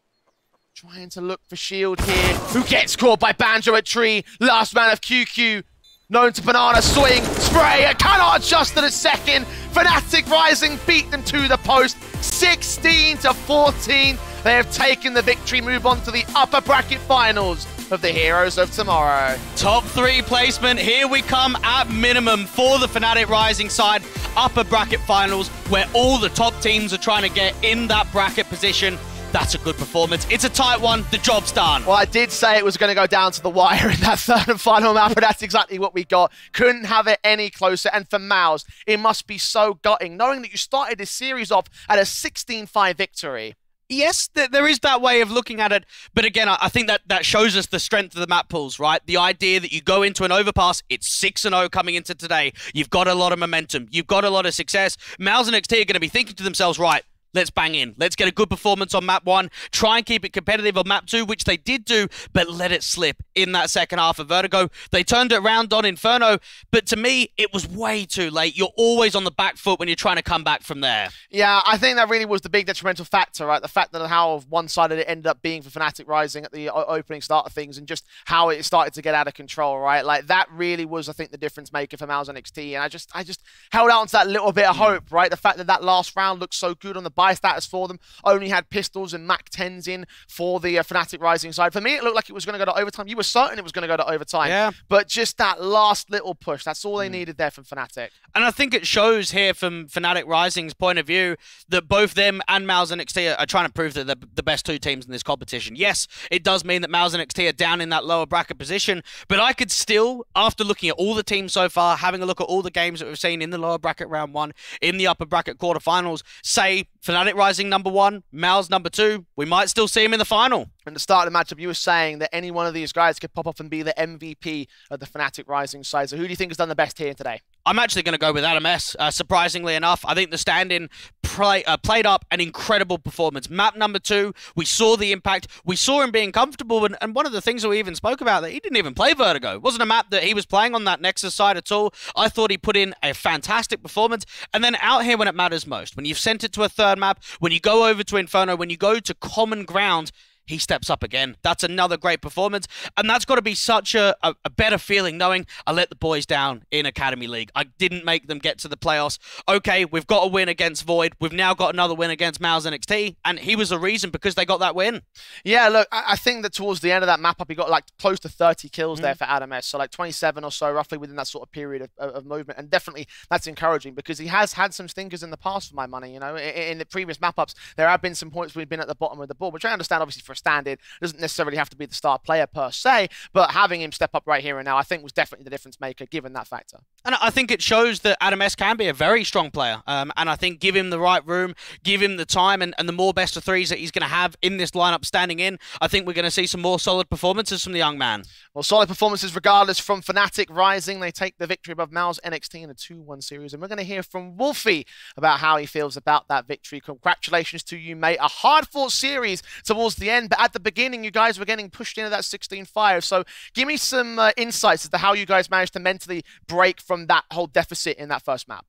Trying to look for Shield here. Who gets caught by Banjo at tree. Last man of QQ. Known to Banana, swing, spray, it cannot adjust in a second. Fnatic Rising beat them to the post, 16-14. They have taken the victory, move on to the upper bracket finals of the Heroes of Tomorrow. Top 3 placement, here we come at minimum for the Fnatic Rising side. Upper bracket finals, where all the top teams are trying to get in that bracket position. That's a good performance. It's a tight one. The job's done. Well, I did say it was going to go down to the wire in that third and final map, and that's exactly what we got. Couldn't have it any closer. And for MOUZ, it must be so gutting, knowing that you started this series off at a 16-5 victory. Yes, there is that way of looking at it. But again, I think that shows us the strength of the map pools, right? The idea that you go into an overpass, it's 6-0 coming into today. You've got a lot of momentum. You've got a lot of success. MOUZ and NXT are going to be thinking to themselves, right, let's bang in. Let's get a good performance on map 1. Try and keep it competitive on map 2, which they did do, but let it slip in that second half of Vertigo. They turned it around on Inferno, but to me, it was way too late. You're always on the back foot when you're trying to come back from there. Yeah, I think that really was the big detrimental factor, right? The fact that how one-sided it ended up being for Fnatic Rising at the opening start of things, and just how it started to get out of control, right? Like, that really was, I think, the difference maker for MOUZ NXT, and I just held out to that little bit of hope, right? The fact that last round looked so good on the buy status for them, only had pistols and Mac 10s in for the Fnatic Rising side. For me, it looked like it was going to go to overtime. You were certain it was going to go to overtime, yeah. But just that last little push, that's all they needed there from Fnatic. And I think it shows here from Fnatic Rising's point of view that both them and MOUZ NXT are trying to prove that they're the best two teams in this competition. Yes, it does mean that MOUZ NXT are down in that lower bracket position, but I could still, after looking at all the teams so far, having a look at all the games that we've seen in the lower bracket round 1, in the upper bracket quarterfinals, say Fnatic Rising number 1, MOUZ number 2, we might still see them in the final. At the start of the matchup, you were saying that any one of these guys could pop off and be the MVP of the Fnatic Rising side. So who do you think has done the best here today? I'm actually going to go with ACD, surprisingly enough. I think the stand-in played up an incredible performance. Map number 2, we saw the impact. We saw him being comfortable, and one of the things that we even spoke about, that he didn't even play Vertigo. It wasn't a map that he was playing on that Nexus side at all. I thought he put in a fantastic performance, and then out here when it matters most, when you've sent it to a third map, when you go over to Inferno, when you go to common ground, he steps up again. That's another great performance. And that's got to be such a better feeling knowing I let the boys down in Academy League. I didn't make them get to the playoffs. Okay, we've got a win against Void. We've now got another win against MOUZ NXT. And he was the reason because they got that win. Yeah, look, I think that towards the end of that map up, he got like close to 30 kills there for ACD. So like 27 or so, roughly within that sort of period of movement. And definitely that's encouraging because he has had some stinkers in the past for my money. You know, in the previous map ups, there have been some points where we've been at the bottom of the board, which I understand obviously for stand-in doesn't necessarily have to be the star player per se, but having him step up right here and now, I think was definitely the difference maker given that factor. And I think it shows that ACD can be a very strong player. And I think give him the right room, give him the time, and the more best of threes that he's going to have in this lineup standing in, I think we're going to see some more solid performances from the young man. Well, solid performances regardless from Fnatic Rising. They take the victory above MOUZ NXT in a 2-1 series, and we're going to hear from Wolfie about how he feels about that victory. Congratulations to you, mate. A hard-fought series towards the end, but at the beginning, you guys were getting pushed into that 16-5. So give me some insights as to how you guys managed to mentally break from that whole deficit in that first map.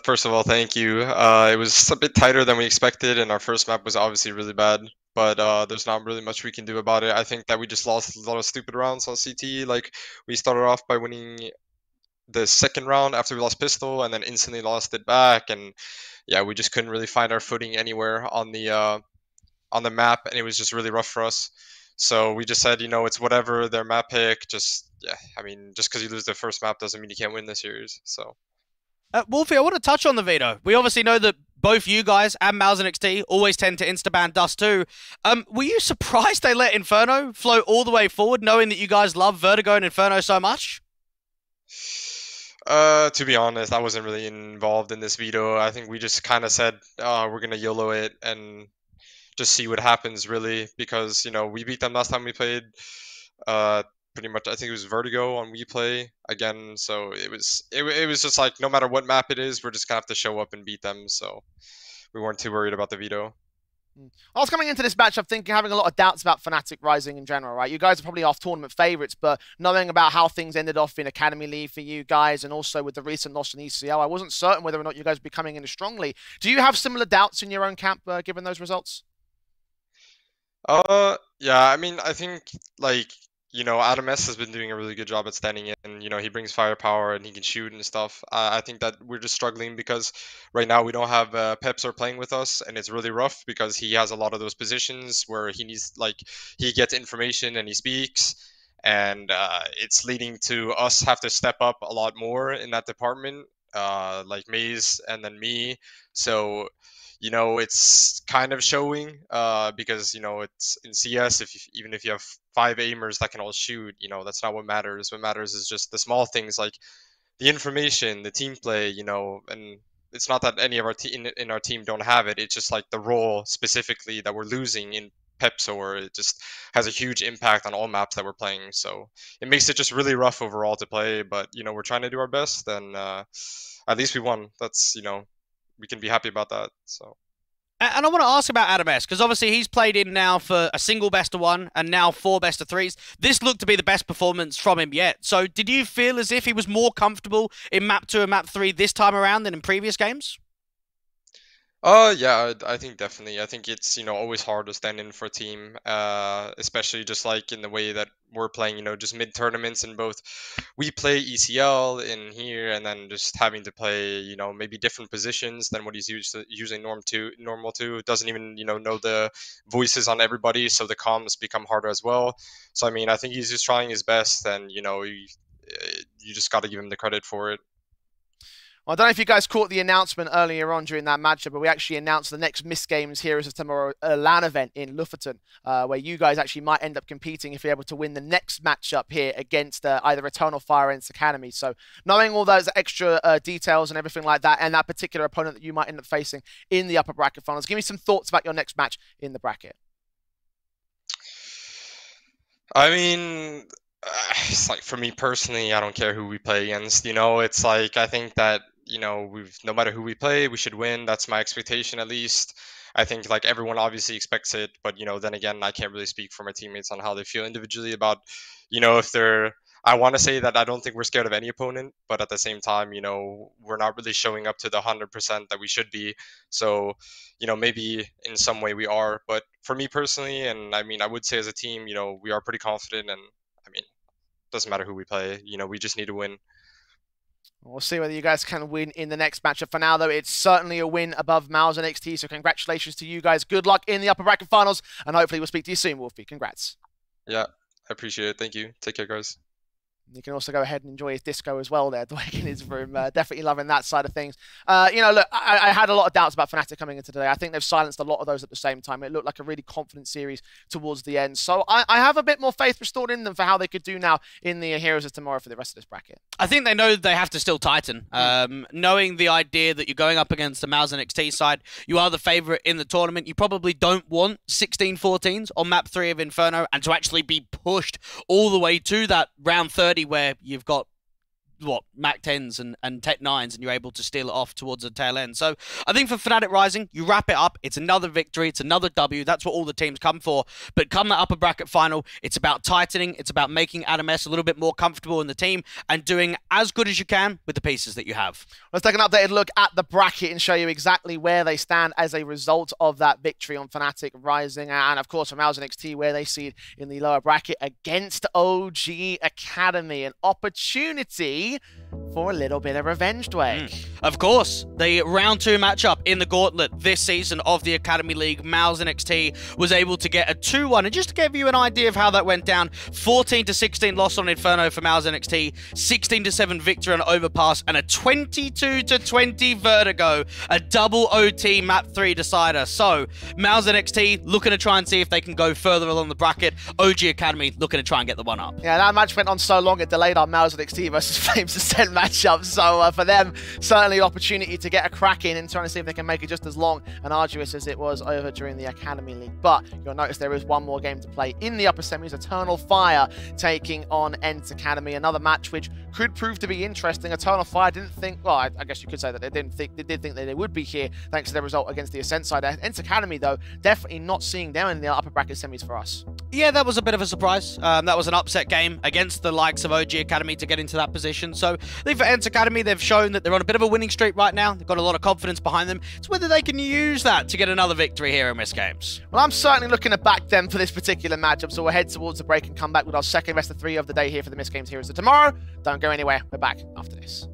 First of all, thank you. It was a bit tighter than we expected, and our first map was obviously really bad. But there's not really much we can do about it. I think that we just lost a lot of stupid rounds on CT. Like, we started off by winning the second round after we lost pistol, and then instantly lost it back. And yeah, we just couldn't really find our footing anywhere on the map, and it was just really rough for us. So we just said, you know, it's whatever, their map pick. Just, yeah, I mean, just because you lose the first map doesn't mean you can't win the series. So. Wolfie, I want to touch on the veto. We obviously know that both you guys and MOUZ NXT always tend to insta-ban Dust too. Were you surprised they let Inferno float all the way forward, knowing that you guys love Vertigo and Inferno so much? To be honest, I wasn't really involved in this veto. I think we just kind of said, we're going to YOLO it and just see what happens, really, because, you know, we beat them last time we played. Pretty much, I think it was Vertigo on WePlay again. So it was just like, no matter what map it is, we're just gonna have to show up and beat them. So we weren't too worried about the veto. I was coming into this matchup thinking, having a lot of doubts about Fnatic Rising in general, right? You guys are probably off-tournament favourites, but knowing about how things ended off in Academy League for you guys, and also with the recent loss in ECL, I wasn't certain whether or not you guys would be coming in as strongly. Do you have similar doubts in your own camp, given those results? Yeah, I mean, I think, like, you know, ACD has been doing a really good job at standing in. You know, he brings firepower and he can shoot and stuff. I think that we're just struggling because right now we don't have Pepsor playing with us, and it's really rough because he has a lot of those positions where he needs, like, he gets information and he speaks, and it's leading to us have to step up a lot more in that department, like MOUZ and then me. So, you know, it's kind of showing because, you know, it's in CS, even if you have 5 aimers that can all shoot, you know, that's not what matters. What matters is just the small things like the information, the team play, you know, and it's not that any of our in our team don't have it. It's just like the role specifically that we're losing in Pepsor. It just has a huge impact on all maps that we're playing. So it makes it just really rough overall to play, but, you know, we're trying to do our best, and at least we won. That's, you know, we can be happy about that. So. And I want to ask about AdamS, because obviously he's played in now for a single best of 1 and now 4 best of 3s. This looked to be the best performance from him yet. So did you feel as if he was more comfortable in map 2 and map 3 this time around than in previous games? Yeah, I think definitely. I think it's, always hard to stand in for a team, especially just like in the way that we're playing, just mid tournaments, and both we play ECL in here, and then just having to play, maybe different positions than what he's using normal to. Doesn't even, know the voices on everybody, so the comms become harder as well. So I mean, I think he's just trying his best, and you just got to give him the credit for it. Well, I don't know if you guys caught the announcement earlier on during that matchup, but we actually announced the next MistGames Heroes of Tomorrow LAN event in Lofoten, where you guys actually might end up competing if you're able to win the next matchup here against either Eternal Fire or ENCE Academy. So knowing all those extra details and everything like that, and that particular opponent that you might end up facing in the upper bracket finals, give me some thoughts about your next match in the bracket. I mean, it's like, for me personally, I don't care who we play against. It's like, I think that no matter who we play, we should win. That's my expectation, at least. I think like everyone obviously expects it, but then again, I can't really speak for my teammates on how they feel individually about if they're. I want to say that I don't think we're scared of any opponent, but at the same time, we're not really showing up to the 100% that we should be. So, maybe in some way we are, but for me personally, and I mean, I would say as a team, we are pretty confident, and I mean, doesn't matter who we play, we just need to win. We'll see whether you guys can win in the next matchup. For now, though, it's certainly a win above MOUZ and NXT, so congratulations to you guys. Good luck in the upper bracket finals, and hopefully we'll speak to you soon, Wolfie. Congrats. Yeah, I appreciate it. Thank you. Take care, guys. You can also go ahead and enjoy his disco as well there, Dwight, in his room. Definitely loving that side of things. Look, I had a lot of doubts about Fnatic coming into today. I think they've silenced a lot of those at the same time. It looked like a really confident series towards the end. So I have a bit more faith restored in them for how they could do now in the Heroes of Tomorrow for the rest of this bracket. I think they know they have to still tighten. Knowing the idea that you're going up against the MOUZ and NXT side, you are the favourite in the tournament. You probably don't want 16-14s on map 3 of Inferno, and to actually be pushed all the way to that round 30 where you've got Mac 10s and Tech 9s, and you're able to steal it off towards the tail end. So I think for Fnatic Rising, you wrap it up. It's another victory. It's another W. That's what all the teams come for. But come that upper bracket final, it's about tightening. It's about making AdamS a little bit more comfortable in the team and doing as good as you can with the pieces that you have. Let's take an updated look at the bracket and show you exactly where they stand as a result of that victory on Fnatic Rising. And of course, for MOUZ and NXT, where they seed in the lower bracket against OG Academy. An opportunity for a little bit of revenge, Dwayne. Of course, the round 2 matchup in the gauntlet this season of the Academy League, MOUZ and NXT was able to get a 2-1. And just to give you an idea of how that went down, 14-16 loss on Inferno for MOUZ and NXT, 16-7 victory on Overpass, and a 22-20 Vertigo, a double OT map 3 decider. So, MOUZ and NXT looking to try and see if they can go further along the bracket. OG Academy looking to try and get the 1-up. Yeah, that match went on so long it delayed our MOUZ and NXT versus Flames Ascent matchup. So for them, certainly an opportunity to get a crack in and trying to see if they can make it just as long and arduous as it was over during the Academy League. But you'll notice there is one more game to play in the upper semis. Eternal Fire taking on ENCE Academy. Another match which could prove to be interesting. Eternal Fire didn't think, well, I guess you could say that they did think that they would be here thanks to their result against the Ascent side. ENCE Academy, though, definitely not seeing them in the upper bracket semis for us. Yeah, that was a bit of a surprise. That was an upset game against the likes of OG Academy to get into that position. So I think for ENCE Academy, they've shown that they're on a bit of a winning streak right now. They've got a lot of confidence behind them. It's whether they can use that to get another victory here in MistGames. Well, I'm certainly looking to back them for this particular matchup, so we'll head towards the break and come back with our second best of 3 of the day here for the MistGames Heroes of Tomorrow. Don't go anywhere. We're back after this.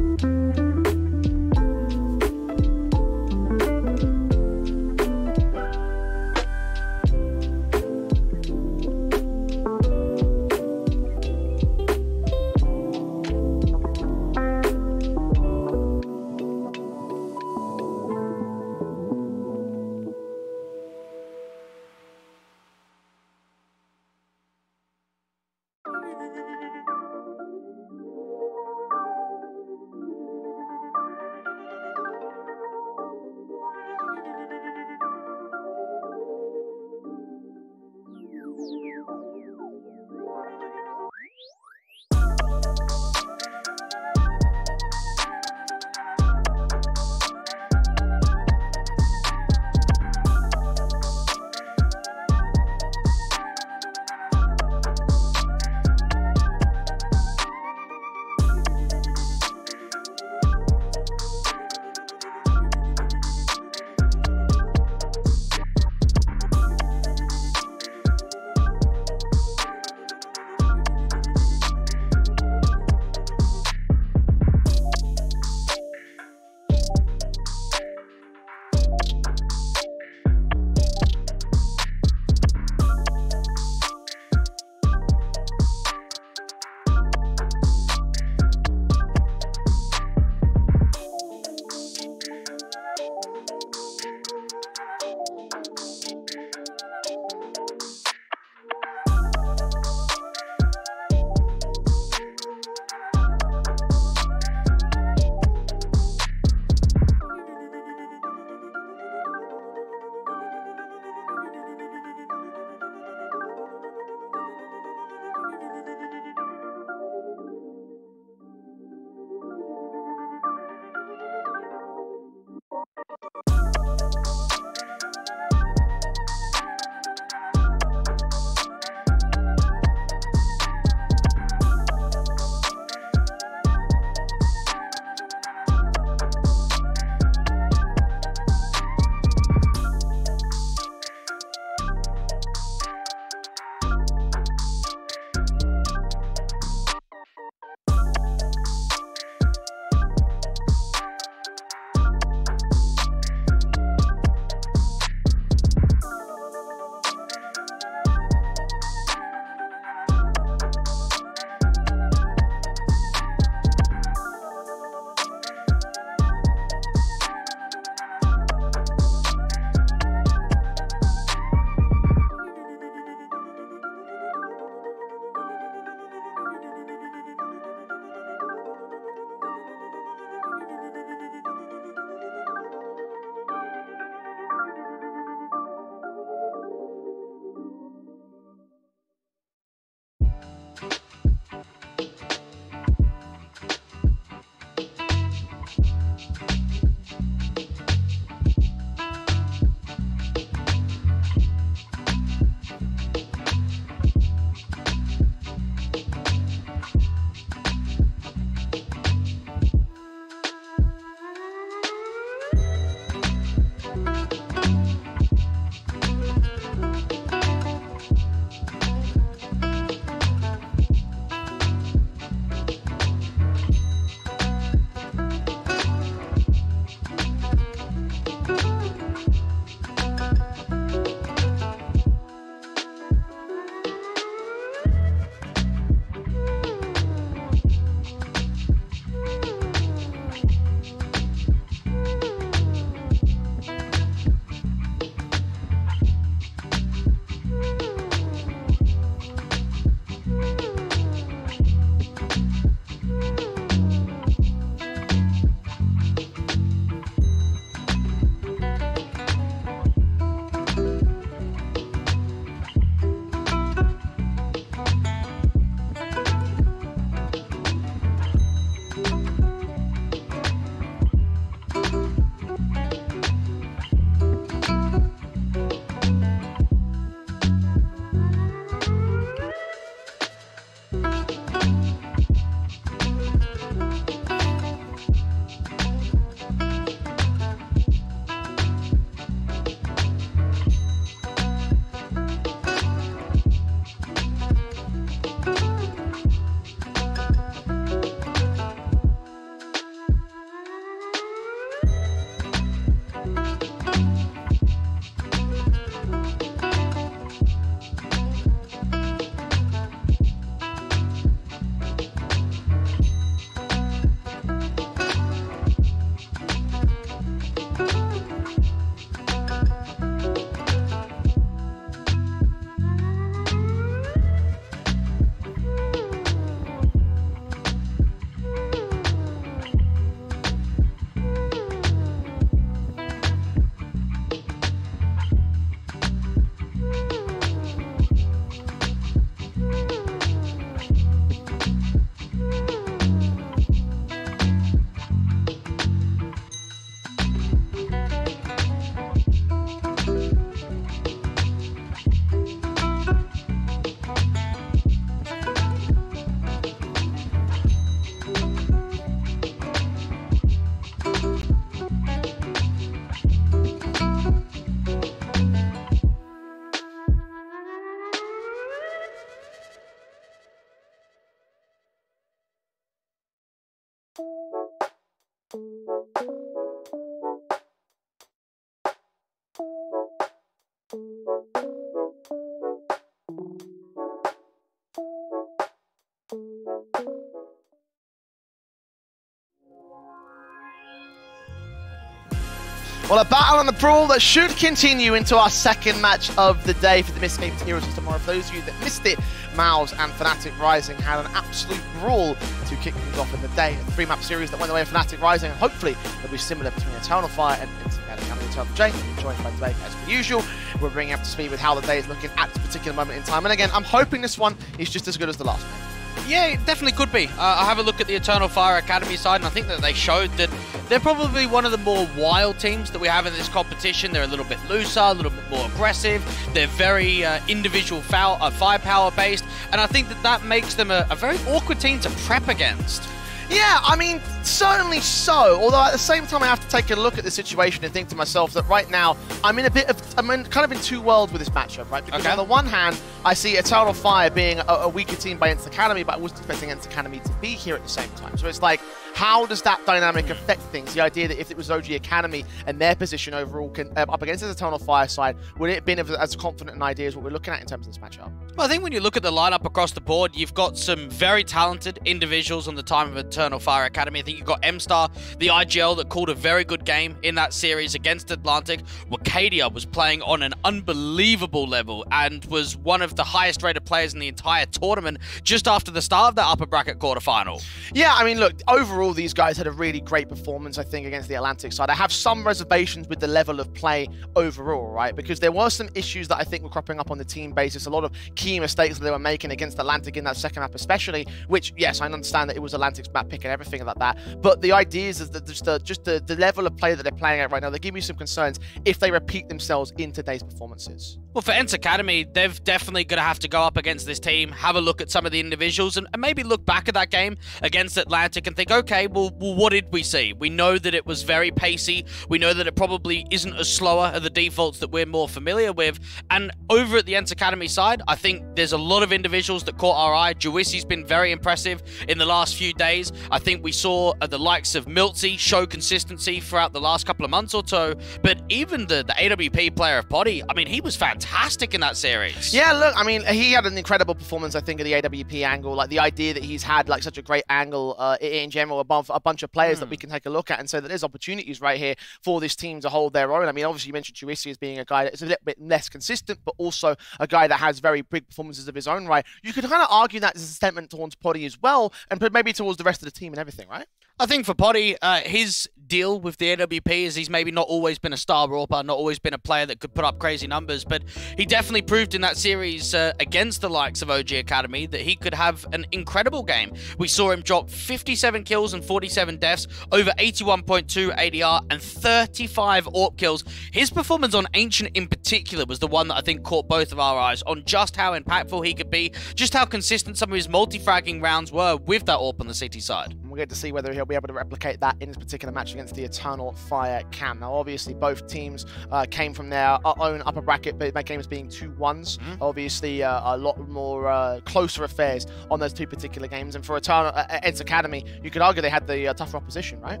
Well, a battle on the brawl that should continue into our second match of the day for the MistGames Hero System tomorrow. For those of you that missed it, MOUZ and Fnatic Rising had an absolute brawl to kick things off in the day. A 3-map series that went the way of Fnatic Rising, and hopefully it'll be similar between Eternal Fire and ENCE. I'm Eternal Jay, joined by Blake as per usual. We're bringing up to speed with how the day is looking at this particular moment in time. And again, I'm hoping this one is just as good as the last one. Yeah, it definitely could be. I have a look at the Eternal Fire Academy side, and I think that they showed that they're probably one of the more wild teams that we have in this competition. They're a little bit looser, a little bit more aggressive. They're very individual firepower based, and I think that that makes them a very awkward team to prep against. Yeah, I mean, certainly so. Although at the same time, I have to take a look at the situation and think to myself that right now, I'm kind of in two worlds with this matchup, right? Because on the one hand, I see Eternal Fire being a weaker team by ENCE Academy, but I wasn't expecting ENCE Academy to be here at the same time. So it's like, how does that dynamic affect things? The idea that if it was OG Academy and their position overall up against the Eternal Fire side, would it have been as confident an idea as what we're looking at in terms of this matchup? Well, I think when you look at the lineup across the board, you've got some very talented individuals on the time of Eternal Fire Academy. I think you've got M-Star, the IGL, that called a very good game in that series against Atlantic. Wakadia was playing on an unbelievable level and was one of the highest rated players in the entire tournament just after the start of that upper bracket quarterfinal. Yeah, I mean, look, overall, these guys had a really great performance, I think, against the Atlantic side. I have some reservations with the level of play overall, right? Because there were some issues that I think were cropping up on the team basis, a lot of key mistakes that they were making against Atlantic in that second map especially, which, yes, I understand that it was Atlantic's map pick and everything like that, but the idea is that just the level of play that they're playing at right now, they give me some concerns if they repeat themselves in today's performances. Well, for ENCE Academy, they're definitely going to have to go up against this team, have a look at some of the individuals, and maybe look back at that game against Atlantic and think, okay, well, what did we see? We know that it was very pacey. We know that it probably isn't as slower as the defaults that we're more familiar with. And over at the ENCE Academy side, I think there's a lot of individuals that caught our eye. Juicy's been very impressive in the last few days. I think we saw the likes of MOUZ show consistency throughout the last couple of months or so. But even the AWP player of Potty, I mean, he was fantastic in that series. Yeah, look, I mean, he had an incredible performance, I think, at the AWP angle. Like, the idea that he's had, like, such a great angle in general above a bunch of players that we can take a look at and say that there's opportunities right here for this team to hold their own. I mean, obviously, you mentioned Juicy as being a guy that's a little bit less consistent, but also a guy that has very big performances of his own right. You could kind of argue that as a sentiment towards Potty as well, and maybe towards the rest of the team and everything, right? I think for Potty, his deal with the AWP is he's maybe not always been a star AWPer, not always been a player that could put up crazy numbers, but he definitely proved in that series against the likes of OG Academy that he could have an incredible game. We saw him drop 57 kills and 47 deaths, over 81.2 ADR, and 35 AWP kills. His performance on Ancient in particular was the one that I think caught both of our eyes on just how impactful he could be, just how consistent some of his multi-fragging rounds were with that AWP on the City side. We'll get to see whether he'll be able to replicate that in this particular match against the Eternal Fire Cam. Now, obviously, both teams came from their own upper bracket, but games being 2-1s. Obviously, a lot more closer affairs on those two particular games. And for Eternal ENCE Academy, you could argue they had the tougher opposition, right?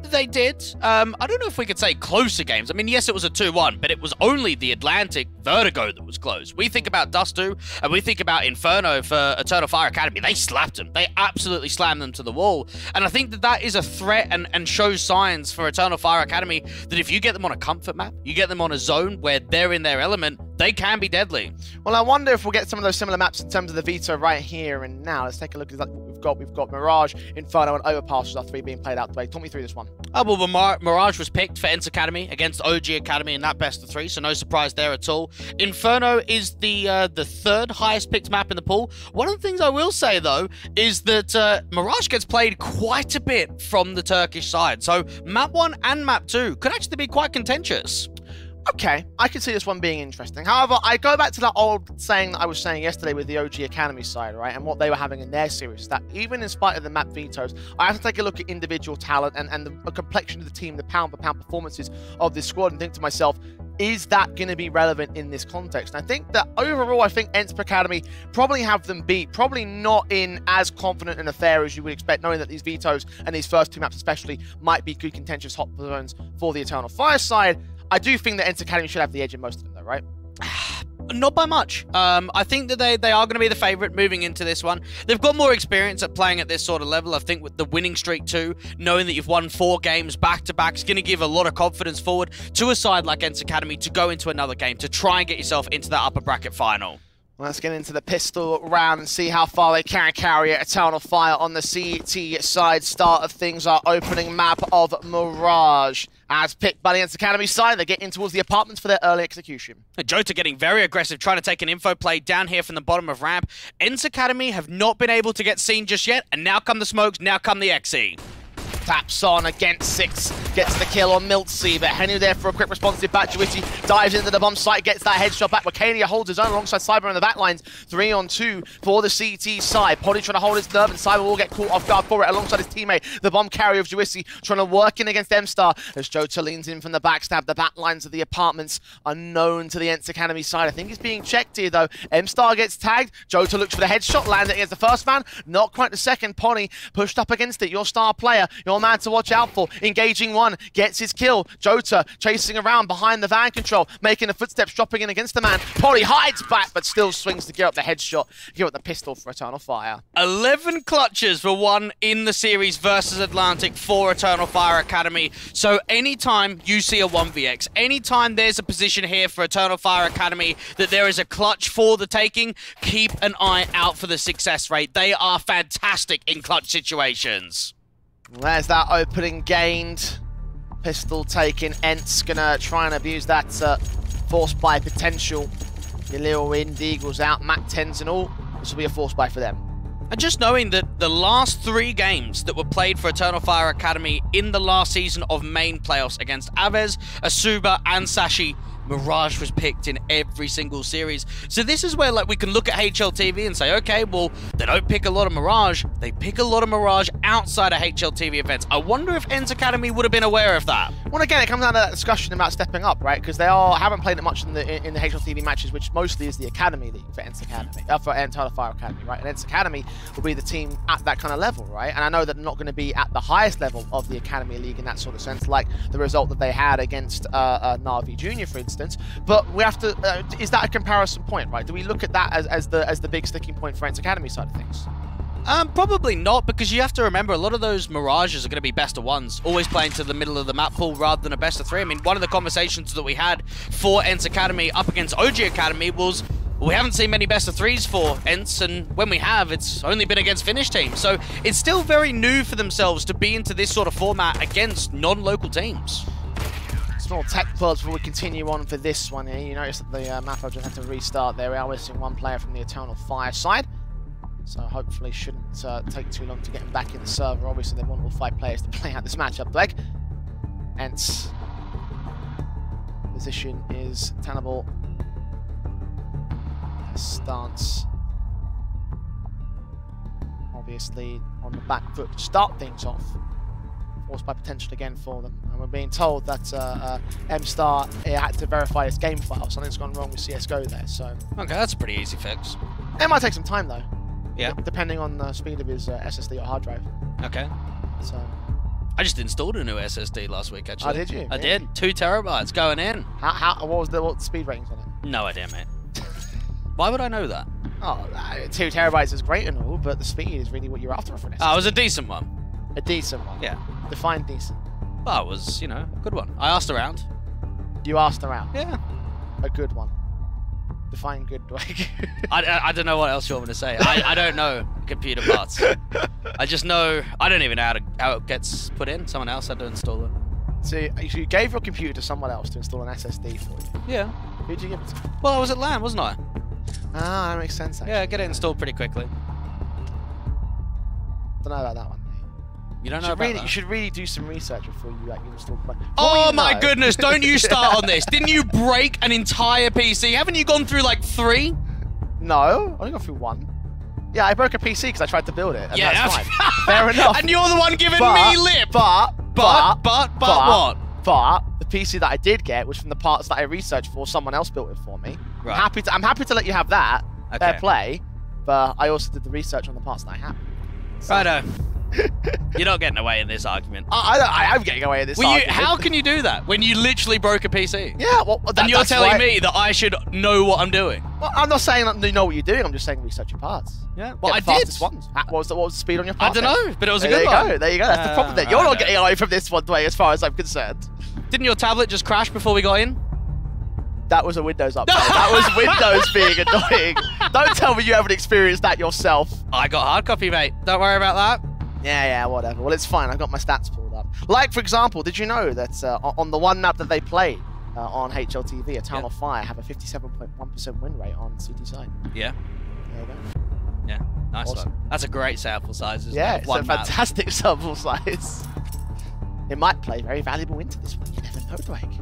They did. I don't know if we could say closer games. I mean, yes, it was a 2-1, but it was only the Atlantic Vertigo that was close. We think about Dust2, and we think about Inferno for Eternal Fire Academy. They slapped them. They absolutely slammed them to the wall. And I think that that is a threat and shows signs for Eternal Fire Academy that if you get them on a comfort map, you get them on a zone where they're in their element, they can be deadly. Well, I wonder if we'll get some of those similar maps in terms of the veto right here and now. Let's take a look at what we've got. We've got Mirage, Inferno, and Overpass as our three being played out today. Talk me through this one. Well, Mirage was picked for ENCE Academy against OG Academy in that best of 3, so no surprise there at all. Inferno is the third highest picked map in the pool. One of the things I will say, though, is that Mirage gets played quite a bit from the Turkish side, so map 1 and map 2 could actually be quite contentious. Okay, I can see this one being interesting. However, I go back to that old saying that I was saying yesterday with the OG Academy side, right? And what they were having in their series, that even in spite of the map vetoes, I have to take a look at individual talent and the complexion of the team, the pound-for-pound performances of this squad, and think to myself, is that going to be relevant in this context? And I think that overall, I think ENCE Academy probably have them beat, probably not in as confident an affair as you would expect, knowing that these vetoes and these first two maps especially might be good contentious hot zones for the Eternal Fire side. I do think that ENCE Academy should have the edge in most of them, though, right? Not by much. I think that they are going to be the favourite moving into this one. They've got more experience at playing at this sort of level. I think with the winning streak too, knowing that you've won 4 games back-to-back is going to give a lot of confidence forward to a side like ENCE Academy to go into another game, to try and get yourself into that upper bracket final. Let's get into the pistol round and see how far they can carry it. Eternal Fire on the CT side. Start of things, our opening map of Mirage. As picked by the ENCE Academy side, they get in towards the apartments for their early execution. Jota getting very aggressive, trying to take an info play down here from the bottom of ramp. ENCE Academy have not been able to get seen just yet, and now come the smokes, now come the XE. Taps on against 6, gets the kill on MOUZ, but Henu there for a quick responsive back. Juicy dives into the bomb site, gets that headshot back. Wakania holds his own alongside Cyber in the back lines. 3 on 2 for the CT side. Poddy trying to hold his nerve, and Cyber will get caught off guard for it alongside his teammate. The bomb carrier of Juicy trying to work in against M-Star as Jota leans in from the backstab. The back lines of the apartments are known to the ENCE Academy side. I think he's being checked here though. M-Star gets tagged. Jota looks for the headshot, lands it against the first man. Not quite the second. Poddy pushed up against it. Your star player, your man to watch out for. Engaging one, gets his kill. Jota chasing around behind the van control, making the footsteps, dropping in against the man. Poddy hides back, but still swings to gear up the headshot, gear up the pistol for Eternal Fire. 11 clutches for one in the series versus Atlantic for Eternal Fire Academy. So anytime you see a 1vx, anytime there's a position here for Eternal Fire Academy that there is a clutch for the taking, keep an eye out for the success rate. They are fantastic in clutch situations. There's that opening gained. Pistol taken. ENCE gonna try and abuse that force buy potential. Your little Wind Eagles out, Mac 10s and all. This will be a force buy for them. And just knowing that the last 3 games that were played for Eternal Fire Academy in the last season of main playoffs against Aves, Asuba and Sashi, Mirage was picked in every single series. So this is where like we can look at HLTV and say, okay, well, they don't pick a lot of Mirage. They pick a lot of Mirage outside of HLTV events. I wonder if ENCE Academy would have been aware of that. Well, again, it comes down to that discussion about stepping up, right? Because they haven't played it much in the HLTV matches, which mostly is the Academy League for ENCE Academy, for Eternal Fire Academy, right? And ENCE Academy will be the team at that kind of level, right? And I know that they're not going to be at the highest level of the Academy League in that sort of sense, like the result that they had against Na'Vi Jr., for instance. But we have to, is that a comparison point, right? Do we look at that as the big sticking point for ENCE Academy side of things? Probably not, because you have to remember a lot of those Mirages are going to be best of 1s, always playing to the middle of the map pool rather than a best of 3. I mean, one of the conversations that we had for ENCE Academy up against OG Academy was, we haven't seen many best of 3s for ENCE, and when we have, it's only been against Finnish teams. So it's still very new for themselves to be into this sort of format against non-local teams. Small tech plugs before we continue on for this one here. You notice that the map just had to restart there. We are missing one player from the Eternal Fire side. So hopefully shouldn't take too long to get him back in the server. Obviously they want all 5 players to play out this matchup leg. ENCE position is tenable. Stance obviously on the back foot to start things off. Forced by potential again for them. And we're being told that M-Star had to verify his game file. Something's gone wrong with CSGO there, so... Okay, that's a pretty easy fix. It might take some time though. Yeah. Depending on the speed of his SSD or hard drive. Okay. So... I just installed a new SSD last week, actually. Oh, did you? I did. 2 terabytes going in. What was the speed ratings on it? No idea, mate. Why would I know that? Oh, 2 terabytes is great and all, but the speed is really what you're after for an SSD. Oh, it was a decent one. A decent one? Yeah. Define decent. Well, it was, you know, a good one. I asked around. You asked around? Yeah. A good one. Define good. I don't know what else you want me to say. I don't know computer parts. I just know, I don't even know how it gets put in. Someone else had to install it. So you gave your computer to someone else to install an SSD for you? Yeah. Who'd you give it to? Well, I was at LAN, wasn't I? Ah, that makes sense, actually. Yeah, get it installed pretty quickly. Don't know about that one. You don't know about that? You should really do some research before you install. Oh my goodness, don't you start on this. Didn't you break an entire PC? Haven't you gone through like 3? No, I only got through 1. Yeah, I broke a PC because I tried to build it, and yeah, that's fine. Fair enough. And you're the one giving me lip. But what? But the PC that I did get was from the parts that I researched for. Someone else built it for me. Right. I'm happy to let you have that. Okay. Fair play. But I also did the research on the parts that I have. So. Righto. You're not getting away in this argument. I am getting away in this argument. How can you do that when you literally broke a PC? Yeah, well, and you're telling me that I should know what I'm doing? Well, I'm not saying that you know what you're doing. I'm just saying research your parts. Yeah, well, Get the fastest ones. What was the speed on your part? I don't know, but it was a good one. There you go. That's the problem. There. You're not getting away from this one way, as far as I'm concerned. Didn't your tablet just crash before we got in? That was a Windows update. That was Windows being annoying. Don't tell me you haven't experienced that yourself. I got hard copy, mate. Don't worry about that. Yeah, whatever. Well, it's fine. I've got my stats pulled up. Like, for example, did you know that on the one map that they played on HLTV, a Town of Fire, have a 57.1% win rate on CT side? Yeah. There you go. Yeah, nice Awesome. one. That's a great sample size, isn't Yeah, it? it's One a map. fantastic sample size. It might play very valuable into this one. You never know, Drake.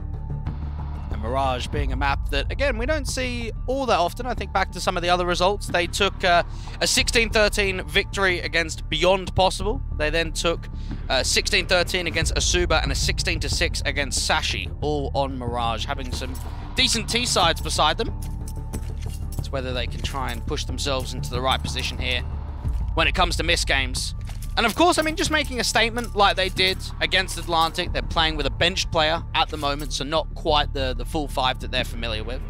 And Mirage being a map that, again, we don't see all that often. I think back to some of the other results. They took a 16-13 victory against Beyond Possible. They then took 16-13 against Asuba and a 16-6 against Sashi, all on Mirage, having some decent T-sides beside them. It's whether they can try and push themselves into the right position here when it comes to MistGames. And of course, I mean, just making a statement like they did against Atlantic. They're playing with a benched player at the moment, so not quite the full five that they're familiar with.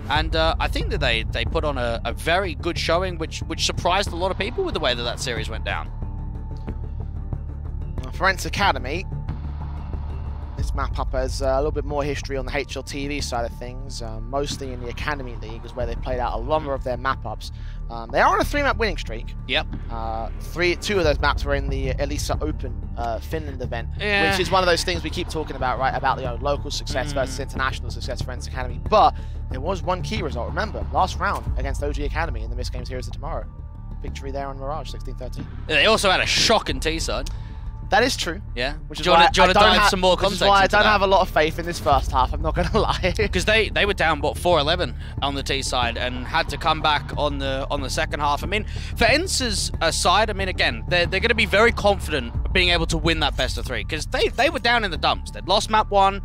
And I think that they put on a very good showing, which surprised a lot of people with the way that series went down. For ENCE Academy, this map up has a little bit more history on the HLTV side of things, mostly in the Academy League is where they've played out a lot more of their map ups. They are on a 3-map winning streak. Yep. Two of those maps were in the Elisa Open Finland event, which is one of those things we keep talking about, right? About local success versus international success for ENCE Academy. But there was one key result. Remember, last round against OG Academy in the MistGames Heroes of Tomorrow. Victory there on Mirage, 16-13. They also had a shocking T-side. That is true. Yeah. Which is do you want to dive have some more context? Which is why I don't have a lot of faith in this first half, I'm not going to lie. Because they were down, what, 4-11 on the T side and had to come back on the second half. I mean, for ENCE's side, I mean, again, they're going to be very confident of being able to win that best of three because they were down in the dumps. They'd lost map 1.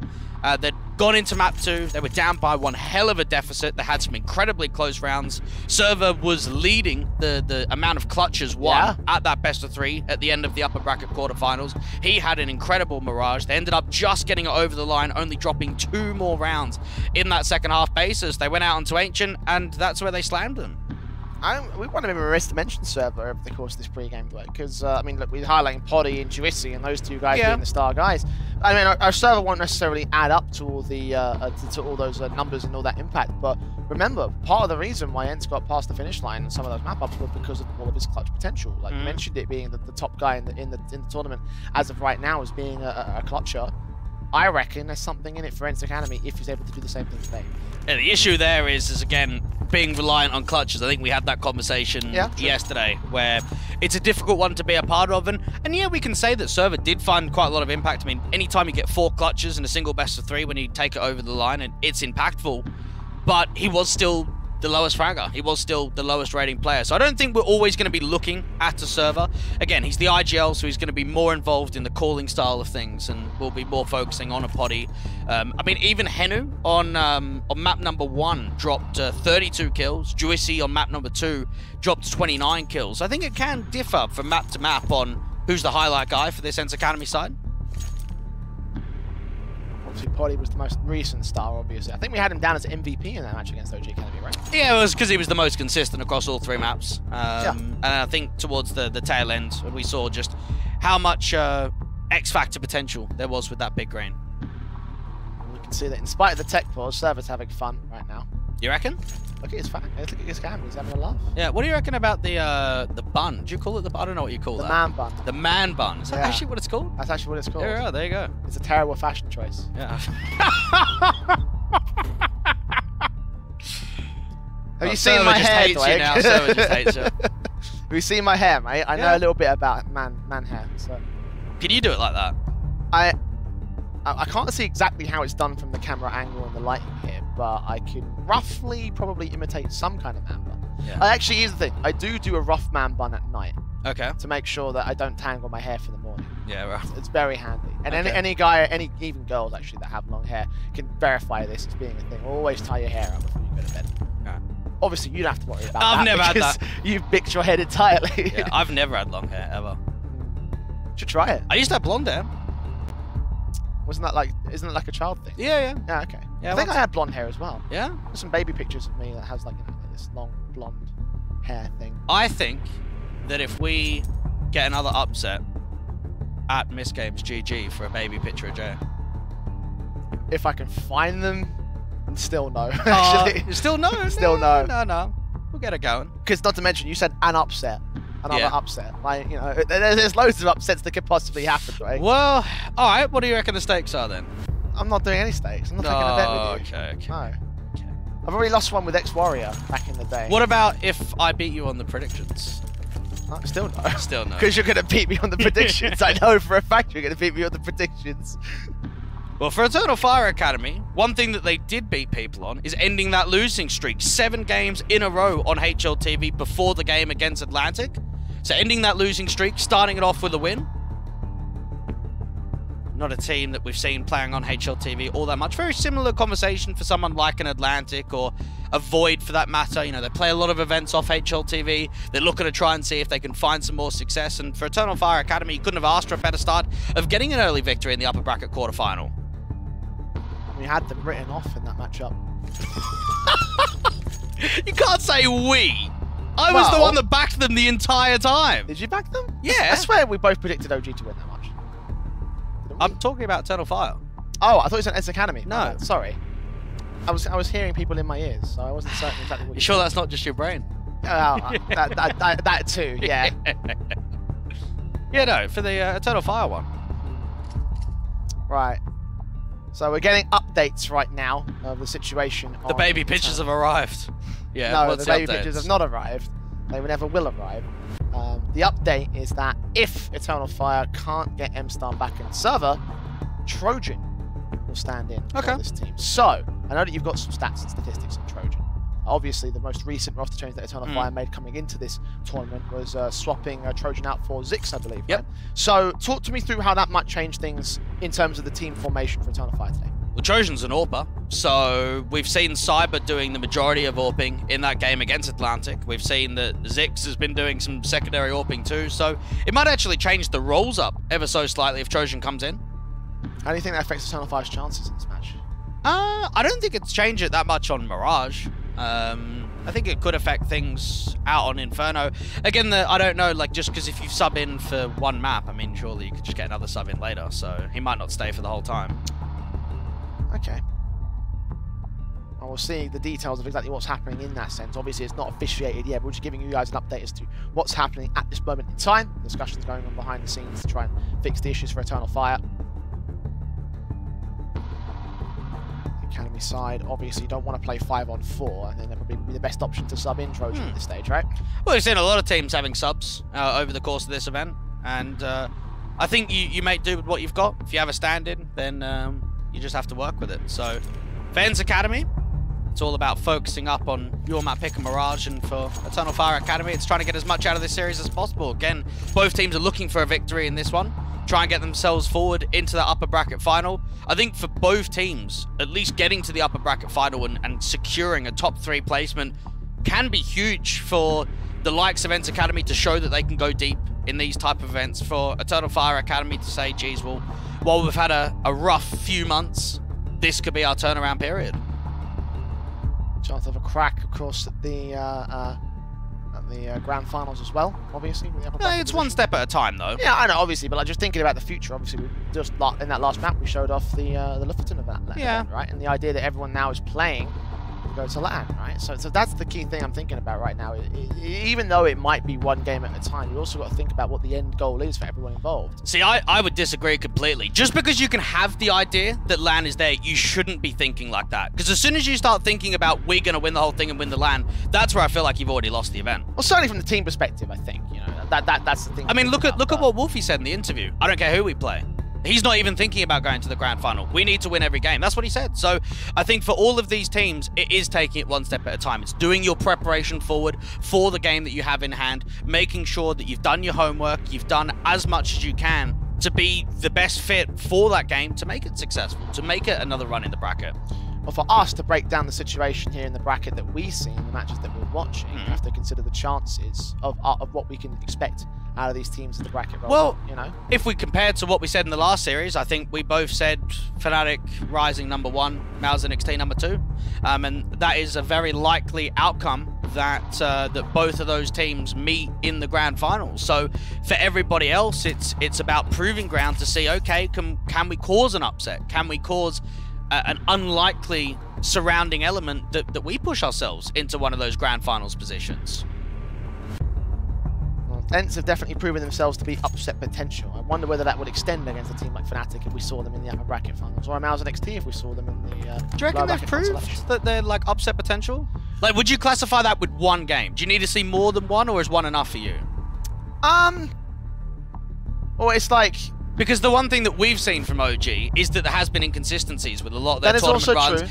They'd gone into map 2. They were down by one hell of a deficit. They had some incredibly close rounds. Server was leading the amount of clutches won at that best of 3 at the end of the upper bracket quarterfinals. He had an incredible Mirage. They ended up just getting it over the line, only dropping 2 more rounds in that second half basis. They went out onto Ancient, and that's where they slammed them. We want to be remiss to mention Server over the course of this pre-game play because, I mean, look, we're highlighting Poddy and Juicy and those two guys being the star guys. I mean, our Server won't necessarily add up to all the to all those numbers and all that impact, but remember, part of the reason why ENCE got past the finish line and some of those map-ups were because of all of his clutch potential. Like you mentioned, it being the top guy in the tournament as of right now as being a clutcher. I reckon there's something in it for ENCE Academy if he's able to do the same thing today. Yeah, the issue there is again, being reliant on clutches. I think we had that conversation yesterday where it's a difficult one to be a part of. And yeah, we can say that Server did find quite a lot of impact. I mean, anytime you get 4 clutches in a single best of 3 when you take it over the line, and it's impactful. But he was still the lowest fragger. He was still the lowest rating player. So I don't think we're always going to be looking at a Server. Again, he's the IGL, so he's going to be more involved in the calling style of things, and we'll be more focusing on a Poddy. I mean, even Henu on map number 1 dropped 32 kills. Juicy on map number 2 dropped 29 kills. I think it can differ from map to map on who's the highlight guy for this ENCE Academy side. Obviously, Poddy was the most recent star, obviously. I think we had him down as MVP in that match against OG Academy, right? Yeah, it was because he was the most consistent across all 3 maps. And I think towards the tail end, we saw just how much X-Factor potential there was with that big green. We can see that in spite of the tech pause, Server's having fun right now. You reckon? Look at his fan. Look at his camera. He's having a laugh. Yeah. What do you reckon about the bun? Do you call it the bun? I don't know what you call that. The man bun. The man bun. Is that actually what it's called? That's actually what it's called. Yeah, there you go. It's a terrible fashion choice. Yeah. Have you seen my hair, Blake? Server just hates you. Have you seen my hair, mate? I know a little bit about man hair. So. Can you do it like that? I can't see exactly how it's done from the camera angle and the lighting here, but I can roughly probably imitate some kind of man bun. Yeah. Actually, here's the thing. I do a rough man bun at night. Okay. To make sure that I don't tangle my hair for the morning. Yeah, right. It's very handy. And Okay. any guy, even girls actually that have long hair can verify this as being a thing. Always tie your hair up before you go to bed. Right. Obviously, you don't have to worry about that. I've never had because that. You've bicked your head entirely. Yeah, I've never had long hair, ever. Should try it. I used to have blonde hair. Isn't that like a child thing? Yeah. Yeah, okay. Yeah, I think I had blonde hair as well. Yeah? There's some baby pictures of me that has like, this long blonde hair thing. I think that if we get another upset at MistGames GG for a baby picture of Jay. If I can find them, and still no. Actually, still no. Still no. No. We'll get it going. Because not to mention, you said an upset. Another Yeah. upset. Like, there's loads of upsets that could possibly happen, right? Well, all right. What do you reckon the stakes are then? I'm not doing any stakes. I'm not taking a bet with you. Okay. No. I've already lost one with X-Warrior back in the day. What about if I beat you on the predictions? Still no. Still no. Because you're going to beat me on the predictions. I know for a fact you're going to beat me on the predictions. Well, for Eternal Fire Academy, one thing that they did beat people on is ending that losing streak. 7 games in a row on HLTV before the game against Atlantic. So ending that losing streak, starting it off with a win. Not a team that we've seen playing on HLTV all that much. Very similar conversation for someone like an Atlantic or a Void for that matter. They play a lot of events off HLTV. They're looking to try and see if they can find some more success. And for Eternal Fire Academy, you couldn't have asked for a better start of getting an early victory in the upper bracket quarterfinal. We had them written off in that matchup. You can't say we. I was the one that backed them the entire time. Did you back them? Yeah. I swear we both predicted OG to win that much. I'm talking about Eternal Fire. Oh, I thought you said ENCE Academy. No. Sorry. I was hearing people in my ears, so I wasn't certain exactly what You sure that's not just your brain? That too, yeah. Yeah, no, for the Eternal Fire one. Right. So we're getting updates right now of the situation. The baby pictures have arrived. Yeah, no, what's the baby updates? pictures have not arrived. They never will arrive. The update is that if Eternal Fire can't get M-Star back in the server, Trojan will stand in for this team. So, I know that you've got some stats and statistics on Trojan. Obviously, the most recent roster change that Eternal Fire made coming into this tournament was swapping Trojan out for Zix, I believe. Yep. Right? So, talk to me through how that might change things in terms of the team formation for Eternal Fire today. Well, Trojan's an AWPer, so we've seen Cyber doing the majority of AWPing in that game against Atlantic. We've seen that Zix has been doing some secondary AWPing too, so it might actually change the roles up ever so slightly if Trojan comes in. How do you think that affects Eternal Fire's chances in this match? I don't think it's changed it that much on Mirage. I think it could affect things out on Inferno. Again, I don't know, just because if you sub in for one map, I mean, surely you could just get another sub in later, so he might not stay for the whole time. Okay. Well, we'll see the details of exactly what's happening in that sense. Obviously, it's not officiated yet. We're just giving you guys an update as to what's happening at this moment in time. Discussions going on behind the scenes to try and fix the issues for Eternal Fire. The Academy side, obviously, don't want to play 5-on-4, and then that would probably be the best option to sub in Trojan at this stage, right? Well, we've seen a lot of teams having subs over the course of this event, and I think you make do with what you've got. If you have a stand-in, then you just have to work with it. So, for ENCE Academy, it's all about focusing up on your map pick and Mirage, and for Eternal Fire Academy, it's trying to get as much out of this series as possible. Again, both teams are looking for a victory in this one, try and get themselves forward into the upper bracket final. I think for both teams, at least getting to the upper bracket final and securing a top 3 placement can be huge for the likes of ENCE Academy to show that they can go deep in these type of events. For Eternal Fire Academy to say, geez, well, while we've had a rough few months, this could be our turnaround period. Chance of a crack, of course, at the grand finals as well, obviously. It's one step at a time, though. Yeah, I know, obviously, but just thinking about the future, obviously, we just in that last map, we showed off the Lufferton event, right? And the idea that everyone now is playing to go to LAN, right? So that's the key thing I'm thinking about right now. Even though it might be one game at a time, you also got to think about what the end goal is for everyone involved. See, I would disagree completely. Just because you can have the idea that LAN is there, you shouldn't be thinking like that. Because as soon as you start thinking about we're going to win the whole thing and win the LAN, that's where I feel like you've already lost the event. Well, certainly from the team perspective, I think, that's the thing. I mean, look at what Wolfie said in the interview. I don't care who we play. He's not even thinking about going to the grand final. We need to win every game. That's what he said. So I think for all of these teams, it is taking it one step at a time. It's doing your preparation forward for the game that you have in hand, making sure that you've done your homework, you've done as much as you can to be the best fit for that game, to make it successful, to make it another run in the bracket. Well, for us to break down the situation here in the bracket that we see in the matches that we're watching, we have to consider the chances of what we can expect out of these teams in the bracket. Well, you know, if we compare to what we said in the last series, I think we both said Fnatic Rising #1, MOUZ NXT #2, and that is a very likely outcome that that both of those teams meet in the grand finals. So for everybody else, it's about proving ground to see, okay, can we cause an upset? Can we cause an unlikely surrounding element that we push ourselves into one of those grand finals positions? ENCE have definitely proven themselves to be upset potential. I wonder whether that would extend against a team like Fnatic if we saw them in the upper bracket finals, or MOUZ NXT if we saw them in the do you reckon they've proved that they're like upset potential? Like, would you classify that with one game? Do you need to see more than one, or is one enough for you? Well, it's like... Because the one thing that we've seen from OG is that there has been inconsistencies with a lot of their tournament runs.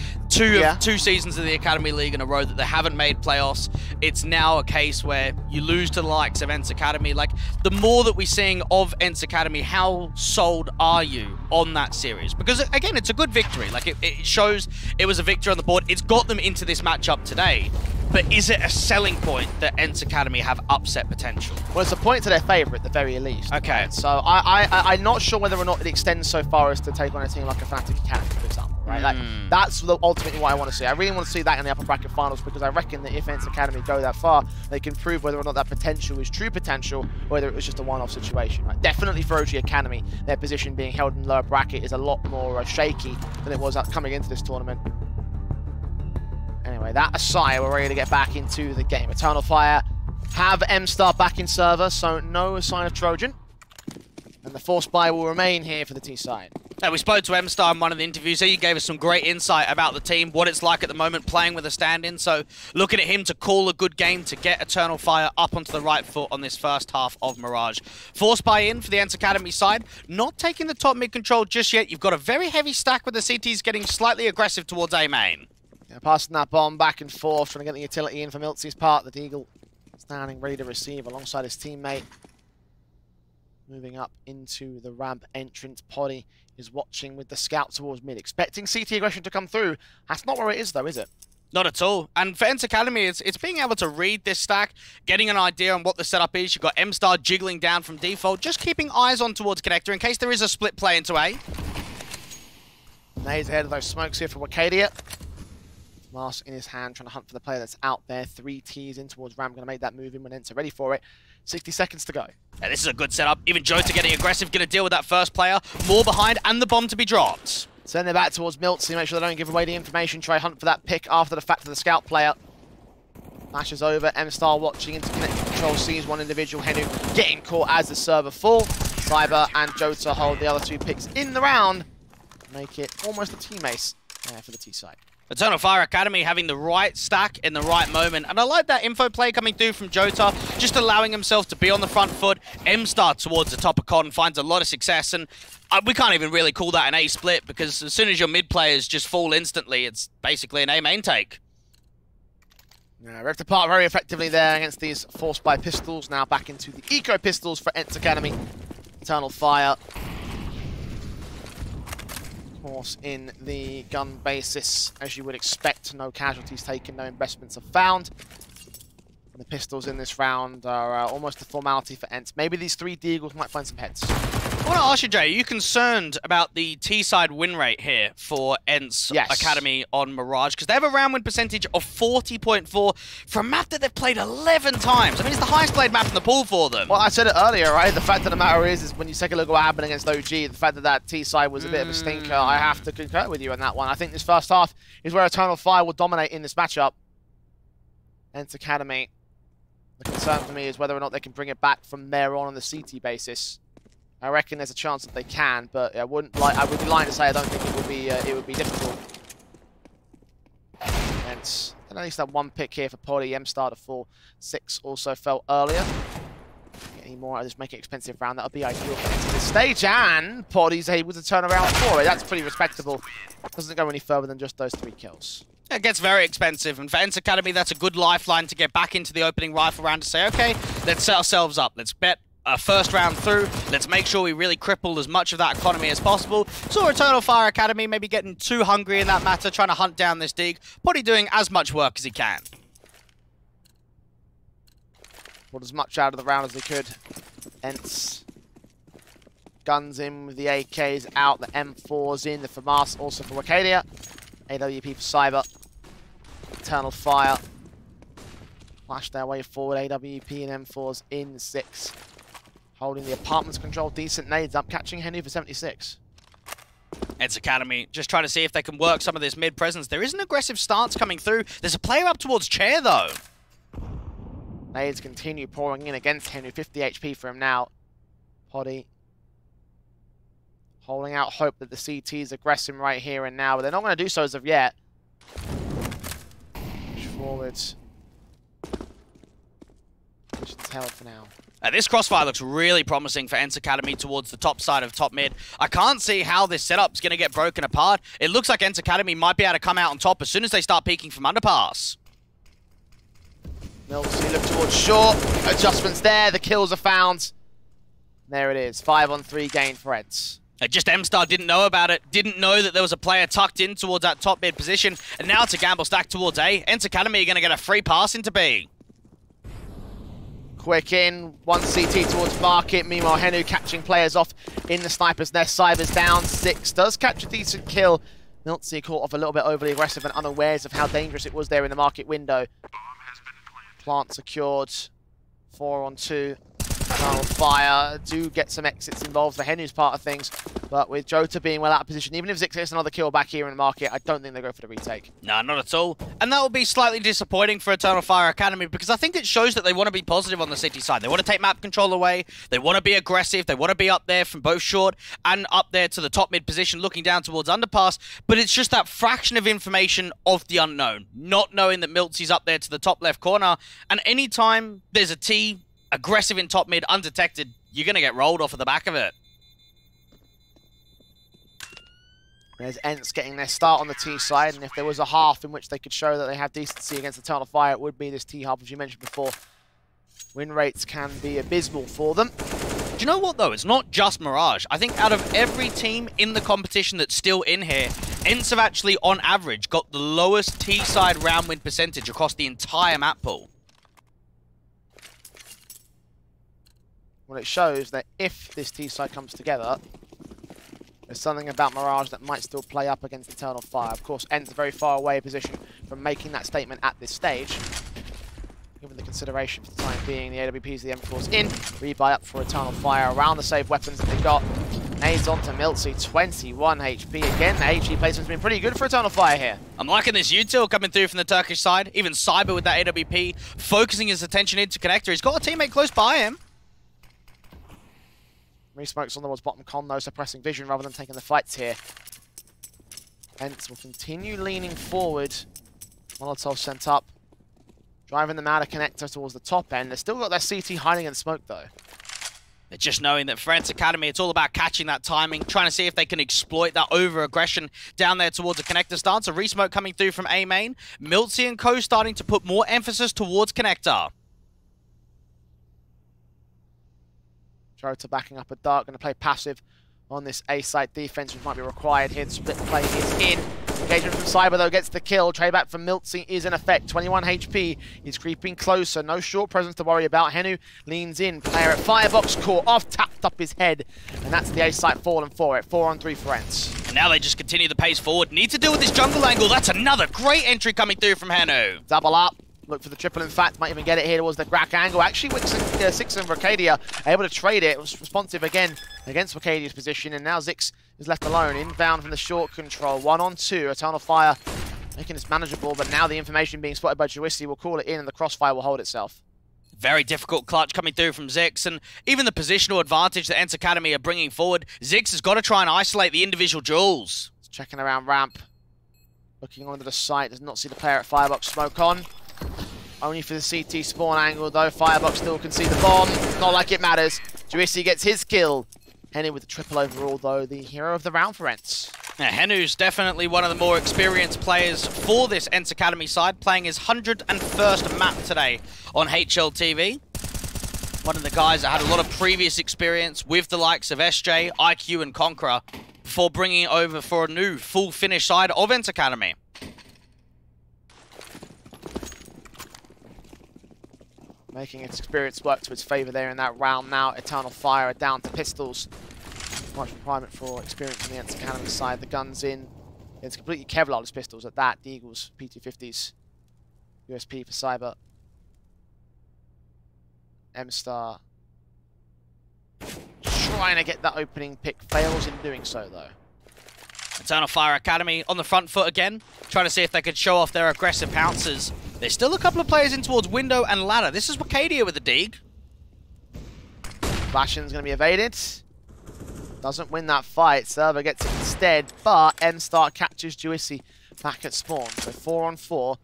Two seasons of the Academy League in a row that they haven't made playoffs. It's now a case where you lose to the likes of ENCE Academy. Like, the more that we're seeing of ENCE Academy, how sold are you on that series? Because, again, it's a good victory. Like, it shows it was a victory on the board. It's got them into this matchup today. But is it a selling point that ENCE Academy have upset potential? Well, it's a point to their favour at the very least. Okay. Right? So I'm not sure whether or not it extends so far as to take on a team like a Fnatic Academy, for example. Right? Like, that's ultimately what I want to see. I really want to see that in the upper bracket finals, because I reckon that if ENCE Academy go that far, they can prove whether or not that potential is true potential, or whether it was just a one-off situation. Right? Definitely for OG Academy, their position being held in the lower bracket is a lot more shaky than it was coming into this tournament. Anyway, that aside, we're ready to get back into the game. Eternal Fire have MStar back in server, so no sign of Trojan. And the Force Buy will remain here for the T side. We spoke to MStar in one of the interviews. He gave us some great insight about the team, what it's like at the moment playing with a stand-in. So looking at him to call a good game to get Eternal Fire up onto the right foot on this first half of Mirage. Force Buy in for the ENCE Academy side. Not taking the top mid control just yet. You've got a very heavy stack with the CTs getting slightly aggressive towards A main. Yeah, passing that bomb back and forth, trying to get the utility in from MOUZ's part. The Deagle standing ready to receive alongside his teammate. Moving up into the ramp entrance. Poddy is watching with the scout towards mid, expecting CT aggression to come through. That's not where it is though, is it? Not at all. And for ENCE Academy, it's being able to read this stack, getting an idea on what the setup is. You've got MStar jiggling down from default, just keeping eyes on towards Connector in case there is a split play into A. Nades ahead of those smokes here for Wakadia. Mask in his hand, trying to hunt for the player that's out there. 3 Ts in towards Ram, going to make that move in when ENCE are ready for it. 60 seconds to go. Yeah, this is a good setup. Even Jota getting aggressive, going to deal with that first player. More behind, and the bomb to be dropped. Send it back towards MOUZ, make sure they don't give away the information. Try hunt for that pick after the fact of the scout player. Flashes over, MStar watching into connection control, sees one individual, Henu getting caught as the server full. Cyber and Jota hold the other 2 picks in the round. Make it almost a team ace for the T side. Eternal Fire Academy having the right stack in the right moment. And I like that info play coming through from Jota, just allowing himself to be on the front foot. MStar towards the top of Con finds a lot of success. And we can't even really call that an A split, because as soon as your mid players just fall instantly, it's basically an A main take. Yeah, ripped apart very effectively there against these Force Buy pistols. Now back into the Eco pistols for ENCE Academy. Eternal Fire. Course, in the gun basis, as you would expect, no casualties taken, no investments are found. And the pistols in this round are almost a formality for ENCE. Maybe these 3 Deagles might find some heads. I want to ask you, Jay, are you concerned about the T-side win rate here for ENCE Academy on Mirage? Because they have a round win percentage of 40.4 for a map that they've played 11 times. I mean, it's the highest played map in the pool for them. Well, I said it earlier, right? The fact of the matter is when you take a look at what happened against OG, the fact that that T-side was a bit of a stinker, I have to concur with you on that one. I think this first half is where Eternal Fire will dominate in this matchup. ENCE Academy. The concern for me is whether or not they can bring it back from there on the CT basis. I reckon there's a chance that they can, but I would be lying to say I don't think it would be difficult. And at least that 1 pick here for Poddy. MStar to 4-6 also fell earlier. Get any more out of this, make it expensive round. That would be ideal for ENCE at this stage, and Poddy's able to turn around for it. That's pretty respectable. Doesn't go any further than just those 3 kills. It gets very expensive, and for ENCE Academy, that's a good lifeline to get back into the opening rifle round to say, okay, let's set ourselves up. Let's bet a first round through. Let's make sure we really cripple as much of that economy as possible. Saw Eternal Fire Academy maybe getting too hungry in that matter, trying to hunt down this dig. Poddy doing as much work as he can. Pulled as much out of the round as he could. ENCE. Guns in with the AKs out, the M4s in, the FAMAS also for Arcadia. AWP for Cyber. Eternal Fire. Flash their way forward, AWP and M4s in 6. Holding the apartment's control, decent nades up, catching Henry for 76. ENCE Academy just trying to see if they can work some of this mid presence. There is an aggressive stance coming through. There's a player up towards Chair though. Nades continue pouring in against Henry, 50 HP for him now. Poddy holding out hope that the CT's aggress him right here and now, but they're not going to do so as of yet. Push forwards. Position's held for now. This crossfire looks really promising for ENCE Academy towards the top side of top mid. I can't see how this setup's going to get broken apart. It looks like ENCE Academy might be able to come out on top as soon as they start peeking from underpass. MOUZ look towards short. Adjustments there. The kills are found. There it is. 5-on-3 gain for ENCE. Just M-Star didn't know about it, didn't know that there was a player tucked in towards that top mid position, and now it's a gamble stack towards A. ENCE Academy are going to get a free pass into B. Quick in, one CT towards Market. Meanwhile, Henu catching players off in the sniper's nest. Cyber's down, 6 does catch a decent kill. MOUZ caught off a little bit overly aggressive and unawares of how dangerous it was there in the Market window. Plant secured, 4-on-2. Fire do get some exits involved for Henu's part of things, but with Jota being well out of position, even if Zix gets another kill back here in the Market, I don't think they go for the retake. No, not at all. And that will be slightly disappointing for Eternal Fire Academy because I think it shows that they want to be positive on the city side. They want to take map control away, they want to be aggressive, they want to be up there from both short and up there to the top mid position looking down towards underpass, but it's just that fraction of information of the unknown, not knowing that MOUZ is up there to the top left corner, and anytime there's a T aggressive in top mid, undetected, you're going to get rolled off of the back of it. There's ENCE getting their start on the T side, and if there was a half in which they could show that they have decency against Eternal Fire, it would be this T half, as you mentioned before. Win rates can be abysmal for them. Do you know what, though? It's not just Mirage. I think out of every team in the competition that's still in here, ENCE have actually, on average, got the lowest T side round win percentage across the entire map pool. Well, it shows that if this T-side comes together, there's something about Mirage that might still play up against Eternal Fire. Of course, ENCE very far away position from making that statement at this stage. Given the consideration for the time being, the AWPs, the M4s in. Rebuy up for Eternal Fire around the save weapons that they got. Nades onto MOUZ, 21 HP. Again, the HE placement's been pretty good for Eternal Fire here. I'm liking this util coming through from the Turkish side. Even Cyber with that AWP, focusing his attention into Connector. He's got a teammate close by him. Smokes on the wall's bottom con though, suppressing vision rather than taking the fights here. ENCE will continue leaning forward. Molotov sent up. Driving them out of Connector towards the top end. They've still got their CT hiding in smoke though. They're just knowing that for ENCE Academy, it's all about catching that timing, trying to see if they can exploit that over-aggression down there towards a Connector stance. A resmoke coming through from A main. MOUZ and co starting to put more emphasis towards Connector. Jota backing up a Dark, going to play passive on this A-side defense, which might be required here. The split play is in. Engagement from Cyber, though, gets the kill. Trade back from MOUZ is in effect. 21 HP. He's creeping closer. No short presence to worry about. Henu leans in. Player at Firebox, caught off, tapped up his head. And that's the A-side falling for it. 4-on-3 for ENCE. And now they just continue the pace forward. Need to deal with this jungle angle. That's another great entry coming through from Henu. Double up. Look for the triple, in fact, might even get it here towards the Grak angle. Actually, Zix and Arcadia able to trade it. It was responsive again against Arcadia's position, and now Zix is left alone. Inbound from the short control. 1-on-2. Eternal Fire making this manageable, but now the information being spotted by Juicy will call it in, and the crossfire will hold itself. Very difficult clutch coming through from Zix, and even the positional advantage that ENCE Academy are bringing forward, Zix has got to try and isolate the individual duels. Checking around ramp. Looking onto the site. Does not see the player at Firebox smoke on. Only for the CT spawn angle, though. Firebox still can see the bomb. Not like it matters. Juicy gets his kill. Henu with the triple overall, though. The hero of the round for ENCE. Yeah, Henu's definitely one of the more experienced players for this ENCE Academy side, playing his 101st map today on HLTV. One of the guys that had a lot of previous experience with the likes of SJ, IQ, and Conqueror before bringing it over for a new full finish side of ENCE Academy. Making its experience work to its favor there in that round now. Eternal Fire are down to pistols. Much requirement for experience on the ENCE Academy side. The gun's in. It's completely Kevlar-less pistols at that. The Eagles P250s. USP for Cyber. M-Star trying to get that opening pick. Fails in doing so, though. Eternal Fire Academy on the front foot again, trying to see if they could show off their aggressive pounces. There's still a couple of players in towards window and ladder. This is Wakadia with the dig. Bastion's going to be evaded. Doesn't win that fight. Server gets it instead, but M-Star catches Juicy back at spawn. So 4 on 4.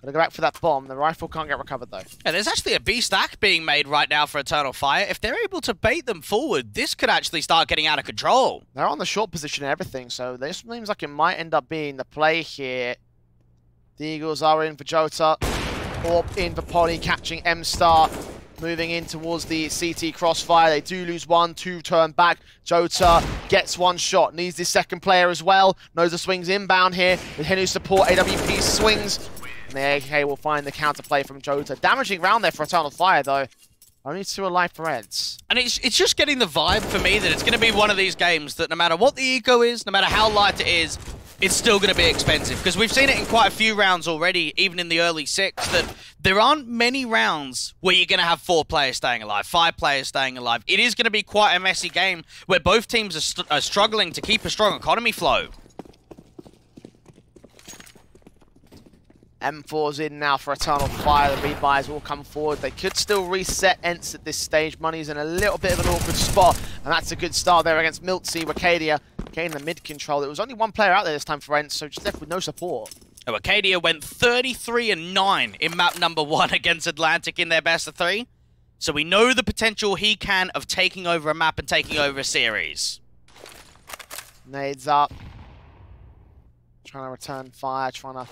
Gotta go back for that bomb. The rifle can't get recovered, though. Yeah, there's actually a B stack being made right now for Eternal Fire. If they're able to bait them forward, this could actually start getting out of control. They're on the short position and everything, so this seems like it might end up being the play here. The Eagles are in for Jota. Orb in for Polly, catching M-Star. Moving in towards the CT crossfire. They do lose 1, 2 turn back. Jota gets 1 shot. Needs this second player as well. Knows the swings inbound here. With Henu's support, AWP swings. And the AK will find the counterplay from Jota. Damaging round there for Eternal Fire, though. Only 2 alive for ENCE. And it's just getting the vibe for me that it's going to be one of these games that no matter what the eco is, no matter how light it is, it's still going to be expensive. Because we've seen it in quite a few rounds already, even in the early 6, that there aren't many rounds where you're going to have 4 players staying alive, 5 players staying alive. It is going to be quite a messy game where both teams are struggling to keep a strong economy flow. M4's in now for Eternal Fire. The rebuys will come forward. They could still reset ENCE at this stage. Money's in a little bit of an awkward spot. And that's a good start there against MOUZ. Wakadia getting the mid control. There was only 1 player out there this time for ENCE, so just left with no support. Oh, Wakadia went 33-9 in map number 1 against Atlantic in their best of 3. So we know the potential he can of taking over a map and taking over a series. Nades up. Trying to return fire, trying to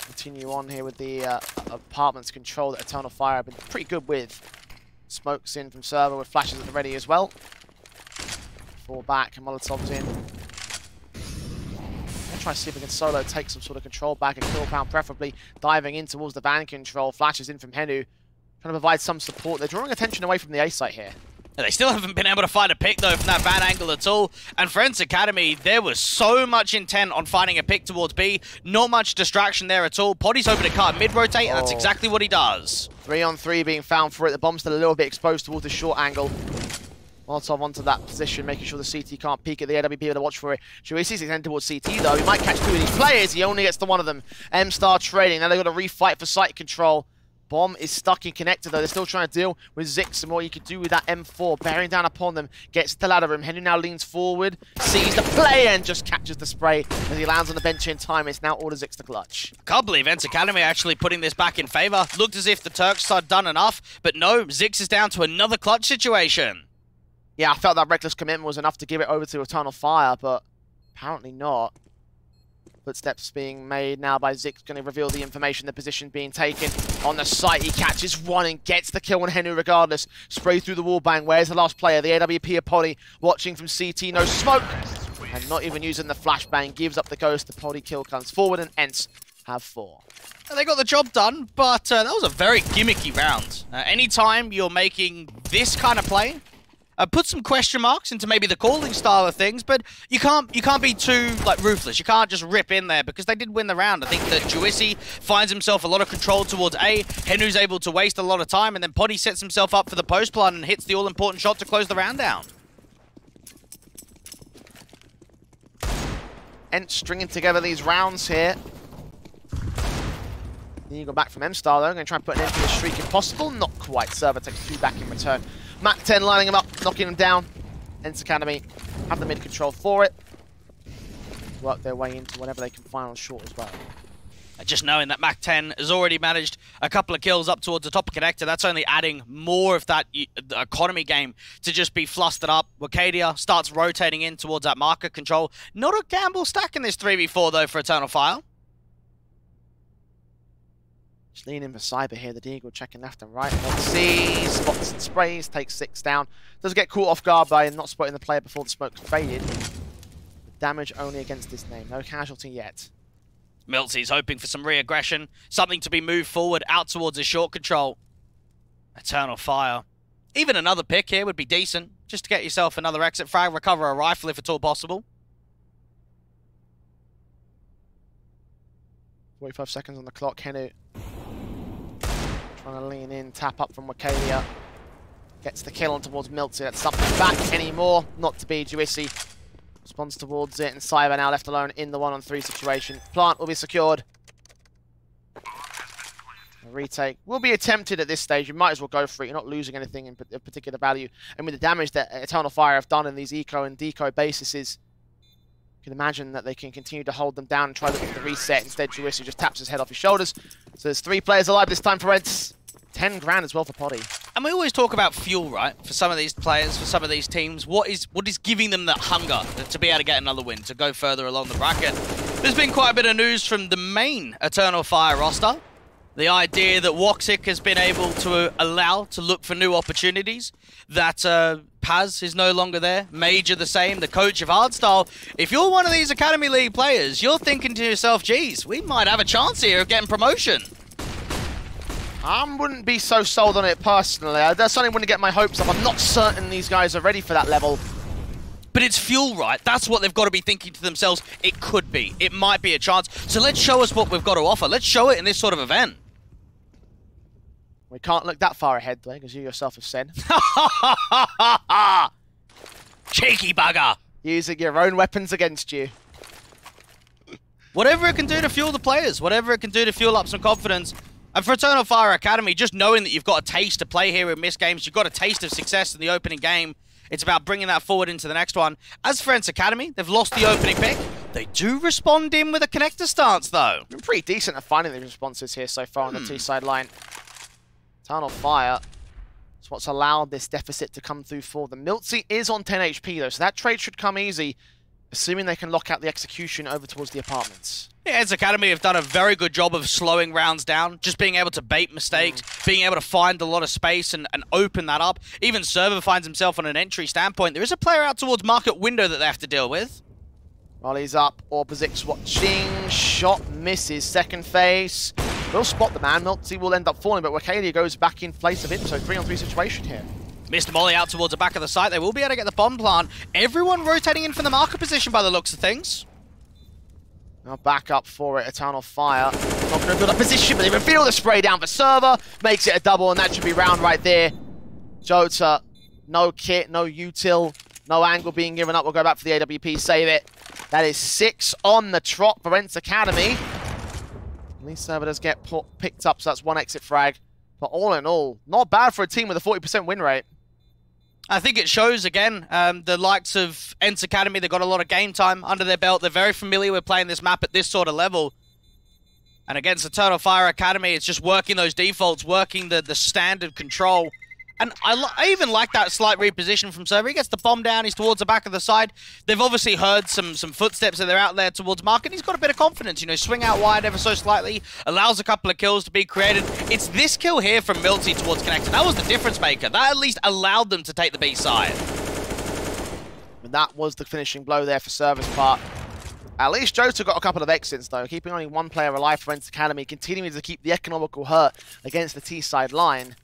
continue on here with the apartments control that Eternal Fire have been pretty good with. Smokes in from server with flashes at the ready as well. 4 back and Molotov's in. I'll try to see if we can solo take some sort of control back, a kill pound preferably. Diving in towards the van control. Flashes in from Henu. Trying to provide some support. They're drawing attention away from the A site here. They still haven't been able to find a pick, though, from that van angle at all. And for ENCE Academy, there was so much intent on finding a pick towards B. Not much distraction there at all. Poddy's hoping to cut mid-rotate, and that's exactly what he does. 3 on 3 being found for it. The bomb's still a little bit exposed towards the short angle. Molotov onto that position, making sure the CT can't peek at the AWP with a watch for it. Juicy's extended towards CT, though. He might catch 2 of these players. He only gets to 1 of them. M-Star trading. Now they've got to refight for site control. Bomb is stuck in connector, though. They're still trying to deal with Zix and what you could do with that M4. Bearing down upon them. Gets the ladder room. Henry now leans forward. Sees the play and just catches the spray as he lands on the bench in time. It's now order Zix to clutch. Can't believe ENCE Academy actually putting this back in favor. Looked as if the Turks had done enough, but no, Zix is down to another clutch situation. Yeah, I felt that reckless commitment was enough to give it over to Eternal Fire, but apparently not. Footsteps being made now by Zix, going to reveal the information, the position being taken on the site. He catches 1 and gets the kill on Henu regardless. Spray through the wall bang. Where's the last player? The AWP of Poddy watching from CT. No smoke. And not even using the flashbang. Gives up the ghost. The Poddy kill comes forward and ENCE have 4. They got the job done, but that was a very gimmicky round. Anytime you're making this kind of play, put some question marks into maybe the calling style of things, but you can't be too ruthless. You can't just rip in there because they did win the round. I think that Juicy finds himself a lot of control towards A. Henu's able to waste a lot of time, and then Poddy sets himself up for the post plant and hits the all-important shot to close the round down. ENCE stringing together these rounds here. The Eagle back from M-Star, though. Going to try and put an end to the streak if possible. Not quite. Server takes 2 back in return. Mac 10 lining him up, knocking him down. ENCE Academy have the mid control for it. Work their way into whatever they can find on short as well. Just knowing that Mac 10 has already managed a couple of kills up towards the top of connector, that's only adding more of that economy game to just be flustered up. Wakadia starts rotating in towards that marker control. Not a gamble stack in this 3v4 though for Eternal Fire. Just leaning for Cyber here. The Deagle checking left and right. Sees, spots and sprays, takes 6 down. Does get caught off guard by not spotting the player before the smoke faded. Damage only against this name. No casualty yet. MOUZ hoping for some re-aggression. Something to be moved forward out towards his short control. Eternal Fire. Even another pick here would be decent, just to get yourself another exit frag, recover a rifle if at all possible. 45 seconds on the clock. Henu trying to lean in, tap up from Wakalia. Gets the kill on towards MOUZ. That's something back anymore. Not to be. Juicy responds towards it, and Cyber now left alone in the 1-on-3 situation. Plant will be secured. A retake will be attempted at this stage. You might as well go for it. You're not losing anything in particular value. And with the damage that Eternal Fire have done in these eco and deco bases, you can imagine that they can continue to hold them down and try to look at the reset. Instead, Juicy just taps his head off his shoulders. So there's 3 players alive this time for ENCE. 10 grand as well for Poddy. And we always talk about fuel, right? For some of these players, for some of these teams, what is giving them that hunger to be able to get another win, to go further along the bracket? There's been quite a bit of news from the main Eternal Fire roster. The idea that Woxic has been able to allow to look for new opportunities, that Paz is no longer there, Major the same, the coach of Hardstyle. If you're one of these Academy League players, you're thinking to yourself, geez, we might have a chance here of getting promotion. I wouldn't be so sold on it personally. I certainly wouldn't get my hopes up. I'm not certain these guys are ready for that level. But it's fuel, right? That's what they've got to be thinking to themselves. It could be. It might be a chance. So let's show us what we've got to offer. Let's show it in this sort of event. We can't look that far ahead, though, because you yourself have said. Cheeky bugger. Using your own weapons against you. Whatever it can do to fuel the players, whatever it can do to fuel up some confidence. And for Eternal Fire Academy, just knowing that you've got a taste to play here in MistGames, you've got a taste of success in the opening game, it's about bringing that forward into the next one. As for ENCE Academy, they've lost the opening pick. They do respond in with a connector stance, though. Been pretty decent at finding the responses here so far on the T-side line. Eternal Fire is what's allowed this deficit to come through for them. MOUZ is on 10 HP, though, so that trade should come easy, assuming they can lock out the execution over towards the apartments. Yeah, ENCE Academy have done a very good job of slowing rounds down, just being able to bait mistakes, being able to find a lot of space and open that up. Even Server finds himself on an entry standpoint. There is a player out towards market window that they have to deal with. Volley's up, Orbozic's watching, shot misses, second phase. Will spot the man, MOUZ will end up falling, but Wakalia goes back in place of him, so 3-on-3 situation here. Mr. Molly out towards the back of the site. They will be able to get the bomb plant. Everyone rotating in from the marker position by the looks of things. Now back up for it, Eternal Fire. Not going to build a position, but they reveal the spray down for Server. Makes it a double, and that should be round right there. Jota, no kit, no util, no angle being given up. We'll go back for the AWP, save it. That is 6 on the trot for ENCE Academy. At least Server does get picked up, so that's 1 exit frag. But all in all, not bad for a team with a 40% win rate. I think it shows, again, the likes of ENCE Academy, they've got a lot of game time under their belt. They're very familiar with playing this map at this sort of level. And against Eternal Fire Academy, it's just working those defaults, working the standard control. And I even like that slight reposition from Server. He gets the bomb down, he's towards the back of the side. They've obviously heard some footsteps, and they're out there towards market. He's got a bit of confidence, you know, swing out wide ever so slightly, allows a couple of kills to be created. It's this kill here from MOUZ towards Connector. That was the difference maker. That at least allowed them to take the B side. And that was the finishing blow there for Server's part. At least Jota got a couple of exits, though, keeping only 1 player alive for ENCE Academy, continuing to keep the economical hurt against the T-side line.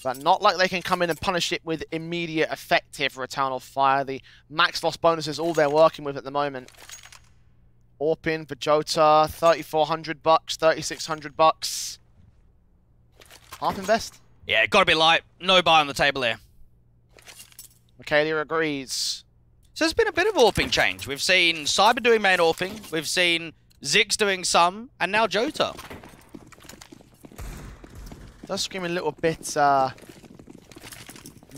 But not like they can come in and punish it with immediate effect here for Eternal Fire. The max loss bonus is all they're working with at the moment. Orpin for Jota, $3,400, $3,600. Half invest. Yeah, gotta be light. No buy on the table here. Wakalia agrees. So there's been a bit of AWPing change. We've seen Cyber doing main AWPing, we've seen Zix doing some, and now Jota. Does scream a little bit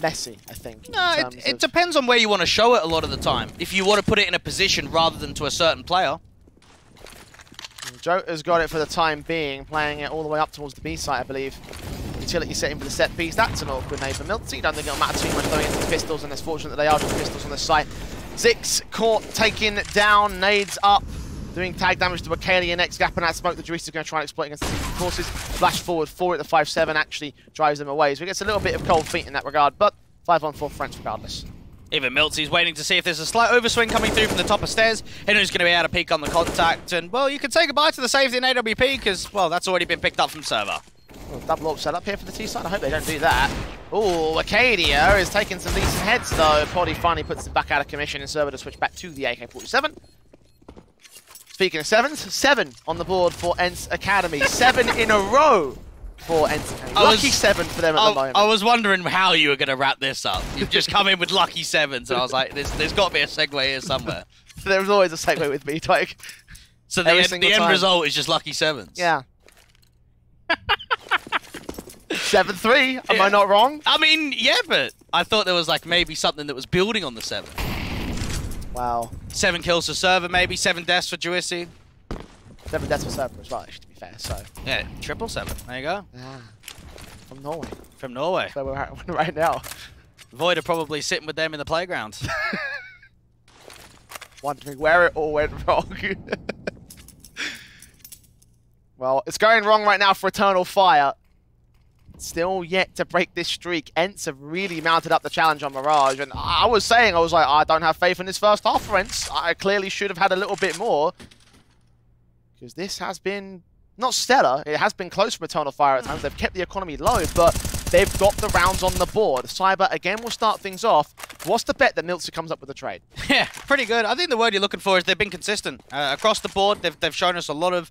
messy, I think. No, it depends on where you want to show it a lot of the time. If you want to put it in a position rather than to a certain player. Jota's got it for the time being, playing it all the way up towards the B site, I believe. Utility setting for the set piece. That's an awkward nade for MOUZ. Don't think it'll matter too much throwing into the pistols, and it's fortunate that they are just pistols on this site. Zix caught, taken down, nades up. Doing tag damage to Wakalia. Next gap in that smoke, the Juice is going to try and exploit against the team forces. Flash forward 4 at the 5-7 actually drives them away. So he gets a little bit of cold feet in that regard, but 5-on-4 French regardless. Even MOUZ is waiting to see if there's a slight overswing coming through from the top of stairs. Henry's going to be able to peek on the contact, and, well, you can say goodbye to the safety in AWP, because, well, that's already been picked up from Server. Double AWP set up here for the T side. I hope they don't do that. Oh, Acadia is taking some decent heads though. Poddy finally puts it back out of commission and Server to switch back to the AK-47. Speaking of sevens, 7 on the board for ENCE Academy. 7 in a row for ENCE Academy. Lucky 7 for them at the moment. I was wondering how you were going to wrap this up. You've just come in with lucky 7s, and I was like, there's got to be a segue here somewhere. There's always a segue with me, like. So the end result is just lucky 7s. Yeah. 7-3. Am I not wrong? I mean, yeah, but I thought there was like maybe something that was building on the 7. Wow. 7 kills for Server, maybe 7 deaths for Juicy. 7 deaths for Server as well, actually, to be fair. So. Yeah, 777. There you go. Yeah. From Norway. From Norway. So we're at right now. Void are probably sitting with them in the playground. Wondering where it all went wrong. Well, it's going wrong right now for Eternal Fire. Still yet to break this streak. ENCE have really mounted up the challenge on Mirage. And I was like, I don't have faith in this first half for ENCE. I clearly should have had a little bit more. Because this has been, not stellar. It has been close for Eternal Fire at times. They've kept the economy low, but they've got the rounds on the board. Cyber, again, will start things off. What's the bet that MOUZ comes up with a trade? Yeah, pretty good. I think the word you're looking for is they've been consistent. Across the board, they've shown us a lot of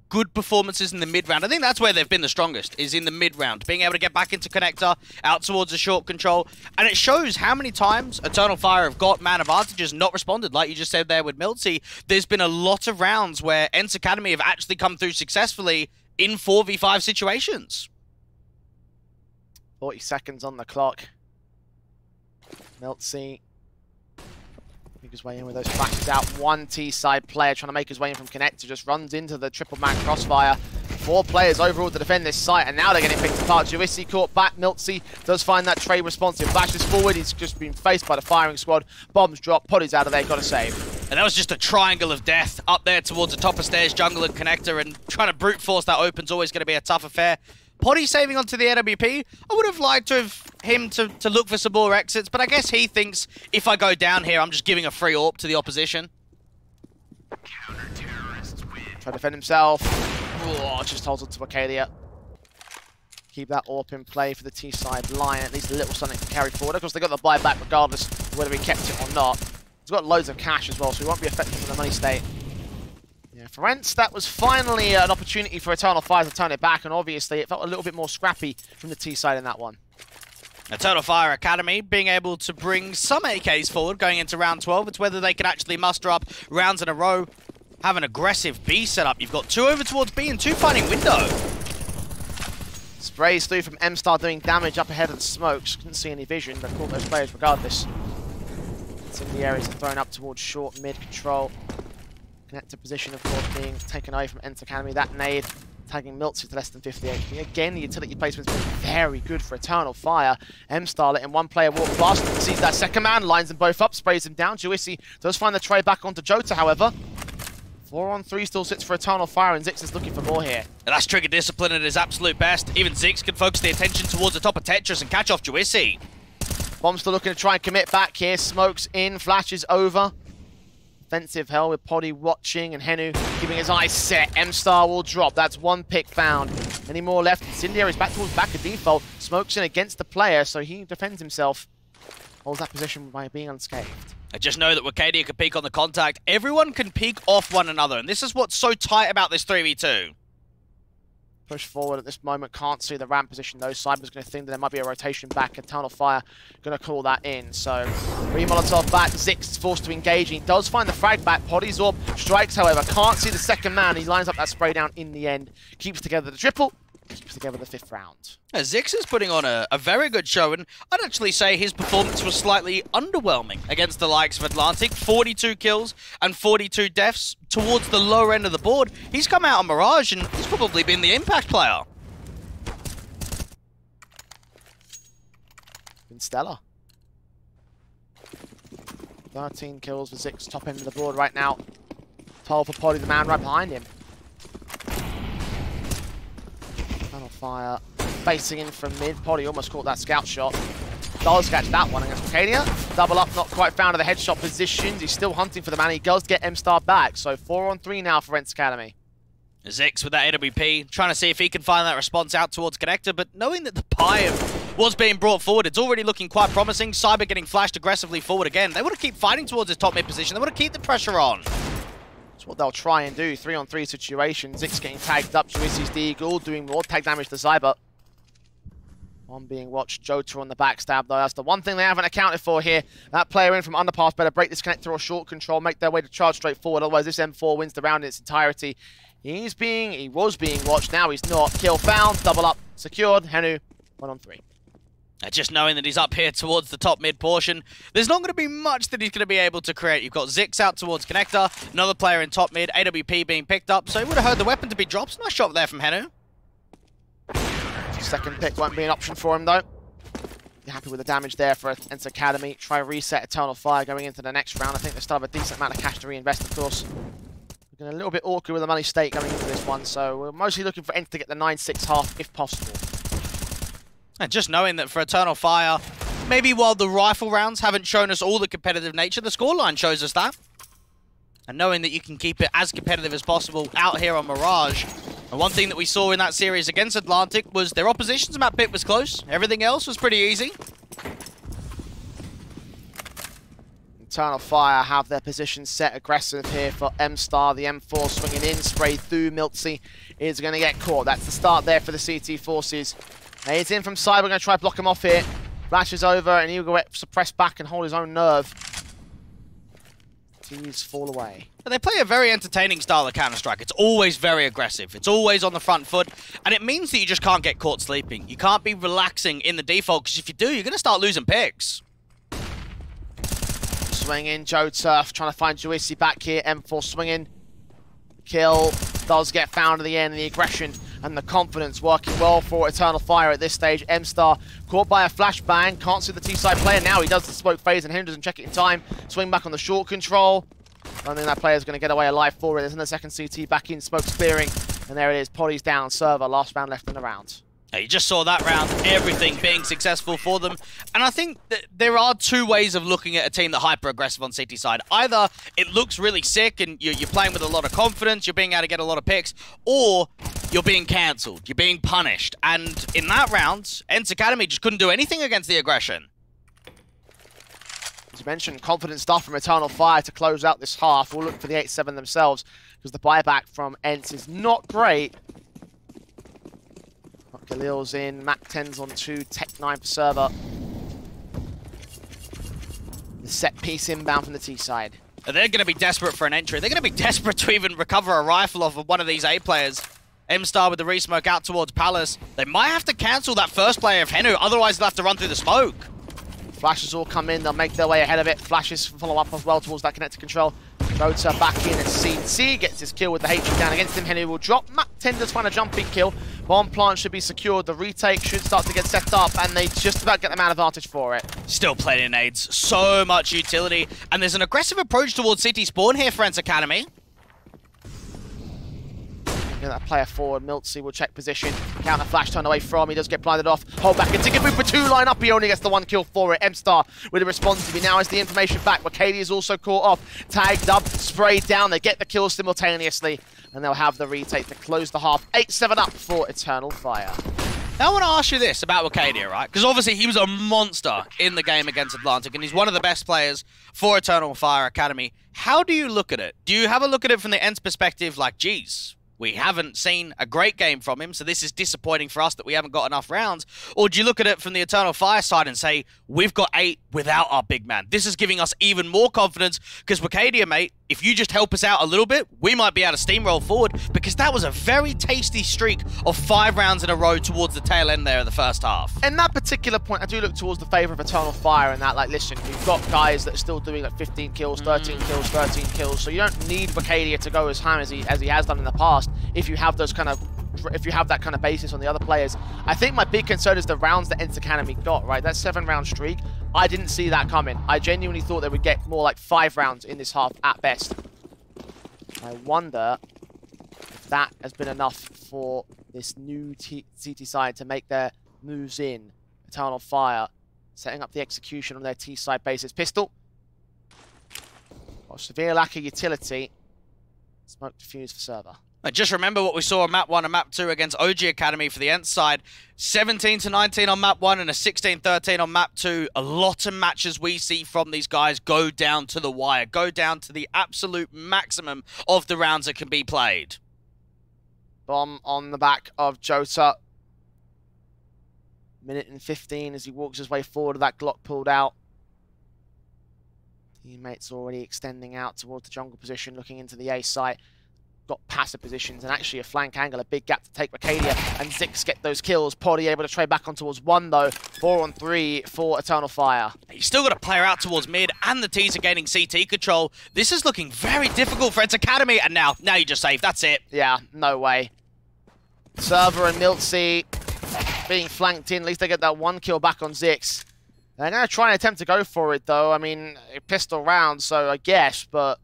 good performances in the mid-round. I think that's where they've been the strongest, is in the mid-round. Being able to get back into connector, out towards a short control. And it shows how many times Eternal Fire have got man advantages, not responded. Like you just said there with MOUZ, there's been a lot of rounds where ENCE Academy have actually come through successfully in 4v5 situations. 40 seconds on the clock. MOUZ make his way in with those flashes out. One T-side player trying to make his way in from connector, just runs into the triple man crossfire. 4 players overall to defend this site, and now they're getting picked apart. Juicy caught back. MOUZ does find that trade responsive. Flashes forward. He's just been faced by the firing squad. Bombs drop. Poddy's out of there. Got to save. And that was just a triangle of death up there towards the top of stairs, jungle and connector, and trying to brute force that open's always going to be a tough affair. Poddy saving onto the AWP. I would have liked to have him to look for some more exits, but I guess he thinks if I go down here, I'm just giving a free AWP to the opposition. Try to defend himself. Oh, just holds on to Acadia. Keep that AWP in play for the T-side line. At least a little something to carry forward. Of course, they got the buyback regardless of whether he kept it or not. He's got loads of cash as well, so he won't be affected from the money state. Yeah, for ENCE, that was finally an opportunity for Eternal Fire to turn it back, and obviously it felt a little bit more scrappy from the T side in that one. Eternal Fire Academy being able to bring some AKs forward going into round 12. It's whether they can actually muster up rounds in a row, have an aggressive B setup. You've got 2 over towards B and 2 finding window. Sprays through from M-Star doing damage up ahead of the smokes. Couldn't see any vision, but caught those players regardless. It's in the areas thrown up towards short mid control. Connector position, of course, being taken away from ENCE Academy. That nade tagging MOUZ to less than 50 HP. Again, the utility placement's been very good for Eternal Fire. M-Star letting one player walk past, sees that second man, lines them both up, sprays them down. Juicy does find the trade back onto Jota, however. 4-on-3 still sits for Eternal Fire, and Zix is looking for more here. And that's Trigger Discipline at his absolute best. Even Zix can focus the attention towards the top of Tetris and catch off Juicy. Bomb still looking to try and commit back here. Smokes in, flashes over. Defensive hell with Poddy watching and Henu keeping his eyes set. M-Star will drop. That's 1 pick found. Any more left? Incendiary is back towards back of default. Smokes in against the player, so he defends himself. Holds that position by being unscathed. I just know that Wakadia can peek on the contact. Everyone can peek off one another, and this is what's so tight about this 3v2. Push forward at this moment, can't see the ramp position though. Cyber's going to think that there might be a rotation back. Eternal Fire going to call that in. So, re-Molotov back, Zix is forced to engage. He does find the frag back. Poddy's AWP strikes, however, can't see the second man. He lines up that spray down in the end. Keeps together the triple, keeps together the 5th round. Zix is putting on a very good show, and I'd actually say his performance was slightly underwhelming against the likes of Atlantic. 42 kills and 42 deaths towards the lower end of the board. He's come out on Mirage, and he's probably been the impact player. Been stellar. 13 kills for Zix, top end of the board right now. 12 for Poddy, the man right behind him. Eternal Fire facing in from mid. Poddy almost caught that scout shot. Does catch that one against Arcadia. Double up, not quite found at the headshot positions. He's still hunting for the man. He does get M-Star back. So 4-on-3 now for ENCE Academy. Zix with that AWP, trying to see if he can find that response out towards Connector, but knowing that the pie was being brought forward, it's already looking quite promising. Cyber getting flashed aggressively forward again. They want to keep fighting towards his top mid position. They want to keep the pressure on. That's what they'll try and do. 3-on-3 situation. Zix getting tagged up. Juicy's Deagle doing more tag damage to Cyber. One being watched. Jota on the backstab, though. That's the one thing they haven't accounted for here. That player in from underpass better break this connector or short control, make their way to charge straight forward. Otherwise, this M4 wins the round in its entirety. He was being watched. Now he's not. Kill found. Double up secured. Henu 1-on-3. Just knowing that he's up here towards the top mid portion, there's not going to be much that he's going to be able to create. You've got Zix out towards Connector, another player in top mid, AWP being picked up, so he would have heard the weapon to be dropped. Nice shot there from Henu. Second pick won't be an option for him, though. You're happy with the damage there for ENCE Academy. Try reset Eternal Fire going into the next round. I think they still have a decent amount of cash to reinvest, of course. We're getting a little bit awkward with the money stake going into this one, so we're mostly looking for ENCE to get the 9-6 half if possible. And just knowing that for Eternal Fire, maybe while the rifle rounds haven't shown us all the competitive nature, the scoreline shows us that. And knowing that you can keep it as competitive as possible out here on Mirage. And one thing that we saw in that series against Atlantic was their opposition's map pick was close. Everything else was pretty easy. Eternal Fire have their position set aggressive here for M-Star. The M4 swinging in, sprayed through. Miltsy is going to get caught. That's the start there for the CT forces. He's in from Cyber, going to try to block him off here. Flashes over, and he'll go suppress back and hold his own nerve. Continues to fall away. They play a very entertaining style of Counter-Strike. It's always very aggressive. It's always on the front foot, and it means that you just can't get caught sleeping. You can't be relaxing in the default, because if you do, you're going to start losing picks. Swinging, Jota trying to find Juicy back here. M4 swinging. Kill does get found at the end, and the aggression and the confidence working well for Eternal Fire at this stage. M-Star caught by a flashbang, can't see the T-side player now. He does the smoke phase and Henu doesn't check it in time. Swing back on the short control. I don't think that player's going to get away alive for it. There's another second CT back in, smoke's clearing, and there it is. Poddy's down, server, last round left in the round. You just saw that round, everything being successful for them. And I think that there are two ways of looking at a team that hyper-aggressive on CT side. Either it looks really sick and you're playing with a lot of confidence, you're being able to get a lot of picks, or you're being cancelled, you're being punished. And in that round, ENCE Academy just couldn't do anything against the aggression. As you mentioned, confident stuff from Eternal Fire to close out this half. We'll look for the 8-7 themselves, because the buyback from ENCE is not great. Khalil's in, Mac 10's on 2, Tech 9 for server. The set piece inbound from the T side. They're going to be desperate for an entry. They're going to be desperate to even recover a rifle off of one of these A players. M-Star with the resmoke out towards Palace. They might have to cancel that first player of Henu, otherwise they'll have to run through the smoke. Flashes all come in, they'll make their way ahead of it. Flashes follow up as well towards that connected control. Jota back in at C gets his kill with the HE down against him. Henu will drop. Mac 10 does find a jumping kill. Bomb plant should be secured. The retake should start to get set up, and they just about get the man advantage for it. Still playing nades. So much utility. And there's an aggressive approach towards City Spawn here for ENCE Academy. Get that player forward. Miltsy will check position. Counter flash turned away from. He does get blinded off. Hold back and ticket move for 2 line up. He only gets the 1 kill for it. M-Star with a response. He now has the information back. Wakadi is also caught off. Tagged up, sprayed down. They get the kills simultaneously. And they'll have the retake to close the half. 8-7 up for Eternal Fire. Now I want to ask you this about Wakadia, right? Because obviously he was a monster in the game against Atlantic, and he's one of the best players for Eternal Fire Academy. How do you look at it? Do you have a look at it from the ENCE perspective like, geez, we haven't seen a great game from him, so this is disappointing for us that we haven't got enough rounds? Or do you look at it from the Eternal Fire side and say, we've got 8 without our big man? This is giving us even more confidence, because Wakadia, mate, if you just help us out a little bit, we might be able to steamroll forward, because that was a very tasty streak of 5 rounds in a row towards the tail end there of the first half. In that particular point, I do look towards the favour of Eternal Fire in that, like, listen, we've got guys that are still doing like 15 kills, 13 kills, 13 kills, so you don't need Wakadia to go as high as he has done in the past if you have those kind of that kind of basis on the other players. I think my big concern is the rounds that ENCE Academy got, right? That 7-round streak, I didn't see that coming. I genuinely thought they would get more like 5 rounds in this half at best. I wonder if that has been enough for this new CT side to make their moves in. Eternal Fire setting up the execution on their T side basis. Pistol. Got severe lack of utility. Smoke defused for server. And just remember what we saw on map 1 and map 2 against OG Academy for the ENCE side. 17-19 on map 1 and a 16-13 on map 2. A lot of matches we see from these guys go down to the wire, go down to the absolute maximum of the rounds that can be played. Bomb on the back of Jota. Minute and 15 as he walks his way forward with that Glock pulled out. Teammates already extending out towards the jungle position, looking into the A site. Got passive positions and actually a flank angle, a big gap to take Arcadia, and Zix get those kills. Poddy able to trade back on towards 1 though. 4 on 3 for Eternal Fire. He's still got a player out towards mid, and the T's are gaining CT control. This is looking very difficult for ENCE Academy, and now you just save. That's it. Yeah, no way. Server and MOUZ being flanked in. At least they get that 1 kill back on Zix. They're going to try and attempt to go for it though. I mean, a pistol round, so I guess, but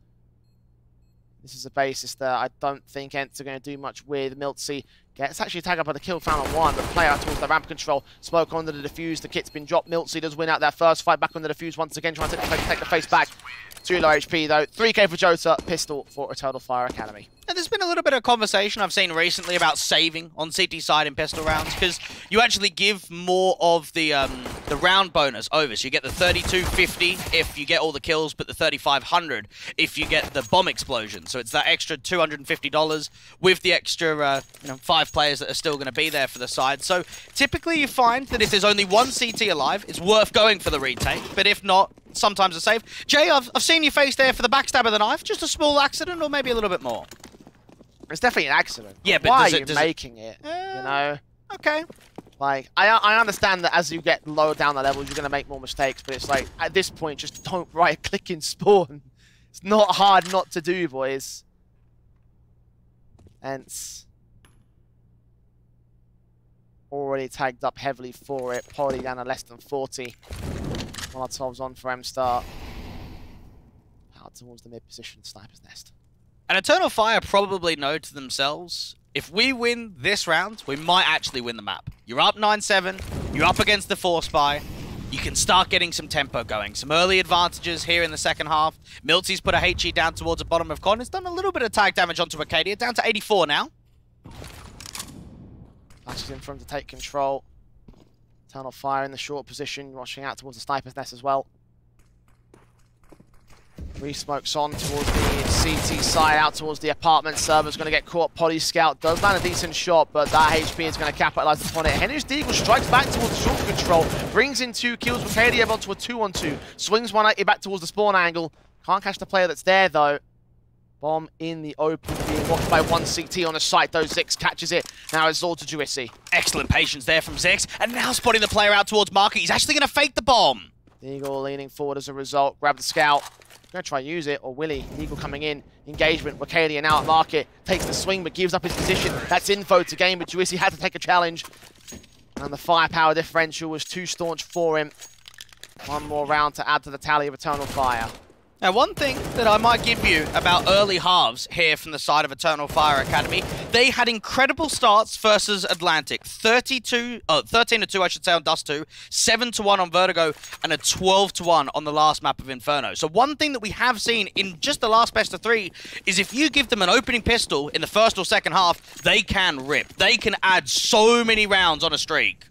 this is a basis that I don't think ENCE are going to do much with. MOUZ gets actually tagged up by the kill found on 1, but player out towards the ramp control. Smoke onto the defuse, the kit's been dropped. MOUZ does win out that first fight back on the defuse once again, trying to take the face back. 2 low HP though. 3k for Jota, pistol for Eternal Fire Academy. And there's been a little bit of conversation I've seen recently about saving on CT side in pistol rounds, because you actually give more of the round bonus over. So you get the 3250 if you get all the kills, but the 3500 if you get the bomb explosion. So it's that extra $250 with the extra 5 players that are still going to be there for the side. So typically you find that if there's only 1 CT alive, it's worth going for the retake. But if not, sometimes a save. Jay, I've seen you face there for the backstab of the knife. Just a small accident or maybe a little bit more? It's definitely an accident. Yeah, but why are you making it? You know? Okay. Like, I understand that as you get lower down the levels, you're going to make more mistakes, but it's like, at this point, just don't right-click in spawn. It's not hard not to do, boys. ENCE already tagged up heavily for it. Poly down to less than 40. Molotov's on for M-Star. Out towards the mid-position, Sniper's Nest. And Eternal Fire probably know to themselves, if we win this round, we might actually win the map. You're up 9-7, you're up against the 4 spy, you can start getting some tempo going. Some early advantages here in the second half. MOUZ's put a HE down towards the bottom of Con. It's done a little bit of tag damage onto Arcadia, down to 84 now. Flashes in front to take control. Eternal Fire in the short position, rushing out towards the Sniper's Nest as well. 3 smokes on towards the CT side, out towards the apartment. Server's going to get caught. Potty Scout does land a decent shot, but that HP is going to capitalize upon it. Henry's Deagle strikes back towards the short control, brings in 2 kills with KDF onto a 2-on-2. Swings 180 back towards the spawn angle. Can't catch the player that's there, though. Bomb in the open, being blocked by 1 CT on the site, though. Zix catches it. Now it's all to Juicy. Excellent patience there from Zix, and now spotting the player out towards Market. He's actually going to fake the bomb. Eagle leaning forward as a result. Grab the Scout. Going to try and use it, or will he? Eagle coming in. Engagement. Wakalia now at Market. Takes the swing, but gives up his position. That's info to game, but Juicy had to take a challenge. And the firepower differential was too staunch for him. 1 more round to add to the tally of Eternal Fire. Now, one thing that I might give you about early halves here from the side of Eternal Fire Academy, they had incredible starts versus Atlantic. 13-2, I should say, on Dust 2, 7-1 on Vertigo, and a 12-1 on the last map of Inferno. So one thing that we have seen in just the last best of 3 is if you give them an opening pistol in the first or second half, they can rip. They can add so many rounds on a streak.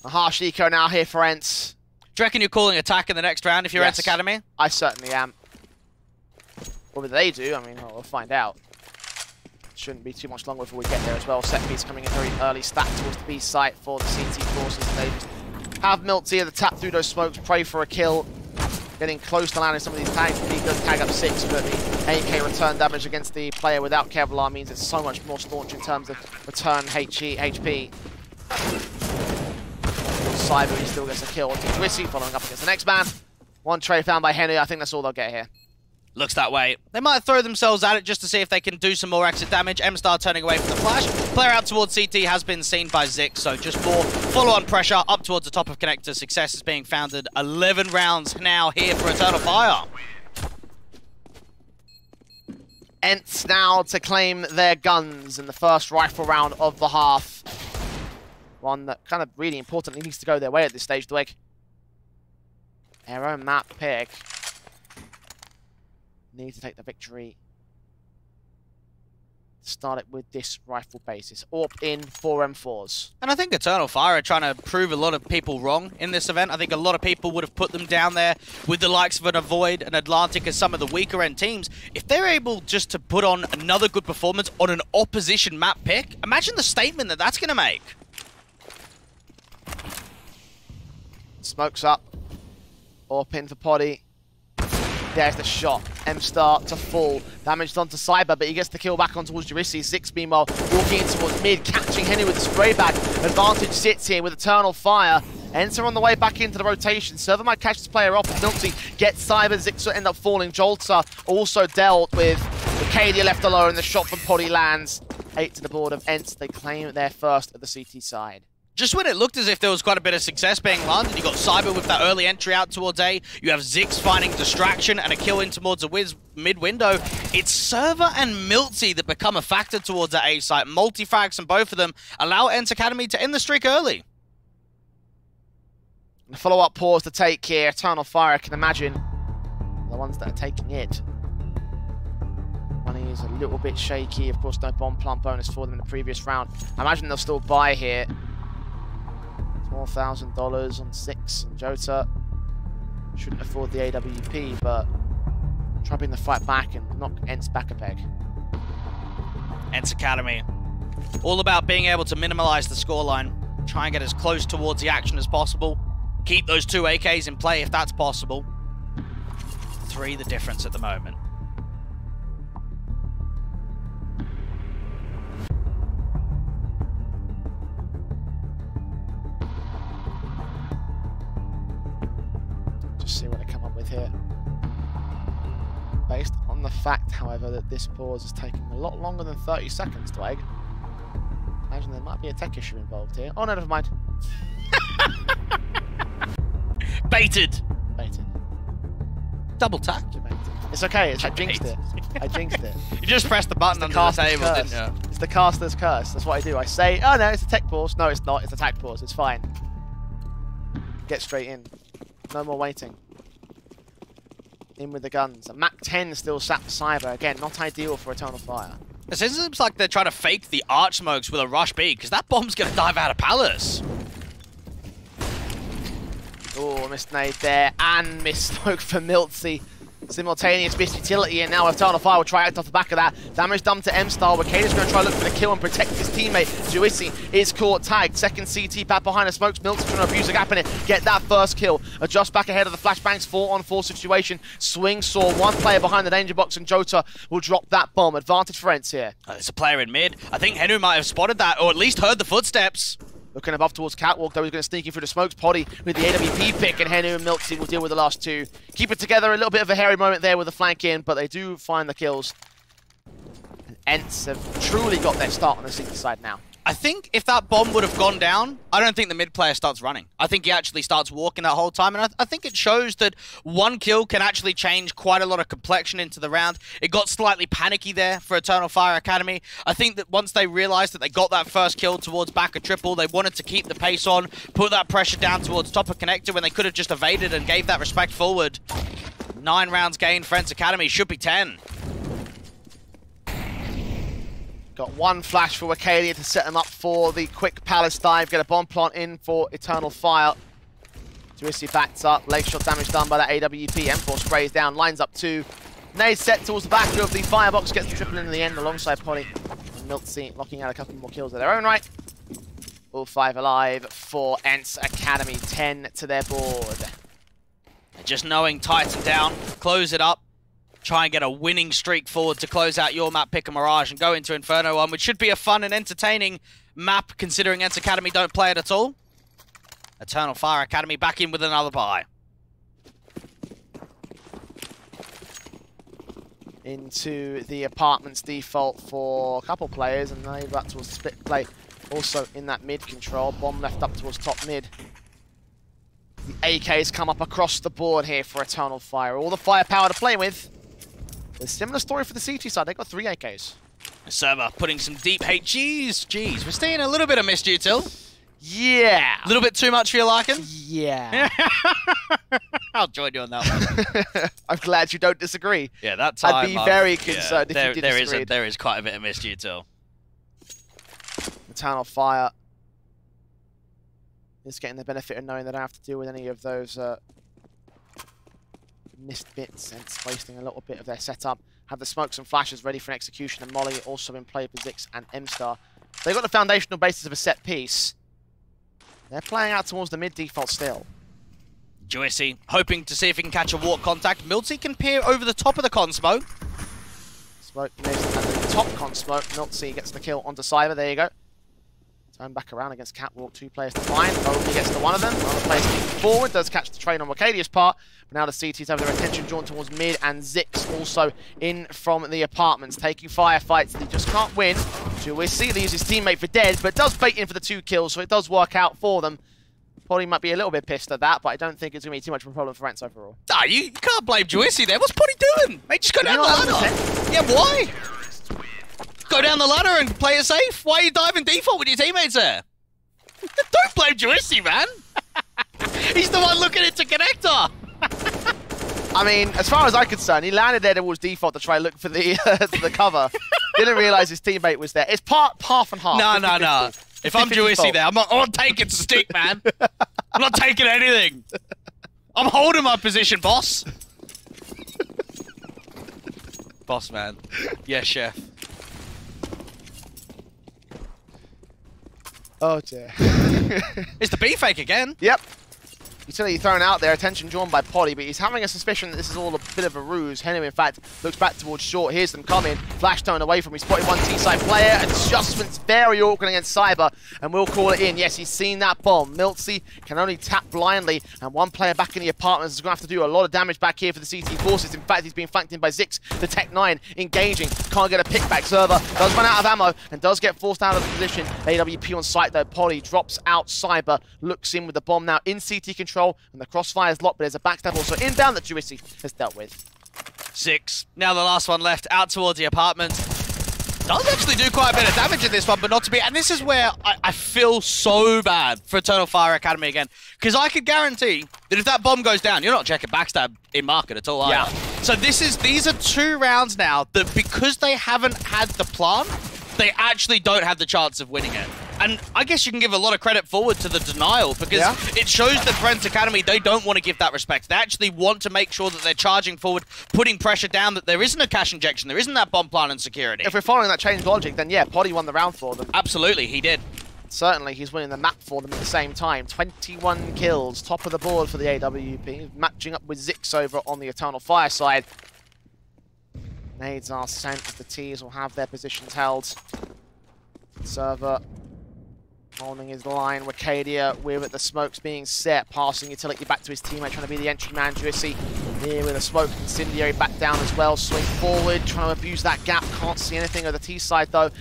A harsh eco now here for ENCE. Do you reckon you're calling attack in the next round if you're ENCE Academy? I certainly am. What do they do? I mean, well, we'll find out. Shouldn't be too much longer before we get there as well. Set piece coming in very early, stack towards the B site for the CT forces. They just have MOUZ here to tap through those smokes, pray for a kill. Getting close to landing some of these tags. He does tag up 6, but the AK return damage against the player without Kevlar means it's so much more staunch in terms of return HP. Cyber, he still gets a kill onto Twissy, following up against the next man. 1 trade found by Henry. I think that's all they'll get here. Looks that way. They might throw themselves at it just to see if they can do some more exit damage. M-Star turning away from the flash. Player out towards CT has been seen by Zix, so just more follow-on pressure up towards the top of Connector. Success is being founded. 11 rounds now here for Eternal Fire. ENCE now to claim their guns in the first rifle round of the half. One that kind of really importantly needs to go their way at this stage, Dwig. Arrow, map, pick. Need to take the victory Start it with this rifle basis. AWP in 4M4s. And I think Eternal Fire are trying to prove a lot of people wrong in this event. I think a lot of people would have put them down there with the likes of an Avoid and Atlantic as some of the weaker end teams. If they're able just to put on another good performance on an opposition map pick, imagine the statement that that's going to make. Smokes up. AWP in for Poddy. There's the shot. M-Star to fall. Damage done to Cyber, but he gets the kill back on towards Jurissi. 6 meanwhile walking in towards mid, catching Henry with the spray bag. Advantage sits here with Eternal Fire. ENCE on the way back into the rotation. Server might catch this player off. Milty gets Cyber. Zixer end up falling. Jolter also dealt with Arcadia left alone. The shot from Poddy lands. 8 to the board of ENCE. They claim their first at the CT side. Just when it looked as if there was quite a bit of success being landed, you got Cyber with that early entry out towards A, you have Zix finding distraction and a kill in towards a Wiz mid-window. It's Server and Milty that become a factor towards that A site. Multi-frags and both of them allow ENCE Academy to end the streak early. The follow-up pause to take here. Eternal Fire, I can imagine the ones that are taking it. Money is a little bit shaky. Of course, no bomb plant bonus for them in the previous round. I imagine they'll still buy here. $4,000 on 6, and Jota shouldn't afford the AWP, but try bring the fight back and knock ENCE back a peg. ENCE Academy, all about being able to minimize the scoreline, try and get as close towards the action as possible, keep those 2 AKs in play if that's possible. 3 the difference at the moment. Just see what they come up with here. Based on the fact, however, that this pause is taking a lot longer than 30 seconds to egg. Imagine there might be a tech issue involved here. Oh no, never mind. Baited. Baited. Double tap. It's okay, I jinxed it. I jinxed it. You just pressed the button under the table, didn't you? It's the caster's curse. That's what I do. I say, oh no, it's a tech pause. No, it's not. It's a tech pause. It's fine. Get straight in. No more waiting. In with the guns. A Mac 10 still sat for Cyber. Again, not ideal for Eternal Fire. It seems like they're trying to fake the arch smokes with a rush B, because that bomb's going to dive out of Palace. Oh, missed nade there, and missed smoke for Milty. Simultaneous missed utility, and now Eternal Fire will try out off the back of that. Damage done to M-Star, but Kada's going to try to look for the kill and protect his teammate. Juissi is caught tagged. Second CT back behind the smokes. Milty's trying to abuse the gap in it. Get that first kill. Adjust back ahead of the flashbangs. 4-on-4 situation. Swing saw one player behind the danger box, and Jota will drop that bomb. Advantage for ENCE here. There's a player in mid. I think Henry might have spotted that, or at least heard the footsteps. Looking above towards Catwalk, though, he's going to sneak in through the smokes. Poddy with the AWP pick, and Henu and Milty will deal with the last 2. Keep it together, a little bit of a hairy moment there with the flank in, but they do find the kills. And ENCE have truly got their start on the CT side now. I think if that bomb would have gone down, I don't think the mid player starts running. I think he actually starts walking that whole time, and I think it shows that one kill can actually change quite a lot of complexion into the round. It got slightly panicky there for Eternal Fire Academy. I think that once they realized that they got that first kill towards back a triple, they wanted to keep the pace on, put that pressure down towards top of connector when they could have just evaded and gave that respect forward. 9 rounds gained for ENCE Academy, should be 10. Got one flash for Arcadia to set them up for the quick Palace dive. Get a bomb plant in for Eternal Fire. Juissi backs up. Late shot damage done by that AWP. M4 sprays down. Lines up 2. Nade set towards the back of the firebox. Gets the triple in the end alongside Poddy. And Milty locking out a couple more kills of their own right. All 5 alive for ENCE Academy. 10 to their board. Just knowing tighten down, close it up. Try and get a winning streak forward to close out your map, pick a Mirage, and go into Inferno 1, which should be a fun and entertaining map, considering ENCE Academy don't play it at all. Eternal Fire Academy back in with another buy. Into the apartments default for a couple players, and now back towards the split play. Also in that mid control, bomb left up towards top mid. The AKs come up across the board here for Eternal Fire. All the firepower to play with. A similar story for the CT side. They got 3 AKs. Server putting some deep hate. Jeez, we're seeing a little bit of missed util. Yeah. A little bit too much for your liking? Yeah. I'll join you on that one. I'm glad you don't disagree. Yeah, that time. I'd be very concerned if you did disagree. There is quite a bit of misUtil. Eternal Fire is getting the benefit of knowing that I don't have to deal with any of those missed bits and it's wasting a little bit of their setup. Have the smokes and flashes ready for an execution, and Molly also in play for Zix and MStar. They've got the foundational basis of a set piece. They're playing out towards the mid default still. Juicy, hoping to see if he can catch a walk contact. MiltZ can peer over the top of the con smoke. Smoke missed at the top con smoke. MiltZ gets the kill onto Cyber. There you go. Turn back around against Catwalk. 2 players to find. Only gets to one of them. Another player sneaking forward. Does catch the train on Wacadia's part. But now the CTs have their attention drawn towards mid, and Zix also in from the apartments. Taking firefights that he just can't win. Juicy leaves his teammate for dead, but does bait in for the 2 kills, so it does work out for them. Poddy might be a little bit pissed at that, but I don't think it's going to be too much of a problem for ENCE overall. Ah, you can't blame Juicy there. What's Poddy doing? Mate, just go down the ladder. Yeah, why? Go down the ladder and play it safe. Why are you diving default with your teammates there? Don't blame Juicy, man. He's the one looking into connector. I mean, as far as I'm concerned, he landed there towards default to try and look for the the cover. Didn't realise his teammate was there. It's half and half. No, no, no. If I'm Juicy there, I'm not taking stick, man. I'm not taking anything. I'm holding my position, boss. Boss, man. Yes, chef. Oh, dear. It's the B fake again. Yep. Utility thrown out there, attention drawn by Poddy, but he's having a suspicion that this is all a bit of a ruse. Henry, in fact, looks back towards short, hears them coming, flash tone away from him, spotted one T-side player, adjustments very awkward against Cyber, and we'll call it in. Yes, he's seen that bomb. MiltZ can only tap blindly, and one player back in the apartments is going to have to do a lot of damage back here for the CT forces. In fact, he's being flanked in by Zix, the Tech 9, engaging, can't get a pick back. Server does run out of ammo, and does get forced out of the position. AWP on site though, Poddy drops out Cyber, looks in with the bomb now in CT control, and the crossfire is locked, but there's a backstab also inbound that Juicy has dealt with. Zix, now the last one left, out towards the apartment. Does actually do quite a bit of damage in this one, but not to be. And this is where I feel so bad for Eternal Fire Academy again, because I could guarantee that if that bomb goes down, you're not checking backstab in market at all. Yeah. So these are 2 rounds now that, because they haven't had the plan, they actually don't have the chance of winning it. And I guess you can give a lot of credit forward to the denial, because it shows that for ENCE Academy, they don't want to give that respect. They actually want to make sure that they're charging forward, putting pressure down, that there isn't a cash injection, there isn't that bomb plan and security. If we're following that change logic, then yeah, Poddy won the round for them. Absolutely, he did. Certainly, he's winning the map for them at the same time. 21 kills, top of the board for the AWP, matching up with Zix over on the Eternal Fire side. Nades are sent as the T's will have their positions held. Server holding his line. Wacadia with the smokes being set, passing utility back to his teammate, trying to be the entry man. Juicy here with a smoke. Incendiary back down as well. Swing forward, trying to abuse that gap. Can't see anything on the T side though.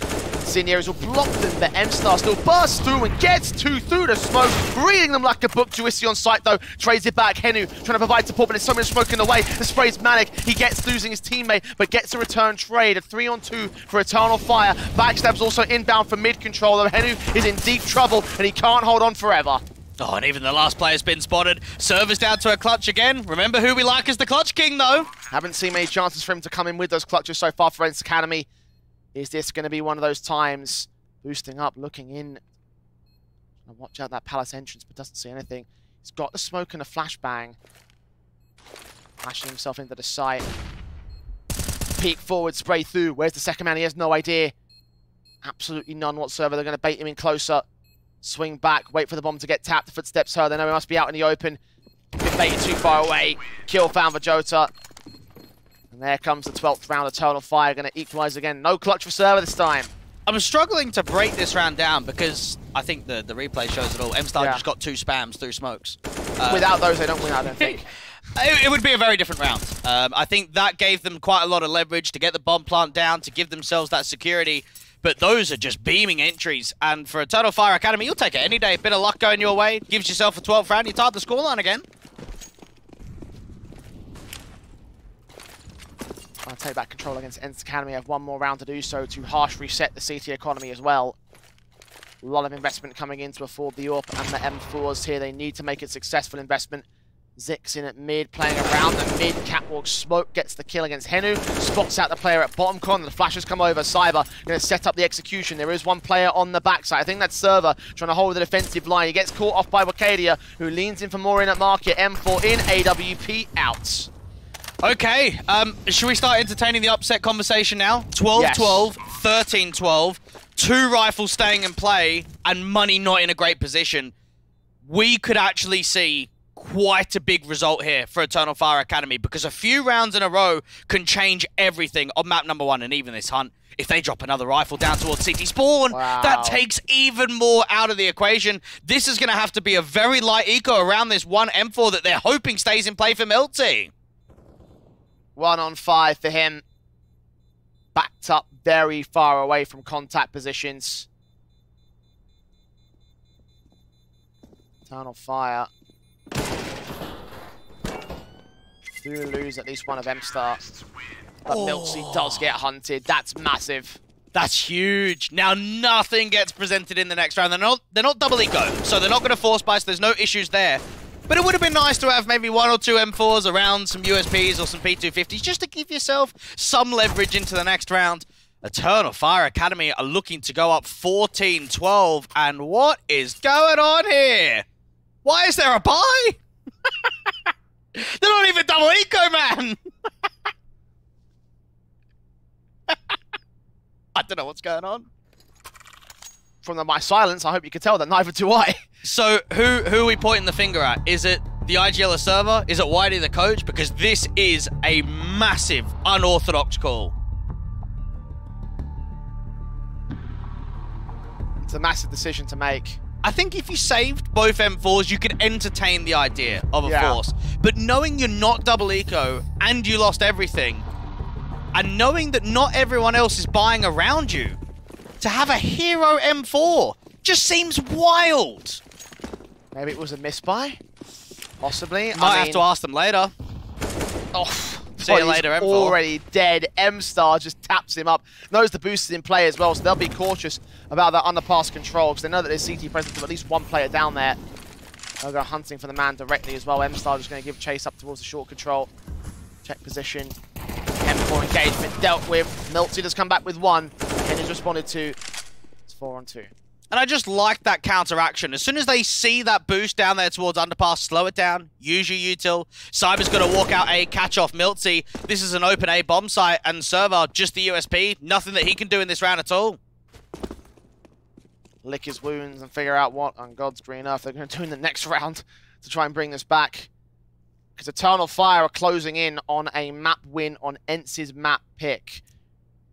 Incendiaries will block them, but MStar still bursts through and gets 2 through the smoke, reading them like a book. Juicy on site though, trades it back. Henu trying to provide support, but there's so much smoke in the way. The spray's manic. He gets losing his teammate, but gets a return trade. A 3-on-2 for Eternal Fire. Backstab's also inbound for mid control, though Henu is in deep trouble and he can't hold on forever. Oh, and even the last player's been spotted. Server's down to a clutch again. Remember who we like as the clutch king, though. Haven't seen many chances for him to come in with those clutches so far for ENCE Academy. Is this going to be one of those times? Boosting up, looking in. Watch out that palace entrance, but doesn't see anything. He's got the smoke and a flashbang. Flashing himself into the site. Peek forward, spray through. Where's the second man? He has no idea. Absolutely none whatsoever. They're going to bait him in closer. Swing back, wait for the bomb to get tapped. The footsteps heard. They know he must be out in the open. Been baited too far away. Kill found for Jota. And there comes the 12th round. Eternal Fire going to equalize again. No clutch for Server this time. I'm struggling to break this round down because I think the replay shows it all. MStar just got 2 spams through smokes. Without those, they don't win, I don't think. It would be a very different round. I think that gave them quite a lot of leverage to get the bomb plant down, to give themselves that security. But those are just beaming entries. And for Eternal Fire Academy, you'll take it any day. Bit of luck going your way. Gives yourself a 12th round. You tied the scoreline again. I'll take back control against ENCE Academy. Have one more round to do so to harsh reset the CT economy as well. A lot of investment coming in to afford the AWP and the M4s here. They need to make it successful investment. Zix in at mid, playing around the mid. Catwalk Smoke gets the kill against Henu. Spots out the player at bottom corner. The flashes come over. Cyber going to set up the execution. There is one player on the backside. I think that's Server trying to hold the defensive line. He gets caught off by Wakadia, who leans in for more in at market. M4 in, AWP out. Okay, should we start entertaining the upset conversation now? 12-12, 13-12, 2 rifles staying in play, and money not in a great position. We could actually see quite a big result here for Eternal Fire Academy, because a few rounds in a row can change everything on map number 1 and even this hunt. If they drop another rifle down towards CT spawn, that takes even more out of the equation. This is going to have to be a very light eco around this one M4 that they're hoping stays in play for MilTzy. 1 on 5 for him. Backed up very far away from contact positions. Eternal Fire do lose at least one of M-Star. But MilTzy does get hunted. That's massive. That's huge. Now nothing gets presented in the next round. They're not double eco, so they're not going to force buy, so there's no issues there. But it would have been nice to have maybe 1 or 2 M4s around some USPs or some P250s just to give yourself some leverage into the next round. Eternal Fire Academy are looking to go up 14-12. And what is going on here? Why is there a buy? They're not even double eco, man! I don't know what's going on. From my silence, I hope you could tell that neither do I. So, who are we pointing the finger at? Is it the IGL server? Is it Whitey the coach? Because this is a massive, unorthodox call. It's a massive decision to make. I think if you saved both M4s, you could entertain the idea of a force. But knowing you're not double eco and you lost everything, and knowing that not everyone else is buying around you, to have a hero M4 just seems wild. Maybe it was a misbuy? Possibly. Might have to ask them later. Oh, see you later, M4. Already dead. M-Star just taps him up. Knows the boost is in play as well, so they'll be cautious about that underpass control, because they know that there's CT presence of at least one player down there. They'll go hunting for the man directly as well. M-Star just going to give chase up towards the short control. Check position. M4 engagement dealt with. MilTzy does come back with 1. And he's responded to. It's 4 on 2. And I just like that counteraction. As soon as they see that boost down there towards underpass, slow it down, use your util. Cyber's going to walk out A, catch off MilTzy. This is an open A bomb site, and Server, just the USP. Nothing that he can do in this round at all. Lick his wounds and figure out what on God's green earth they're going to do in the next round to try and bring this back. Because Eternal Fire are closing in on a map win on ENCE's map pick.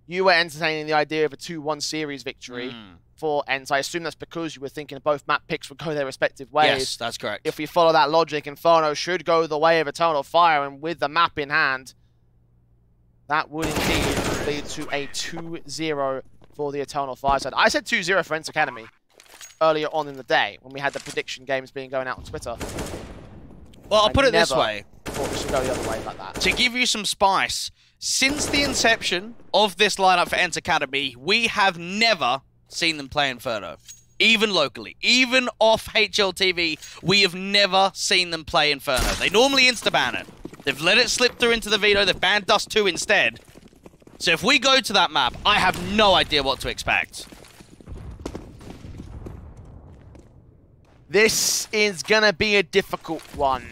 You were entertaining the idea of a 2-1 series victory for ENCE. I assume that's because you were thinking both map picks would go their respective ways. Yes, that's correct. If we follow that logic, Inferno should go the way of Eternal Fire, and with the map in hand, that would indeed lead to a 2-0 for the Eternal Fire side. I said 2-0 for ENCE Academy earlier on in the day when we had the prediction games being going out on Twitter. Well, I'll put it this way. Thought we should go the other way like that. To give you some spice, since the inception of this lineup for ENCE Academy, we have never seen them play Inferno. Even locally, even off HLTV, we have never seen them play Inferno. They normally insta-ban it. They've let it slip through into the veto. They've banned Dust 2 instead. So if we go to that map, I have no idea what to expect. This is going to be a difficult one.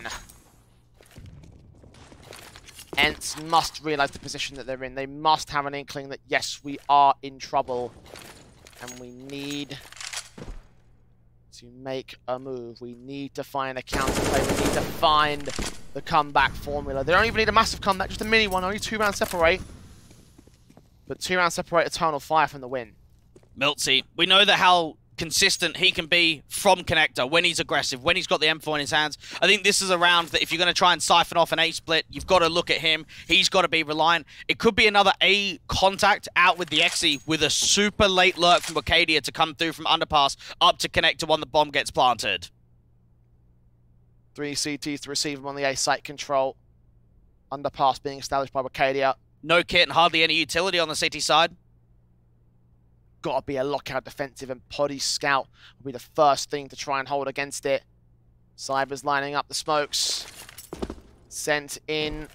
ENCE must realize the position that they're in. They must have an inkling that, yes, we are in trouble. And we need to make a move. We need to find a counterplay. We need to find the comeback formula. They don't even need a massive comeback, just a mini one. Only 2 rounds separate. But 2 rounds separate Eternal Fire from the win. MilTzy, we know that how consistent he can be from connector when he's aggressive, when he's got the M4 in his hands. I think this is a round that if you're going to try and siphon off an A split, you've got to look at him. He's got to be reliant. It could be another A contact out with the EXE with a super late lurk from Wakadia to come through from underpass up to connector when the bomb gets planted. 3 CTs to receive him on the A site control. Underpass being established by Wakadia. No kit and hardly any utility on the CT side. got to be a lockout defensive, and Poddy's scout will be the first thing to try and hold against it. Cyber's lining up the smokes. Sent in.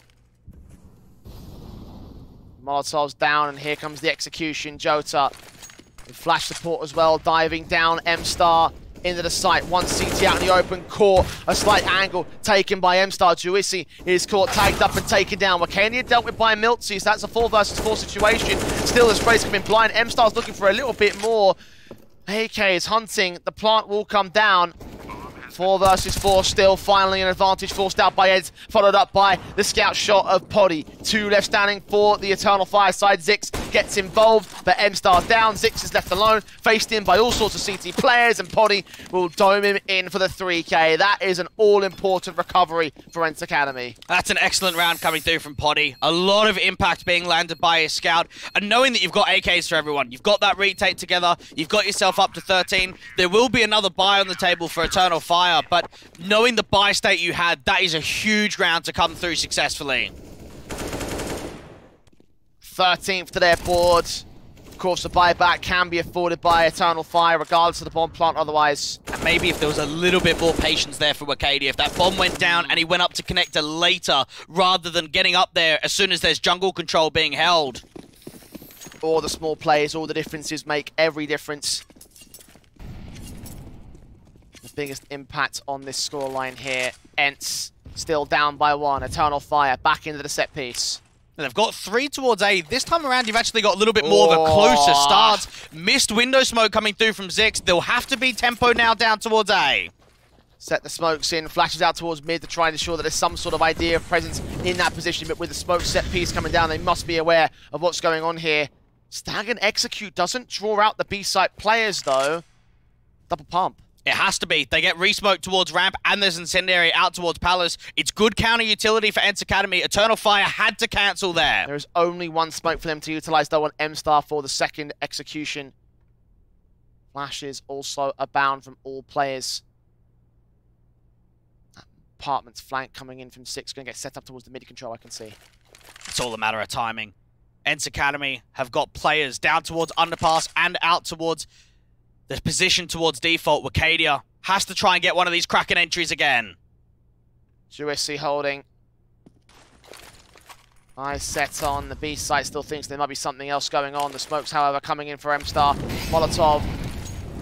Molotov's down, and here comes the execution. Jota with flash support as well, diving down. M-Star into the site. One CT out in the open. Caught a slight angle taken by M-Star. Juicy is caught, tagged up and taken down. Wakania dealt with by MOUZ, so that's a 4 versus 4 situation. Still, the spray's coming blind. M-Star's looking for a little bit more. AK is hunting. The plant will come down. 4 versus 4 still. Finally an advantage forced out by ENCE, followed up by the scout shot of Poddy. 2 left standing for the Eternal Fire side. Zix gets involved, but M-Star down. Zix is left alone, faced in by all sorts of CT players, and Poddy will dome him in for the 3K. That is an all-important recovery for ENCE Academy. That's an excellent round coming through from Poddy. A lot of impact being landed by his scout, and knowing that you've got AKs for everyone. You've got that retake together, you've got yourself up to 13. There will be another buy on the table for Eternal Fire, but knowing the buy state you had, that is a huge round to come through successfully. 13th to their board. Of course, the buyback can be afforded by Eternal Fire, regardless of the bomb plant otherwise. And maybe if there was a little bit more patience there for Wakadia, if that bomb went down and he went up to connector later, rather than getting up there as soon as there's jungle control being held. All the small plays, all the differences make every difference. The biggest impact on this scoreline here. ENCE still down by 1. Eternal Fire back into the set piece. And they've got 3 towards A. This time around, you've actually got a little bit more of a closer start. Missed window smoke coming through from Zix. There'll have to be tempo now down towards A. Set the smokes in, flashes out towards mid to try and ensure that there's some sort of idea of presence in that position, but with the smoke set piece coming down, they must be aware of what's going on here. Stag and Execute doesn't draw out the B-site players, though. Double pump. It has to be. They get re-smoked towards ramp, and there's Incendiary out towards Palace. It's good counter utility for ENCE Academy. Eternal Fire had to cancel there. There is only 1 smoke for them to utilize, though, on M-Star for the second execution. Flashes also abound from all players. Apartment's flank coming in from 6, going to get set up towards the mid control, I can see. It's all a matter of timing. ENCE Academy have got players down towards underpass and out towards the position towards default. Wakadia has to try and get one of these Kraken entries again. Juicy holding. Eyes set on the B site, still thinks there might be something else going on. The smokes, however, coming in for M-Star. Molotov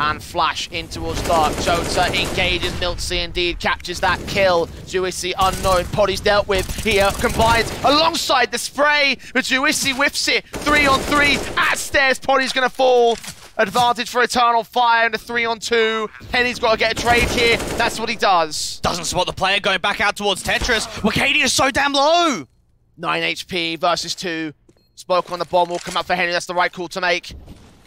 and flash in towards dark. Jota engages MOUZ, indeed captures that kill. Juicy unknown, Poddy's dealt with. Here combines alongside the spray, but Juicy whiffs it. 3-on-3 at stairs. Poddy's going to fall. Advantage for Eternal Fire in the 3-on-2. Henny's got to get a trade here. That's what he does. Doesn't spot the player going back out towards Tetris. Wakadia is so damn low. 9 HP versus 2. Smoke on the bomb will come up for Henny. That's the right call to make.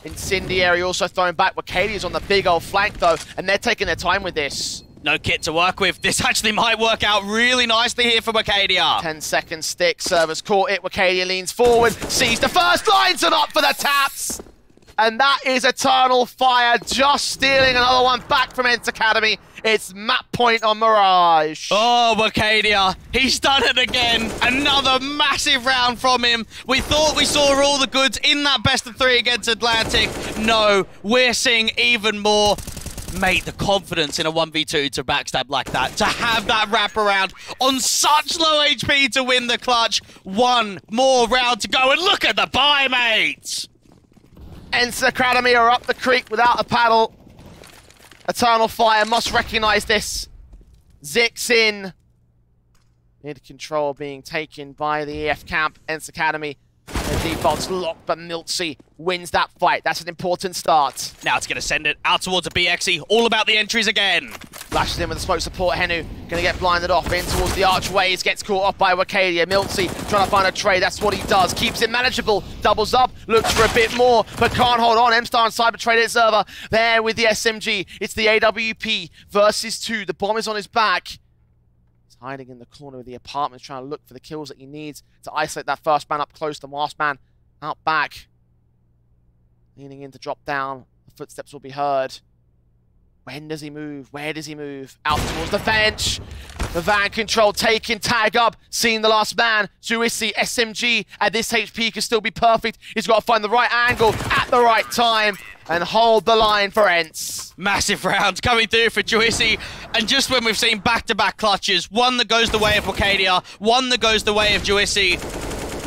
Incendiary also thrown back. Wakadia's on the big old flank, though, and they're taking their time with this. No kit to work with. This actually might work out really nicely here for Wakadia. 10-second stick. Servers caught it. Wakadia leans forward. Sees the first lines and up for the taps. And that is Eternal Fire just stealing another one back from ENCE Academy. It's map point on Mirage. Oh, Wakadia. He's done it again. Another massive round from him. We thought we saw all the goods in that best of 3 against Atlantic. No, we're seeing even more. Mate, the confidence in a 1v2 to backstab like that, to have that wraparound on such low HP to win the clutch. 1 more round to go, and look at the buy, mate. ENCE Academy are up the creek without a paddle. Eternal Fire must recognize this. Zix in. Mid control being taken by the EF camp. ENCE Academy. The default's locked, but MOUZ wins that fight. That's an important start. Now it's going to send it out towards a BXE. All about the entries again. Flashes in with the smoke support. Henu going to get blinded off in towards the archways. Gets caught off by Wakadia. MOUZ trying to find a trade. That's what he does. Keeps it manageable. Doubles up. Looks for a bit more, but can't hold on. M-Star and Cyber trade it server. There with the SMG. It's the AWP versus 2. The bomb is on his back. Hiding in the corner of the apartment, trying to look for the kills that he needs to isolate that first man up close. The last man out back. Leaning in to drop down. The footsteps will be heard. When does he move? Where does he move? Out towards the bench. The van control taking tag up, seeing the last man. Juicy SMG at this HP can still be perfect. He's got to find the right angle at the right time and hold the line for ENCE. Massive rounds coming through for Juicy, and just when we've seen back-to-back clutches, one that goes the way of Wakadia, one that goes the way of Juicy.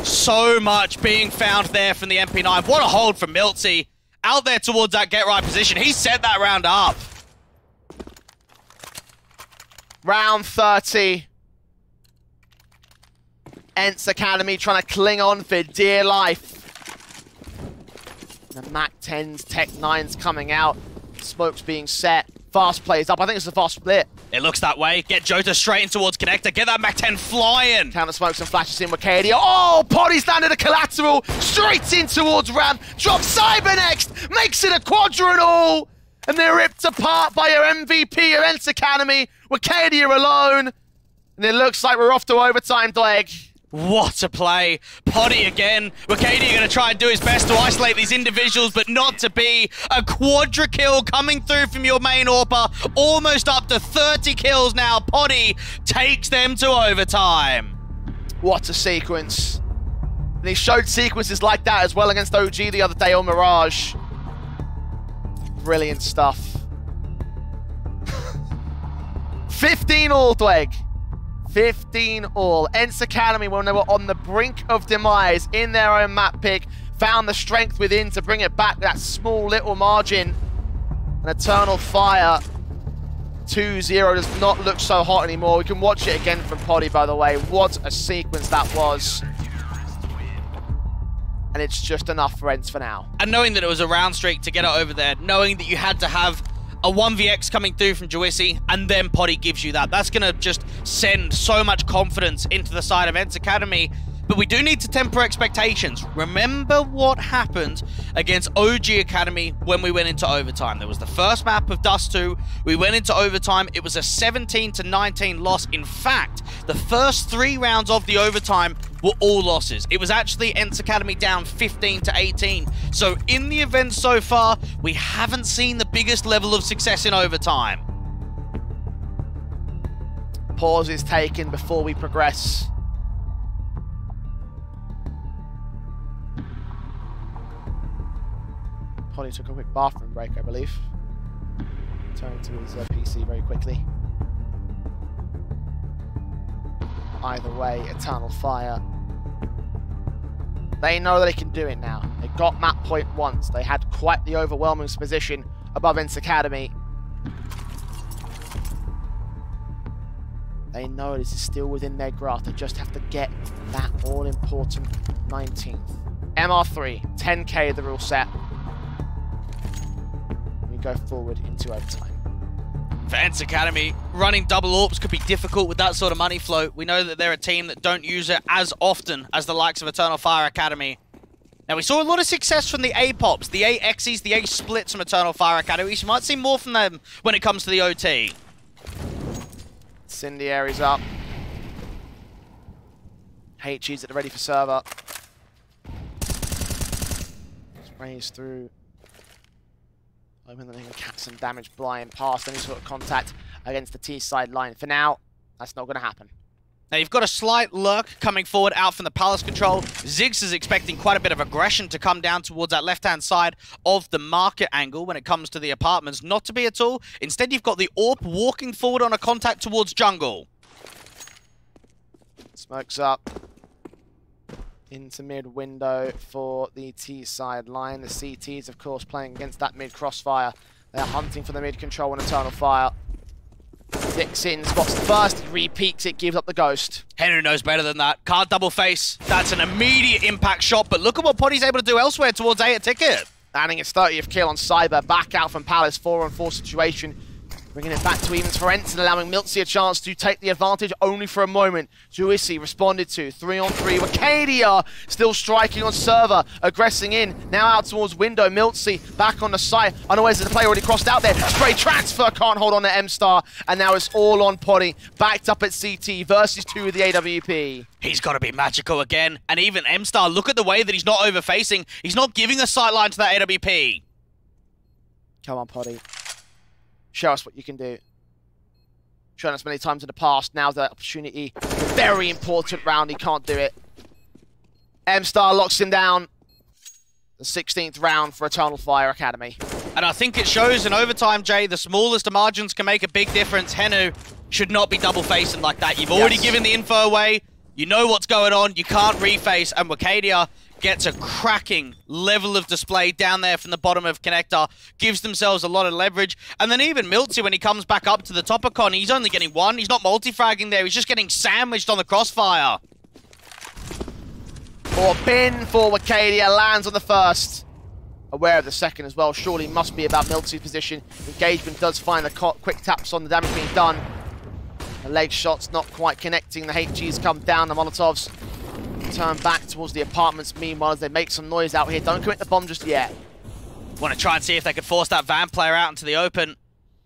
So much being found there from the MP9. What a hold from MOUZ. Out there towards that get-right position. He set that round up. Round 30. ENCE Academy trying to cling on for dear life. The MAC-10s, Tech-9s coming out. Smoke's being set. Fast plays up. I think it's a fast split. It looks that way. Get Jota straight in towards Connector. Get that MAC-10 flying. Counter smokes and flashes in Wakadia. Oh, Poddy's landed a collateral. Straight in towards Ram. Drops Cyber next. Makes it a quadrangle. And they're ripped apart by your MVP of ENCE Academy. Wakadia alone. And it looks like we're off to overtime, Dleg. What a play. Poddy again. Wakadia going to try and do his best to isolate these individuals, but not to be. A quadra kill coming through from your main AWPer. Almost up to 30 kills now. Poddy takes them to overtime. What a sequence. And he showed sequences like that as well against OG the other day on Mirage. Brilliant stuff. 15 all, Dweg. 15 all. ENCE Academy, when they were on the brink of demise in their own map pick, found the strength within to bring it back, that small little margin. An Eternal Fire 2-0 does not look so hot anymore. We can watch it again from Poddy, by the way. What a sequence that was. And it's just enough for ENCE for now. And knowing that it was a round streak to get it over there, knowing that you had to have a 1vx coming through from Juicy, and then Poddy gives you that. That's going to just send so much confidence into the side of ENCE Academy. But we do need to temper expectations. Remember what happened against OG Academy when we went into overtime. There was the first map of Dust 2. We went into overtime. It was a 17-19 loss. In fact, the first 3 rounds of the overtime were all losses. It was actually ENCE Academy down 15-18. So in the event so far, we haven't seen the biggest level of success in overtime. Pause is taken before we progress. Poddy took a quick bathroom break, I believe. Turning to his PC very quickly. Either way, Eternal Fire. They know that they can do it now. They got map point once. They had quite the overwhelming position above ENCE Academy. They know this is still within their grasp. They just have to get that all-important 19th. MR3, 10k the rule set. We go forward into overtime. For ENCE Academy, running double AWPs could be difficult with that sort of money flow. We know that they're a team that don't use it as often as the likes of Eternal Fire Academy. Now, we saw a lot of success from the A-Pops, the A-Xes, the A-Splits from Eternal Fire Academy. You might see more from them when it comes to the OT. Incendiary's up. HE's at the ready for server. Sprays through. Hoping that they can catch some damage blind past any sort of contact against the T-side line. For now, that's not going to happen. Now, you've got a slight lurk coming forward out from the Palace control. Ziggs is expecting quite a bit of aggression to come down towards that left-hand side of the market angle when it comes to the apartments. Not to be at all. Instead, you've got the AWP walking forward on a contact towards jungle. Smokes up. Into mid window for the T-side line. The CTs, of course, playing against that mid crossfire. They're hunting for the mid control and Eternal Fire. Dixon spots the first, repeats it, gives up the ghost. Henry knows better than that. Can't double face. That's an immediate impact shot, but look at what Poddy's able to do elsewhere towards A at Ticket. Landing his 30th kill on Cyber, back out from Palace, 4-on-4 situation. Bringing it back to evens for ENCE and allowing MOUZ a chance to take the advantage only for a moment. Juicy responded to 3-on-3. Wakadia still striking on server, aggressing in. Now out towards window. MOUZ back on the site. Unawares the player already crossed out there. Spray transfer, can't hold on to M-Star. And now it's all on Poddy. Backed up at CT versus 2 with the AWP. He's got to be magical again. And even M-Star, look at the way that he's not over-facing. He's not giving a sightline to that AWP. Come on, Poddy. Show us what you can do. Shown us many times in the past. Now's the opportunity. Very important round. He can't do it. M-Star locks him down. The 16th round for Eternal Fire Academy. And I think it shows in overtime, Jay, the smallest of margins can make a big difference. Henu should not be double facing like that. You've already given the info away. You know what's going on. You can't reface. And Wakadia gets a cracking level of display down there from the bottom of Connector. Gives themselves a lot of leverage. And then even MOUZ, when he comes back up to the top of Con, he's only getting one. He's not multi-fragging there. He's just getting sandwiched on the crossfire. Or bin for Wakadia, lands on the first. Aware of the second as well, surely must be about MOUZ's position. Engagement does find the quick taps on the damage being done. The leg shot's not quite connecting, the HGs come down, the Molotovs turn back towards the apartments meanwhile as they make some noise out here. Don't commit the bomb just yet. Want to try and see if they could force that Van player out into the open.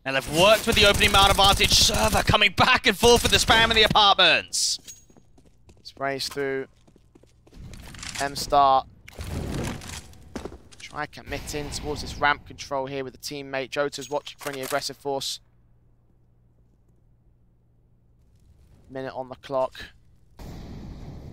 And they've worked with the opening mount advantage. Server coming back and forth with the spam in the apartments. Sprays through. M-Star. Try committing towards this ramp control here with the teammate. Jota's watching for any aggressive force. Minute on the clock.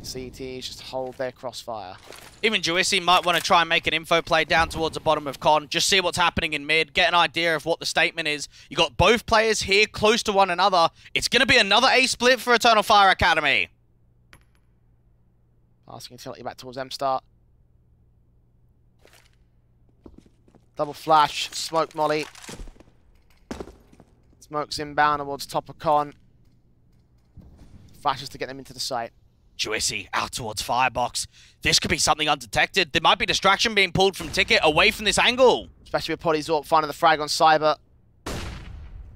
CTs just hold their crossfire. Even Juicy might want to try and make an info play down towards the bottom of Con. Just see what's happening in mid. Get an idea of what the statement is. You got both players here close to one another. It's going to be another A split for Eternal Fire Academy. Passing utility back towards M-Star. Double flash, smoke molly. Smoke's inbound towards top of Con. Flashes to get them into the site. Juicy out towards Firebox. This could be something undetected. There might be distraction being pulled from Ticket away from this angle. Especially with Poddy's finding the frag on Cyber.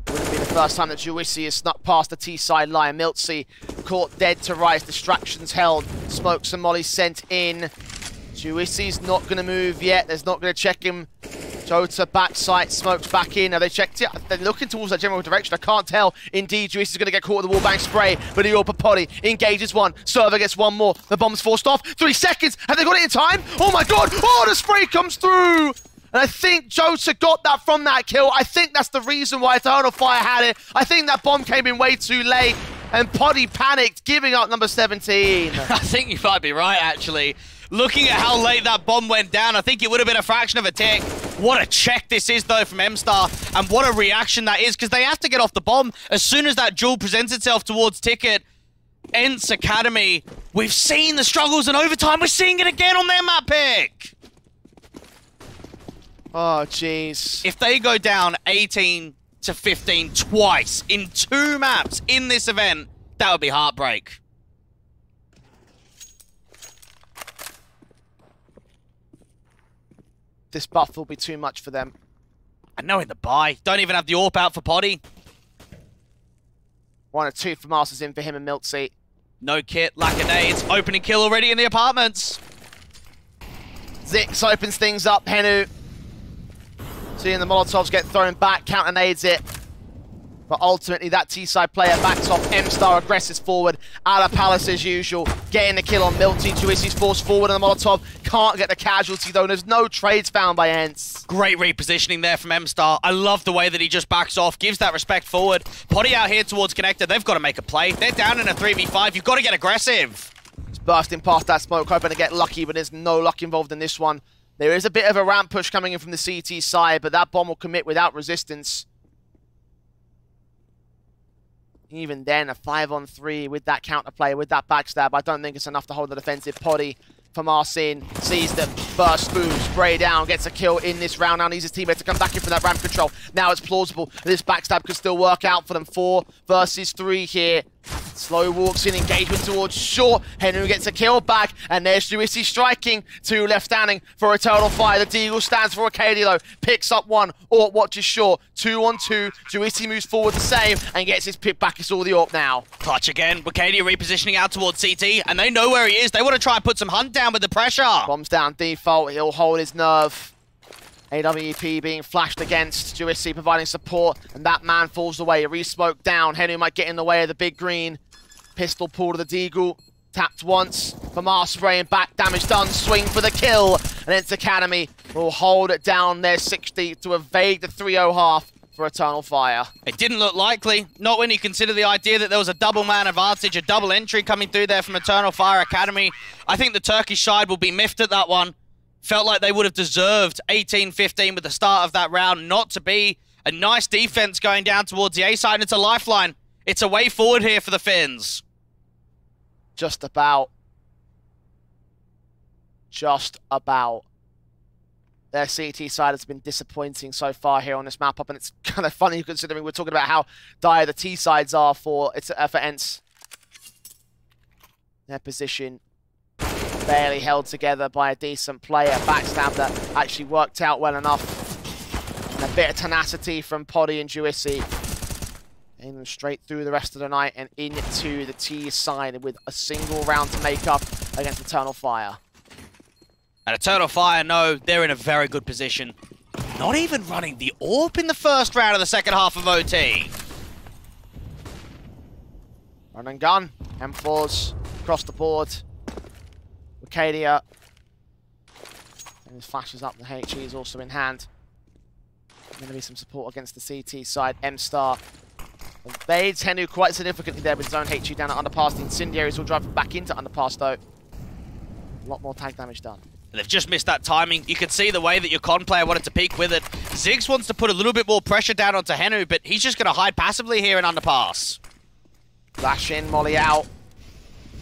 Wouldn't be the first time that Juicy has snuck past the T-side line. MOUZ caught dead to rights. Distractions held. Smokes and molly sent in. Juicy's not going to move yet. There's not going to check him. Jota backside, Smokes back in. Now they checked it. They're looking towards that general direction. I can't tell. Indeed, Juicy's going to get caught with the wallbang spray. But the Orpa Poddy engages one. Server gets one more. The bomb's forced off. 3 seconds. Have they got it in time? Oh my god. Oh, the spray comes through. And I think Jota got that from that kill. I think that's the reason why Eternal Fire had it. I think that bomb came in way too late. And Poddy panicked, giving up number 17. I think you might be right, actually. Looking at how late that bomb went down, I think it would have been a fraction of a tick. What a check this is, though, from M-Star. And what a reaction that is, because they have to get off the bomb. As soon as that duel presents itself towards Ticket, ENCE Academy, we've seen the struggles in overtime. We're seeing it again on their map pick. Oh, jeez. If they go down 18 to 15 twice in 2 maps in this event, that would be heartbreak. This buff will be too much for them. And knowing the buy, don't even have the AWP out for Poddy. 1 or 2 for Masters in for him and MOUZ. No kit, lack of nades, opening kill already in the apartments. Zix opens things up, Henu. Seeing the Molotovs get thrown back, counter nades it. But ultimately, that T-side player backs off. M-Star aggresses forward. Out of Palace as usual. Getting the kill on MOUZ. Juicy's forced forward and the Molotov can't get the casualty though. There's no trades found by ENCE. Great repositioning there from M-Star. I love the way that he just backs off, gives that respect forward. Poddy out here towards Connector. They've got to make a play. They're down in a 3v5. You've got to get aggressive. He's bursting past that smoke, hoping to get lucky, but there's no luck involved in this one. There is a bit of a ramp push coming in from the CT side, but that bomb will commit without resistance. Even then, a 5-on-3 with that counterplay, with that backstab, I don't think it's enough to hold the defensive. Poddy from Arsene sees the burst boom, spray down, gets a kill in this round. Now needs his teammate to come back in for that ramp control. Now it's plausible this backstab could still work out for them. 4 versus 3 here. Slow walks in, engagement towards short. Henry gets a kill back, and there's Juicy striking. 2 left standing for Eternal Fire. The Deagle stands for Acadia though. Picks up 1, Orp watches short. 2-on-2, Juicy moves forward the same, and gets his pick back. It's all the Orp now. Clutch again, Acadia repositioning out towards CT, and they know where he is. They want to try and put some hunt down with the pressure. Bombs down default, he'll hold his nerve. AWP being flashed against, Juicy providing support, and that man falls away. A re-smoke down, Henry might get in the way of the big green. Pistol pull to the Deagle, tapped once, Famar spraying back, damage done, swing for the kill. And ENCE Academy will hold it down there 60 to evade the 3-0 half. for Eternal Fire. It didn't look likely, not when you consider the idea that there was a double man advantage, a double entry coming through there from Eternal Fire Academy. I think the Turkish side will be miffed at that one. Felt like they would have deserved 18-15 with the start of that round not to be. A nice defense going down towards the A side, and it's a lifeline. It's a way forward here for the Finns. Just about. Their CT side has been disappointing so far here on this map up, and it's kind of funny considering we're talking about how dire the T sides are for ENCE. Their position barely held together by a decent player. Backstab that actually worked out well enough. And a bit of tenacity from Poddy and Juicy. Aiming them straight through the rest of the night and into the T side with a single round to make up against Eternal Fire. And Eternal Fire know they're in a very good position. Not even running the AWP in the first round of the second half of OT. Run and gun. M4s across the board. Arcadia. And his flashes up. The HE is also in hand. Going to be some support against the CT side. M-Star evades Henu quite significantly there with his own HE down at Underpass. The Incendiary is all driving back into Underpass though. A lot more tag damage done. And they've just missed that timing. You could see the way that your con player wanted to peek with it. Ziggs wants to put a little bit more pressure down onto Henu, but he's just going to hide passively here in Underpass. Flash in, molly out.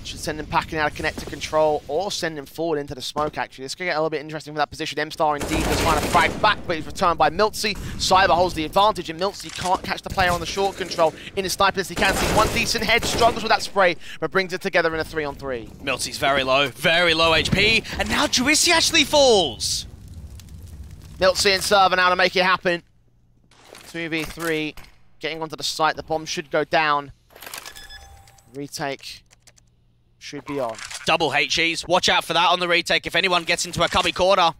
Should send him packing out of connector control or send him forward into the smoke, actually. This could get a little bit interesting from that position. M-Star indeed does find a frag back, but he's returned by MOUZ. Cyber holds the advantage, and MOUZ can't catch the player on the short control. In his sniper list, he can see one decent head, struggles with that spray, but brings it together in a 3-on-3. MOUZ's very low HP, and now Juicy actually falls. MOUZ and Server now to make it happen. 2v3, getting onto the site. The bomb should go down. Retake should be on. Double HEs. Watch out for that on the retake if anyone gets into a cubby corner.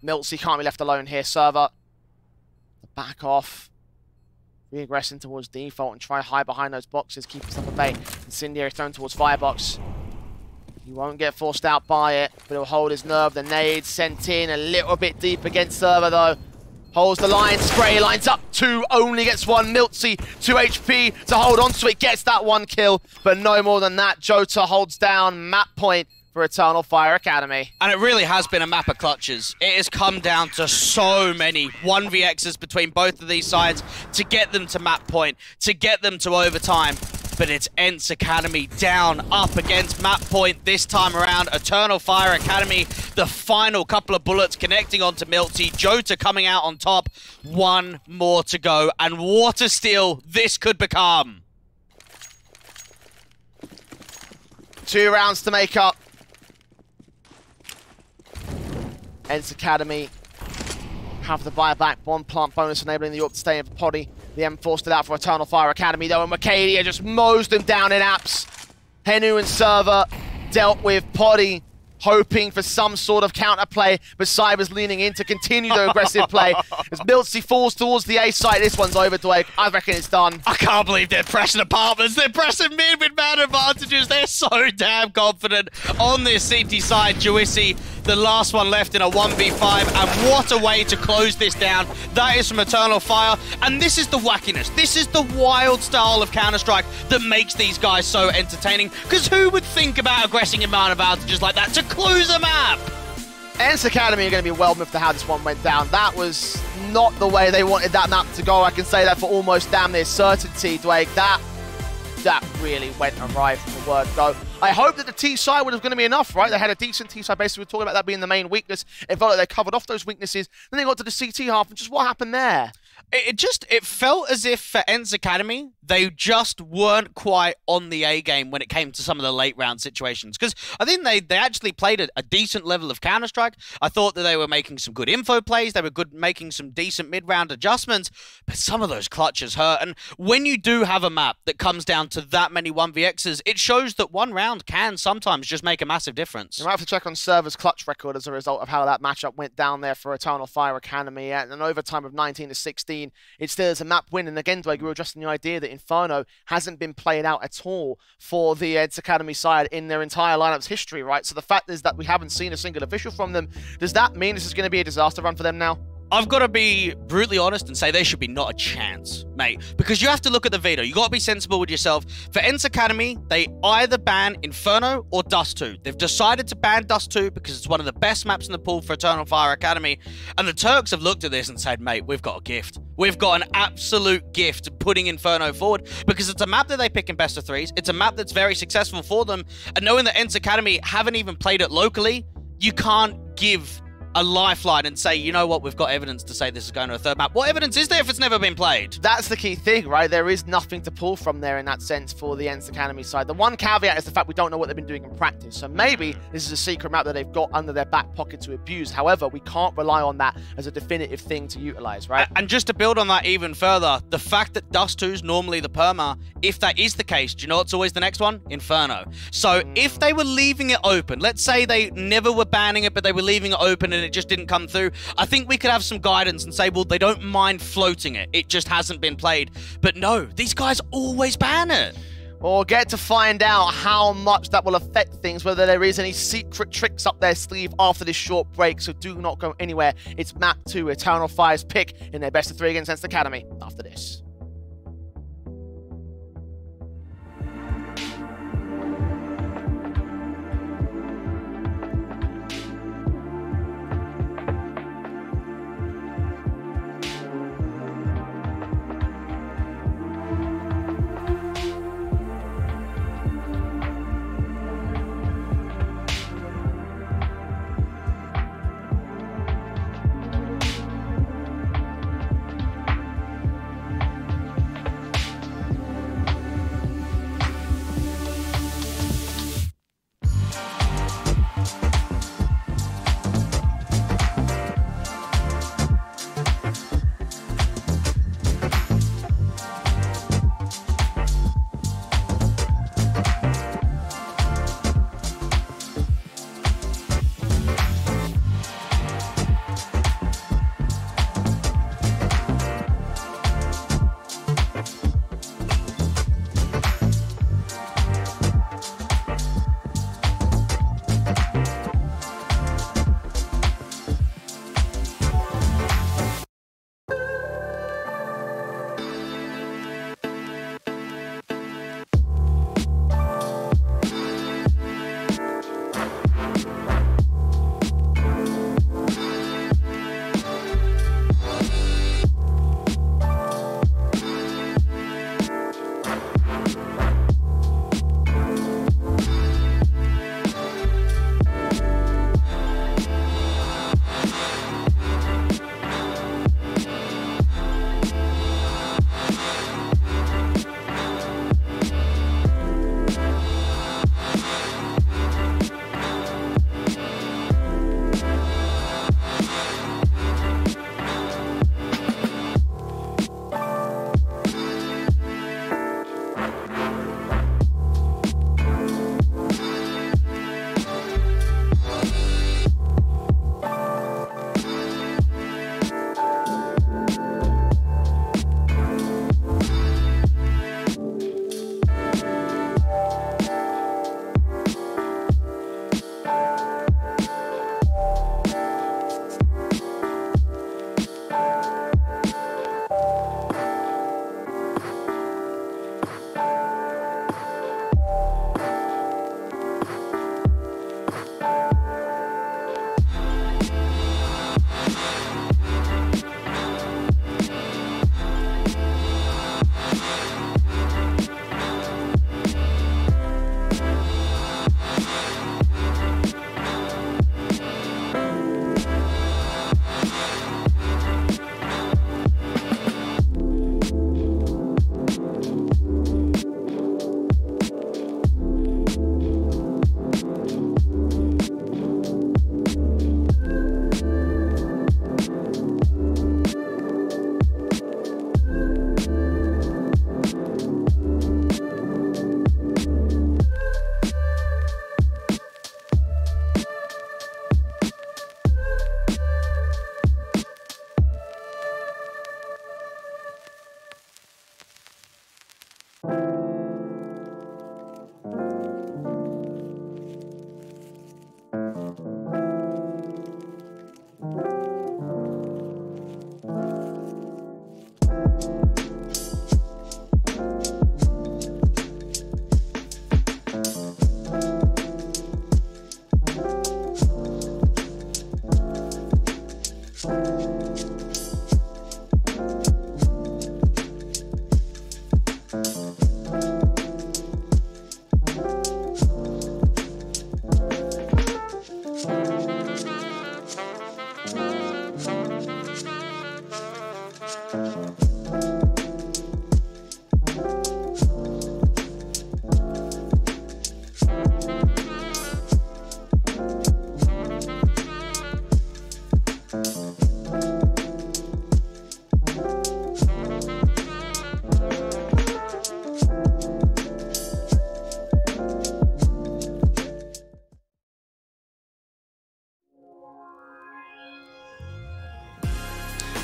MOUZ can't be left alone here. Server. Back off. Regressing towards default and try to hide behind those boxes. Keep us up at bay. Incendiary thrown towards Firebox. He won't get forced out by it, but he'll hold his nerve. The nade sent in a little bit deep against Server though. Holds the line, spray lines up, 2, only gets 1. MOUZ, 2 HP to hold on to it, gets that 1 kill, but no more than that. Jota holds down map point for Eternal Fire Academy. And it really has been a map of clutches. It has come down to so many 1vx's between both of these sides to get them to map point, to get them to overtime. But it's ENCE Academy down, up against map point this time around. Eternal Fire Academy, the final couple of bullets connecting onto MOUZ. Jota coming out on top. 1 more to go. And what a steal this could become. 2 rounds to make up. ENCE Academy have the buyback. Bomb plant bonus enabling the AWP to stay in for Poddy. The M forced it out for Eternal Fire Academy though, and Arcadia just mows them down in apps. Henu and Server dealt with Poddy, hoping for some sort of counterplay, but Cyber's leaning in to continue the aggressive play. As MOUZ falls towards the A site, this one's over, Dwayne. I reckon it's done. I can't believe they're pressing apartments. They're pressing mid with man advantages. They're so damn confident on this CT side. Juicy, the last one left in a 1v5, and what a way to close this down. That is from Eternal Fire, and this is the wackiness. This is the wild style of Counter-Strike that makes these guys so entertaining, because who would think about aggressing in man advantages like that to close a map? ENCE Academy are going to be well miffed to how this one went down. That was not the way they wanted that map to go. I can say that for almost damn near certainty, Dwayne. That really went awry from the word go. I hope that the T side was going to be enough, right? They had a decent T side. Basically, we're talking about that being the main weakness. It felt like they covered off those weaknesses. Then they got to the CT half, and just what happened there? It felt as if for ENCE Academy, they just weren't quite on the A game when it came to some of the late round situations. Because I think they actually played a decent level of Counter-Strike. I thought that they were making some good info plays. They were making some decent mid-round adjustments. But some of those clutches hurt. And when you do have a map that comes down to that many 1vx's, it shows that 1 round can sometimes just make a massive difference. You might have to check on Server's clutch record as a result of how that matchup went down there for Eternal Fire Academy at an overtime of 19-16. It still is a map win, and again, Dwight, we were addressing the idea that Inferno hasn't been played out at all for the ENCE Academy side in their entire lineup's history, right? So the fact is that we haven't seen a single official from them. Does that mean this is going to be a disaster run for them now? I've got to be brutally honest and say there should be not a chance, mate. Because you have to look at the veto. You got to be sensible with yourself. For ENCE Academy, they either ban Inferno or Dust 2. They've decided to ban Dust 2 because it's one of the best maps in the pool for Eternal Fire Academy. And the Turks have looked at this and said, mate, we've got a gift. We've got an absolute gift putting Inferno forward because it's a map that they pick in best of threes. It's a map that's very successful for them. And knowing that ENCE Academy haven't even played it locally, you can't give a lifeline and say, you know what, we've got evidence to say this is going to a third map. What evidence is there if it's never been played? That's the key thing, right? There is nothing to pull from there in that sense for the ENCE Academy side. The one caveat is the fact we don't know what they've been doing in practice. So maybe this is a secret map that they've got under their back pocket to abuse. However, we can't rely on that as a definitive thing to utilize, right? And just to build on that even further, the fact that Dust 2 is normally the perma, if that is the case, do you know what's always the next one? Inferno. So if they were leaving it open, let's say they never were banning it, but they were leaving it open and it just didn't come through, I think we could have some guidance and say, well, they don't mind floating it. It just hasn't been played. But no, these guys always ban it. Or get to find out how much that will affect things, whether there is any secret tricks up their sleeve after this short break. So do not go anywhere. It's map 2, Eternal Fire's pick in their best of 3 against ENCE Academy after this.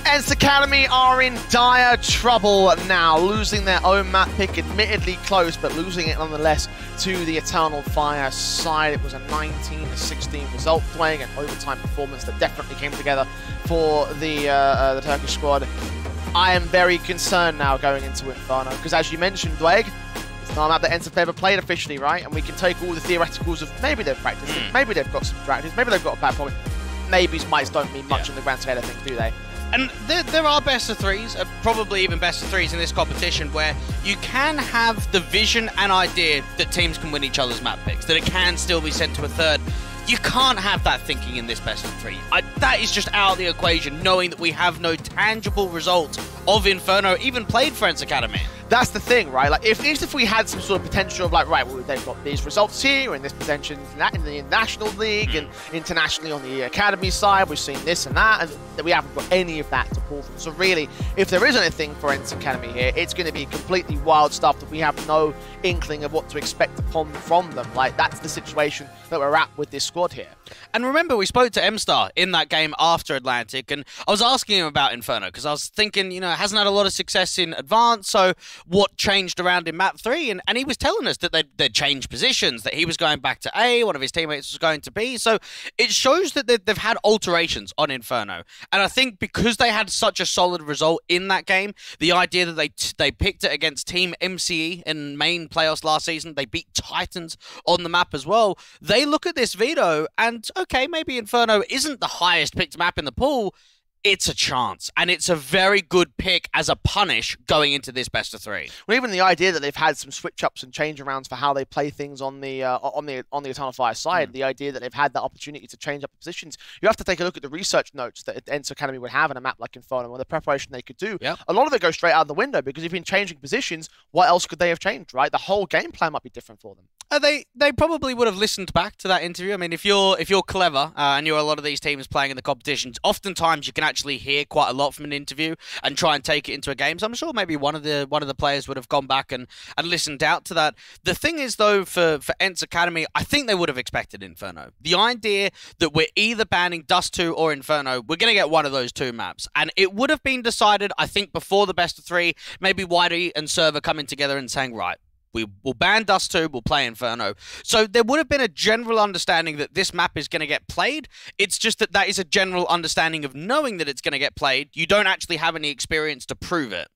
ENCE Academy are in dire trouble now, losing their own map pick, admittedly close, but losing it nonetheless to the Eternal Fire side. It was a 19-16 result, playing an overtime performance that definitely came together for the Turkish squad. I am very concerned now going into Inferno, because as you mentioned, Dweg, it's not a map that ENCE have ever played officially, right? And we can take all the theoreticals of maybe they've practiced it, maybe they've got some strategies, maybe they've got a bad point. Maybes, mights don't mean much on the grand scale of things, do they? And there are best of threes, probably even best of threes in this competition, where you can have the vision and idea that teams can win each other's map picks, that it can still be sent to a third. You can't have that thinking in this best of three. That is just out of the equation, knowing that we have no tangible results of Inferno even played for ENCE Academy. That's the thing, right? Like, if we had some sort of potential of like, right, well, they've got these results here, in this position in the National League and internationally on the Academy side, we've seen this and that, and we haven't got any of that to pull from. So really, if there is anything for ENCE Academy here, it's going to be completely wild stuff that we have no inkling of what to expect from them. Like, that's the situation that we're at with this squad here. And remember, we spoke to M-Star in that game after Atlantic, and I was asking him about Inferno, because I was thinking, you know, it hasn't had a lot of success in Advanced, so what changed around in map 3? And he was telling us that they'd changed positions, that he was going back to A, one of his teammates was going to B, so it shows that they've had alterations on Inferno. And I think because they had such a solid result in that game, the idea that they picked it against Team MCE in main playoffs last season, they beat Titans on the map as well, they look at this veto and, okay, maybe Inferno isn't the highest picked map in the pool, it's a chance, and it's a very good pick as a punish going into this best of three. Well, even the idea that they've had some switch ups and change arounds for how they play things on the Eternal Fire side, the idea that they've had that opportunity to change up positions, you have to take a look at the research notes that ENCE Academy would have in a map like Inferno and the preparation they could do. Yep. A lot of it goes straight out the window because if you've been changing positions, what else could they have changed, right? The whole game plan might be different for them. They probably would have listened back to that interview. I mean, if you're clever and you're a lot of these teams playing in the competitions, oftentimes you can actually hear quite a lot from an interview and try and take it into a game. So I'm sure maybe one of the players would have gone back and listened out to that. The thing is, though, for ENCE Academy, I think they would have expected Inferno. The idea that we're either banning Dust 2 or Inferno, we're going to get one of those two maps. And it would have been decided, I think, before the best of three, maybe Whitey and Server coming together and saying, right, we will ban Dust 2, we'll play Inferno. So there would have been a general understanding that this map is going to get played. It's just that is a general understanding of knowing that it's going to get played. You don't actually have any experience to prove it.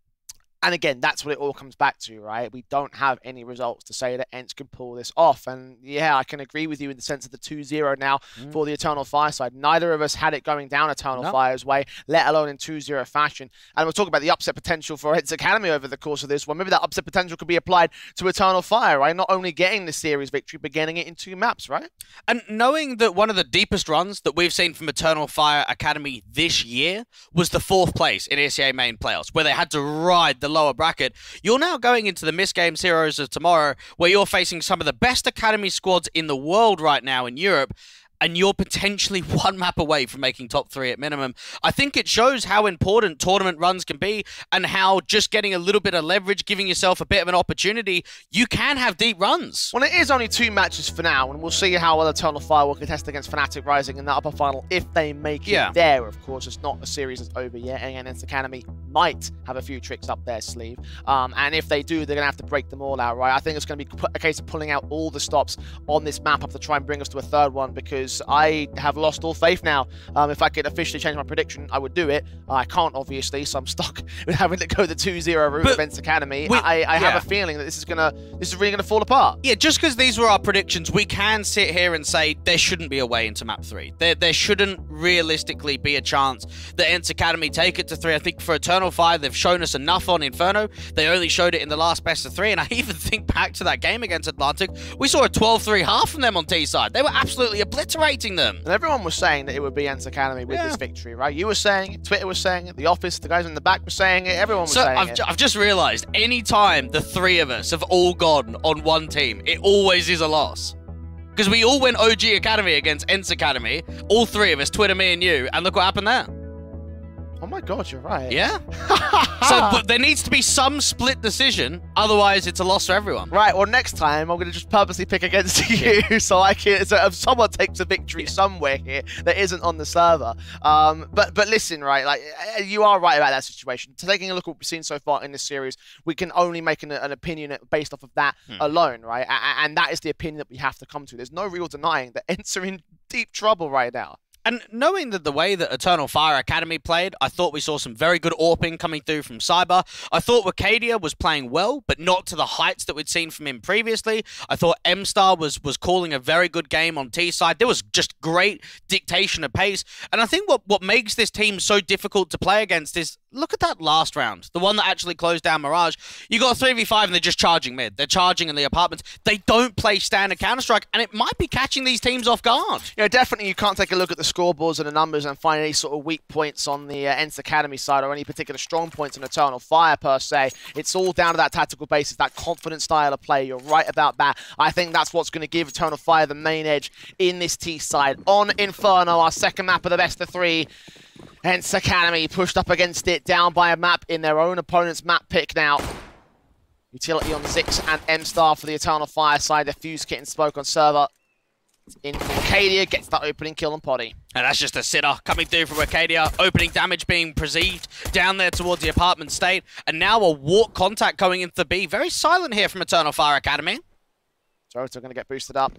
And again, that's what it all comes back to, right? We don't have any results to say that ENCE can pull this off. And yeah, I can agree with you in the sense of the 2-0 now for the Eternal Fire side. Neither of us had it going down Eternal Fire's way, let alone in 2-0 fashion. And we'll talk about the upset potential for ENCE Academy over the course of this one. Maybe that upset potential could be applied to Eternal Fire, right? Not only getting the series victory, but getting it in 2 maps, right? And knowing that one of the deepest runs that we've seen from Eternal Fire Academy this year was the 4th place in ACA main playoffs, where they had to ride the lower bracket. You're now going into the MistGames Heroes of Tomorrow, where you're facing some of the best Academy squads in the world right now in Europe, and you're potentially 1 map away from making top 3 at minimum. I think it shows how important tournament runs can be and how just getting a little bit of leverage, giving yourself a bit of an opportunity, you can have deep runs. Well, it is only 2 matches for now, and we'll see how well Eternal Fire will contest against Fnatic Rising in the upper final if they make it there. Of course, it's not a series that's over yet, and ENCE Academy might have a few tricks up their sleeve. And if they do, they're going to have to break them all out, right? I think it's going to be a case of pulling out all the stops on this map up to try and bring us to a 3rd one, because I have lost all faith now. If I could officially change my prediction, I would do it. I can't, obviously, so I'm stuck with having to go the 2-0 route of ENCE Academy. I have a feeling that this is really gonna fall apart. Yeah, just because these were our predictions, we can sit here and say there shouldn't be a way into map 3. There shouldn't realistically be a chance that ENCE Academy take it to 3. I think for Eternal Fire, they've shown us enough on Inferno. They only showed it in the last best of 3, and I even think back to that game against Atlantic, we saw a 12-3 half from them on T side. They were absolutely obliterating them. And everyone was saying that it would be ENCE Academy with this victory, right? You were saying it, Twitter was saying it, the office, the guys in the back were saying it, everyone was saying it. I've just realised, any time the 3 of us have all gone on one team, it always is a loss. Because we all went OG Academy against ENCE Academy, all 3 of us, Twitter, me and you, and look what happened there. Oh my god, you're right. Yeah. So but there needs to be some split decision, otherwise it's a loss for everyone. Right, well next time I'm going to just purposely pick against you so I can, so if someone takes a victory somewhere here that isn't on the server. But listen, right, like you are right about that situation. Taking a look at what we've seen so far in this series, we can only make an opinion based off of that alone, right? And that is the opinion that we have to come to. There's no real denying that ENCE are in deep trouble right now. And knowing that the way that Eternal Fire Academy played, I thought we saw some very good AWPing coming through from Cyber. I thought Wakadia was playing well, but not to the heights that we'd seen from him previously. I thought M-Star was calling a very good game on T side. There was just great dictation of pace. And I think what makes this team so difficult to play against is, look at that last round, the one that actually closed down Mirage. You got a 3v5 and they're just charging mid. They're charging in the apartments. They don't play standard Counter-Strike, and it might be catching these teams off guard. Yeah, definitely you can't take a look at the scoreboards and the numbers and find any sort of weak points on the ENCE Academy side or any particular strong points on Eternal Fire per se. It's all down to that tactical basis, that confident style of play. You're right about that. I think that's what's going to give Eternal Fire the main edge in this T side. On Inferno, our second map of the best of 3. ENCE Academy pushed up against it, down by a map in their own opponent's map pick now. Utility on Zix and M-Star for the Eternal Fire side. The fuse kit and smoke on server. In for Wakadia, gets that opening kill on Poddy. And that's just a sitter coming through from Wakadia. Opening damage being perceived down there towards the apartment state. And now a walk contact going into the B. Very silent here from Eternal Fire Academy. Jota going to get boosted up.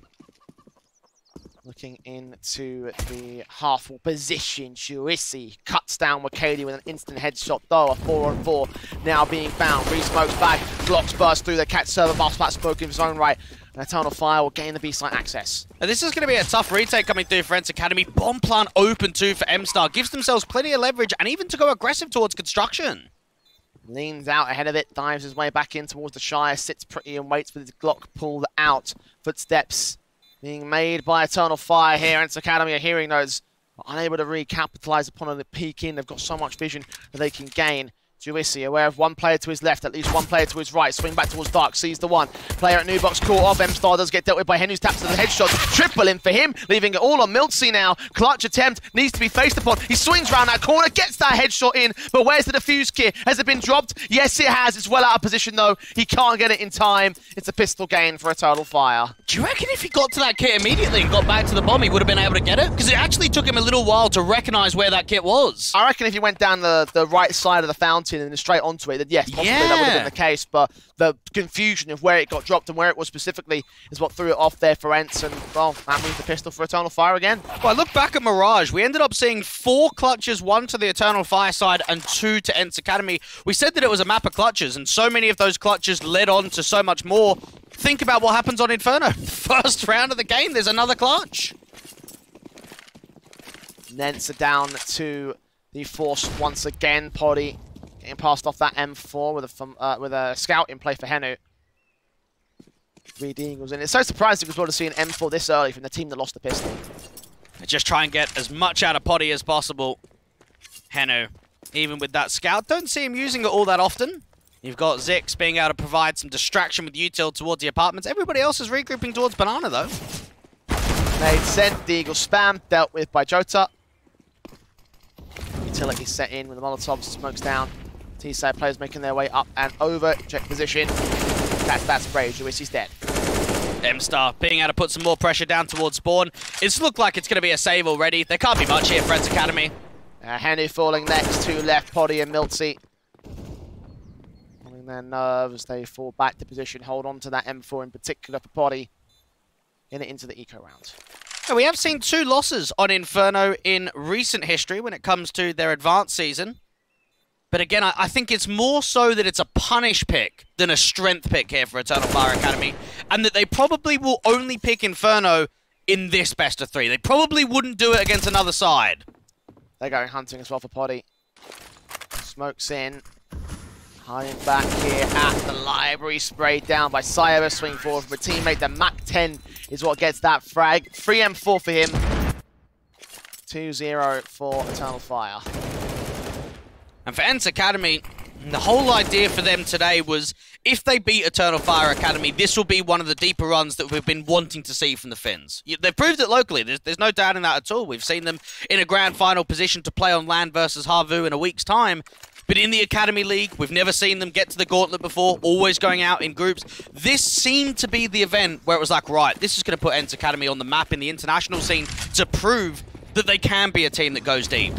Looking into the half-wall position, Juicy cuts down Wakadia with an instant headshot, though. A 4-on-4 now being found. Re-smokes back, blocks burst through the cat server, boss flat smoke in his own right. And Eternal Fire will gain the B-site access. And this is going to be a tough retake coming through for ENCE Academy. Bomb plant open too for M-Star. Gives themselves plenty of leverage and even to go aggressive towards construction. Leans out ahead of it, dives his way back in towards the Shire, sits pretty and waits for his Glock pulled out. Footsteps being made by Eternal Fire here. ENCE Academy are hearing those, but unable to recapitalize upon a peek in. They've got so much vision that they can gain. Juicy aware of one player to his left, at least one player to his right. Swing back towards Dark, sees the one. Player at New Box caught off. M-Star does get dealt with by Henry's taps to the headshot. Triple in for him, leaving it all on MOUZ now. Clutch attempt needs to be faced upon. He swings around that corner, gets that headshot in, but where's the defuse kit? Has it been dropped? Yes, it has. It's well out of position though. He can't get it in time. It's a pistol gain for Eternal Fire. Do you reckon if he got to that kit immediately and got back to the bomb, he would have been able to get it? Because it actually took him a little while to recognize where that kit was. I reckon if he went down the right side of the fountain and then straight onto it, then yes, possibly that would have been the case, but the confusion of where it got dropped and where it was specifically is what threw it off there for ENCE, and well, that means the pistol for Eternal Fire again. Well, I look back at Mirage, we ended up seeing 4 clutches, 1 to the Eternal Fire side and 2 to ENCE Academy. We said that it was a map of clutches, and so many of those clutches led on to so much more. Think about what happens on Inferno. First round of the game, there's another clutch. ENCE are down to the force once again. Poddy getting passed off that M4 with a scout in play for Henu. 3D Eagles in. It's so surprising as well to see an M4 this early from the team that lost the pistol. Just try and get as much out of Poddy as possible. Henu, even with that scout, don't see him using it all that often. You've got Zix being able to provide some distraction with util towards the apartments. Everybody else is regrouping towards Banana though. Made sent, the Eagle spam, dealt with by Jota. Utility set in with the Molotov, smokes down. T-side players making their way up and over. Check position. That's that spray. Juicy's dead. M-Star being able to put some more pressure down towards spawn. It's looked like it's going to be a save already. There can't be much here for ENCE Academy. Henu falling next, 2 left, Poddy and MOUZ. Holding their nerves, they fall back to position, hold on to that M4 in particular for Poddy. Get it into the eco round. And we have seen 2 losses on Inferno in recent history when it comes to their advanced season. But again, I think it's more so that it's a punish pick than a strength pick here for Eternal Fire Academy. And that they probably will only pick Inferno in this best of 3. They probably wouldn't do it against another side. They're going hunting as well for Poddy. Smokes in. Hiding back here at the library. Sprayed down by Cyber. Swing forward from a teammate. The MAC-10 is what gets that frag. 3 M4 for him. 2-0 for Eternal Fire. And for ENCE Academy, The whole idea for them today was, if they beat Eternal Fire Academy, this will be one of the deeper runs that we've been wanting to see from the Finns. They've proved it locally. There's no doubt in that at all. We've seen them in a grand final position to play on LAN versus Harvu in a week's time. But in the Academy League, we've never seen them get to the gauntlet before, always going out in groups. This seemed to be the event where it was like, right, this is going to put ENCE Academy on the map in the international scene to prove that they can be a team that goes deep.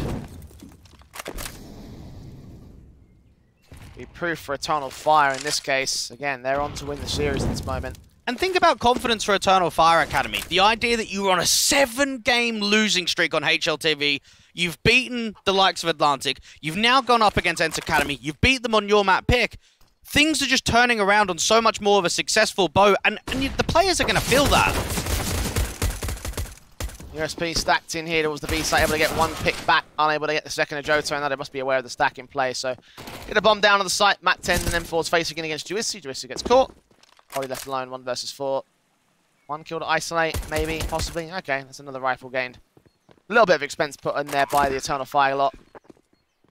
Be proof for Eternal Fire in this case. Again, they're on to win the series at this moment. And think about confidence for Eternal Fire Academy. The idea that you were on a 7-game losing streak on HLTV, you've beaten the likes of Atlantic, you've now gone up against ENCE Academy, you've beat them on your map pick. Things are just turning around on so much more of a successful boat, and the players are going to feel that. USP stacked in here towards the B site, able to get one pick back, unable to get the second of Johto, and that they must be aware of the stack in play. So get a bomb down on the site, Mat 10 and M4's facing in against Juicy. Juicy gets caught. Probably left alone, 1 versus 4. 1 kill to isolate, maybe, possibly. Okay, that's another rifle gained. A little bit of expense put in there by the Eternal Fire lot.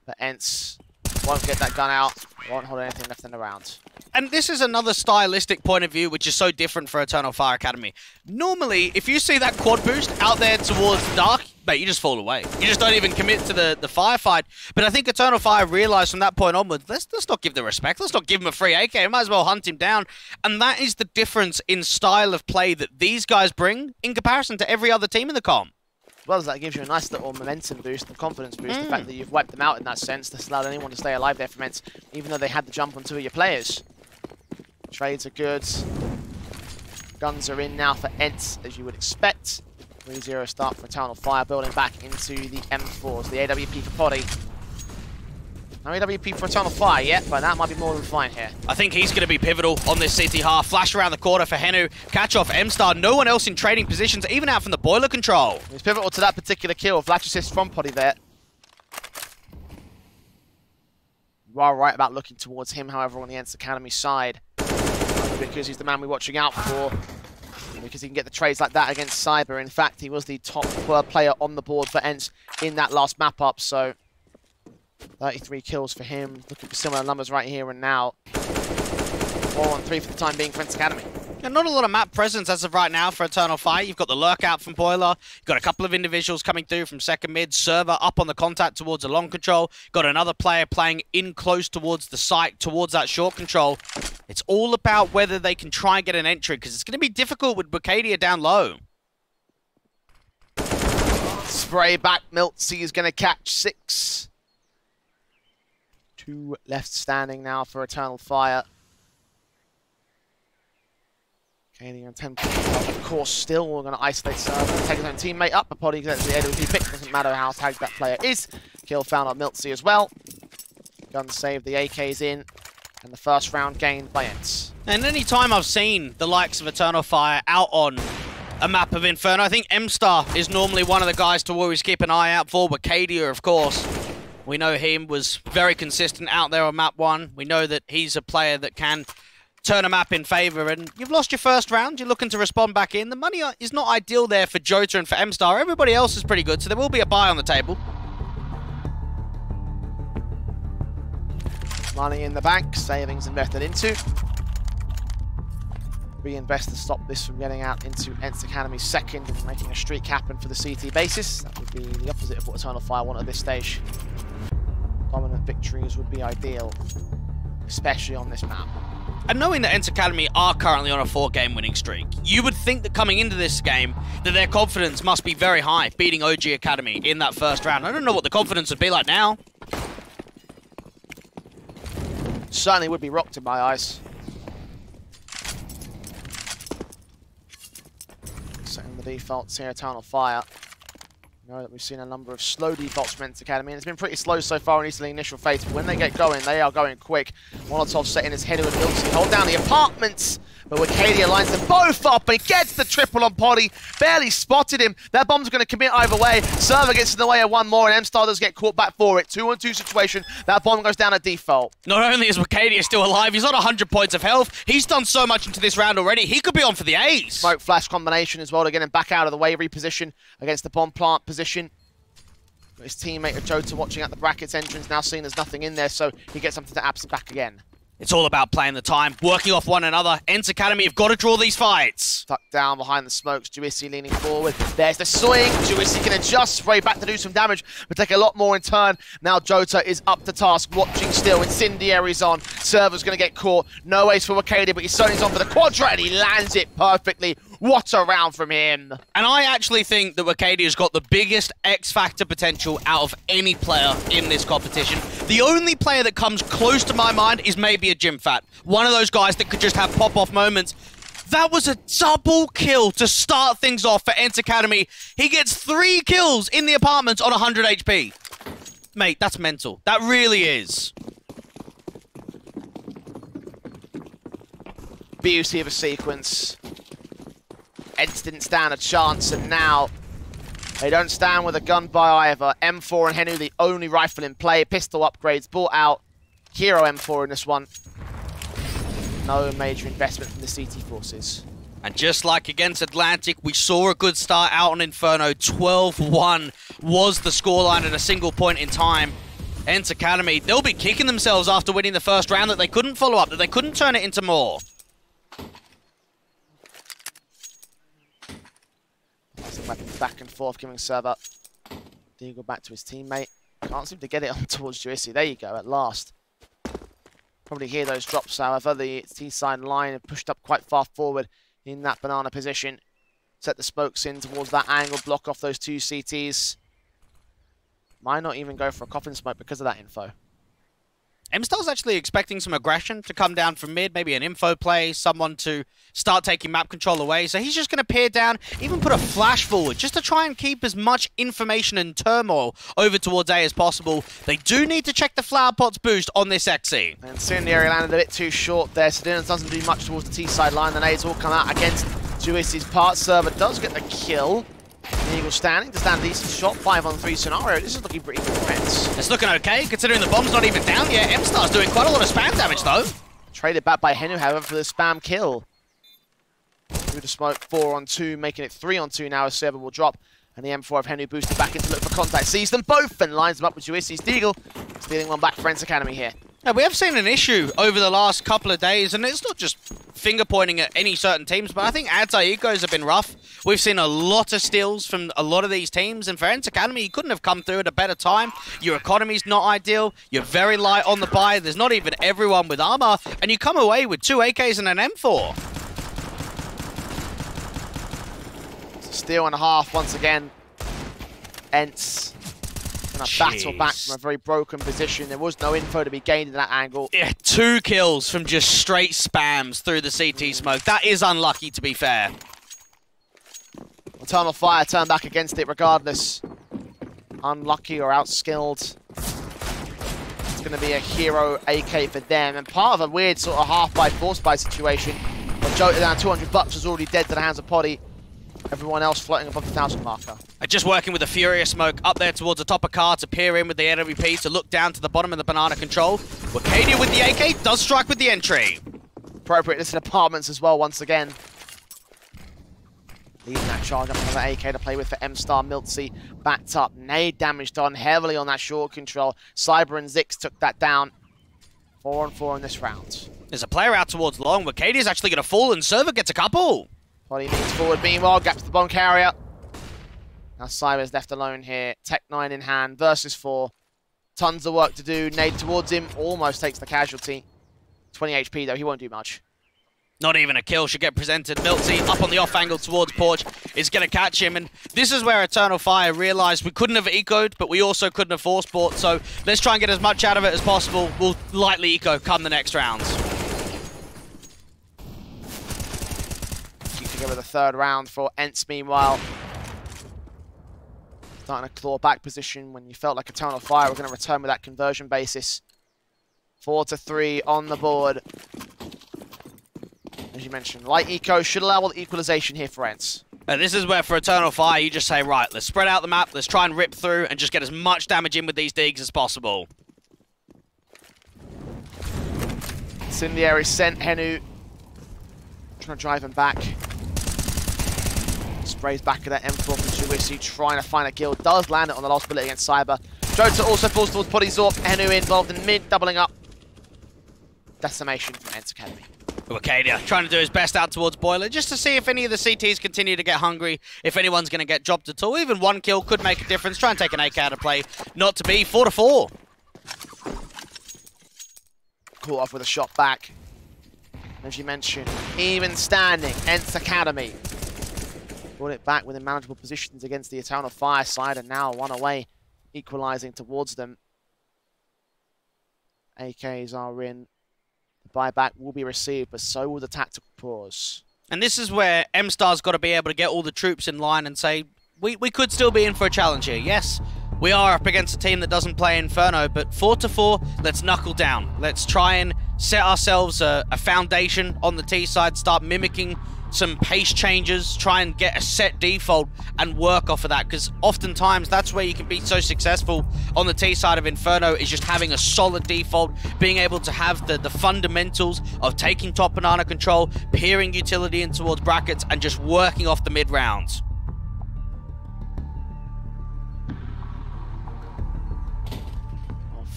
But ENCE won't get that gun out, won't hold anything left in the round. And this is another stylistic point of view, which is so different for Eternal Fire Academy. Normally, if you see that quad boost out there towards Dark, mate, you just fall away. You just don't even commit to the firefight. But I think Eternal Fire realized from that point onwards, let's not give the respect. Let's not give him a free AK. We might as well hunt him down. And that is the difference in style of play that these guys bring in comparison to every other team in the comp. Well, that gives you a nice little momentum boost, and confidence boost. The fact that you've wiped them out in that sense, that's allowed anyone to stay alive there from ENCE, even though they had the jump on 2 of your players. Trades are good. Guns are in now for ENCE, as you would expect. 3-0 start for Eternal Fire, building back into the M4s. The AWP for Poddy. No AWP for Eternal Fire yet, but that might be more than fine here. I think he's going to be pivotal on this CT half. Flash around the corner for Henu. Catch off M-Star. No one else in trading positions, even out from the boiler control. He's pivotal to that particular kill. Flash assist from Poddy there. You are right about looking towards him, however, on the ENCE Academy side. Because he's the man we're watching out for. Because he can get the trades like that against Cyber. In fact, he was the top player on the board for ENCE in that last map up, so 33 kills for him. Looking for similar numbers right here and now. 4-on-3 for the time being for ENCE Academy. And not a lot of map presence as of right now for Eternal Fire. You've got the lurk out from Boiler. You've got a couple of individuals coming through from second mid. Server up on the contact towards the long control. Got another player playing in close towards the site, towards that short control. It's all about whether they can try and get an entry, because it's going to be difficult with Bucadia down low. Spray back, MOUZ is going to catch 6. 2 left standing now for Eternal Fire. Bucadia and 10, of course, still we're going to isolate Server, take his own teammate up. A Poddy gets the AWP pick, doesn't matter how tagged that player is. Kill found on MOUZ as well. Gun save, the AK's in, and the first round gained by ENCE. And any time I've seen the likes of Eternal Fire out on a map of Inferno, I think M-Star is normally one of the guys to always keep an eye out for. Bucadia, of course, we know him was very consistent out there on map 1. We know that he's a player that can turn a map in favour, and you've lost your first round, you're looking to respond back in. The money is not ideal there for Johto and for M-Star. Everybody else is pretty good, so there will be a buy on the table. Money in the bank, savings invested into. Reinvest to stop this from getting out into ENCE Academy's second and making a streak happen for the CT basis. That would be the opposite of what Eternal Fire want at this stage. Dominant victories would be ideal, especially on this map. And knowing that ENCE Academy are currently on a 4-game winning streak, you would think that coming into this game, that their confidence must be very high, beating OG Academy in that first round. I don't know what the confidence would be like now. Certainly would be rocked in my eyes. Setting the defaults here, Eternal Fire. You know that we've seen a number of slow defaults from ENCE Academy, and it's been pretty slow so far in these initial phase, but when they get going, they are going quick. Molotov setting his head with MOUZ, hold down the apartments, but Bucadia lines them both up and gets the triple on Poddy. Barely spotted him. That bomb's going to commit either way. Server gets in the way of one more, and M-Star does get caught back for it. 2-on-2 situation. That bomb goes down at default. Not only is Bucadia still alive, he's on 100 points of health. He's done so much into this round already. He could be on for the ace. Smoke flash combination as well to get him back out of the way. Reposition against the bomb plant position. His teammate Jota watching at the brackets entrance, now seeing there's nothing in there, so he gets something to abs back again. It's all about playing the time, working off one another. ENCE Academy have got to draw these fights. Tucked down behind the smokes, juicy leaning forward. There's the swing. Juicy can adjust, spray back to do some damage, but take a lot more in turn. Now Jota is up to task, watching still. Incendiary's on. Server's going to get caught. No ace for Wakadi, but he's certainly on for the quadra, and he lands it perfectly. What a round from him. And I actually think that Wakadi has got the biggest X-Factor potential out of any player in this competition. The only player that comes close to my mind is maybe a Jimfat. One of those guys that could just have pop-off moments. That was a double kill to start things off for ENCE Academy. He gets 3 kills in the apartments on 100 HP. Mate, that's mental. That really is. Beauty of a sequence. ENCE didn't stand a chance, and now they don't stand with a gun by either. M4 and Henu, the only rifle in play. Pistol upgrades bought out. Hero M4 in this one. No major investment from the CT forces. And just like against Atlantic, we saw a good start out on Inferno. 12-1 was the scoreline at a single point in time. ENCE Academy, they'll be kicking themselves after winning the first round that they couldn't follow up, that they couldn't turn it into more. Weapons back and forth, giving server Deagle back to his teammate. Can't seem to get it on towards Juicy. There you go, at last. Probably hear those drops, however. The T-side line have pushed up quite far forward in that banana position. Set the smokes in towards that angle, block off those 2 CTs. Might not even go for a coffin smoke because of that info. MStar's actually expecting some aggression to come down from mid, maybe an info play, someone to start taking map control away. So he's just going to peer down, even put a flash forward, just to try and keep as much information and turmoil over towards A as possible. They do need to check the flower pots boost on this XC. And Incendiary landed a bit too short there, so Dylan doesn't do much towards the T-side line. The nades all come out against Juicy's part. Server does get the kill. Eagle standing to stand a decent shot, 5-on-3 scenario. This is looking pretty good for ENCE. It's looking okay, considering the bomb's not even down yet. MStar's doing quite a lot of spam damage, though. Traded back by Henu, however, for the spam kill. Through the smoke, 4-on-2, making it 3-on-2 now as Server will drop. And the M4 of Henu boosted back in to look for contact. Sees them both and lines them up with Juicy's Deagle. Stealing one back for ENCE Academy here. Now, we have seen an issue over the last couple of days, and it's not just finger-pointing at any certain teams, but I think anti-ecos have been rough. We've seen a lot of steals from a lot of these teams, and for ENCE Academy, you couldn't have come through at a better time. Your economy's not ideal. You're very light on the buy. There's not even everyone with armor, and you come away with 2 AKs and an M4. Steal and a half once again. ENCE gonna battle back from a very broken position. There was no info to be gained in that angle. Yeah, 2 kills from just straight spams through the CT smoke. That is unlucky, to be fair. Eternal Fire turned back against it regardless. Unlucky or outskilled. It's going to be a hero AK for them. And part of a weird sort of half-buy, force-buy situation. But Jota down 200 bucks was already dead to the hands of Poddy. Everyone else floating above the 1,000 marker. Just working with the Furious Smoke up there towards the top of car to peer in with the AWP to look down to the bottom of the banana control. Wakadi with the AK does strike with the entry. Appropriate this in apartments as well once again. Leaving that charge up another AK to play with for MStar. MiltZ backed up. Nade damage done heavily on that short control. Cyber and Zix took that down. 4-on-4 in this round. There's a player out towards long. Wakadi is actually going to fall and Server gets a couple. Poddy leans forward, meanwhile, gaps the bomb carrier. Now Cyber's left alone here. Tech 9 in hand, versus 4. Tons of work to do. Nade towards him, almost takes the casualty. 20 HP though, he won't do much. Not even a kill should get presented. MiltZ up on the off angle towards Porch is going to catch him. And this is where Eternal Fire realized we couldn't have ecoed, but we also couldn't have force bought. So let's try and get as much out of it as possible. We'll lightly eco come the next rounds. Together the 3rd round for ENCE meanwhile. Starting to claw back position when you felt like Eternal Fire were going to return with that conversion basis. 4-3 on the board. As you mentioned, light eco should allow the equalization here for ENCE. This is where for Eternal Fire you just say, right, let's spread out the map, let's try and rip through and just get as much damage in with these digs as possible. Incendiary sent Henu. Trying to drive him back. sprays back at that M4 from Juwisi, trying to find a kill. Does land it on the last bullet against Cyber. Jota also falls towards Body Zorp. Henu involved in mid, doubling up. Decimation from ENCE Academy. Acadia trying to do his best out towards Boiler, just to see if any of the CTs continue to get hungry, if anyone's going to get dropped at all. Even one kill could make a difference. Try and take an AK out of play. Not to be. 4-4. Caught off with a shot back. As you mentioned, even standing, ENCE Academy. Brought it back within manageable positions against the Eternal Fire side, and now one away, equalizing towards them. AKs are in. The buyback will be received, but so will the tactical pause. And this is where M-Star's got to be able to get all the troops in line and say, we could still be in for a challenge here. Yes, we are up against a team that doesn't play Inferno, but 4-4, let's knuckle down. Let's try and set ourselves a foundation on the T side, start mimicking some pace changes, try and get a set default and work off of that, because oftentimes that's where you can be so successful on the T side of Inferno, is just having a solid default, being able to have the fundamentals of taking top banana control, peering utility in towards brackets, and just working off the mid rounds.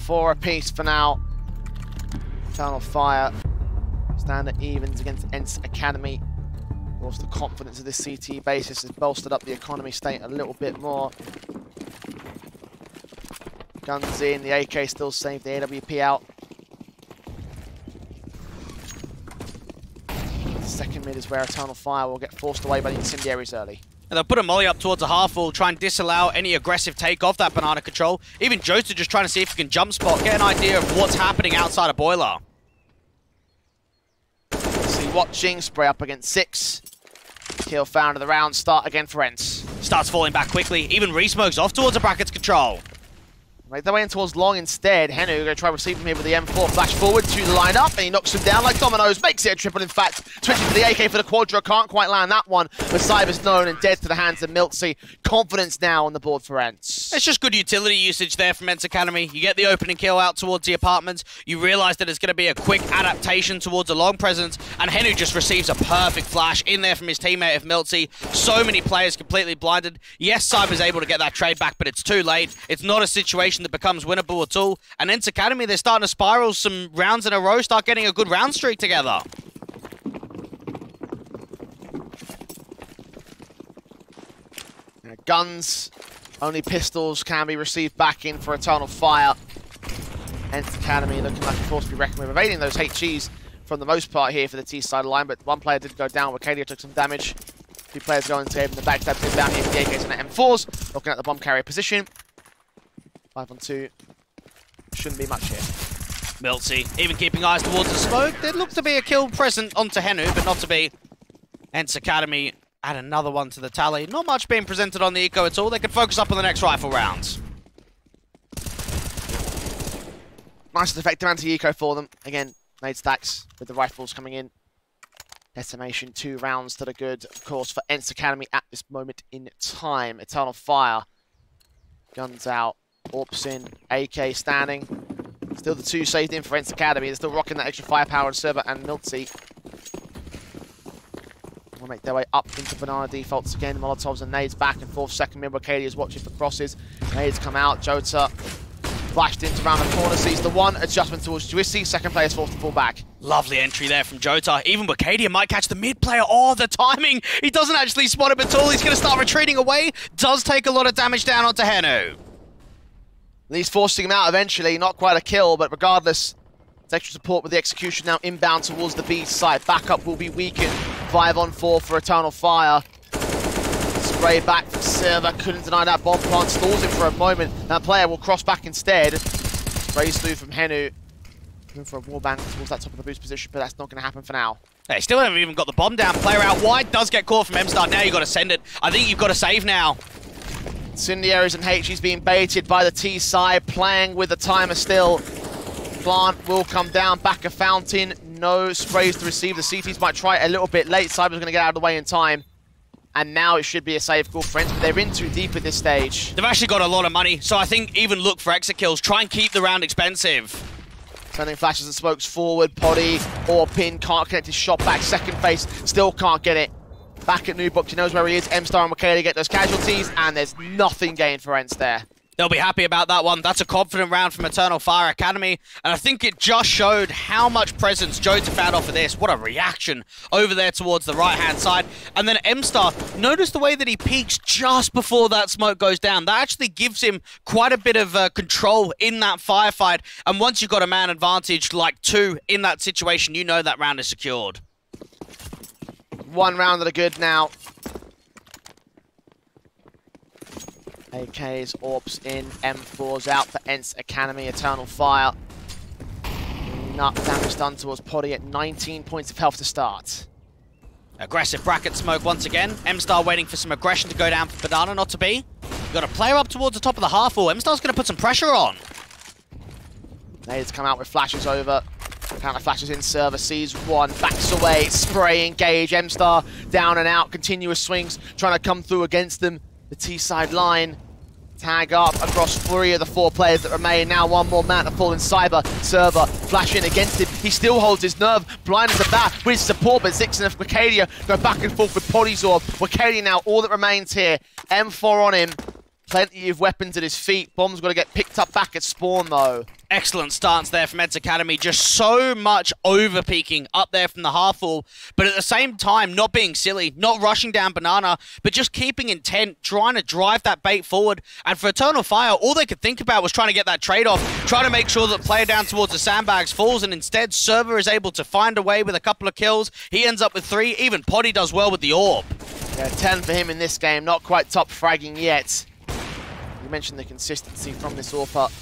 Four apiece for now. Eternal Fire stand at evens against ENCE Academy. Of course, the confidence of this CT basis has bolstered up the economy state a little bit more. Guns in, the AK still saved the AWP out. The second mid is where Eternal Fire will get forced away by the incendiaries early. And they'll put a molly up towards a half wall, try and disallow any aggressive take off that banana control. Even Jota just trying to see if he can jump spot, get an idea of what's happening outside of Boiler. See, watching, spray up against 6. Kill found of the round, start again for ENCE. Starts falling back quickly, even re-smokes off towards a brackets control. Make their way in towards long instead. Henu going to try to receive him here with the M4. Flash forward to the lineup, and he knocks him down like dominoes. Makes it a triple, in fact. Switching to the AK for the Quadra. Can't quite land that one. But Cyber's known and dead to the hands of MilkZ. Confidence now on the board for ENCE. It's just good utility usage there from ENCE Academy. You get the opening kill out towards the apartments. You realise that it's going to be a quick adaptation towards a long presence. And Henu just receives a perfect flash in there from his teammate of MilkZ. So many players completely blinded. Yes, Cyber's able to get that trade back, but it's too late. It's not a situation that becomes winnable at all. And ENCE Academy, they're starting to spiral some rounds in a row, start getting a good round streak together. Guns, only pistols can be received back in for Eternal Fire. ENCE Academy looking like a force to be reckoned with, evading those HGs for the most part here for the T side line, but one player did go down. Acadia took some damage. 2 players going to save, and the backstab is down here for the AKs and the M4s. Looking at the bomb carrier position. 5-on-2. Shouldn't be much here. MilkZ even keeping eyes towards the smoke. There looked to be a kill present onto Henu, but not to be. ENCE Academy add another one to the tally. Not much being presented on the eco at all. They can focus up on the next rifle rounds. Nice and effective anti-eco for them. Again, nade stacks with the rifles coming in. Decimation, 2 rounds to the good, of course, for ENCE Academy at this moment in time. Eternal Fire. Guns out. Orps in. AK standing. Still the 2 saved in for ENCE Academy. They're still rocking that extra firepower on Server and MilkZ. Will make their way up into banana defaults again. Molotovs and nades back and forth. Second mid, Acadia's watching for crosses. Nades come out. Jota flashed into around the corner. Sees the one. Adjustment towards Juwisi. Second player's forced to fall back. Lovely entry there from Jota. Even Acadia might catch the mid player. Oh, the timing. He doesn't actually spot him at all. He's going to start retreating away. Does take a lot of damage down onto Henu. He's forcing him out eventually. Not quite a kill, but regardless, it's extra support with the execution now inbound towards the B side. Backup will be weakened. 5-on-4 for Eternal Fire. Spray back from Server. Couldn't deny that bomb plant. Stalls him for a moment. That player will cross back instead. Sprays through from Henu. Going for a warband towards that top of the boost position, but that's not going to happen for now. They still haven't even got the bomb down. Player out wide. Does get caught from M-Star. Now you've got to send it. I think you've got to save now. Incendiaries and HG's being baited by the T side, playing with the timer still. Plant will come down, back a fountain, no sprays to receive. The CTs might try it a little bit late. Cyber's going to get out of the way in time. And now it should be a save call, friends, but they're in too deep at this stage. They've actually got a lot of money, so I think even look for exit kills. Try and keep the round expensive. Sending flashes and smokes forward. Poddy or Pin can't connect his shot back. Second face, still can't get it. back at Newbox, he knows where he is. M-Star and Wakalia get those casualties, and there's nothing gained for ENCE there. They'll be happy about that one. That's a confident round from Eternal Fire Academy, and I think it just showed how much presence Jodes have found off of this. What a reaction over there towards the right-hand side. And then M-Star, notice the way that he peeks just before that smoke goes down. That actually gives him quite a bit of control in that firefight, and once you've got a man advantage like 2 in that situation, you know that round is secured. 1 round that are good now. AK's Orbs in, M4's out for ENCE Academy, Eternal Fire. Enough damage done towards Poddy at 19 points of health to start. Aggressive bracket smoke once again. M-Star waiting for some aggression to go down for Banana, not to be. You've got a player up towards the top of the half wall. M-Star's going to put some pressure on. Nades come out with flashes over. Counter flashes in, server sees one, backs away, spray, engage, M-Star down and out, continuous swings, trying to come through against them. The T-side line, tag up across 3 of the 4 players that remain. Now 1 more man to fall in Cyber. Server flashing against him. He still holds his nerve, blind as a bat with support, but Zix and Wakalia go back and forth with Poddy's Orb. Wakalia now, all that remains here. M4 on him. Plenty of weapons at his feet. Bomb's got to get picked up back at spawn, though. Excellent stance there from ENCE Academy. Just so much over-peaking up there from the half wall, but at the same time, not being silly, not rushing down Banana, but just keeping intent, trying to drive that bait forward. And for Eternal Fire, all they could think about was trying to get that trade-off, trying to make sure that player down towards the sandbags falls, and instead, Server is able to find a way with a couple of kills. He ends up with 3. Even Poddy does well with the Orb. Yeah, 10 for him in this game. Not quite top fragging yet. You mentioned the consistency from this AWP.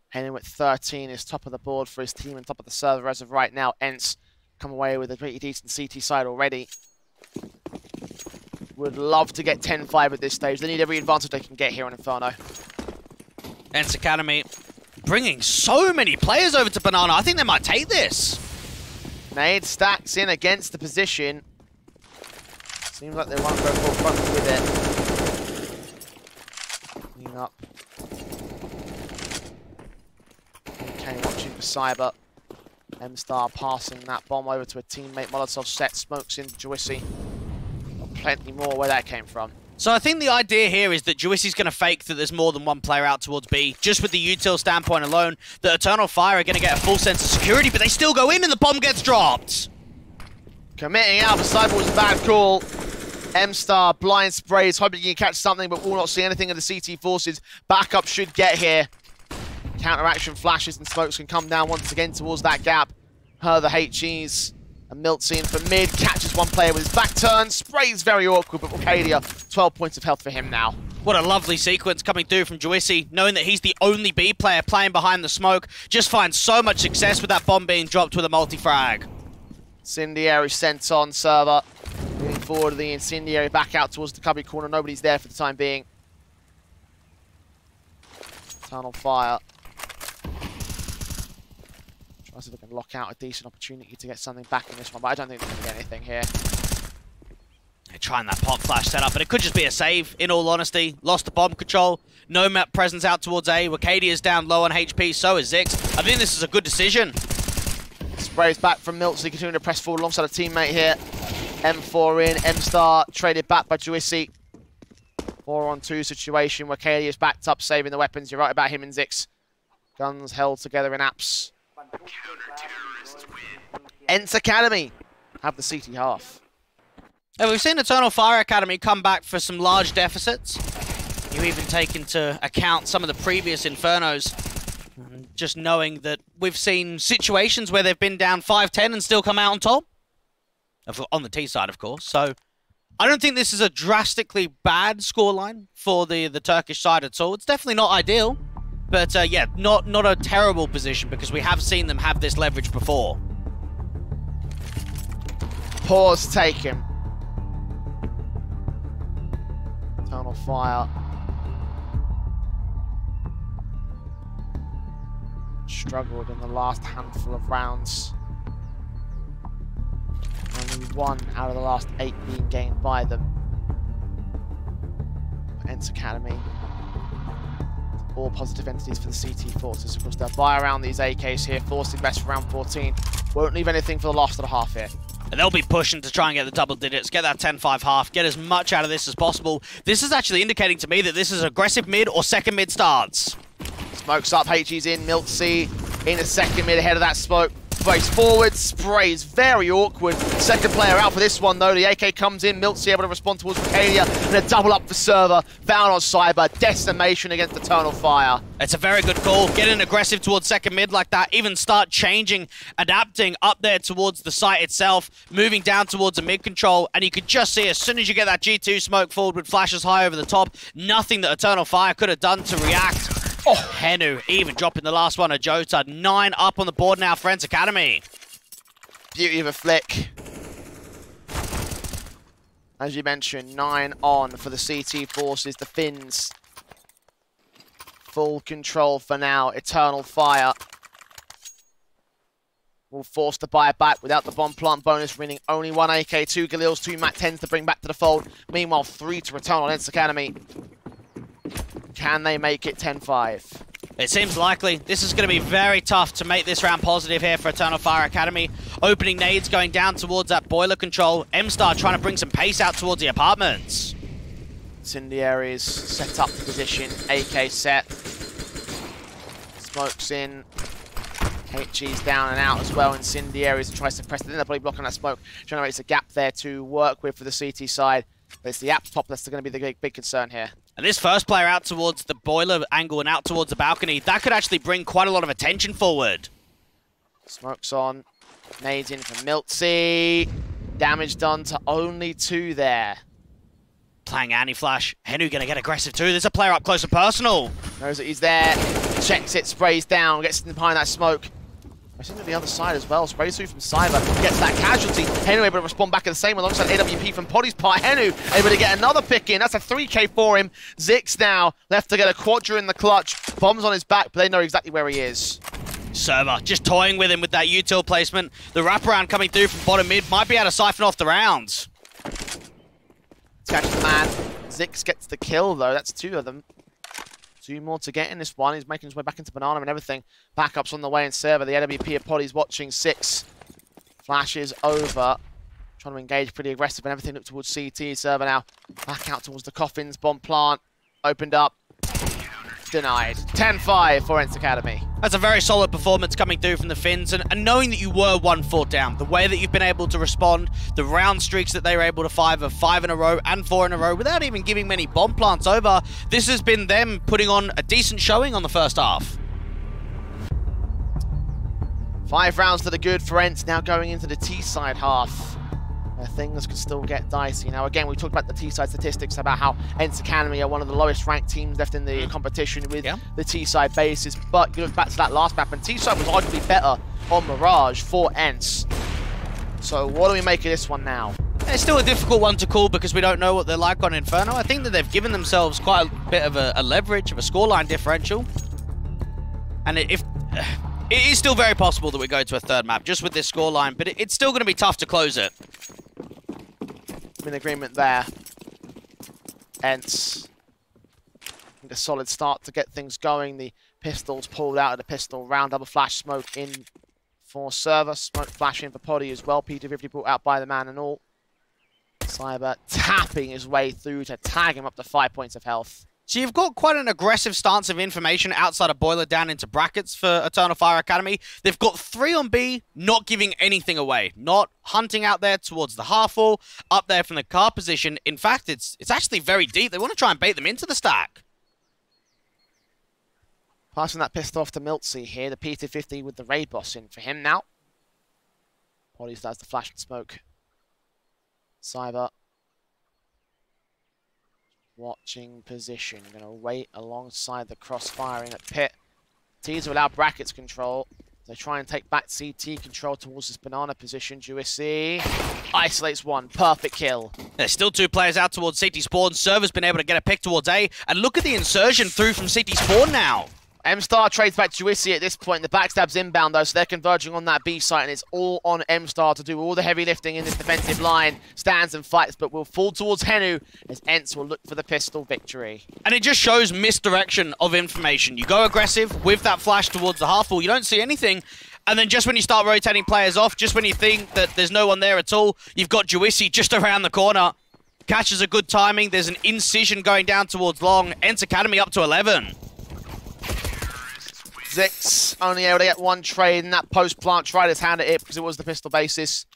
Heading with 13 is top of the board for his team and top of the server as of right now. ENCE come away with a pretty decent CT side already. Would love to get 10-5 at this stage. They need every advantage they can get here on Inferno. ENCE Academy bringing so many players over to Banana. I think they might take this. Nade stacks in against the position. Seems like they want to go full front with it. Clean up. Okay, watching for Cyber. M-Star passing that bomb over to a teammate. Molotov set, smokes into Juicy. Got plenty more where that came from. So I think the idea here is that Juicy's going to fake that there's more than 1 player out towards B. Just with the util standpoint alone, the Eternal Fire are going to get a full sense of security, but they still go in and the bomb gets dropped. Committing out for Cyber was a bad call. M-Star blind sprays, hoping he can catch something, but will not see anything of the CT forces. Backup should get here. Counteraction flashes and smokes can come down once again towards that gap. Her the HEs. And Miltz in for mid, catches 1 player with his back turn, sprays very awkward, but Wakalia, 12 points of health for him now. What a lovely sequence coming through from Juicy, knowing that he's the only B player playing behind the smoke. Just finds so much success with that bomb being dropped with a multi-frag. Incendiary sent on server. Moving forward, the Incendiary back out towards the cubby corner. Nobody's there for the time being. Eternal Fire. Tries to look and lock out a decent opportunity to get something back in this one, but I don't think they're going to get anything here. They're trying that pop flash setup, but it could just be a save, in all honesty. Lost the bomb control. No map presence out towards A. Wakadia down low on HP, so is Zix. I think this is a good decision. Sprays back from Miltz, he continuing to press forward alongside a teammate here. M4 in, M-Star traded back by Juicy. 4-on-2 situation, Wakadia's backed up, saving the weapons. You're right about him and Zix. Guns held together in apps. ENCE Academy have the CT half. We've seen Eternal Fire Academy come back for some large deficits. You even take into account some of the previous Infernos. Just knowing that we've seen situations where they've been down 5-10 and still come out on top. On the T side, of course. So I don't think this is a drastically bad scoreline for the Turkish side at all. It's definitely not ideal. But yeah, not a terrible position because we have seen them have this leverage before. Pause taken. Eternal Fire. Struggled in the last handful of rounds. Only 1 out of the last 8 being gained by them. ENCE Academy. all positive entities for the CT forces. Of course, they'll buy around these AKs here, forcing best for round 14. Won't leave anything for the last of the half here. And they'll be pushing to try and get the double digits, get that 10-5 half, get as much out of this as possible. This is actually indicating to me that this is aggressive mid or second mid starts. Smokes up, HG's in, MiltZ in a second mid ahead of that smoke. Sprays forward, sprays very awkward. Second player out for this one though. The AK comes in, MiltZ able to respond towards Arcadia, and a double up for Server. Found on Cyber, decimation against Eternal Fire. It's a very good call. Getting aggressive towards second mid like that, even start changing, adapting up there towards the site itself, moving down towards a mid control, and you could just see as soon as you get that G2 smoke forward with flashes high over the top, nothing that Eternal Fire could have done to react. Oh, Henu even dropping the last one of Jota. 9 up on the board now for ENCE Academy. Beauty of a flick. As you mentioned, 9 on for the CT forces, the Finns. Full control for now, Eternal Fire will force the buy back without the bomb plant bonus, winning only 1 AK, 2 Galils, 2 Mat 10s to bring back to the fold. Meanwhile, 3 to return on ENCE Academy. Can they make it 10-5? It seems likely. This is going to be very tough to make this round positive here for Eternal Fire Academy. Opening nades going down towards that boiler control. M-Star trying to bring some pace out towards the apartments. Incendiaries set up the position. AK set. Smokes in. HG's down and out as well. Incendiaries tries to press the inner body block on that smoke. Generates a gap there to work with for the CT side. But it's the app pop that's going to be the big concern here. And this first player out towards the boiler angle and out towards the balcony, that could actually bring quite a lot of attention forward. Smokes on. Nades in for MiltZ. Damage done to only 2 there. Playing anti-flash. Henu going to get aggressive too. There's a player up close and personal. Knows that he's there. Checks it, sprays down, gets behind that smoke. I think to the other side as well. Sprays through from Cyber. Gets that casualty. Henu able to respond back at the same alongside AWP from Poddy's part. Henu able to get another pick in. That's a 3K for him. Zix now left to get a quadra in the clutch. Bombs on his back, but they know exactly where he is. Server just toying with him with that util placement. The wraparound coming through from bottom mid might be able to siphon off the rounds. Catch the man. Zix gets the kill though. That's 2 of them. 2 more to get in this one. He's making his way back into Banana and everything. Backups on the way in Server. The AWP of Poddy's watching 6. Flashes over. Trying to engage pretty aggressive and everything. Look towards CT. Server now back out towards the coffins. Bomb plant. Opened up. Denied. 10-5 for ENCE Academy. That's a very solid performance coming through from the Finns, and knowing that you were 1-4 down, the way that you've been able to respond, the round streaks that they were able to 5 in a row and 4 in a row without even giving many bomb plants over, this has been them putting on a decent showing on the first half. 5 rounds to the good for ENCE, now going into the T-side half. Things could still get dicey. Now, again, we talked about the T-side statistics, about how ENCE Academy are one of the lowest ranked teams left in the competition with the T-side bases. But you look back to that last map, and T-side was arguably better on Mirage for ENCE. So what do we make of this one now? It's still a difficult one to call because we don't know what they're like on Inferno. I think that they've given themselves quite a bit of a leverage, of a scoreline differdifferential. And it is still very possible that we go to a 3rd map just with this scoreline, but it's still going to be tough to close it. I'm in agreement there. ENCE. A solid start to get things going. The pistols pulled out of the pistol round. Double flash smoke in for Server. Smoke flash in for Poddy as well. P250 brought out by the man and all. Cyber tapping his way through to tag him up to 5 points of health. So you've got quite an aggressive stance of information outside of boiler down into brackets for Eternal Fire Academy. They've got 3 on B, not giving anything away. Not hunting out there towards the half wall, up there from the car position. In fact, it's actually very deep. They want to try and bait them into the stack. Passing that pistol off to MiltZ here. The P250 with the raid boss in for him now. Poddy does the flash and smoke. Cyber. Watching position. Going to wait alongside the crossfiring at pit. T's will allow brackets control. They try and take back CT control towards this banana position. USC isolates 1. Perfect kill. There's still 2 players out towards CT spawn. Server's been able to get a pick towards A. And look at the insertion through from CT spawn now. M-Star trades back to Juicy at this point. The backstab's inbound though, so they're converging on that B site, and it's all on M-Star to do all the heavy lifting in this defensive line. Stands and fights, but will fall towards Henu as ENCE will look for the pistol victory. And it just shows misdirection of information. You go aggressive with that flash towards the half wall, you don't see anything, and then just when you start rotating players off, just when you think that there's no one there at all, you've got Juicy just around the corner. Catches a good timing, there's an incision going down towards long. ENCE Academy up to 11. Zix only able to get one trade, and that post-plant tried his hand at it because it was the pistol basis.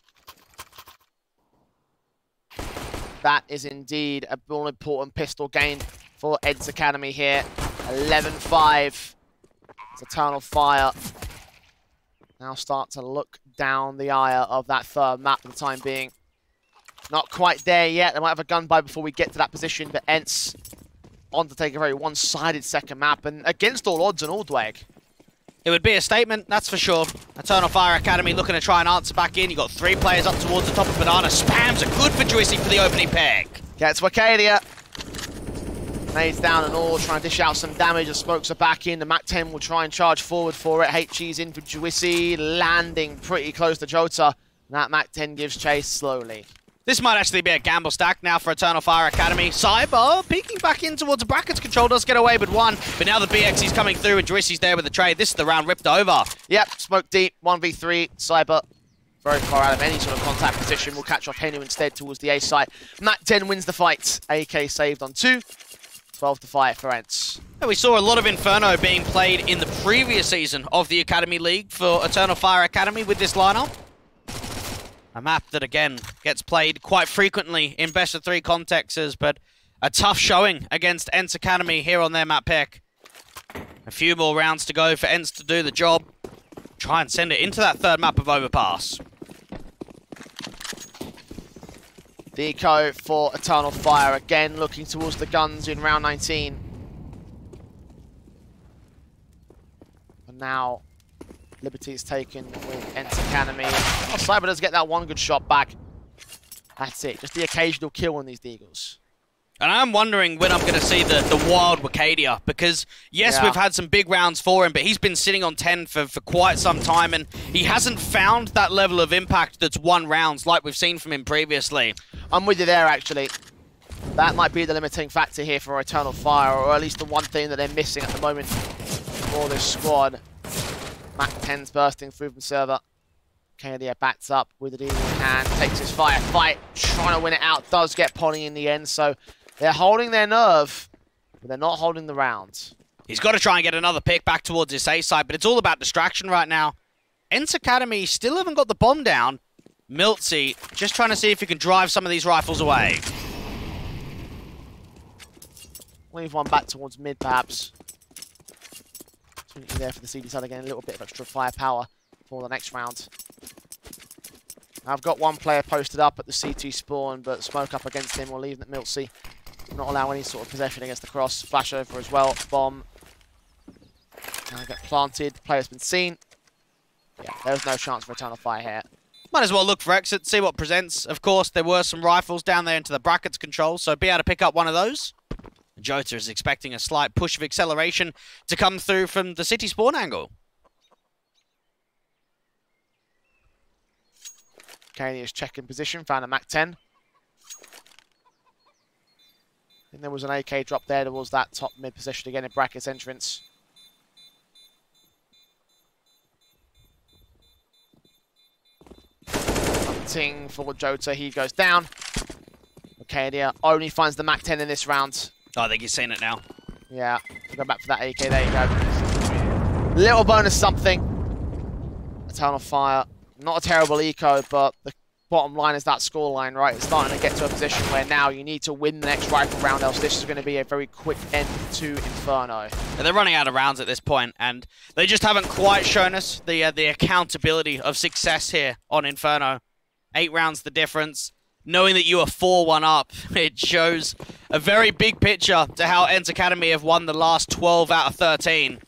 That is indeed a all-important pistol gain for ENCE Academy here. 11-5. It's Eternal Fire. Now start to look down the aisle of that third map for the time being. Not quite there yet. They might have a gun buy before we get to that position, but ENCE on to take a very one-sided second map, and against all odds and all, Dweg. It would be a statement, that's for sure. Eternal Fire Academy looking to try and answer back in. You got 3 players up towards the top of Banana. Spams are good for Juicy for the opening pick. Gets Wakadia. Nades down and all, trying to dish out some damage. The smokes are back in. The MAC-10 will try and charge forward for it. HG's in for Juicy, landing pretty close to Jota. And that MAC-10 gives chase slowly. This might actually be a gamble stack now for Eternal Fire Academy. Cyber peeking back in towards the brackets control, does get away with one, but now the BX is coming through and Juicy's there with the trade. This is the round ripped over. Yep, smoke deep, 1v3, Cyber very far out of any sort of contact position. Will catch off Henu instead towards the A site. MAC-10 wins the fight. AK saved on 2. 12-5 for ENCE. Yeah, we saw a lot of Inferno being played in the previous season of the Academy League for Eternal Fire Academy with this lineup. A map that, again, gets played quite frequently in best-of-3 contexts, but a tough showing against ENCE Academy here on their map pick. A few more rounds to go for ENCE to do the job. Try and send it into that third map of Overpass. Deco for Eternal Fire, again looking towards the guns in round 19. And now Liberty is taken with ENCE Academy. Oh, Cyber does get that one good shot back. That's it, just the occasional kill on these Deagles. And I'm wondering when I'm going to see the wild Wakadia, because yes, Yeah. we've had some big rounds for him, but he's been sitting on 10 for quite some time, and he hasn't found that level of impact that's won rounds like we've seen from him previously. I'm with you there, actually. That might be the limiting factor here for Eternal Fire, or at least the one thing that they're missing at the moment for this squad. MAC-10's bursting through from server. Kadia backs up with the deal in hand, takes his fight, trying to win it out, does get Polly in the end, so they're holding their nerve, but they're not holding the round. He's got to try and get another pick back towards his A side, but it's all about distraction right now. ENCE Academy still haven't got the bomb down. MOUZ just trying to see if he can drive some of these rifles away. Leave one back towards mid, perhaps. There for the CD side again, a little bit of extra firepower for the next round. I've got one player posted up at the C2 spawn, but smoke up against him will leave MOUZ. Not allow any sort of possession against the cross. Flash over as well. Bomb. Now get planted. Player's been seen. Yeah, there's no chance for Eternal Fire here. Might as well look for exit, see what presents. Of course, there were some rifles down there into the brackets control, so be able to pick up one of those. Jota is expecting a slight push of acceleration to come through from the city spawn angle. Kanye is checking position, found a MAC-10. And there was an AK drop there towards that top mid position again in brackets entrance. Hunting for Jota, he goes down. Arcadia only finds the MAC-10 in this round. Oh, I think he's seen it now. Yeah, go back for that AK, there you go. Little bonus something. Eternal Fire. Not a terrible eco, but the bottom line is that scoreline, right? It's starting to get to a position where now you need to win the next rifle round, else this is going to be a very quick end to Inferno. Yeah, they're running out of rounds at this point, and they just haven't quite shown us the accountability of success here on Inferno. 8 rounds the difference. Knowing that you are 4-1 up, it shows a very big picture to how ENCE Academy have won the last 12 out of 13.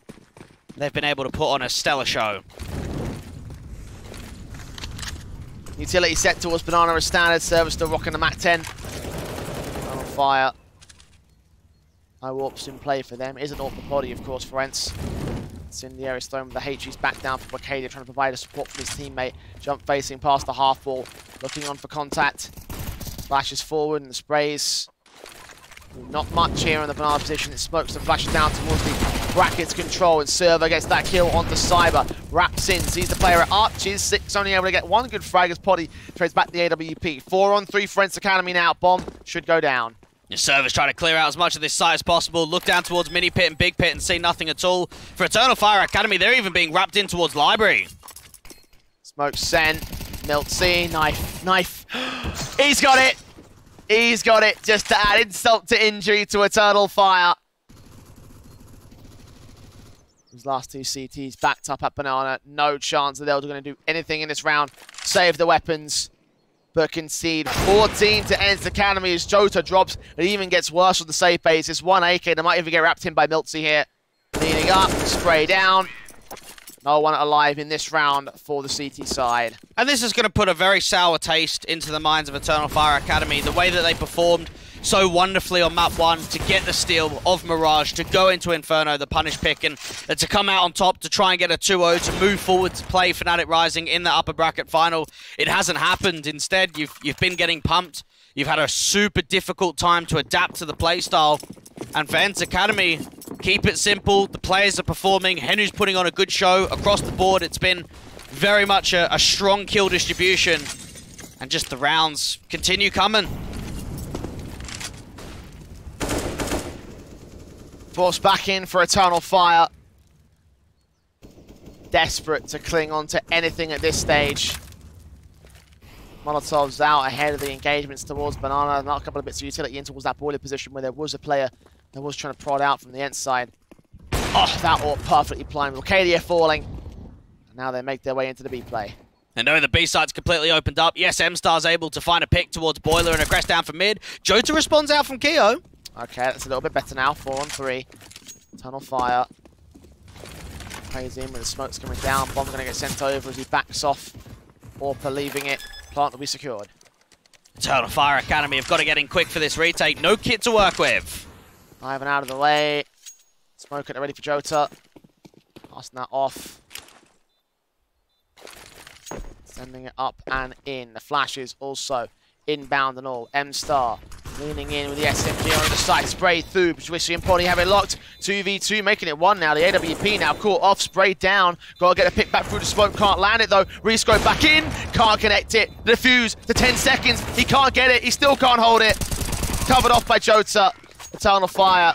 They've been able to put on a stellar show. Utility set towards Banana as standard. Server still rocking the MAC-10. On fire. No warps in play for them. Isn't off the body, of course, for ENCE. Incendiary is thrown with the HE's back down for Arcadia, trying to provide a support from his teammate. Jump facing past the half wall, looking on for contact. Flashes forward and the sprays. Not much here in the banana position. It smokes and flashes down towards the brackets control, and Server gets that kill onto Cyber. Wraps in, sees the player at Arches. 6 only able to get one good frag as Poddy trades back the AWP. 4-on-3 for ENCE Academy now. Bomb should go down. Your Server's trying to clear out as much of this site as possible. Look down towards Mini Pit and Big Pit and see nothing at all. For Eternal Fire Academy, they're even being wrapped in towards Library. Smoke sent. MiltC, knife. He's got it! He's got it, just to add insult to injury to Eternal Fire. His last two CTs backed up at Banana. No chance that they're going to do anything in this round. Save the weapons, but concede 14 to ENCE Academy as Jota drops. It even gets worse on the safe base. It's one AK. They might even get wrapped in by MiltC here. Leading up, spray down. No one alive in this round for the CT side. And this is going to put a very sour taste into the minds of Eternal Fire Academy. The way that they performed so wonderfully on map 1 to get the steal of Mirage, to go into Inferno, the punish pick, and to come out on top to try and get a 2-0, to move forward to play Fnatic Rising in the upper bracket final. It hasn't happened. Instead, you've been getting pumped. You've had a super difficult time to adapt to the playstyle. And for ENCE Academy, keep it simple. The players are performing. Henu's putting on a good show across the board. It's been very much a strong kill distribution. And just the rounds continue coming. Force back in for Eternal Fire. Desperate to cling on to anything at this stage. Molotov's out ahead of the engagements towards Banana. Not a couple of bits of utility in towards that boiler position where there was a player that was trying to prod out from the ENCE side. Oh, that AWP perfectly primed. Arcadia falling. And now they make their way into the B play. And knowing the B side's completely opened up, yes, M-Star's able to find a pick towards Boiler and aggress down from mid. Jota responds out from Keo. Okay, that's a little bit better now. 4-on-3. Eternal Fire. Plays in with the smokes coming down. Bomb's going to get sent over as he backs off. Orpa leaving it. Plant will be secured. Eternal Fire Academy have got to get in quick for this retake. No kit to work with. Ivan out of the way. Smoke it ready for Jota. Passing that off. Sending it up and in. The flashes also inbound and all. M-Star leaning in with the SMG on the side. Spray through. Swishy and Poddy have it locked. 2v2, making it 1 now. The AWP now caught off. Sprayed down. Got to get a pick back through the smoke. Can't land it though. Rescope back in. Can't connect it. Defuse to 10 seconds. He can't get it. He still can't hold it. Covered off by Jota. Eternal Fire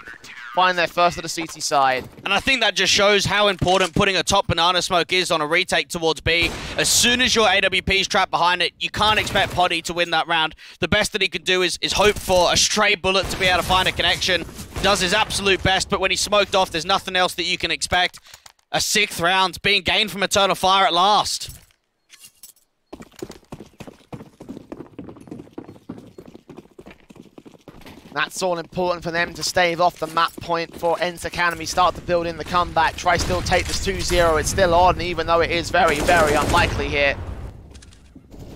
find their first of the CT side. And I think that just shows how important putting a top banana smoke is on a retake towards B. As soon as your AWP's trapped behind it, you can't expect Poddy to win that round. The best that he can do is hope for a stray bullet to be able to find a connection. Does his absolute best, but when he's smoked off, there's nothing else that you can expect. A 6th round being gained from Eternal Fire at last. That's all important for them to stave off the map point for ENCE Academy. Start to build in the comeback. Try still take this 2-0. It's still on, even though it is very, very unlikely here.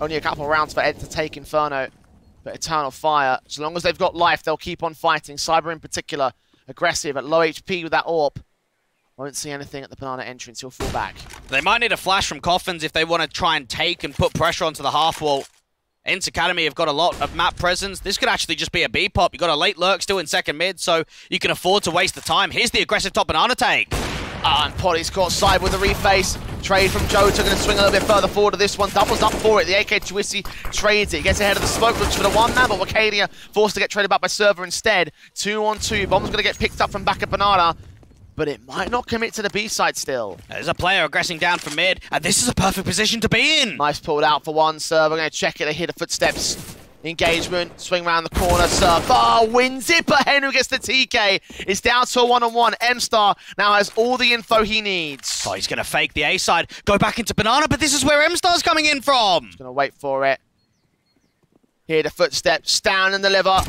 Only a couple rounds for Ed to take Inferno. But Eternal Fire, as long as they've got life, they'll keep on fighting. Cyber in particular, aggressive at low HP with that AWP. Won't see anything at the banana entrance. He'll fall back. They might need a flash from Coffins if they want to try and take and put pressure onto the half wall. ENCE Academy have got a lot of map presence. This could actually just be a B pop. You've got a late lurk still in second mid, so you can afford to waste the time. Here's the aggressive top banana take. And Poddy's caught side with the reface. Trade from Jota, going to swing a little bit further forward to this one. Doubles up for it. The AK Twissy trades it. Gets ahead of the smoke, looks for the one man, but Arcadia forced to get traded back by Server instead. 2-on-2. Bomb's going to get picked up from back at Banana, but it might not commit to the B side still. There's a player aggressing down from mid, and this is a perfect position to be in. Nice pulled out for one. Server going to check it. They hear the footsteps. Engagement, swing around the corner. Server wins it, but Henu gets the TK. It's down to a 1-on-1. M-Star now has all the info he needs. Oh, he's going to fake the A side, go back into Banana, but this is where M-Star's coming in from. He's going to wait for it. Hear the footsteps, stand and deliver.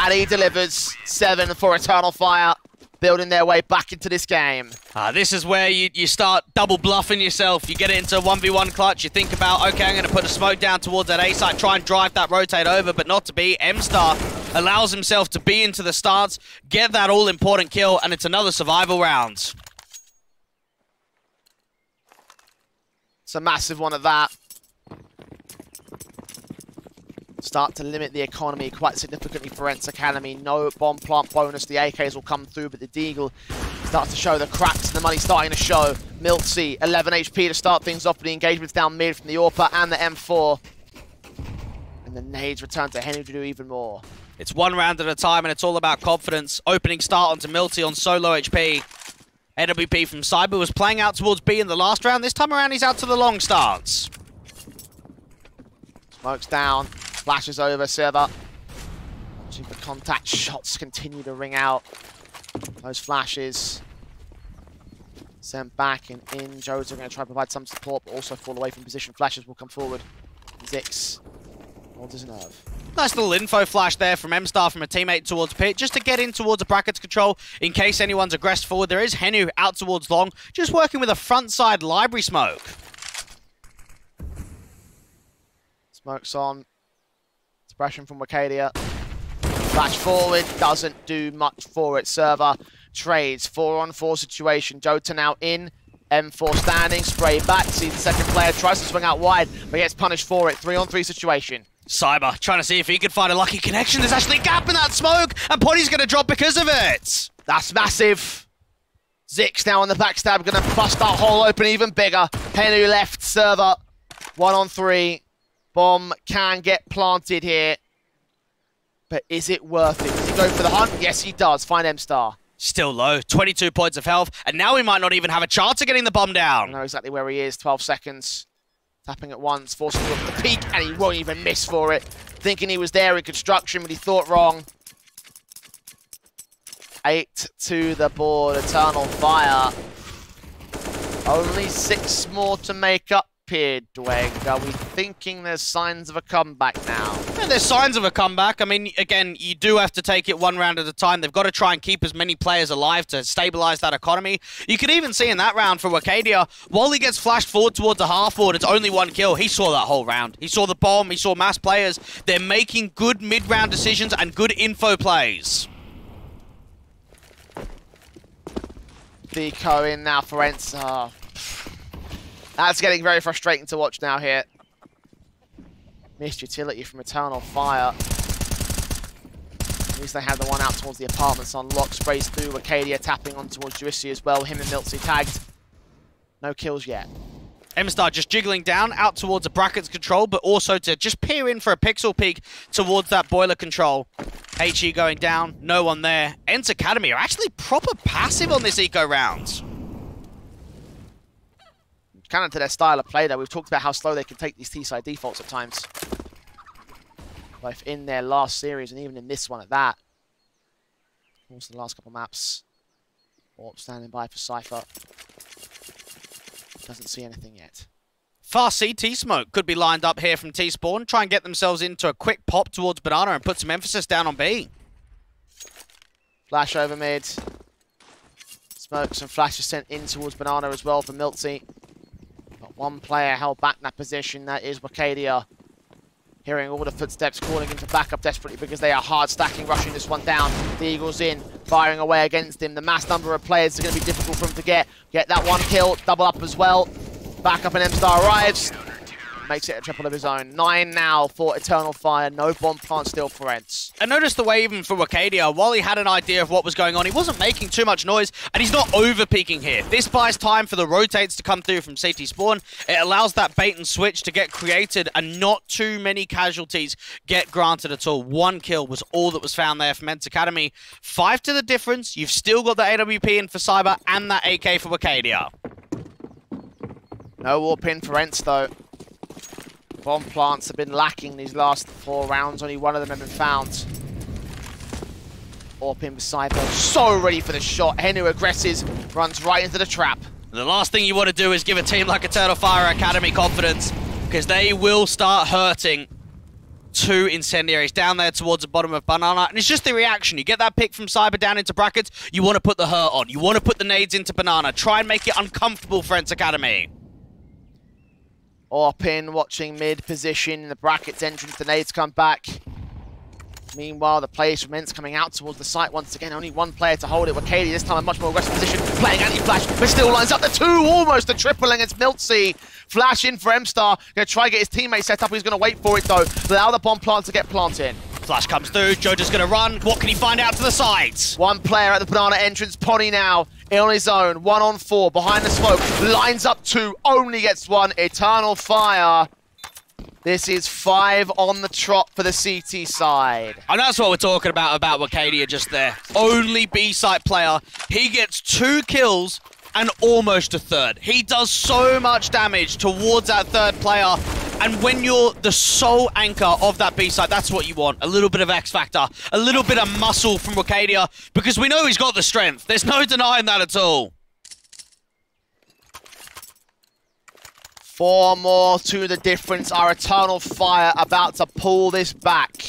And he delivers. 7 for Eternal Fire. Building their way back into this game. This is where you start double bluffing yourself. You get it into a 1v1 clutch. You think about, okay, I'm going to put a smoke down towards that A side, try and drive that rotate over, but not to be. M-Star allows himself to be into the starts, get that all-important kill, and it's another survival round. It's a massive one at that. Start to limit the economy quite significantly for ENCE Academy. No bomb plant bonus. The AKs will come through, but the Deagle starts to show the cracks and the money starting to show. MOUZ, 11 HP to start things off, but the engagement's down mid from the AWP and the M4. And the nades return to Henry to do even more. It's one round at a time, and it's all about confidence. Opening start onto MOUZ on solo HP. AWP from Cyber was playing out towards B in the last round. This time around, he's out to the long stance. Smoke's down. Flashes over, Server. Watching for contact. Shots continue to ring out. Those flashes sent back and in. Joes are going to try to provide some support, but also fall away from position. Flashes will come forward. Zix holds his nerve. Nice little info flash there from M-Star from a teammate towards pit, just to get in towards the brackets control in case anyone's aggressed forward. There is Henu out towards long, just working with a front side library smoke. Smoke's on. Suppression from Wicadia. Flash forward, doesn't do much for it. Server trades, 4-on-4 situation. Jota now in, M4 standing, spray back. See the second player tries to swing out wide, but gets punished for it. 3-on-3 situation. Cyber trying to see if he could find a lucky connection. There's actually a gap in that smoke, and Poddy's going to drop because of it. That's massive. Zix now on the backstab, going to bust that hole open even bigger. Henu left, Server, 1-on-3. Bomb can get planted here. But is it worth it? Does he go for the hunt? Yes, he does. Find M-Star. Still low, 22 points of health, and now he might not even have a chance of getting the bomb down. I know exactly where he is. 12 seconds. Tapping at once, forcing him up the peak, and he won't even miss for it. Thinking he was there in construction, but he thought wrong. 8 to the board. Eternal Fire. Only 6 more to make up here, Dweg. Are we thinking there's signs of a comeback now? Yeah, there's signs of a comeback. I mean, again, you do have to take it one round at a time. They've got to try and keep as many players alive to stabilize that economy. You could even see in that round for Wicadia, while he gets flashed forward towards the half-board, it's only 1 kill. He saw that whole round. He saw the bomb. He saw mass players. They're making good mid-round decisions and good info plays. Vico in now for ENCE. Oh. That's getting very frustrating to watch now here. Missed utility from Eternal Fire. At least they have the one out towards the apartments on lock. Sprays through. Wicadia tapping on towards Juicy as well. Him and MOUZ tagged. No kills yet. M-Star just jiggling down out towards a brackets control, but also to just peer in for a pixel peek towards that boiler control. HE going down. No one there. ENCE Academy are actually proper passive on this eco round. Kind of to their style of play, though. We've talked about how slow they can take these T-side defaults at times. Both in their last series and even in this one at that. Also the last couple maps. Orp standing by for Cypher. Doesn't see anything yet. Fast CT smoke could be lined up here from T-Spawn. Try and get themselves into a quick pop towards Banana and put some emphasis down on B. Flash over mid. Smokes and flashes sent in towards Banana as well for MOUZ. But one player held back in that position. That is Wicadia. Hearing all the footsteps, calling him to back up desperately because they are hard stacking, rushing this one down. The Eagles in, firing away against him. The mass number of players is going to be difficult for him to get. Get that one kill, double up as well. Back up and M-Star arrives. Makes it a triple of his own. 9 now for Eternal Fire. No bomb plant still for ENCE. I noticed the way even for Wicadia, while he had an idea of what was going on, he wasn't making too much noise, and he's not over-peaking here. This buys time for the rotates to come through from CT Spawn. It allows that bait and switch to get created, and not too many casualties get granted at all. 1 kill was all that was found there from ENCE Academy. 5 to the difference. You've still got the AWP in for Cyber and that AK for Wicadia. No warp in for ENCE, though. Bomb plants have been lacking these last 4 rounds. Only one of them have been found. Orp in beside them. So ready for the shot. Henu aggresses, runs right into the trap. The last thing you want to do is give a team like Eternal Fire Academy confidence, because they will start hurting. 2 incendiaries down there towards the bottom of Banana, and it's just the reaction. You get that pick from Cyber down into brackets, you want to put the hurt on. You want to put the nades into Banana. Try and make it uncomfortable for ENCE Academy. Orp in, watching mid position in the brackets entrance. The nades come back. Meanwhile, the players from ENCE coming out towards the site once again. Only one player to hold it. Wakadia this time a much more aggressive position, playing anti-flash, but still lines up the two, almost the triple against MOUZ. Flash in for M-Star. Gonna try and get his teammate set up. He's gonna wait for it though. Allow the bomb plant to get planted. Flash comes through. Jojo's gonna run. What can he find out to the side? One player at the banana entrance. Poddy now on his own. 1-on-4 behind the smoke. Lines up two. Only gets one. Eternal Fire. This is 5 on the trot for the CT side. And that's what we're talking about Wakadia just there. Only B-side player. He gets 2 kills and almost a third. He does so much damage towards that third player. And when you're the sole anchor of that B-side, that's what you want. A little bit of X Factor, a little bit of muscle from Wakadia, because we know he's got the strength. There's no denying that at all. 4 more to the difference. Our Eternal Fire about to pull this back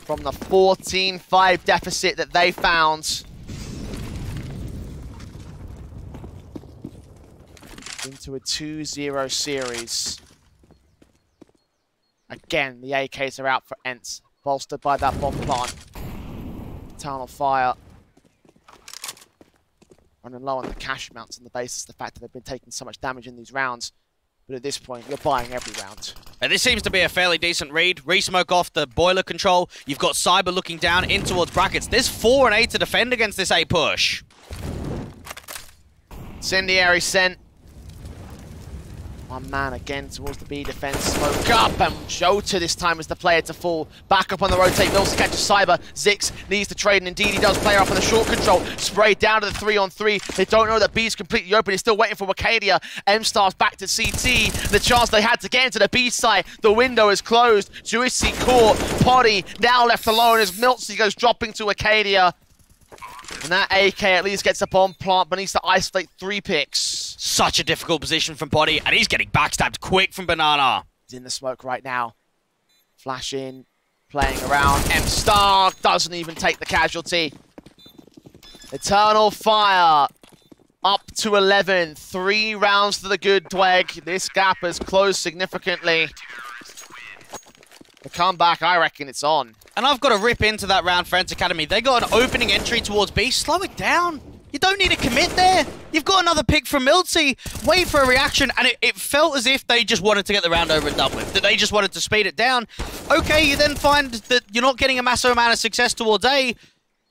from the 14-5 deficit that they found into a 2-0 series. Again, the AKs are out for ENCE, bolstered by that bomb plant. Eternal Fire running low on the cash amounts on the basis of the fact that they've been taking so much damage in these rounds. But at this point, you're buying every round. And this seems to be a fairly decent read. Re-smoke off the boiler control. You've got Cyber looking down in towards brackets. There's 4 and 8 to defend against this A push. Incendiary sent. One man again towards the B defense. Smoke up, and Jota this time is the player to fall. Back up on the rotate. MOUZ catches Cyber. Zix needs to trade, and indeed he does. Player up on the short control. Sprayed down to the 3-on-3. They don't know that B is completely open. He's still waiting for Wakadia. M-Star's back to CT. The chance they had to get into the B side. The window is closed. Juicy caught. Poddy now left alone as MOUZ goes dropping to Wakadia. And that AK at least gets a bomb plant, but needs to isolate 3 picks. Such a difficult position from Poddy, and he's getting backstabbed quick from Banana. He's in the smoke right now. Flash in, playing around. M-Star doesn't even take the casualty. Eternal Fire up to 11. 3 rounds for the good Dweg. This gap has closed significantly. The comeback, I reckon it's on. And I've got to rip into that round for ENCE Academy. They got an opening entry towards B. Slow it down. You don't need to commit there. You've got another pick from MOUZ. Wait for a reaction. And it felt as if they just wanted to get the round over and done with. That they just wanted to speed it down. Okay, you then find that you're not getting a massive amount of success towards A.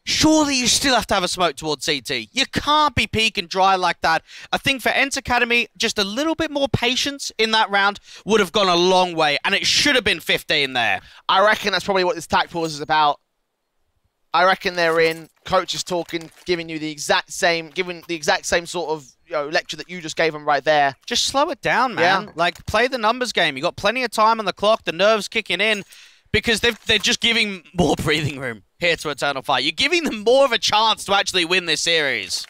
Surely you still have to have a smoke towards CT. You can't be peak and dry like that. I think for ENCE Academy, just a little bit more patience in that round would have gone a long way, and it should have been 15 there. I reckon that's probably what this tac pause is about. I reckon they're in, coach is talking, giving the exact same sort of lecture that you just gave them right there. Just slow it down, man. Yeah. Like, play the numbers game. You got plenty of time on the clock, the nerves kicking in, because they're just giving more breathing room here to Eternal Fire. You're giving them more of a chance to actually win this series.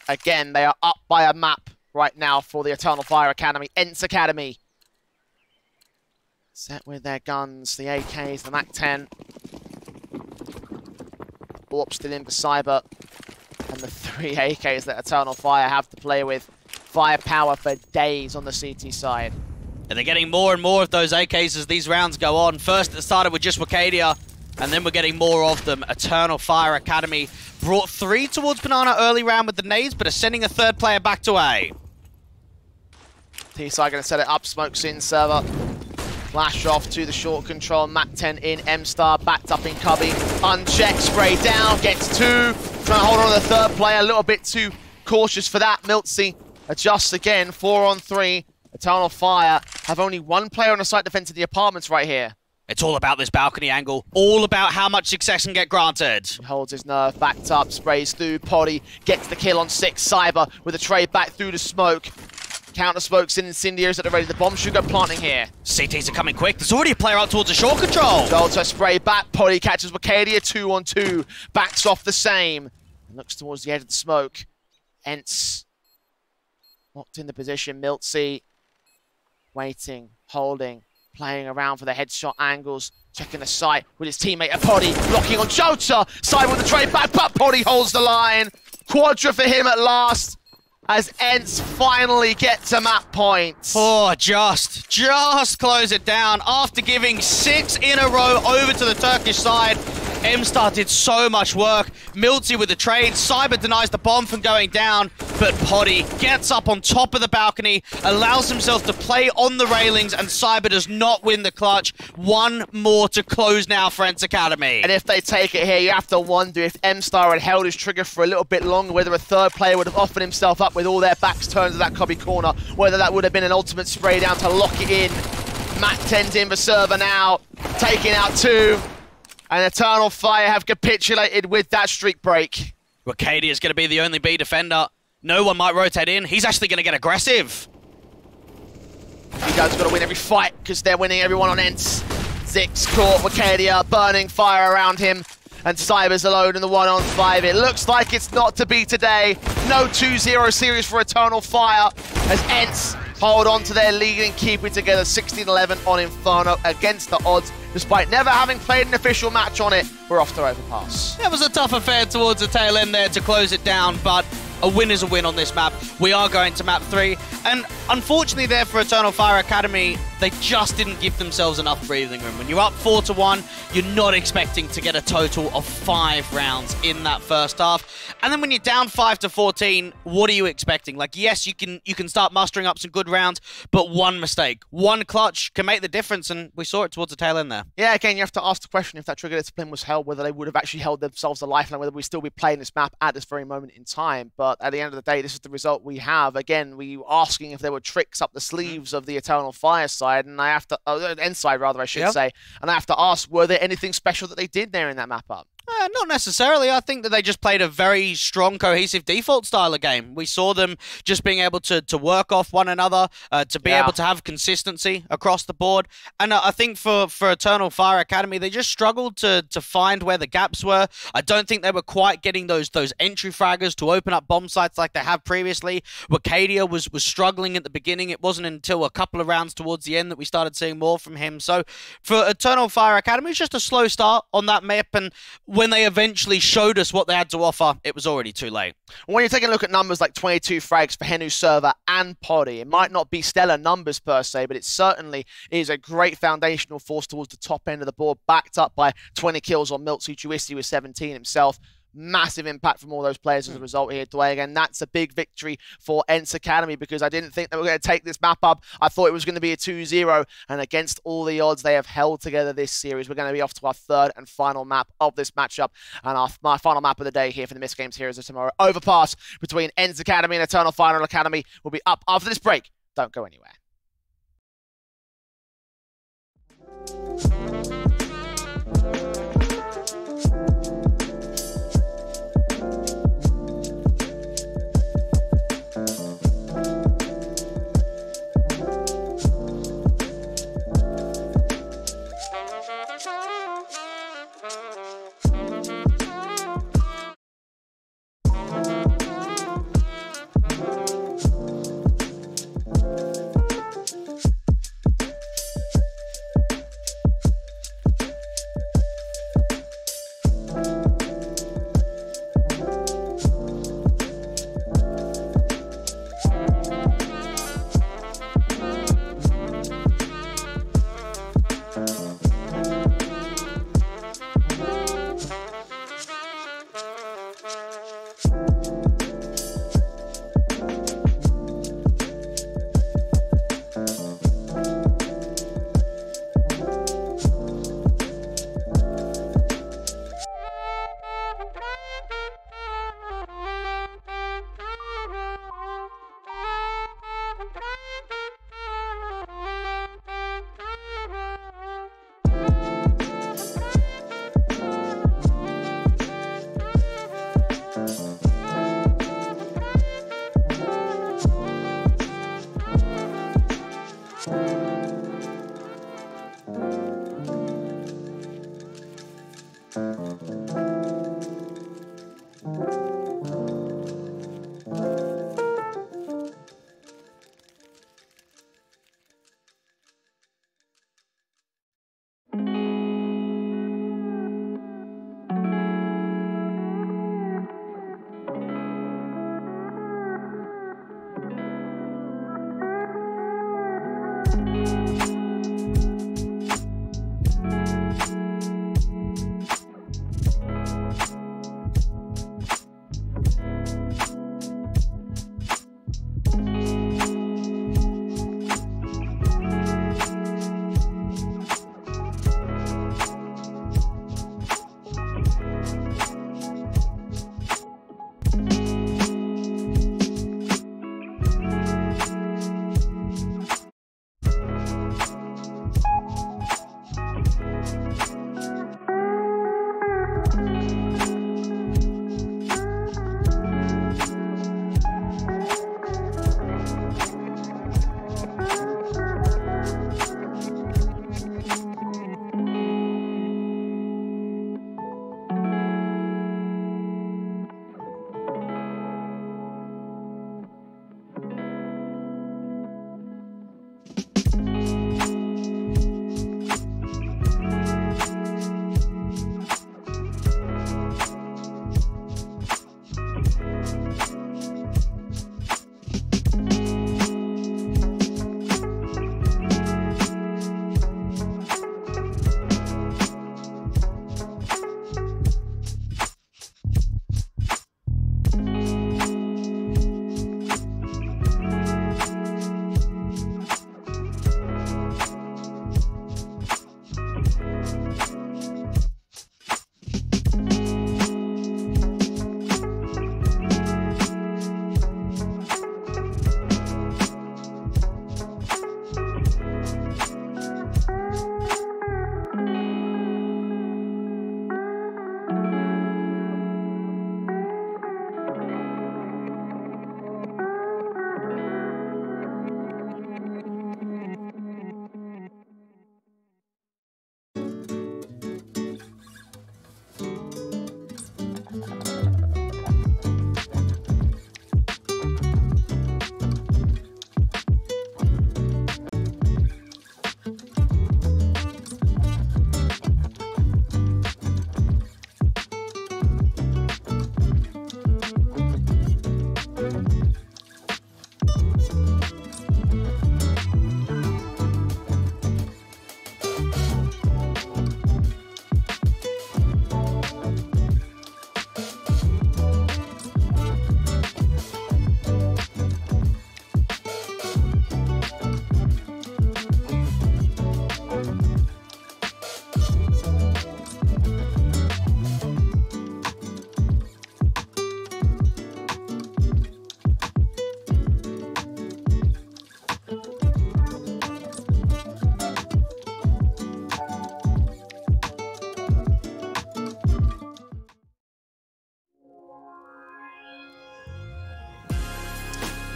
Again, they are up by a map right now for the Eternal Fire Academy. ENCE Academy. Set with their guns, the AKs, the MAC-10. Orp still in for Cyber. And the 3 AKs that Eternal Fire have to play with. Firepower for days on the CT side. And they're getting more and more of those AKs as these rounds go on. First, it started with just Wakadia, and then we're getting more of them. Eternal Fire Academy brought 3 towards Banana early round with the nades, but are sending a 3rd player back to A. T-Side going to set it up, smokes in server. Flash off to the short control, MAC-10 in, M-Star backed up in Cubby. Unchecked, spray down, gets 2. Trying to hold on to the 3rd player, a little bit too cautious for that. MOUZ adjusts again, 4-on-3. Eternal Fire have only 1 player on the site defense of the apartments right here. It's all about this balcony angle. All about how much success can get granted. He holds his nerve, backed up, sprays through. Poddy gets the kill on 6. Cyber with a trade back through the smoke. Counter smokes in, incendiaries that are ready. The bomb should go planting here. CTs are coming quick. There's already a player out towards the short control. Jolter spray back. Poddy catches Wakadia 2-on-2. Backs off the same. And looks towards the edge of the smoke. ENCE locked in the position. MOUZ waiting, holding, playing around for the headshot angles, checking the sight with his teammate Poddy, blocking on Jota, side with the trade back, but Poddy holds the line. Quadra for him at last. as ENCE finally gets a map point. Oh, just close it down. After giving 6 in a row over to the Turkish side, MStar did so much work. MOUZ with the trade. Cyber denies the bomb from going down, but Poddy gets up on top of the balcony, allows himself to play on the railings, and Cyber does not win the clutch. One more to close now for ENCE Academy. And if they take it here, you have to wonder if MStar had held his trigger for a little bit longer, whether a third player would have offered himself up with all their backs turned to that cubby corner, whether that would have been an ultimate spray down to lock it in. Matt 10's in the server now, taking out 2. And Eternal Fire have capitulated with that streak break. Rakadia is going to be the only B defender. No one might rotate in. He's actually going to get aggressive. Vigo's got to win every fight because they're winning everyone on ENCE. Zix caught Rakadia, burning fire around him. And Cyber's alone in the 1-on-5. It looks like it's not to be today. No 2-0 series for Eternal Fire as ENCE hold on to their lead and keep it together. 16-11 on Inferno against the odds. Despite never having played an official match on it, we're off to Overpass. It was a tough affair towards the tail end there to close it down, but a win is a win on this map. We are going to map 3, and unfortunately there for Eternal Fire Academy, they just didn't give themselves enough breathing room. When you're up 4-1, you're not expecting to get a total of 5 rounds in that first half. And then when you're down 5-14, what are you expecting? Like, yes, you can start mustering up some good rounds, but one mistake, one clutch can make the difference, and we saw it towards the tail end there. Yeah, again, you have to ask the question if that trigger discipline was held, whether they would have actually held themselves a lifeline, whether we'd still be playing this map at this very moment in time. But at the end of the day, this is the result we have. Again, we were asking if there were tricks up the sleeves of the Eternal Fire side, and I have to, ENCE side rather, I should say, and I have to ask, were there anything special that they did there in that map up? Not necessarily. I think that they just played a very strong, cohesive default style of game. We saw them just being able to work off one another, to be able to have consistency across the board. And I think for Eternal Fire Academy, they just struggled to find where the gaps were. I don't think they were quite getting those entry fraggers to open up bomb sites like they have previously. Rakadia was struggling at the beginning. It wasn't until a couple of rounds towards the end that we started seeing more from him. So for Eternal Fire Academy, it's just a slow start on that map, and when they eventually showed us what they had to offer, it was already too late. When you're taking a look at numbers like 22 frags for Henu's server and Poddy, it might not be stellar numbers per se, but it certainly is a great foundational force towards the top end of the board, backed up by 20 kills on MOUZ Chuisti with 17 himself. Massive impact from all those players as a result here, Dwayne. Again, that's a big victory for ENCE Academy because I didn't think they were going to take this map up. I thought it was going to be a 2-0, and against all the odds, they have held together this series. We're going to be off to our third and final map of this matchup, and my final map of the day here for the MistGames Heroes of Tomorrow. Overpass between ENCE Academy and Eternal Fire Academy will be up after this break. Don't go anywhere.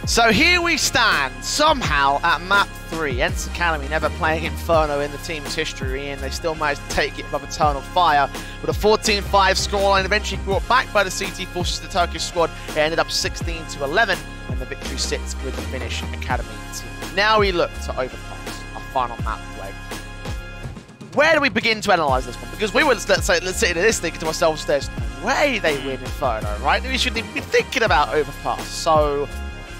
So here we stand, somehow at map 3. ENCE Academy never playing Inferno in the team's history, and they still managed to take it above Eternal Fire with a 14-5 scoreline, eventually brought back by the CT Forces, the Turkish squad. It ended up 16-11, and the victory sits with the Finnish Academy team. Now we look to Overpass, our final map play. Where do we begin to analyse this one? Because we were, let's sit in this thinking to ourselves, there's no way they win Inferno, right? We shouldn't even be thinking about Overpass, so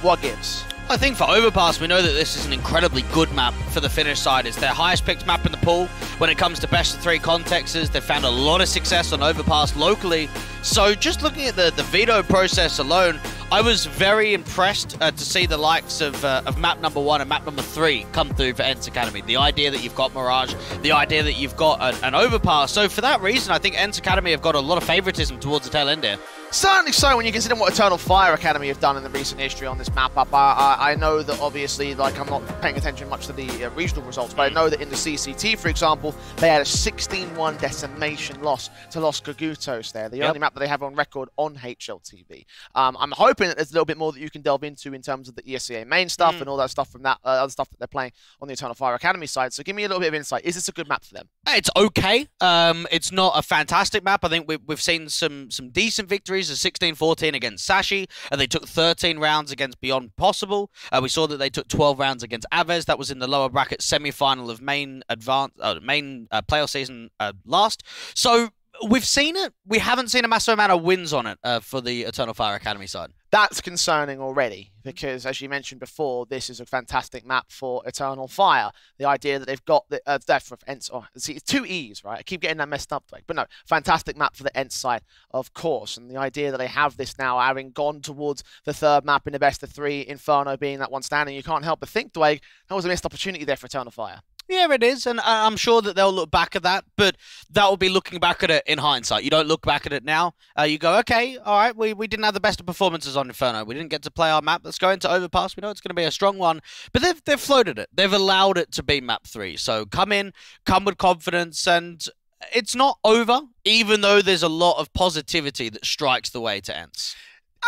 what gives? I think for Overpass, we know that this is an incredibly good map for the Finnish side. It's their highest picked map in the pool. When it comes to best of 3 contexts, they've found a lot of success on Overpass locally. So just looking at the veto process alone, I was very impressed to see the likes of map number 1 and map number 3 come through for ENCE Academy. The idea that you've got Mirage, the idea that you've got an Overpass. So for that reason, I think ENCE Academy have got a lot of favoritism towards the tail end here. Certainly so, when you consider what Eternal Fire Academy have done in the recent history on this map up. I know that obviously, like, I'm not paying attention much to the regional results, but I know that in the CCT, for example, they had a 16-1 decimation loss to Los Gagutos there, the only map that they have on record on HLTV. I'm hoping that there's a little bit more that you can delve into in terms of the ESCA main stuff and all that stuff from that other stuff that they're playing on the Eternal Fire Academy side. So give me a little bit of insight. Is this a good map for them? It's okay. It's not a fantastic map. I think we've seen some decent victories. A 16-14 against Sashi, and they took 13 rounds against Beyond Possible. We saw that they took 12 rounds against Aves. That was in the lower bracket semi-final of main playoff season last. So we've seen it. We haven't seen a massive amount of wins on it for the Eternal Fire Academy side. That's concerning already, because as you mentioned before, this is a fantastic map for Eternal Fire. The idea that they've got the depth of ENCE, see, it's 2 E's, right? I keep getting that messed up, but no, fantastic map for the ENCE side, of course. And the idea that they have this now, having gone towards the 3rd map in the best of 3, Inferno being that one standing, you can't help but think, Dwayne, that was a missed opportunity there for Eternal Fire. Yeah, it is, and I'm sure that they'll look back at that, but that will be looking back at it in hindsight. You don't look back at it now. You go, okay, all right, we didn't have the best of performances on Inferno. We didn't get to play our map. Let's go into Overpass. We know it's going to be a strong one, but they've floated it. They've allowed it to be map 3. So come with confidence, and it's not over, even though there's a lot of positivity that strikes the way to ENCE.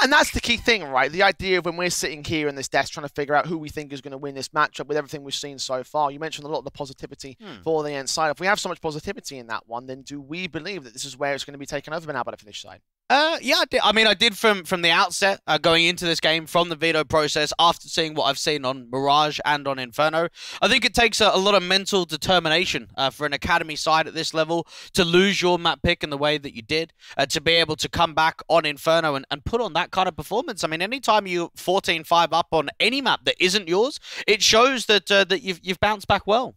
And that's the key thing, right? The idea of when we're sitting here in this desk trying to figure out who we think is going to win this matchup with everything we've seen so far. You mentioned a lot of the positivity for the ENCE side. If we have so much positivity in that one, then do we believe that this is where it's going to be taken over now by the Finnish side? Yeah, I did. I mean, I did from the outset, going into this game, from the veto process, after seeing what I've seen on Mirage and on Inferno. I think it takes a lot of mental determination for an Academy side at this level to lose your map pick in the way that you did, to be able to come back on Inferno and put on that kind of performance. I mean, anytime you 14-5 up on any map that isn't yours, it shows that that you've bounced back well.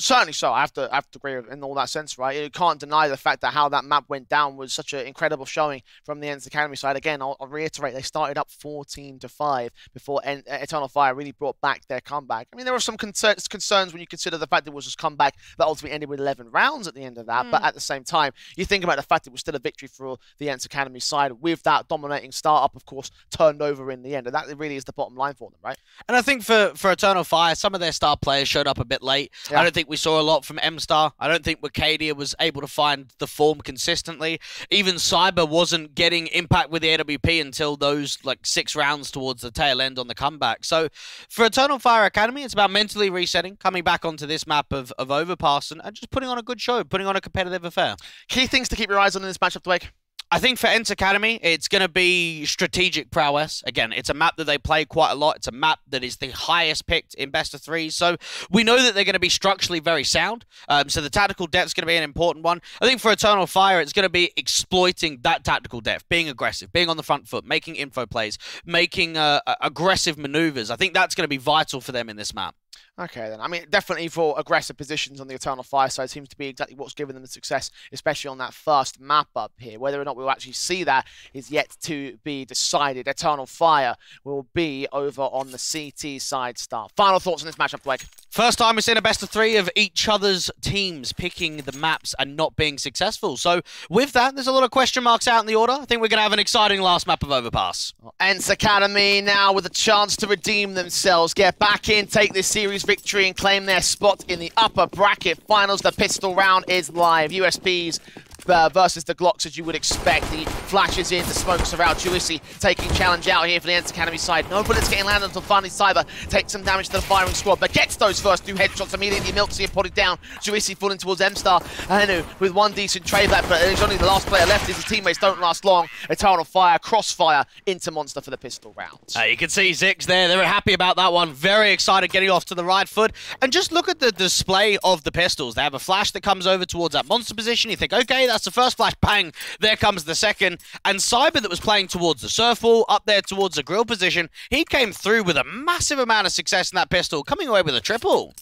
Certainly so. I have to agree in all that sense, right? You can't deny the fact that how that map went down was such an incredible showing from the ENCE Academy side. Again, I'll reiterate, they started up 14-5 before Eternal Fire really brought back their comeback. I mean, there were some concerns when you consider the fact it was just comeback that ultimately ended with 11 rounds at the end of that. But at the same time, you think about the fact it was still a victory for the ENCE Academy side with that dominating startup, of course, turned over in the end. And that really is the bottom line for them, right? And I think for Eternal Fire, some of their star players showed up a bit late. Yeah. I don't think we saw a lot from M-Star. I don't think Wicadia was able to find the form consistently. Even Cyber wasn't getting impact with the AWP until those 6 rounds towards the tail end on the comeback. So for Eternal Fire Academy, it's about mentally resetting, coming back onto this map of Overpass and just putting on a good show, putting on a competitive affair. Key things to keep your eyes on in this matchup, Blake? I think for ENCE Academy, it's going to be strategic prowess. Again, it's a map that they play quite a lot. It's a map that is the highest picked in best of 3. So we know that they're going to be structurally very sound. So the tactical depth is going to be an important one. I think for Eternal Fire, it's going to be exploiting that tactical depth, being aggressive, being on the front foot, making info plays, making aggressive maneuvers. I think that's going to be vital for them in this map. Okay, then. I mean, definitely for aggressive positions on the Eternal Fire side seems to be exactly what's given them the success, especially on that first map up here. Whether or not we'll actually see that is yet to be decided. Eternal Fire will be over on the CT side start. Final thoughts on this matchup, Blake? First time we've seen a best of 3 of each other's teams picking the maps and not being successful. So with that, there's a lot of question marks out in the order. I think we're going to have an exciting last map of Overpass. ENCE Academy now with a chance to redeem themselves, get back in, take this series victory and claim their spot in the upper bracket finals. The pistol round is live. USP's versus the Glocks, as you would expect. The flashes in, the smokes around. Juicy taking challenge out here for the ENCE Academy side. No bullets getting landed until finally Cyber takes some damage to the firing squad, but gets those first 2 headshots immediately. milZ and potted down. Juicy falling towards MStar. Henu with 1 decent trade back, but there's only the last player left. His teammates don't last long. Eternal Fire, crossfire into Monster for the pistol round. You can see Zix there. They were happy about that one. Very excited, getting off to the right foot. And just look at the display of the pistols. They have a flash that comes over towards that Monster position. You think, okay, that's the first flash. Bang. There comes the second. And Cyber, that was playing towards the surf wall, up there towards the grill position, he came through with a massive amount of success in that pistol, coming away with a triple.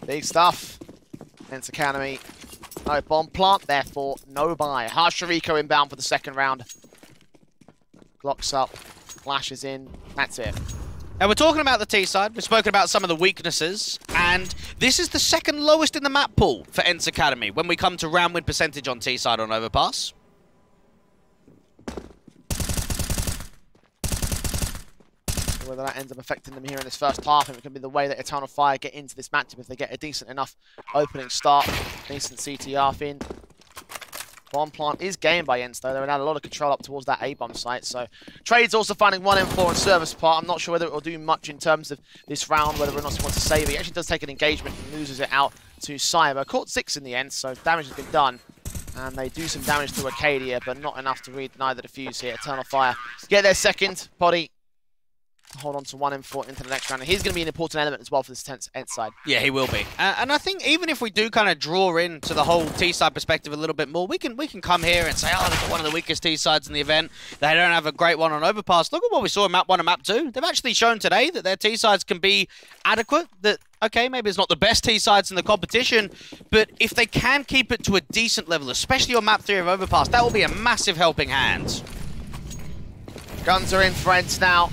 Big stuff. ENCE Academy. No bomb plant, therefore no buy. Harshariko inbound for the second round. Glocks up, flashes in, that's it. Now, we're talking about the T side. We've spoken about some of the weaknesses, and this is the second lowest in the map pool for ENCE Academy when we come to round win percentage on T side on Overpass. Whether that ends up affecting them here in this first half, and it can be the way that Eternal Fire get into this matchup if they get a decent enough opening start, decent CTR fin. Bomb plant is gained by ENCE though. They're had a lot of control up towards that A-bomb site. So Trade's also finding 1M4 on service part. I'm not sure whether it will do much in terms of this round, whether or not he wants to save it. He actually does take an engagement and loses it out to Cyber. Caught 6 in the end, so damage has been done. And they do some damage to Arcadia, but not enough to read neither defuse here. Eternal Fire get their second. Poddy hold on to 1M4 into the next round. And he's going to be an important element as well for this ENCE side. Yeah, he will be. And I think even if we do kind of draw into the whole T-side perspective a little bit more, we can come here and say, oh, they've got one of the weakest T-sides in the event. They don't have a great one on Overpass. Look at what we saw in Map 1 and Map 2. They've actually shown today that their T-sides can be adequate. That, okay, maybe it's not the best T-sides in the competition, but if they can keep it to a decent level, especially on Map 3 of Overpass, that will be a massive helping hand. Guns are in for ENCE now.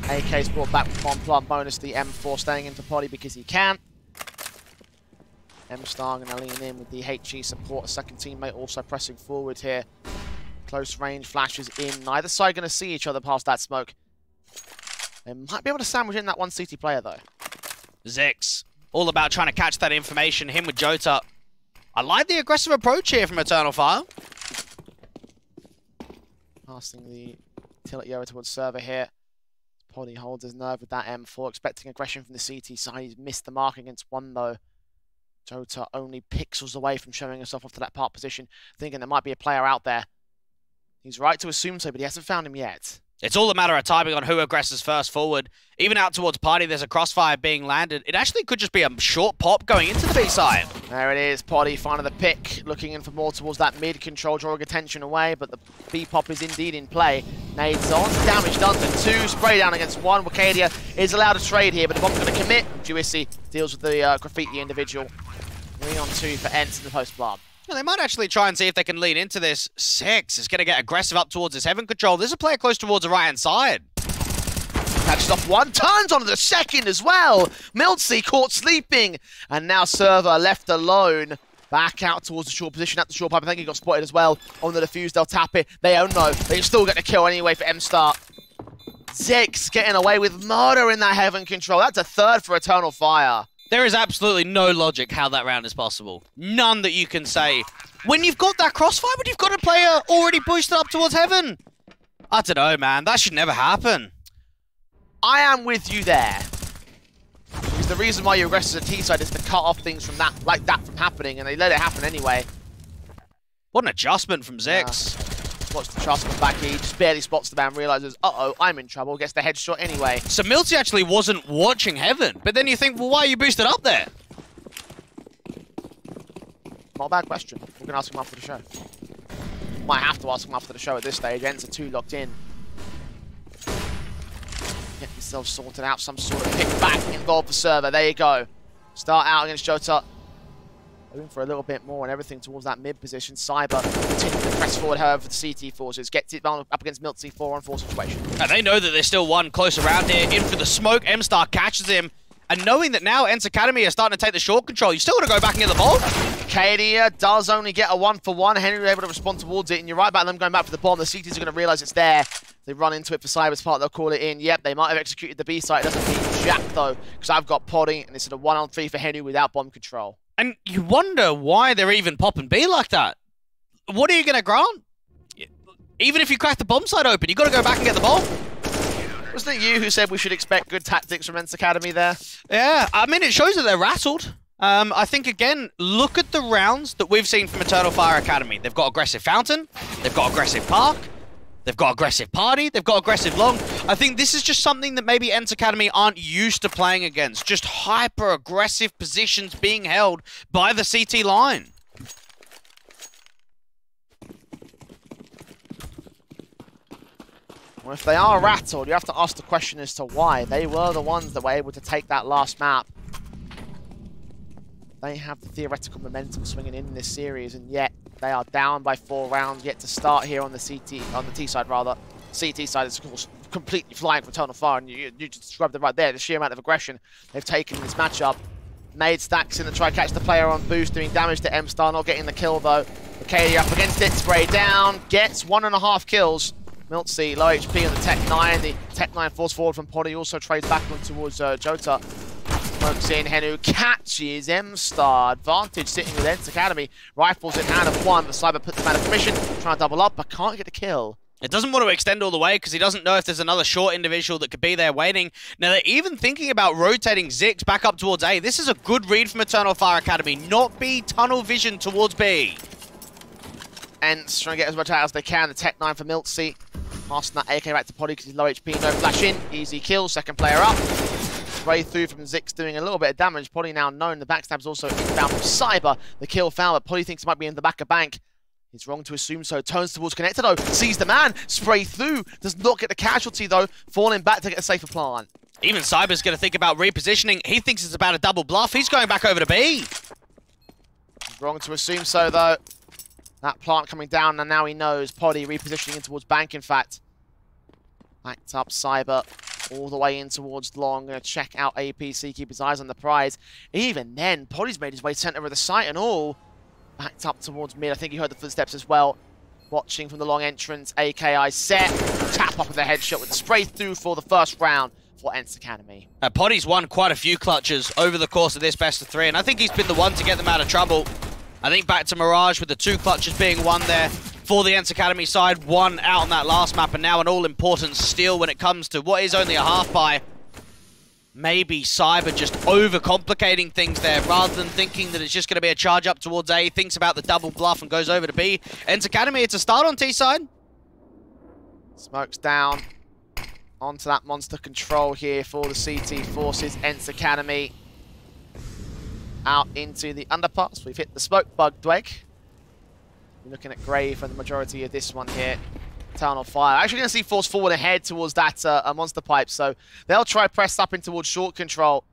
AK's brought back with 1 plant bonus, the M4 staying into Poddy because he can. MStar going to lean in with the HE support, a second teammate also pressing forward here. Close range flashes in, neither side going to see each other past that smoke. They might be able to sandwich in that 1 CT player though. Zix, all about trying to catch that information, him with Jota. I like the aggressive approach here from Eternal Fire. Passing the Tillet over towards server here. Poddy holds his nerve with that M4, expecting aggression from the CT side. He's missed the mark against 1 though. Jota only pixels away from showing himself off to that park position, thinking there might be a player out there. He's right to assume so, but he hasn't found him yet. It's all a matter of timing on who aggresses first forward. Even out towards Poddy, there's a crossfire being landed. It actually could just be a short pop going into the B side. There it is, Poddy finding the pick, looking in for more towards that mid control, drawing attention away, but the B pop is indeed in play. Nades on, damage done to 2, spray down against 1. Arcadia is allowed to trade here, but the bomb's going to commit. Juicy deals with the graffiti individual. 3 on 2 for ENCE in the post-blob. Well, they might actually try and see if they can lean into this. 6 is going to get aggressive up towards his heaven control. There's a player close towards the right-hand side. Catches off 1, turns onto the second as well. milZ caught sleeping, and now server left alone. Back out towards the short position at the short pipe. I think he got spotted as well on the defuse. They'll tap it. They don't know. They still get the kill anyway for MStar. Zix getting away with murder in that heaven control. That's a 3rd for Eternal Fire. There is absolutely no logic how that round is possible. None that you can say. When you've got that crossfire, but you've got a player already boosted up towards heaven. I don't know, man. That should never happen. I am with you there. Because the reason why you aggress as a T-side is to cut off things from that, like that from happening, and they let it happen anyway. What an adjustment from Zix. Watch the trust come back here. He just barely spots the man, realizes, uh-oh, I'm in trouble. Gets the headshot anyway. So milZ actually wasn't watching heaven, but then you think, well, why are you boosted up there? Not a bad question. We're going to ask him after the show. Might have to ask him after the show at this stage. ENCE are 2 locked in. Get themselves sorted out. Some sort of pick back involved for server. There you go. Start out against Jota. Hoping for a little bit more and everything towards that mid position. Cyber continuing to press forward, however, for the CT forces. Gets it up against milZ, 4-on-4 situation. And they know that there's still 1 close around here. In for the smoke. MStar catches him. And knowing that now ENCE Academy are starting to take the short control, you still got to go back and get the bomb. Arcadia does only get a 1-for-1. Henry able to respond towards it. And you're right about them going back for the bomb. The CTs are going to realize it's there. They run into it for Cyber's part. They'll call it in. Yep, they might have executed the B site. It doesn't mean jack, though, because I've got Poddy. And it's a 1-on-3 for Henry without bomb control. And you wonder why they're even popping B like that. What are you going to grant? Even if you crack the bomb side open, you got to go back and get the bomb. Wasn't it you who said we should expect good tactics from ENCE Academy there? Yeah, I mean, it shows that they're rattled. I think, again, look at the rounds that we've seen from Eternal Fire Academy. They've got aggressive Fountain, they've got aggressive Park, they've got aggressive Party, they've got aggressive Long. I think this is just something that maybe ENCE Academy aren't used to playing against. Just hyper-aggressive positions being held by the CT line. Well, if they are rattled, you have to ask the question as to why. They were the ones that were able to take that last map. They have the theoretical momentum swinging in this series, and yet they are down by 4 rounds yet to start here on the T side rather. CT side is of course completely flying from Eternal Fire, and you just described it right there, the sheer amount of aggression they've taken in this matchup. Made stacks in to try catch the player on boost, doing damage to M-Star, not getting the kill though. Arcadia up against it, spray down, gets 1.5 kills. MOUZ, low HP on the Tech 9. The Tech 9 force forward from Poddy, also trades backward towards Jota. Smokes in, Henu catches M-Star. Advantage sitting with ENCE Academy. Rifles in hand of 1, but Cyber puts them out of commission. Trying to double up, but can't get a kill. It doesn't want to extend all the way because he doesn't know if there's another short individual that could be there waiting. Now, they're even thinking about rotating Zix back up towards A. This is a good read from Eternal Fire Academy. Not B, tunnel vision towards B. ENCE trying to get as much out as they can. The Tech 9 for MOUZ. Passing that AK back to Poddy because he's low HP, no flash in. Easy kill, second player up. Spray through from Zix doing a little bit of damage. Poddy now known. The backstab's also inbound from Cyber. The kill foul, but Poddy thinks it might be in the back of bank. He's wrong to assume so. Turns towards Connector though. Sees the man. Spray through. Does not get the casualty though. Falling back to get a safer plant. Even Cyber's going to think about repositioning. He thinks it's about a double bluff. He's going back over to B. Wrong to assume so though. That plant coming down, and now he knows. Poddy repositioning in towards bank, in fact. Backed up Cyber all the way in towards Long. Gonna check out APC, keep his eyes on the prize. Even then, Poddy's made his way center of the site and all. Backed up towards mid. I think he heard the footsteps as well. Watching from the Long entrance. AKI set. Tap up with the headshot with the spray through for the first round for ENCE Academy. Poddy's won quite a few clutches over the course of this best of 3, and I think he's been the one to get them out of trouble. I think back to Mirage with the 2 clutches being won there for the ENCE Academy side, 1 out on that last map, and now an all-important steal when it comes to what is only a half buy. Maybe Cyber just overcomplicating things there rather than thinking that it's just going to be a charge up towards A, thinks about the double bluff and goes over to B. ENCE Academy, it's a start on T side. Smokes down onto that monster control here for the CT forces. ENCE Academy out into the underpass. We've hit the smoke bug, Dweg. We're looking at Grey for the majority of this one here. Eternal Fire. Actually going to see force forward ahead towards that monster pipe, so they'll try press up in towards short control.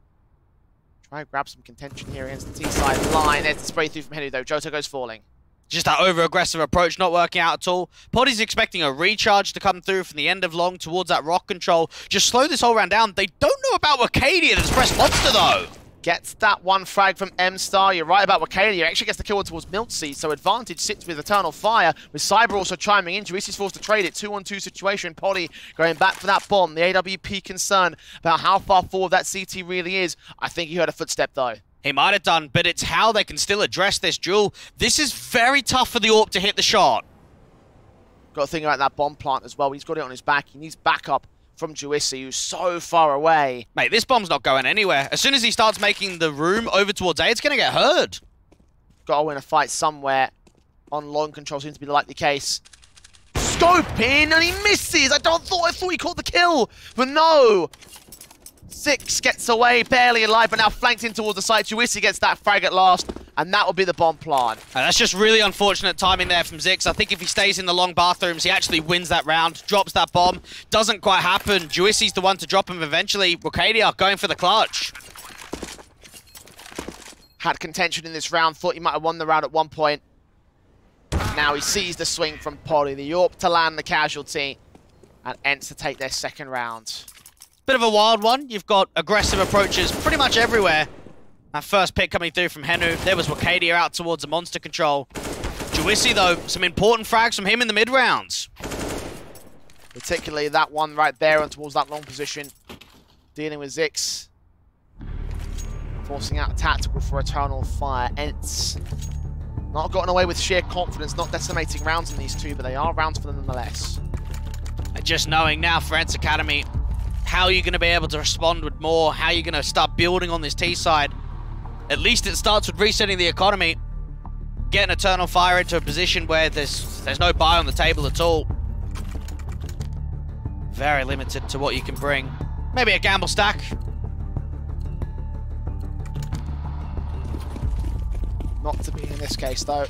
Try and grab some contention here against the T side line. There's the spray through from Henu though. Jota goes falling. Just that over-aggressive approach not working out at all. Poddy's expecting a recharge to come through from the end of Long towards that rock control. Just slow this whole round down. They don't know about Arcadia that's pressed Monster though. Gets that 1 frag from M-Star. You're right about Arcadia. Actually gets the kill towards MOUZ, so advantage sits with Eternal Fire, with Cyber also chiming in. Juicey's forced to trade it. 2-on-2 situation. Poddy going back for that bomb. The AWP concerned about how far forward that CT really is. I think he heard a footstep though. He might have done, but it's how they can still address this duel. This is very tough for the AWP to hit the shot. Got to think about that bomb plant as well. He's got it on his back. He needs backup from Juicy, who's so far away. Mate, this bomb's not going anywhere. As soon as he starts making the room over towards A, it's going to get heard. Got to win a fight somewhere. On Long control seems to be the likely case. Scope in, and he misses! I thought he caught the kill, but no! Zix gets away, barely alive, but now flanked in towards the side. Juicy gets that frag at last, and that will be the bomb plant. And that's just really unfortunate timing there from Zix. I think if he stays in the Long bathrooms, he actually wins that round, drops that bomb. Doesn't quite happen. Juicy's the one to drop him eventually. Arcadia going for the clutch. Had contention in this round, thought he might have won the round at one point. Now he sees the swing from Poddy, the AWP to land the casualty, and ENCE to take their second round. Bit of a wild one. You've got aggressive approaches pretty much everywhere. That first pick coming through from Henu. There was Arcadia out towards the monster control. Juicy, though, some important frags from him in the mid-rounds. Particularly that one right there and towards that long position. Dealing with Zix. Forcing out a tactical for Eternal Fire. ENCE not gotten away with sheer confidence, not decimating rounds in these two, but they are rounds for them nonetheless. And just knowing now for ENCE Academy, how you're going to be able to respond with more, how you're going to start building on this T side. At least it starts with resetting the economy, getting Eternal Fire into a position where there's no buy on the table at all. Very limited to what you can bring. Maybe a gamble stack. Not to be in this case, though.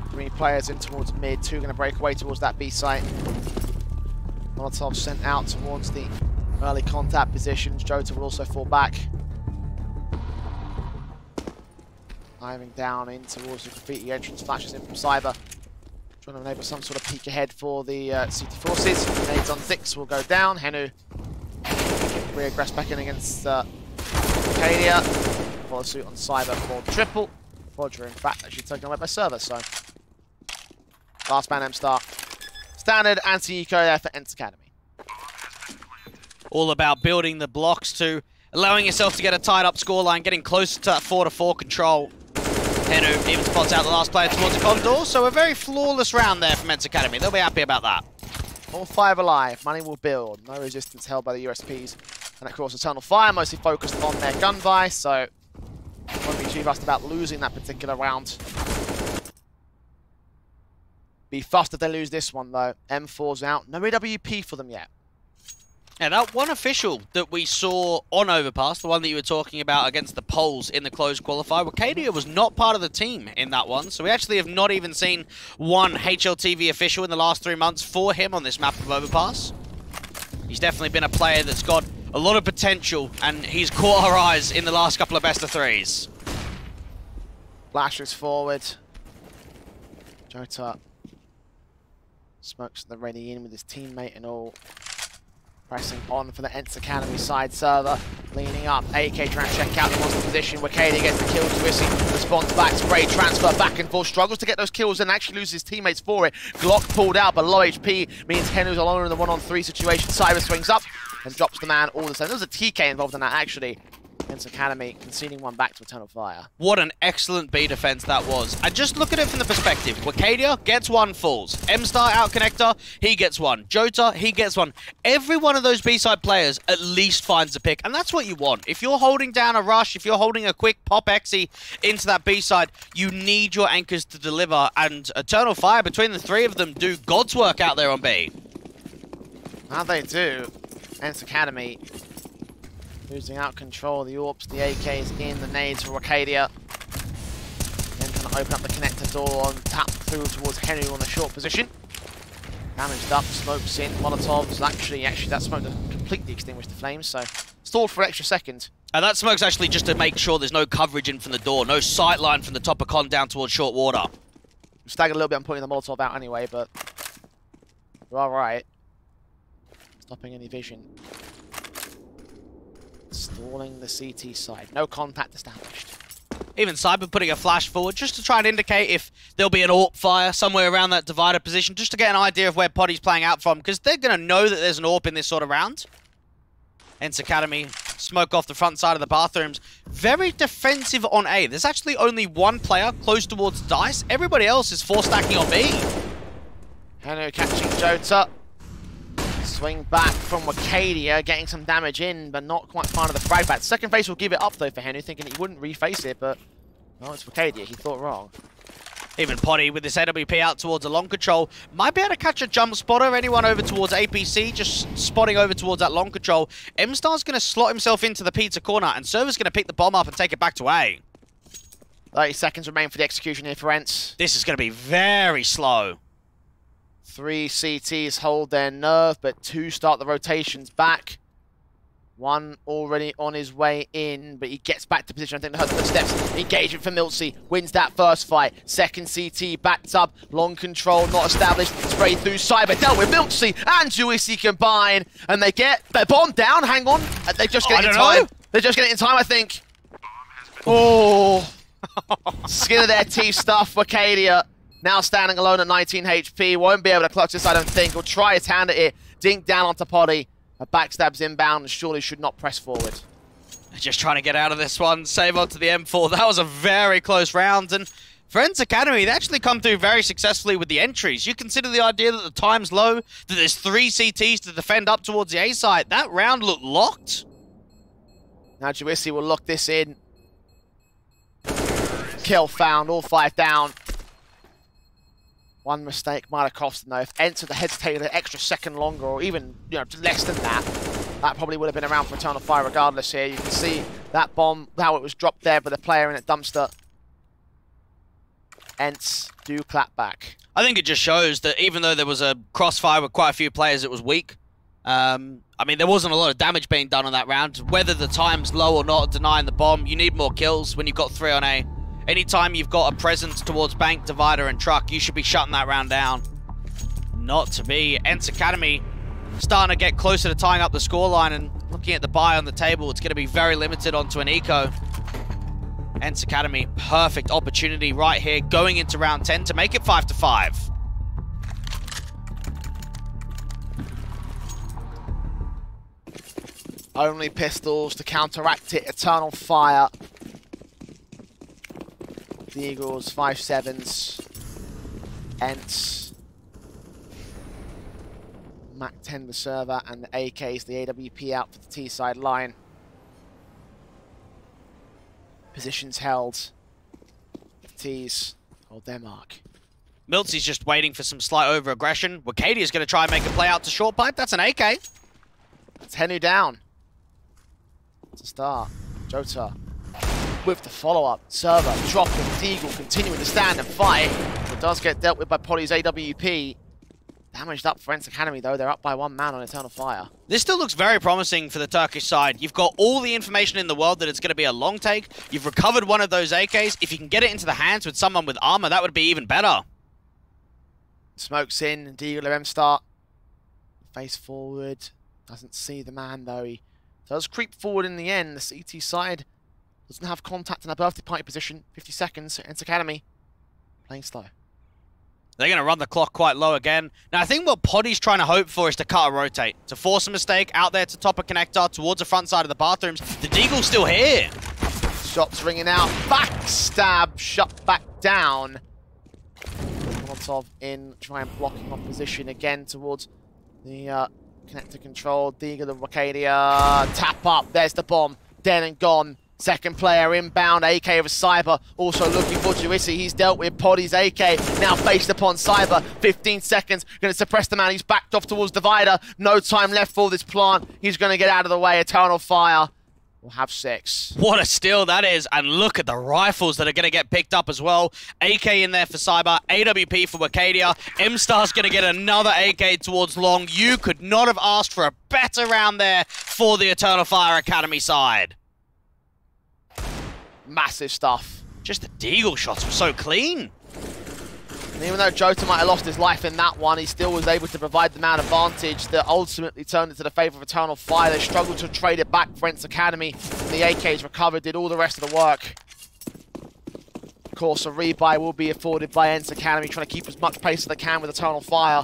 3 players in towards mid, 2 going to break away towards that B site. Molotov sent out towards the early contact positions. Jota will also fall back. Diving down in towards the graffiti entrance, flashes in from Cyber. Trying to enable some sort of peek ahead for the CT forces. Nades on Dix will go down. Henu reaggress back in against Arcadia. Follow suit on Cyber for the triple. Roger, in fact, actually taken away by Server, so. Last man M-Star. Standard anti-eco there for ENCE Academy. All about building the blocks to allowing yourself to get a tied up scoreline, getting closer to that 4-4 control. Henu even spots out the last player towards the corridor, so a very flawless round there from ENCE Academy. They'll be happy about that. All 5 alive. Money will build. No resistance held by the USPs. And of course, Eternal Fire mostly focused on their gun buy, so won't be too fussed about losing that particular round. Be fussed if they lose this one, though. M4's out. No AWP for them yet. Yeah, that one official that we saw on Overpass, the one that you were talking about against the Poles in the closed qualifier, Arcadia was not part of the team in that one, so we actually have not even seen one HLTV official in the last 3 months for him on this map of Overpass. He's definitely been a player that's got a lot of potential, and he's caught our eyes in the last couple of best of threes. Flashes forward. Jota smokes the ready in with his teammate and all. Pressing on for the ENCE Academy side. Server leaning up. AK trying to check out the monster position. Arcadia gets the kill. Twissy responds back. Spray transfer back and forth. Struggles to get those kills and actually loses his teammates for it. Glock pulled out, but low HP means Henu's alone in the 1-on-3 situation. Cyber swings up and drops the man all the time. There was a TK involved in that, actually. ENCE Academy conceding one back to Eternal Fire. What an excellent B defense that was. And just look at it from the perspective. Arcadia gets 1, falls. M-Star out connector, he gets 1. Jota, he gets 1. Every one of those B-side players at least finds a pick, and that's what you want. If you're holding down a rush, if you're holding a quick pop exi into that B-side, you need your anchors to deliver, and Eternal Fire, between the 3 of them, do God's work out there on B. Now they do. ENCE Academy losing out control, the AWPs, the AKs in, the nades for Arcadia. Then trying to open up the connector door and tap through towards Henu on the short position. Damaged up, smokes in, Molotovs. Actually that smoke completely extinguished the flames, so stalled for an extra second. And that smoke's actually just to make sure there's no coverage in from the door, no sight line from the top of con down towards short water. Staggered a little bit on putting the Molotov out anyway, but we're alright. Stopping any vision. Stalling the CT side. No contact established. Even Cyber putting a flash forward just to try and indicate if there'll be an AWP fire somewhere around that divider position, just to get an idea of where Poddy's playing out from, because they're going to know that there's an AWP in this sort of round. ENCE Academy, smoke off the front side of the bathrooms. Very defensive on A. There's actually only 1 player close towards Dice. Everybody else is 4 stacking on B. Henu catching Jota. Swing back from Arcadia, getting some damage in, but not quite finding the frag back. Second phase will give it up, though, for Henu, thinking he wouldn't reface it, but no, it's Arcadia. He thought wrong. Even Poddy with this AWP out towards a long control. Might be able to catch a jump spotter. Anyone over towards APC, just spotting over towards that long control. M-Star's going to slot himself into the pizza corner, and Server's going to pick the bomb up and take it back to A. 30 seconds remain for the execution here for ENCE. This is going to be very slow. 3 CTs hold their nerve, but 2 start the rotations back. 1 already on his way in, but he gets back to position. I think the husband steps. Engagement for MOUZ. Wins that first fight. Second CT backed up. Long control not established. Spray through Cyber. Dealt with MOUZ and Juicy combine. And they get their bomb down. Hang on. They just get it in time. They're just getting it in time, I think. Oh. Skin of their teeth stuff. Arcadia now standing alone at 19 HP. Won't be able to clutch this, I don't think. Will try his hand at it. Dink down onto Poddy. A backstab's inbound and surely should not press forward. Just trying to get out of this one. Save on to the M4. That was a very close round. And for ENCE Academy, they actually come through very successfully with the entries. You consider the idea that the time's low, that there's 3 CTs to defend up towards the A site. That round looked locked. Now Juicy will lock this in. Kill found, all 5 down. One mistake might have cost them though. If ENCE had hesitated an extra second longer, or even less than that, that probably would have been around for Eternal Fire regardless here. You can see that bomb, how it was dropped there by the player in a dumpster. ENCE do clap back. I think it just shows that even though there was a crossfire with quite a few players, it was weak. I mean, there wasn't a lot of damage being done on that round. Whether the time's low or not, denying the bomb, you need more kills when you've got 3 on A. Anytime you've got a presence towards Bank, Divider, and Truck, you should be shutting that round down. Not to be. ENCE Academy starting to get closer to tying up the scoreline, and looking at the buy on the table, it's going to be very limited onto an eco. ENCE Academy, perfect opportunity right here, going into round 10 to make it 5-5. Only pistols to counteract it. Eternal Fire. The Eagles, 5-7s. ENCE. Mac 10 the server, and the AKs, the AWP out for the T side line. Positions held. The T's hold their mark. MOUZ just waiting for some slight over-aggression. Wakadia's going to try and make a play out to short pipe. That's an AK. It's Henu down. To start. Jota with the follow-up. Server dropping. Deagle continuing to stand and fight. It does get dealt with by Poly's AWP. Damaged up for ENCE Academy though. They're up by 1 man on Eternal Fire. This still looks very promising for the Turkish side. You've got all the information in the world that it's going to be a long take. You've recovered one of those AKs. If you can get it into the hands with someone with armor, that would be even better. Smokes in. Deagle of M-Start. Face forward. Doesn't see the man though. He does creep forward in the end. The CT side doesn't have contact in a birthday party position. 50 seconds. ENCE Academy playing slow. They're going to run the clock quite low again. Now, I think what Poddy's trying to hope for is to cut a rotate, to force a mistake out there to top a connector towards the front side of the bathrooms. The Deagle's still here. Shots ringing out. Backstab. Shut back down. Molotov in, try and blocking opposition again towards the connector control. Deagle of Arcadia. Tap up. There's the bomb. Dead and gone. Second player inbound, AK of Cyber, also looking for Juicy. He's dealt with Poddy's AK, now based upon Cyber. 15 seconds, going to suppress the man. He's backed off towards Divider. No time left for this plant. He's going to get out of the way. Eternal Fire will have 6. What a steal that is, and look at the rifles that are going to get picked up as well. AK in there for Cyber, AWP for Arcadia. M-Star's going to get another AK towards Long. You could not have asked for a better round there for the Eternal Fire Academy side. Massive stuff. Just the Deagle shots were so clean. And even though Jota might have lost his life in that one, he still was able to provide the man advantage that ultimately turned it to the favour of Eternal Fire. They struggled to trade it back for ENCE Academy. The AKs recovered, did all the rest of the work. Of course, a rebuy will be afforded by ENCE Academy, trying to keep as much pace as they can with Eternal Fire.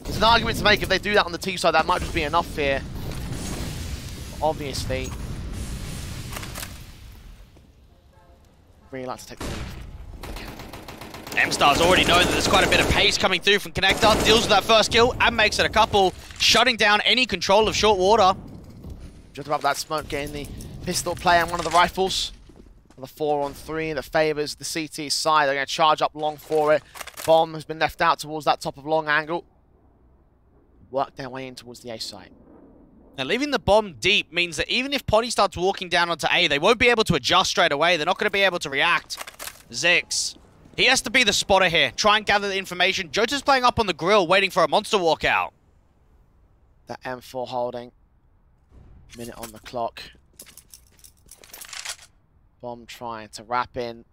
There's an argument to make if they do that on the T side, that might just be enough here. But obviously, really like to take the lead. M-Star's already known that there's quite a bit of pace coming through from Connector, deals with that first kill and makes it a couple, shutting down any control of short water. Just above that smoke, getting the pistol play on one of the rifles. The 4-on-3 that favours the CT side. They're going to charge up Long for it. Bomb has been left out towards that top of Long angle. Work their way in towards the A site. Now, leaving the bomb deep means that even if Poddy starts walking down onto A, they won't be able to adjust straight away. They're not going to be able to react. Zix. He has to be the spotter here. Try and gather the information. Jota's playing up on the grill, waiting for a monster walkout. That M4 holding. Minute on the clock. Bomb trying to wrap in.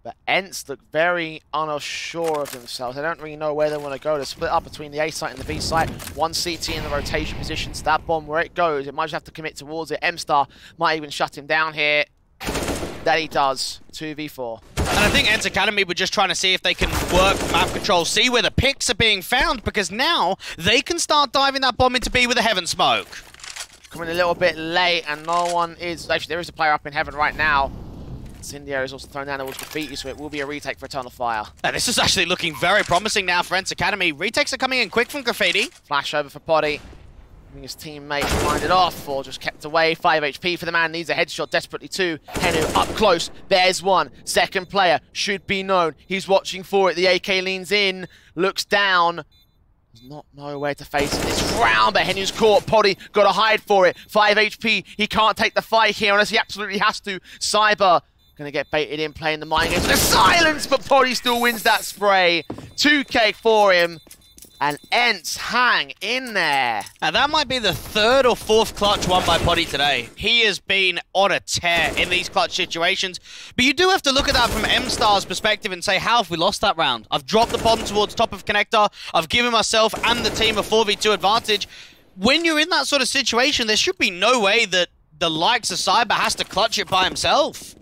But ENCE look very unsure of themselves. They don't really know where they want to go. They're split up between the A site and the B site. One CT in the rotation positions. That bomb, where it goes, it might just have to commit towards it. M-Star might even shut him down here. That he does. 2v4. And I think ENCE Academy were just trying to see if they can work map control, see where the picks are being found, because now they can start diving that bomb into B with a heaven smoke. coming a little bit late, and no one is... Actually, there is a player up in heaven right now. Incendiary is also thrown down towards Graffiti, so it will be a retake for Eternal Fire. And this is actually looking very promising now for ENCE Academy. Retakes are coming in quick from Graffiti. Flash over for Poddy. His teammate winded off or just kept away. 5 HP for the man, needs a headshot desperately too. Henu up close, there's one. Second player should be known. He's watching for it. The AK leans in, looks down. Does not know where to face in this round, but Henu's caught. Poddy got to hide for it. 5 HP, he can't take the fight here unless he absolutely has to. Cyber gonna get baited in playing the mind games. There's silence, but Poddy still wins that spray. 2K for him. And ENCE hang in there. Now that might be the third or fourth clutch won by Poddy today. He has been on a tear in these clutch situations. But you do have to look at that from M-Star's perspective and say, how have we lost that round? I've dropped the bomb towards top of connector. I've given myself and the team a 4v2 advantage. When you're in that sort of situation, there should be no way that the likes of Cyber has to clutch it by himself.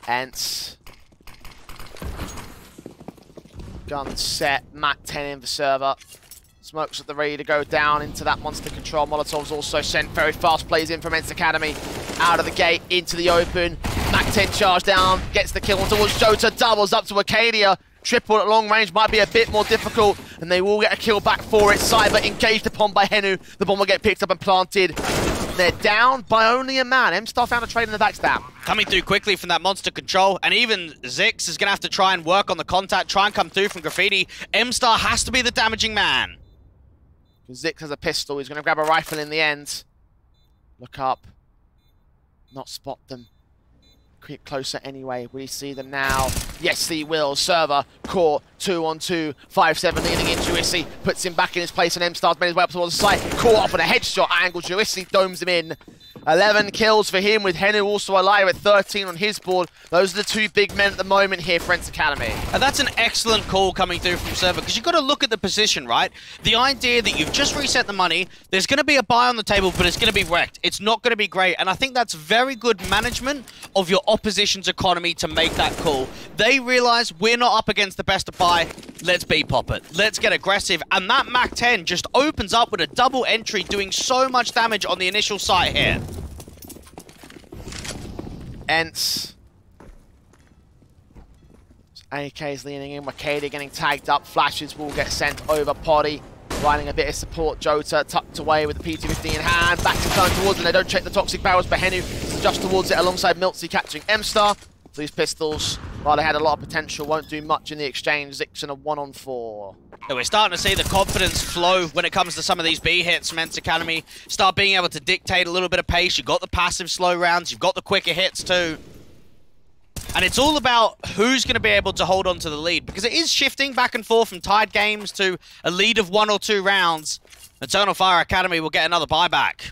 ENCE. Gun set, MAC-10 in the server. Smokes at the ready to go down into that monster control. Molotov's also sent very fast plays in from ENCE Academy. Out of the gate, into the open. MAC-10 charge down, gets the kill towards Jota, doubles up to Acadia. Triple at long range might be a bit more difficult, and they will get a kill back for it. Cyber engaged upon by Henu. The bomb will get picked up and planted. They're down by only a man. M-Star found a trade in the backstab. Coming through quickly from that monster control, and even Zix is going to have to try and work on the contact, try and come through from Graffiti. M-Star has to be the damaging man. Zix has a pistol. He's going to grab a rifle in the end. Look up. Not spot them. Creep closer anyway. Will he see them now? Yes, he will. Server, core, 2-on-2. 5-7 leaning in. Juicy puts him back in his place, and M-Star's made his way up towards the site. Caught up on a headshot angle. Juicy domes him in. 11 kills for him, with Henu also alive at 13 on his board. Those are the two big men at the moment here for ENCE Academy. And that's an excellent call coming through from Server, because you've got to look at the position, right? The idea that you've just reset the money, there's going to be a buy on the table, but it's going to be wrecked. It's not going to be great, and I think that's very good management of your opposition's economy to make that call. They realize we're not up against the best of buy. Let's B-pop it. Let's get aggressive, and that MAC-10 just opens up with a double entry, doing so much damage on the initial site here. ENCE. AK's leaning in. Acadia getting tagged up. Flashes will get sent over. Poddy riding a bit of support. Jota tucked away with the P250 in hand. Back to turn towards them. They don't check the toxic barrels, but Henu is just towards it alongside Miltsy catching M-Star. These pistols, while they had a lot of potential, won't do much in the exchange. Zix in a 1-on-4. So we're starting to see the confidence flow when it comes to some of these B hits from ENCE Academy. Start being able to dictate a little bit of pace. You've got the passive slow rounds. You've got the quicker hits too. And it's all about who's going to be able to hold on to the lead, because it is shifting back and forth from tied games to a lead of 1 or 2 rounds. Eternal Fire Academy will get another buyback.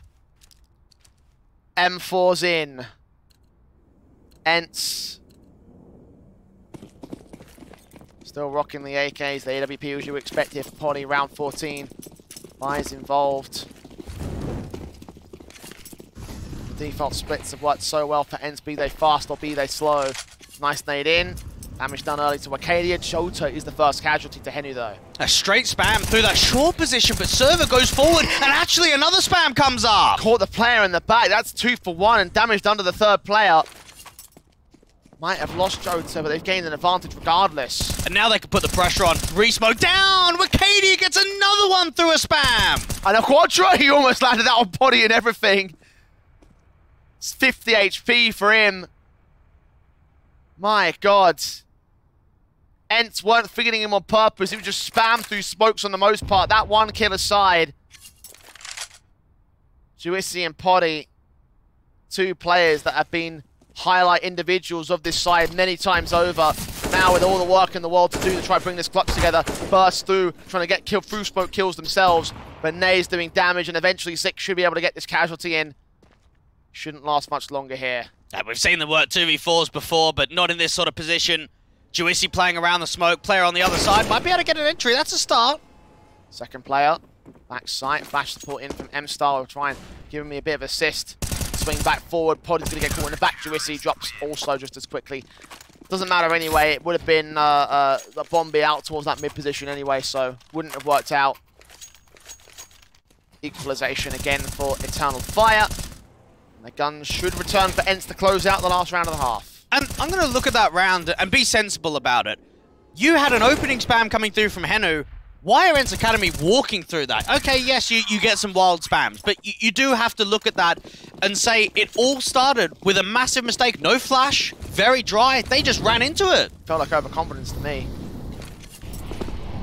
M4's in. ENCE. Still rocking the AKs, the AWP as you expect here for Poddy, round 14. Buys involved. The default splits have worked so well for ENCE, be they fast or be they slow. Nice nade in. Damage done early to Acadia. Jota is the first casualty to Henu though. A straight spam through that short position, but Server goes forward, and actually another spam comes up. Caught the player in the back, that's 2 for 1, and damage done to the third player. Might have lost Jota, but they've gained an advantage regardless. And now they can put the pressure on. Re-smoke down! Acadia gets another one through a spam! And a Quadra, he almost landed that on Poddy and everything. It's 50 HP for him. My God. ENCE weren't feeding him on purpose. He was just spammed through smokes on the most part. That one kill aside. Juicy and Poddy, 2 players that have been highlight individuals of this side many times over. Now with all the work in the world to do to try to bring this clutch together, burst through, trying to get through smoke kills themselves. But Nay's doing damage, and eventually Zix should be able to get this casualty in. Shouldn't last much longer here. We've seen them work 2v4s before, but not in this sort of position. Juicy playing around the smoke, player on the other side, might be able to get an entry, that's a start. Second player, back sight, flash support in from M-Star, will try and give me a bit of assist. Swing back forward, Poddy's going to get caught in the back, Juicy drops also just as quickly. Doesn't matter anyway, it would have been a bomb be out towards that mid position anyway, so wouldn't have worked out. equalization again for Eternal Fire. And the guns should return for ENCE to close out the last round of the half. And I'm going to look at that round and be sensible about it. You had an opening spam coming through from Henu. Why are ENCE Academy walking through that? Okay, yes, you get some wild spams, but you do have to look at that and say it all started with a massive mistake. No flash, very dry. They just ran into it. Felt like overconfidence to me.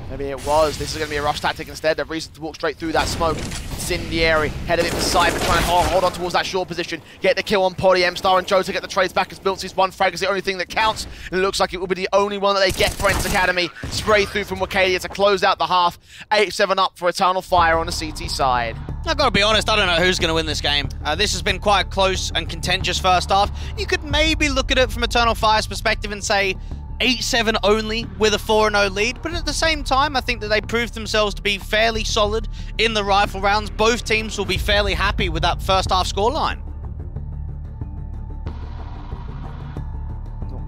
Maybe it was. This is going to be a rush tactic instead. A reason to walk straight through that smoke. Incendiary, head of it for Cypher, trying to hold on towards that short position. Get the kill on Poddy. MStar and Joe to get the trades back as Builtsy's one frag is the only thing that counts. And it looks like it will be the only one that they get for ENCE Academy. Spray through from Wakadia to close out the half. 8-7 up for Eternal Fire on the CT side. I've got to be honest, I don't know who's going to win this game. This has been quite close and contentious first half. You could maybe look at it from Eternal Fire's perspective and say 8-7 only with a 4-0 lead, but at the same time, I think that they proved themselves to be fairly solid in the rifle rounds. Both teams will be fairly happy with that first half scoreline.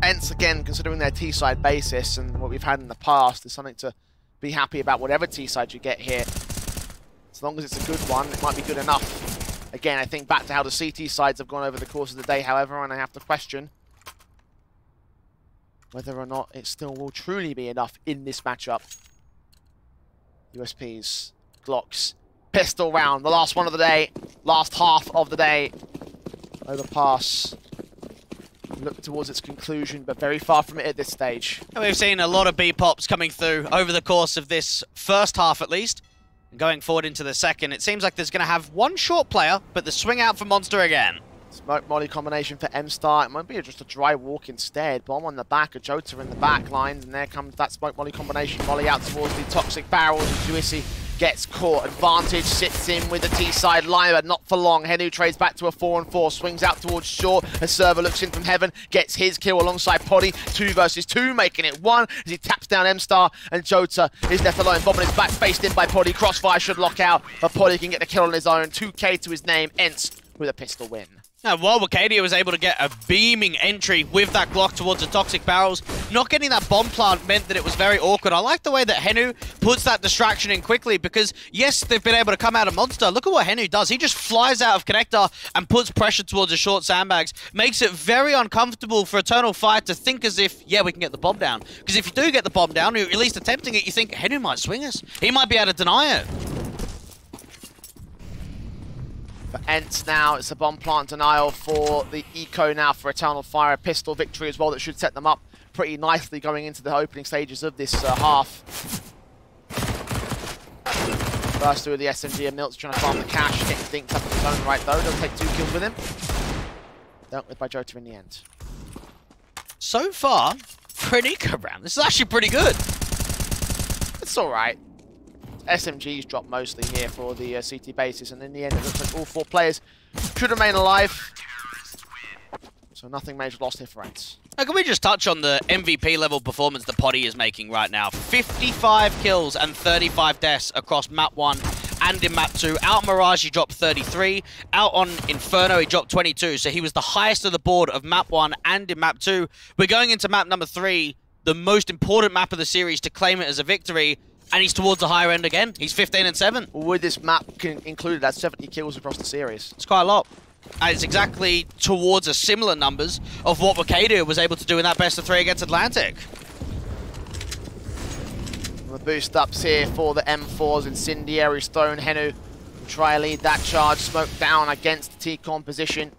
ENCE, again, considering their T-side basis and what we've had in the past, is something to be happy about whatever T-side you get here. As long as it's a good one, it might be good enough. Again, I think back to how the CT sides have gone over the course of the day, however, and I have to question whether or not it still will truly be enough in this matchup. USPs, Glocks, pistol round, the last one of the day, last half of the day. Overpass. Look towards its conclusion, but very far from it at this stage. And we've seen a lot of B-pops coming through over the course of this first half at least. And going forward into the second, it seems like there's going to have one short player, but the swing out for Monster again. Smoke Molly combination for MStar. It might be just a dry walk instead. Bomb on the back, a Jota in the back lines, and there comes that Smoke Molly combination. Molly out towards the toxic barrels, and Juicy gets caught. Advantage sits in with the T-side line, but not for long. Henu trades back to a 4-on-4, swings out towards Short. A server looks in from heaven, gets his kill alongside Poddy. 2 versus 2, making it 1 as he taps down MStar, and Jota is left alone. Bombing his back, faced in by Poddy. Crossfire should lock out, but Poddy can get the kill on his own. 2K to his name, ENCE with a pistol win. Now, while Wakadia was able to get a beaming entry with that Glock towards the toxic barrels, not getting that bomb plant meant that it was very awkward. I like the way that Henu puts that distraction in quickly because, yes, they've been able to come out of Monster. Look at what Henu does. He just flies out of Connector and puts pressure towards the short sandbags. Makes it very uncomfortable for Eternal Fire to think as if, yeah, we can get the bomb down. Because if you do get the bomb down, or at least attempting it, you think Henu might swing us. He might be able to deny it. For ENCE now, it's a bomb plant denial for the eco now for Eternal Fire. A pistol victory as well that should set them up pretty nicely going into the opening stages of this half. Burst through the SMG and Milt's trying to farm the cash, getting things up in his own right though. Doesn't take 2 kills with him. Dealt with by Jota in the end. So far, for an eco round, this is actually pretty good. It's alright. SMGs drop mostly here for the CT bases, and in the end it looks like all 4 players should remain alive. So nothing major lost here for ENCE. Now, can we just touch on the MVP level performance that Poddy is making right now? 55 kills and 35 deaths across map 1 and in map 2. Out Mirage, he dropped 33. Out on Inferno, he dropped 22. So he was the highest of the board of map 1 and in map 2. We're going into map number 3, the most important map of the series, to claim it as a victory. And he's towards the higher end again. He's 15-7. With this map included, that's 70 kills across the series. It's quite a lot. And it's exactly towards a similar numbers of what Wakadia was able to do in that best of 3 against Atlantic. The boost ups here for the M4s. Incendiary Stone. Henu will try to lead that charge. Smoke down against the T-con position.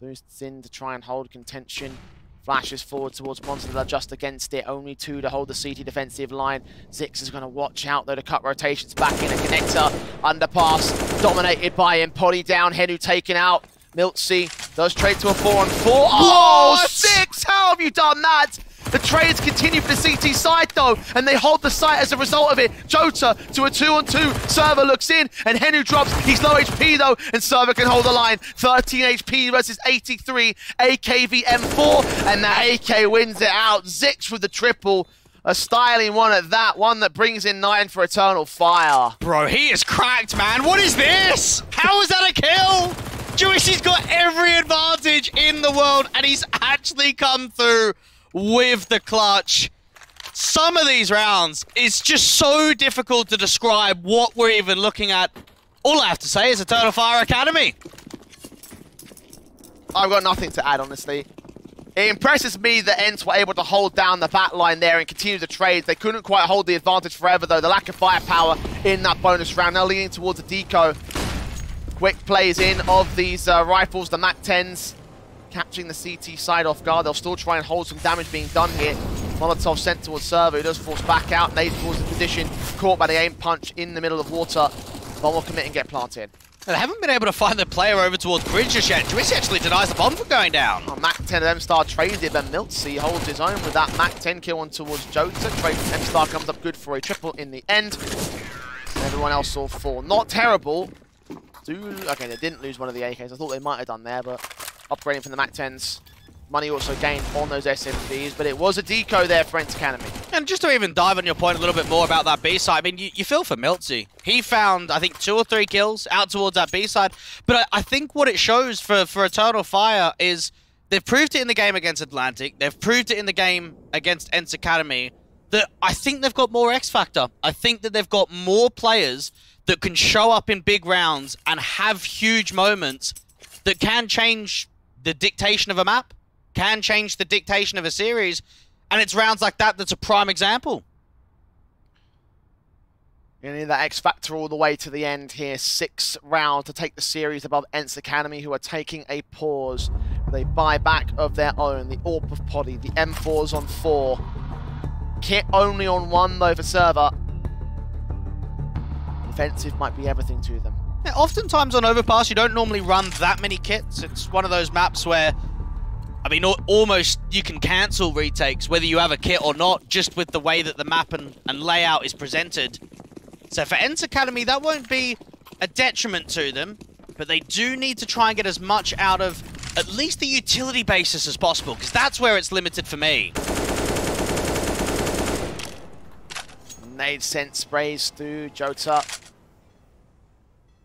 Boosts in to try and hold contention. Flashes forward towards Monster that are just against it. Only 2 to hold the CT defensive line. Zix is going to watch out though to cut rotations back in. A Connector. Underpass dominated by him. Poddy down. Henu taken out. Miltsy does trade to a 4-on-4. Oh, Zix! How have you done that? The trades continue for the CT side though, and they hold the site as a result of it. Jota to a 2-on-2. Server looks in, and Henu drops. He's low HP though, and Server can hold the line. 13 HP versus 83. AKV M4, and the AK wins it out. Zix with the triple. A styling one at that, one that brings in 9 for Eternal Fire. Bro, he is cracked, man. What is this? How is that a kill? Juicy's got every advantage in the world, and he's actually come through with the clutch. some of these rounds, it's just so difficult to describe what we're even looking at. All I have to say is Eternal Fire Academy. I've got nothing to add, honestly. It impresses me that ENCE were able to hold down the back line there and continue the trades. They couldn't quite hold the advantage forever, though. The lack of firepower in that bonus round. Now leaning towards the deco. Quick plays in of these rifles, the MAC-10s. Catching the CT side off guard. They'll still try and hold some damage being done here. Molotov sent towards Server, who does force back out. Nade towards the position. Caught by the aim punch in the middle of water. Bomb will commit and get planted. They haven't been able to find the player over towards bridge just yet. Juicy actually denies the bomb from going down. Oh, MAC-10 of M-Star traded, but MiltZ holds his own with that MAC-10 kill on towards Jota. Trade from M-Star comes up good for a triple in the end. And everyone else saw 4. Not terrible. Okay, they didn't lose one of the AKs. I thought they might have done there, but upgrading from the MAC-10s. Money also gained on those SMGs, but it was a deco there for ENCE Academy. And just to even dive on your point a little bit more about that B-side, I mean, you feel for MiltZ. He found, I think, 2 or 3 kills out towards that B-side, but I think what it shows for Eternal Fire is they've proved it in the game against Atlantic, they've proved it in the game against ENCE Academy, that I think they've got more X-Factor. I think that they've got more players that can show up in big rounds and have huge moments that can change the dictation of a map, can change the dictation of a series, and it's rounds like that that's a prime example. You need that X Factor all the way to the end here. 6th round to take the series above ENCE Academy, who are taking a pause. They buy back of their own. The AWP of Poddy, the M4s on 4. Kit only on 1 though for Server. Offensive might be everything to them. Yeah, oftentimes on Overpass, you don't normally run that many kits. It's one of those maps where, I mean, almost you can cancel retakes, whether you have a kit or not, just with the way that the map and layout is presented. So for ENCE Academy, that won't be a detriment to them, but they do need to try and get as much out of at least the utility basis as possible, because that's where it's limited for me. Nade sent sprays through Jota.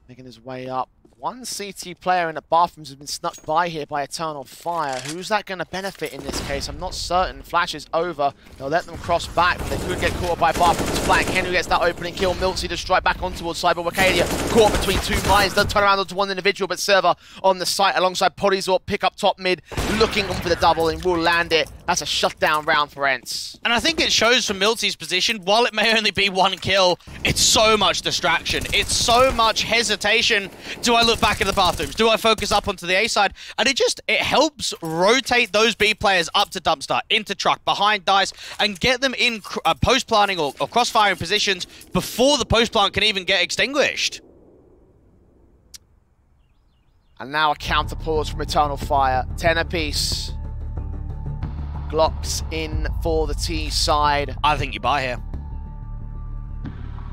Making his way up. 1 CT player in the bathrooms has been snuck by here by Eternal Fire. Who's that going to benefit in this case? I'm not certain. Flash is over. They'll let them cross back, but they could get caught by Bathrooms flank. Henry gets that opening kill. MiltZ to strike back on towards Cyber Wakadia. Caught between 2 mines. Does turn around onto 1 individual, but Server on the site alongside Poddyzor. Pick up top mid. Looking on for the double and will land it. That's a shutdown round for ENCE. And I think it shows from MiltZ's position, while it may only be 1 kill, it's so much distraction. It's so much hesitation. Do I look back at the bathrooms? Do I focus up onto the A side? And it helps rotate those B players up to Dumpster, into truck, behind Dice, and get them in post-planting or cross-firing positions before the post-plant can even get extinguished. And now a counter pause from Eternal Fire. 10 apiece. Glocks in for the T side. I think you buy here.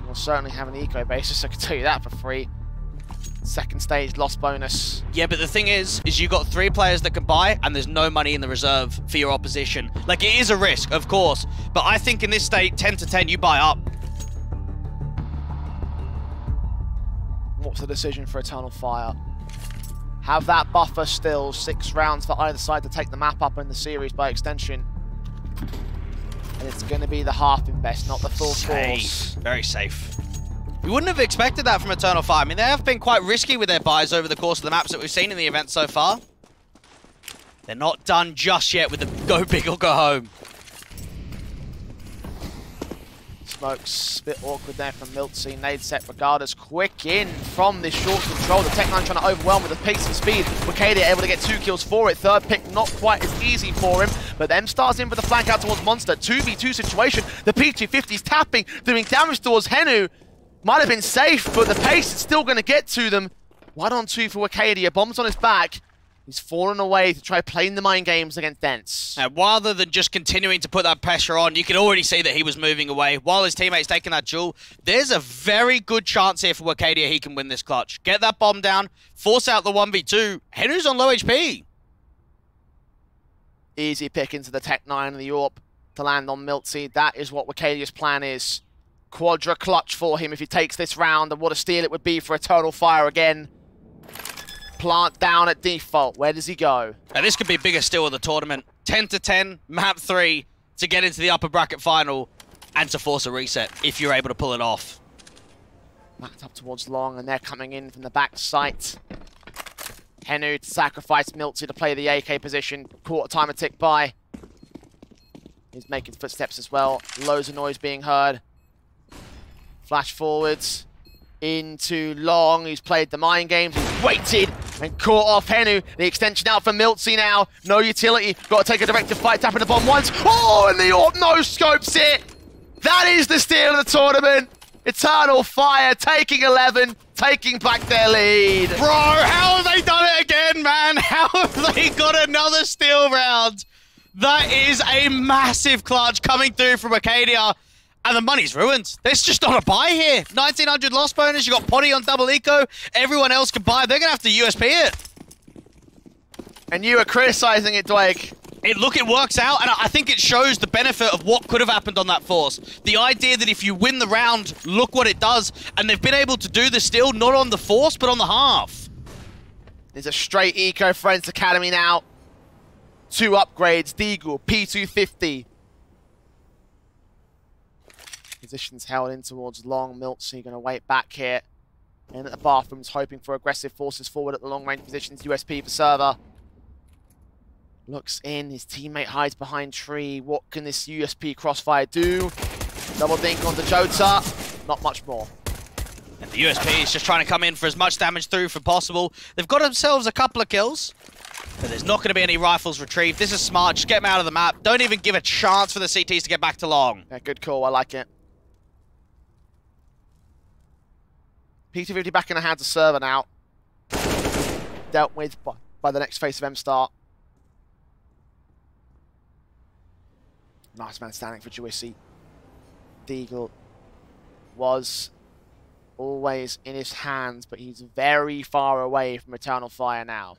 We'll certainly have an eco basis, I can tell you that for free. 2nd stage loss bonus. Yeah, but the thing is you got 3 players that can buy, and there's no money in the reserve for your opposition. Like, it is a risk, of course, but I think in this state, 10 to 10, you buy up. What's the decision for Eternal Fire? Have that buffer still. 6 rounds for either side to take the map up in the series by extension. And it's going to be the half invest, not the full force. Very safe. We wouldn't have expected that from Eternal Fire. I mean, they have been quite risky with their buys over the course of the maps that we've seen in the event so far. They're not done just yet with the go big or go home. Smokes, a bit awkward there from MiltZ. Nade set regardless. Quick in from this short control. The Tech9 trying to overwhelm with the pace and speed. Wakadia able to get 2 kills for it. 3rd pick not quite as easy for him. But them stars in for the flank out towards Monster. 2v2 situation. The P250's tapping, doing damage towards Henu. Might have been safe, but the pace is still going to get to them. 1 on 2 for Wakadia. Bombs on his back. He's fallen away to try playing the mind games against ENCE. And rather than just continuing to put that pressure on, you can already see that he was moving away while his teammate's taking that duel. There's a very good chance here for Wakadia he can win this clutch. Get that bomb down, force out the 1v2. Henu's on low HP. Easy pick into the Tech9 and the AWP to land on MiltZ. That is what Wakadia's plan is. Quadra clutch for him if he takes this round, and what a steal it would be for Eternal Fire again. Plant down at default. Where does he go? Now this could be biggest steal of the tournament. 10 to 10, map 3. to get into the upper bracket final and to force a reset if you're able to pull it off. Backed up towards Long, and they're coming in from the back site. Henu to sacrifice Miltsy to play the AK position. Quarter timer tick by. He's making footsteps as well. Loads of noise being heard. Flash forwards into Long. He's played the mind games. He's waited and caught off Henu. The extension out for Miltsy now. No utility. Got to take a directive fight. Tapping the bomb once. Oh, and the AWP no-scopes it. That is the steal of the tournament. Eternal Fire taking 11, taking back their lead. Bro, how have they done it again, man? How have they got another steal round? That is a massive clutch coming through from Arcadia. And the money's ruined. There's just not a buy here. 1900 loss bonus. You got Potty on double eco. Everyone else can buy. They're going to have to USP it. And you were criticizing it, Dwayne. It works out, and I think it shows the benefit of what could have happened on that force. The idea that if you win the round, look what it does. And they've been able to do this still, not on the force, but on the half. There's a straight eco for ENCE Academy now. 2 upgrades, Deagle, P250. Positions held in towards Long. Miltsy going to wait back here. In at the bathrooms, hoping for aggressive forces forward at the long-range positions. USP for server. Looks in, his teammate hides behind tree. What can this USP crossfire do? Double dink onto Jota. Not much more. And the USP is just trying to come in for as much damage through as possible. They've got themselves a couple of kills, but there's not going to be any rifles retrieved. This is smart. Just get them out of the map. Don't even give a chance for the CTs to get back to Long. Yeah, good call. I like it. P250 back in the hands of server now. Dealt with by the next face of M-Star. Nice man standing for Joycey. Deagle was always in his hands, but he's very far away from Eternal Fire now.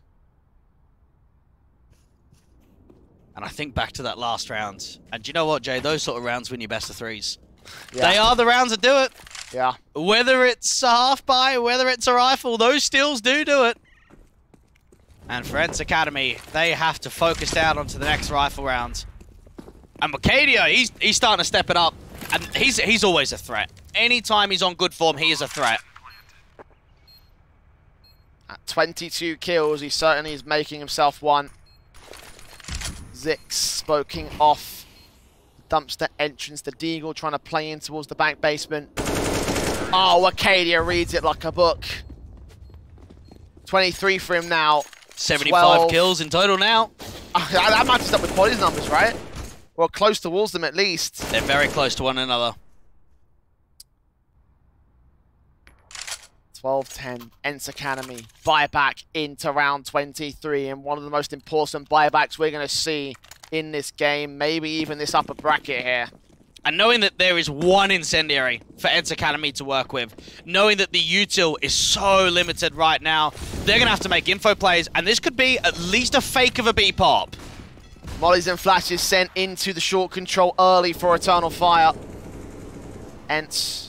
And I think back to that last round. And do you know what, Jay? Those sort of rounds win you best of threes. Yeah. They are the rounds that do it. Yeah. Whether it's a half buy, whether it's a rifle, those steals do it. And for ENCE Academy, they have to focus down onto the next rifle round. And Arcadia, he's starting to step it up. And he's always a threat. Anytime he's on good form, he is a threat. At 22 kills, he certainly is making himself one. Zix spoking off the dumpster entrance. The Deagle trying to play in towards the back basement. Oh, Arcadia reads it like a book. 23 for him now. 75 12. kills in total now. That matches up with Poly's numbers, right? Well, close towards them at least. They're very close to one another. 12-10, ENCE Academy, buyback into round 23, and one of the most important buybacks we're going to see in this game, maybe even this upper bracket here. And knowing that there is one incendiary for ENCE Academy to work with, knowing that the util is so limited right now, they're going to have to make info plays, and this could be at least a fake of a B-pop. Mollies and flashes sent into the short control early for Eternal Fire. ENCE.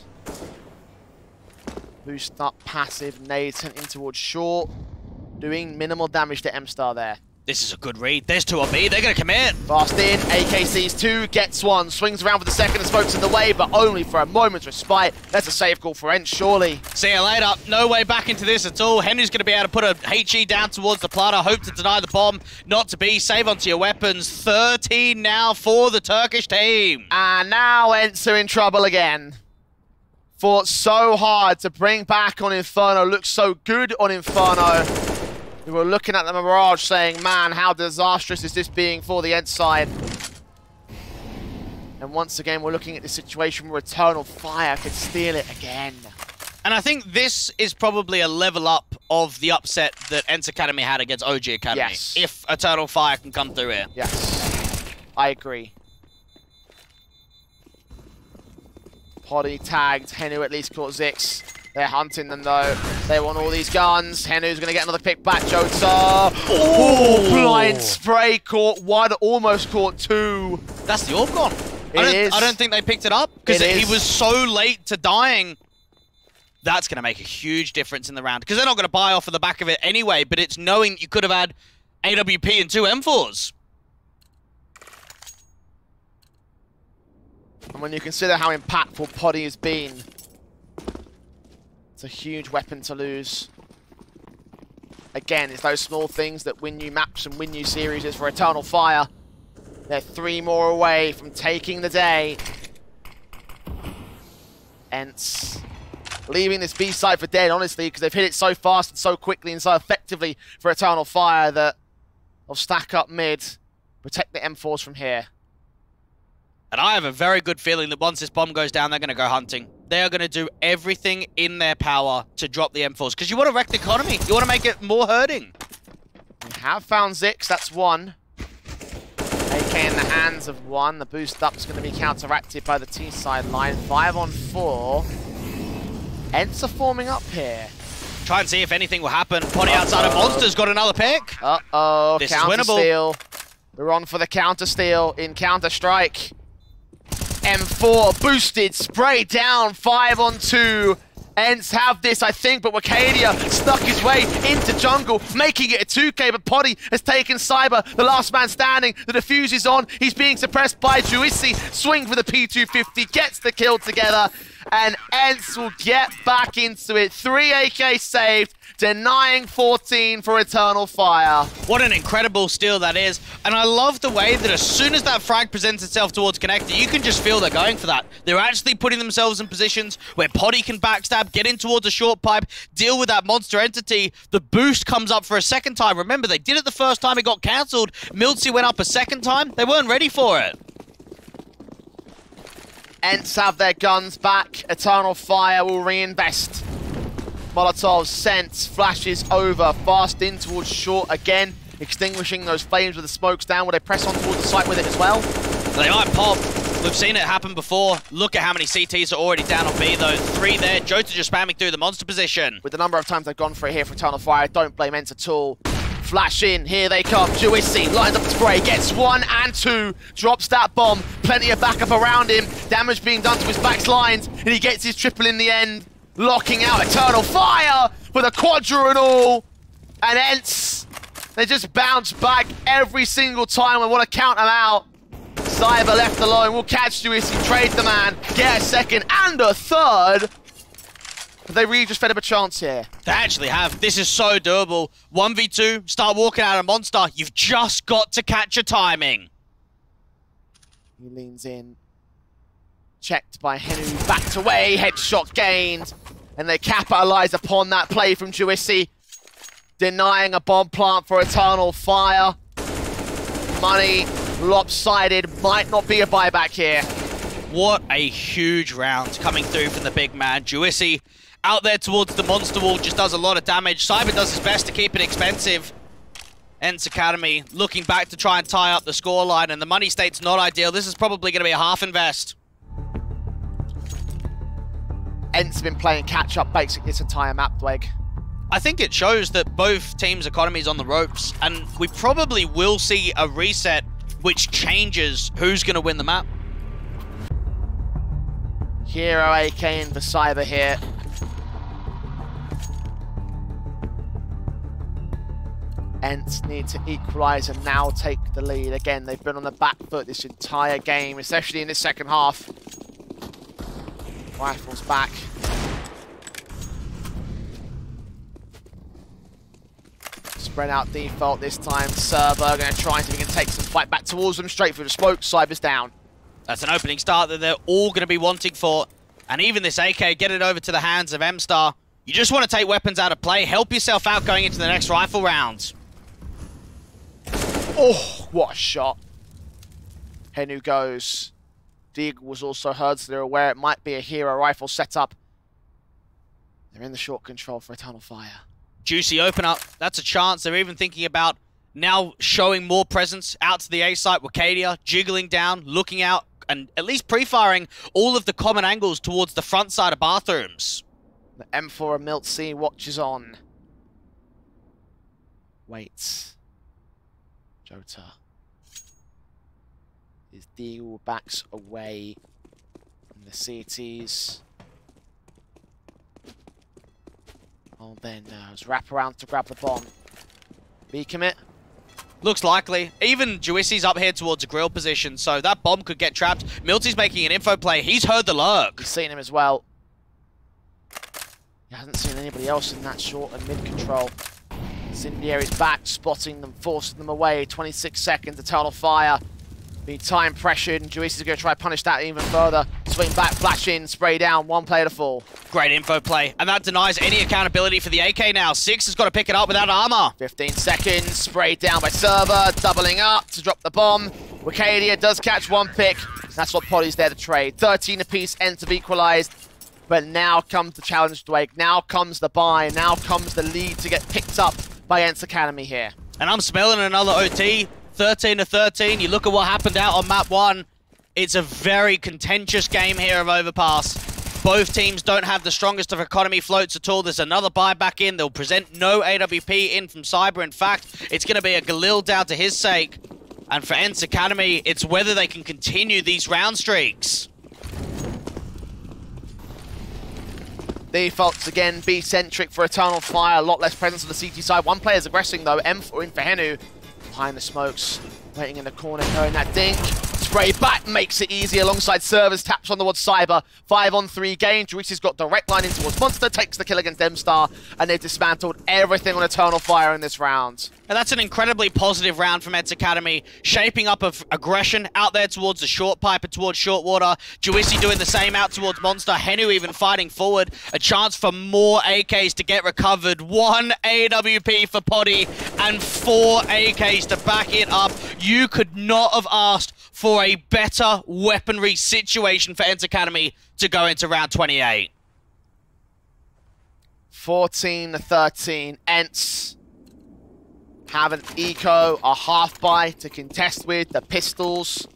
Boost up passive, nade sent in towards short. Doing minimal damage to M-Star there. This is a good read. There's 2 on B. They're going to commit. Fast in, AK sees 2, gets 1. Swings around for the second and smokes in the way, but only for a moment's respite. That's a safe call for ENCE, surely. See you later. No way back into this at all. Henry's going to be able to put a HE down towards the Plata. Hope to deny the bomb. Not to be. Save onto your weapons. 13 now for the Turkish team. And now ENCE are in trouble again. Fought so hard to bring back on Inferno. Looks so good on Inferno. We were looking at the Mirage saying, man, how disastrous is this being for the ENCE side? And once again, we're looking at the situation where Eternal Fire could steal it again. And I think this is probably a level up of the upset that ENCE Academy had against OG Academy. Yes. If Eternal Fire can come through here. Yes, I agree. Poddy tagged. Henu at least caught Zix. They're hunting them though. They want all these guns. Henu's going to get another pick back. Jota. Oh, blind spray. Caught 1, almost caught 2. That's the orb gone. I don't think they picked it up because he was so late to dying. That's going to make a huge difference in the round because they're not going to buy off of the back of it anyway, but it's knowing you could have had AWP and 2 M4s. And when you consider how impactful Poddy has been, it's a huge weapon to lose. Again, it's those small things that win you maps and win you series for Eternal Fire. They're 3 more away from taking the day. ENCE leaving this B side for dead, honestly, because they've hit it so fast and so quickly and so effectively for Eternal Fire that they'll stack up mid, protect the M4s from here. And I have a very good feeling that once this bomb goes down, they're going to go hunting. They are going to do everything in their power to drop the M4s, because you want to wreck the economy. You want to make it more hurting. We have found Zix, that's one. AK in the hands of one. The boost up's going to be counteracted by the T side line. 5 on 4. ENCE are forming up here. Try and see if anything will happen. Poddy outside of Monster's got another pick. Uh-oh, This is counter winnable. steal. We're on for the counter steal in Counter-Strike. M4 boosted, spray down, 5 on 2. ENCE have this, I think, but Wakadia snuck his way into jungle, making it a 2K, but Poddy has taken Cyber, the last man standing. The defuse is on, he's being suppressed by Juicy. Swing for the P250, gets the kill together, and ENCE will get back into it. 3 AK saved, denying 14 for Eternal Fire. What an incredible steal that is. And I love the way that as soon as that frag presents itself towards Connector, you can just feel they're going for that. They're actually putting themselves in positions where Poddy can backstab, get in towards a short pipe, deal with that monster entity. The boost comes up for a second time. Remember, they did it the first time, it got cancelled. MOUZ went up a second time. They weren't ready for it. ENCE have their guns back. Eternal Fire will reinvest. Molotov sent, flashes over, fast in towards short again, extinguishing those flames with the smokes down. Will they press on towards the site with it as well? They might pop. We've seen it happen before. Look at how many CTs are already down on B, though. 3 there. Jota just spamming through the monster position. With the number of times they've gone for it here for Eternal Fire, don't blame ENCE at all. Flash in, here they come. Juicy lines up the spray, gets 1 and 2, drops that bomb. Plenty of backup around him. Damage being done to his back lines, and he gets his triple in the end. Locking out Eternal Fire with a quadra and all. And ENCE, they just bounce back every single time. We want to count them out. Cyber left alone. We'll catch Juicy, trade the man, get a second and a third. But they really just fed him a chance here. They actually have. This is so doable. 1v2, start walking out a monster. You've just got to catch your timing. He leans in. Checked by Henu, backed away, headshot gained. And they capitalize upon that play from Juicy. Denying a bomb plant for Eternal Fire. Money lopsided, might not be a buyback here. What a huge round coming through from the big man. Juicy out there towards the monster wall, just does a lot of damage. Cyber does his best to keep it expensive. ENCE Academy looking back to try and tie up the scoreline, and the money state's not ideal. This is probably going to be a half invest. ENCE have been playing catch-up basically this entire map, Dweg. I think it shows that both teams' economies on the ropes, and we probably will see a reset which changes who's going to win the map. Hero AK in for Cyber here. ENCE need to equalize and now take the lead. Again, they've been on the back foot this entire game, especially in this second half. Rifles back. Spread out default this time. Server going to try and see if he can take some fight back towards them. Straight through the smoke. Cyber's down. That's an opening start that they're all going to be wanting for. And even this AK, get it over to the hands of M-Star. You just want to take weapons out of play. Help yourself out going into the next rifle round. Oh, what a shot. Henu goes. Deagle was also heard, so they're aware it might be a hero rifle setup. They're in the short control for Eternal Fire. Juicy open up. That's a chance. They're even thinking about now showing more presence out to the A site. Wakadia jiggling down, looking out, and at least pre-firing all of the common angles towards the front side of bathrooms. The M4 of MiltC watches on. Waits. Jota. His Deagle backs away from the CTs. Oh, then wrap around to grab the bomb. B commit. Looks likely. Even Juicy's up here towards a grill position, so that bomb could get trapped. Milty's making an info play. He's heard the lurk. He's seen him as well. He hasn't seen anybody else in that short and mid control. Incendiary's back, spotting them, forcing them away. 26 seconds, Eternal Fire. Being time pressured, and Juicy's going to try to punish that even further. Swing back, flash in, spray down, one player to fall. Great info play, and that denies any accountability for the AK now. Six has got to pick it up without armor. 15 seconds, sprayed down by Server, doubling up to drop the bomb. Wicadia does catch one pick. That's what Poddy's there to trade. 13 apiece, ends have equalized. But now comes the challenge to Wake. Now comes the buy. Now comes the lead to get picked up by ENCE Academy here. And I'm smelling another OT. 13-13. You look at what happened out on map 1. It's a very contentious game here of Overpass. Both teams don't have the strongest of economy floats at all. There's another buy back in. They'll present no AWP in from Cyber. In fact, it's going to be a Galil down to his sake. And for ENCE Academy, it's whether they can continue these round streaks. Defaults again, B-centric for Eternal Fire. A lot less presence on the CT side. One player's aggressing though. M4 in for Henu. Behind the smokes, waiting in the corner, going that dink. Spray back makes it easy alongside Servers, taps on towards Cyber. 5-on-3 game. Juicy's got direct line in towards Monster, takes the kill against M-Star, and they've dismantled everything on Eternal Fire in this round. And that's an incredibly positive round from ENCE Academy, shaping up of aggression out there towards the short pipe and towards short water. Juicy doing the same out towards Monster. Henu even fighting forward. A chance for more AKs to get recovered. 1 AWP for Poddy and 4 AKs to back it up. You could not have asked for a better weaponry situation for ENCE Academy to go into round 28. 14-13, ENCE have an eco, a half buy to contest with, the pistols.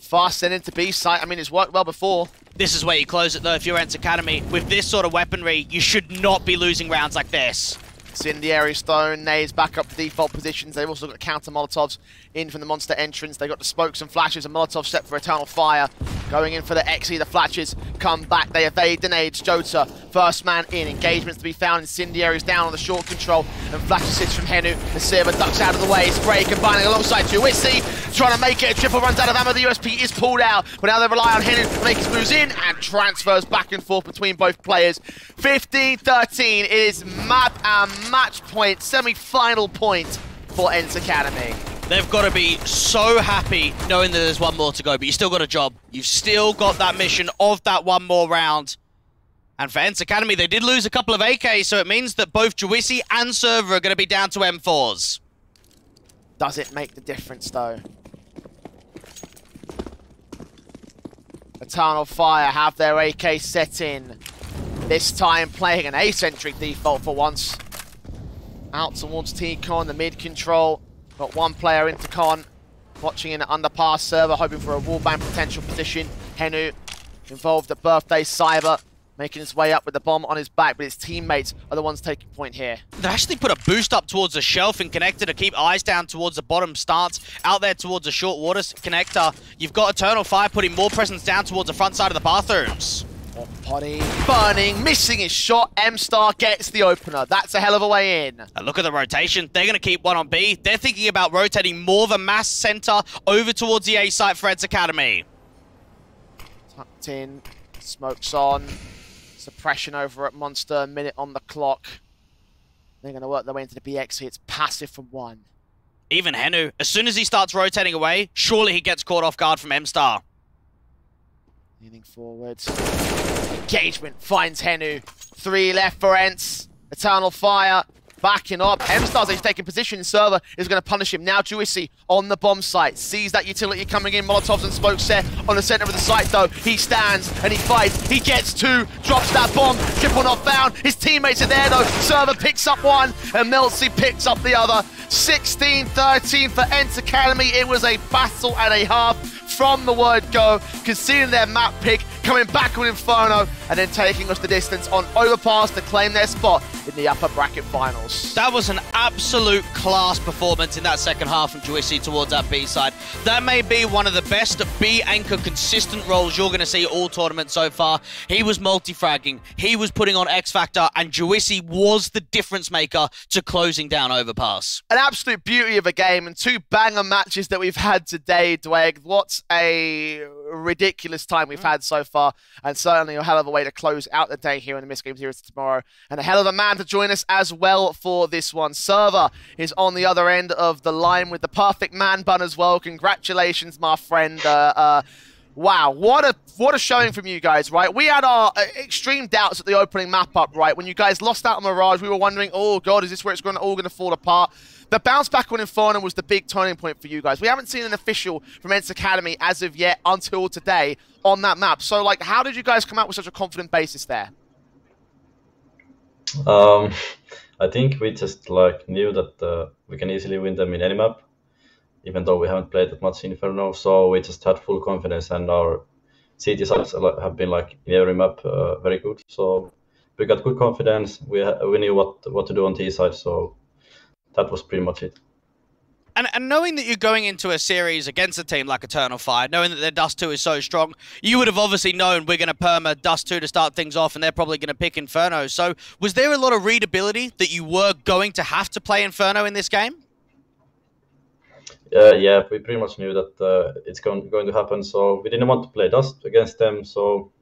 Fast send into B site, I mean it's worked well before. This is where you close it though if you're ENCE Academy. With this sort of weaponry, you should not be losing rounds like this. Incendiary Stone, nades back up to default positions. They've also got counter Molotovs in from the Monster entrance. They've got the smokes and flashes, and Molotov set for Eternal Fire. Going in for the XE, the flashes come back. They evade the nades. Jota, first man in. Engagements to be found. Incendiaries down on the short control, and flashes sits from Henu. The Silver ducks out of the way. Spray combining alongside Juicy, trying to make it. A triple runs out of ammo. The USP is pulled out, but now they rely on Henu to make his moves in, and transfers back and forth between both players. 15-13. It is map and match point, semi-final point for ENCE Academy. They've got to be so happy knowing that there's one more to go, but you still got a job. You've still got that mission of that one more round. And for ENCE Academy, they did lose a couple of AKs, so it means that both Juicy and Server are going to be down to M4s. Does it make the difference, though? Eternal Fire have their AK set in. This time playing an asymmetric default for once. Out towards T-Con, the mid control. Got one player into Con. Watching in an underpass Server, hoping for a wallbang potential position. Henu involved at Birthday Cyber, making his way up with the bomb on his back, but his teammates are the ones taking point here. They actually put a boost up towards the shelf and connector to keep eyes down towards the bottom stance. Out there towards the short water connector, you've got Eternal Fire putting more presence down towards the front side of the bathrooms. Poddy burning, missing his shot. M-Star gets the opener. That's a hell of a way in. And look at the rotation. They're going to keep one on B. They're thinking about rotating more of a mass center over towards the A site for ENCE Academy. Tucked in, smokes on. Suppression over at Monster, a minute on the clock. They're going to work their way into the BX. It's passive from one. Even Henu, as soon as he starts rotating away, surely he gets caught off guard from M-Star. Leaning forwards. Engagement finds Henu. 3 left for ENCE. Eternal Fire backing up. M-Star's he's taking position. Server is going to punish him. Now Juicy on the bomb site. Sees that utility coming in. Molotovs and smokes set on the center of the site though. He stands and he fights. He gets 2. Drops that bomb. Triple not found. His teammates are there though. Server picks up one and Milty picks up the other. 16-13 for ENCE Academy. It was a battle and a half from the word go. Conceding their map pick coming back on Inferno and then taking us the distance on Overpass to claim their spot in the upper bracket finals. That was an absolute class performance in that second half from Juicy towards that B side. That may be one of the best B anchor consistent roles you're going to see all tournament so far. He was multi-fragging, he was putting on X Factor, and Juicy was the difference maker to closing down Overpass. An absolute beauty of a game and 2 banger matches that we've had today, Dweg. What a ridiculous time we've had so far, and certainly a hell of a way to close out the day here in the MistGames Heroes tomorrow. And a hell of a man to join us as well for this one. Server is on the other end of the line with the perfect man bun as well. Congratulations, my friend. Wow, what a showing from you guys, right? We had our extreme doubts at the opening map up, right? When you guys lost out on Mirage, we were wondering, oh god, is this where it's all going to fall apart? The bounce back on Inferno was the big turning point for you guys. We haven't seen an official from ENCE Academy as of yet until today on that map. So, like, how did you guys come out with such a confident basis there? I think we just like knew that we can easily win them in any map, even though we haven't played that much in Inferno. So we just had full confidence, and our CT sides have been like in every map very good. So we got good confidence. We knew what to do on T side. So that was pretty much it. And knowing that you're going into a series against a team like Eternal Fire, knowing that their Dust 2 is so strong, you would have obviously known we're going to perma Dust 2 to start things off, and they're probably going to pick Inferno. So was there a lot of readability that you were going to have to play Inferno in this game? Yeah, we pretty much knew that it's going to happen. So we didn't want to play Dust against them. So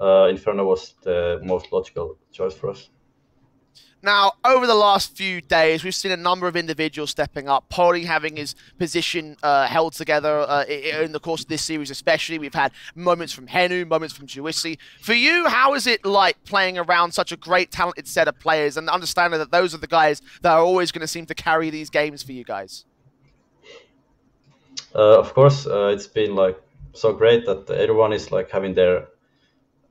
Inferno was the most logical choice for us. Now, over the last few days, we've seen a number of individuals stepping up, Pori having his position held together in the course of this series especially. We've had moments from Henu, moments from Juicy. For you, how is it like playing around such a great, talented set of players and understanding that those are the guys that are always going to seem to carry these games for you guys? Of course, it's been like so great that everyone is like having their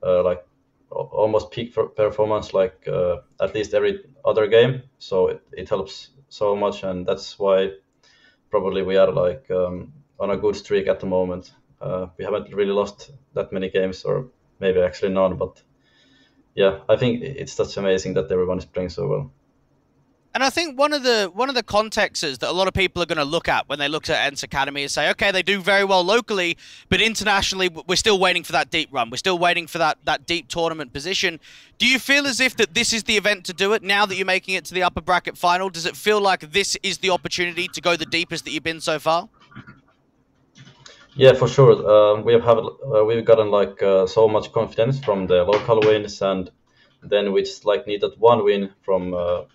like almost peak performance, like at least every other game. So it helps so much, and that's why probably we are like on a good streak at the moment. We haven't really lost that many games, or maybe actually none. But yeah, I think it's just amazing that everyone is playing so well. And I think one of the contexts that a lot of people are going to look at when they look at ENCE Academy is say, okay, they do very well locally, but internationally, we're still waiting for that deep run. We're still waiting for that deep tournament position. Do you feel as if that this is the event to do it now that you're making it to the upper bracket final? Does it feel like this is the opportunity to go the deepest that you've been so far? Yeah, for sure. We've gotten like so much confidence from the local wins, and then we just like needed one win from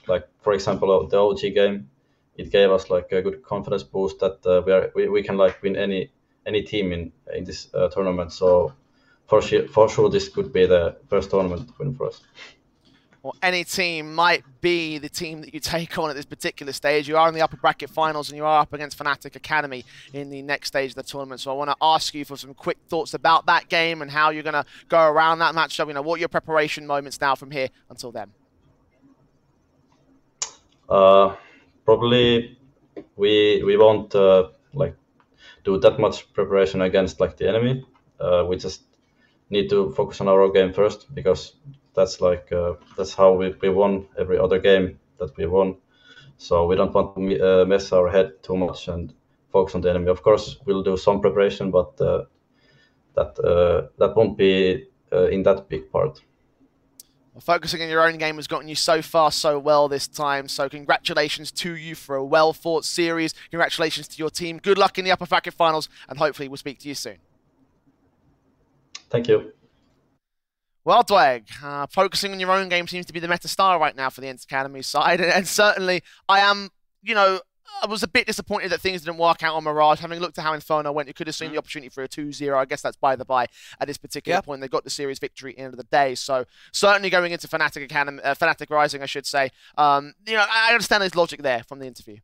like, for example, the OG game. It gave us like a good confidence boost that we can like win any team in this tournament. So for sure this could be the first tournament win for us. Well, any team might be the team that you take on at this particular stage. You are in the upper bracket finals, and you are up against Fnatic Academy in the next stage of the tournament. So I want to ask you for some quick thoughts about that game and how you're going to go around that matchup. You know, what are your preparation moments now from here until then? Probably we won't like do that much preparation against like the enemy. We just need to focus on our game first, because that's like that's how we won every other game that we won. So we don't want to mess our head too much and focus on the enemy. Of course, we'll do some preparation, but that won't be in that big part. Well, focusing on your own game has gotten you so far so well this time, so congratulations to you for a well-fought series. Congratulations to your team. Good luck in the upper bracket finals, and hopefully we'll speak to you soon. Thank you. Well, Dweg, focusing on your own game seems to be the meta style right now for the ENCE Academy side, and certainly I am, you know, I was a bit disappointed that things didn't work out on Mirage. Having looked at how Inferno went, you could have seen the opportunity for a 2-0. I guess that's by the by at this particular point. They got the series victory at the end of the day. So certainly going into Fnatic Academy, Fnatic Rising, I should say. You know, I understand there's logic there from the interview.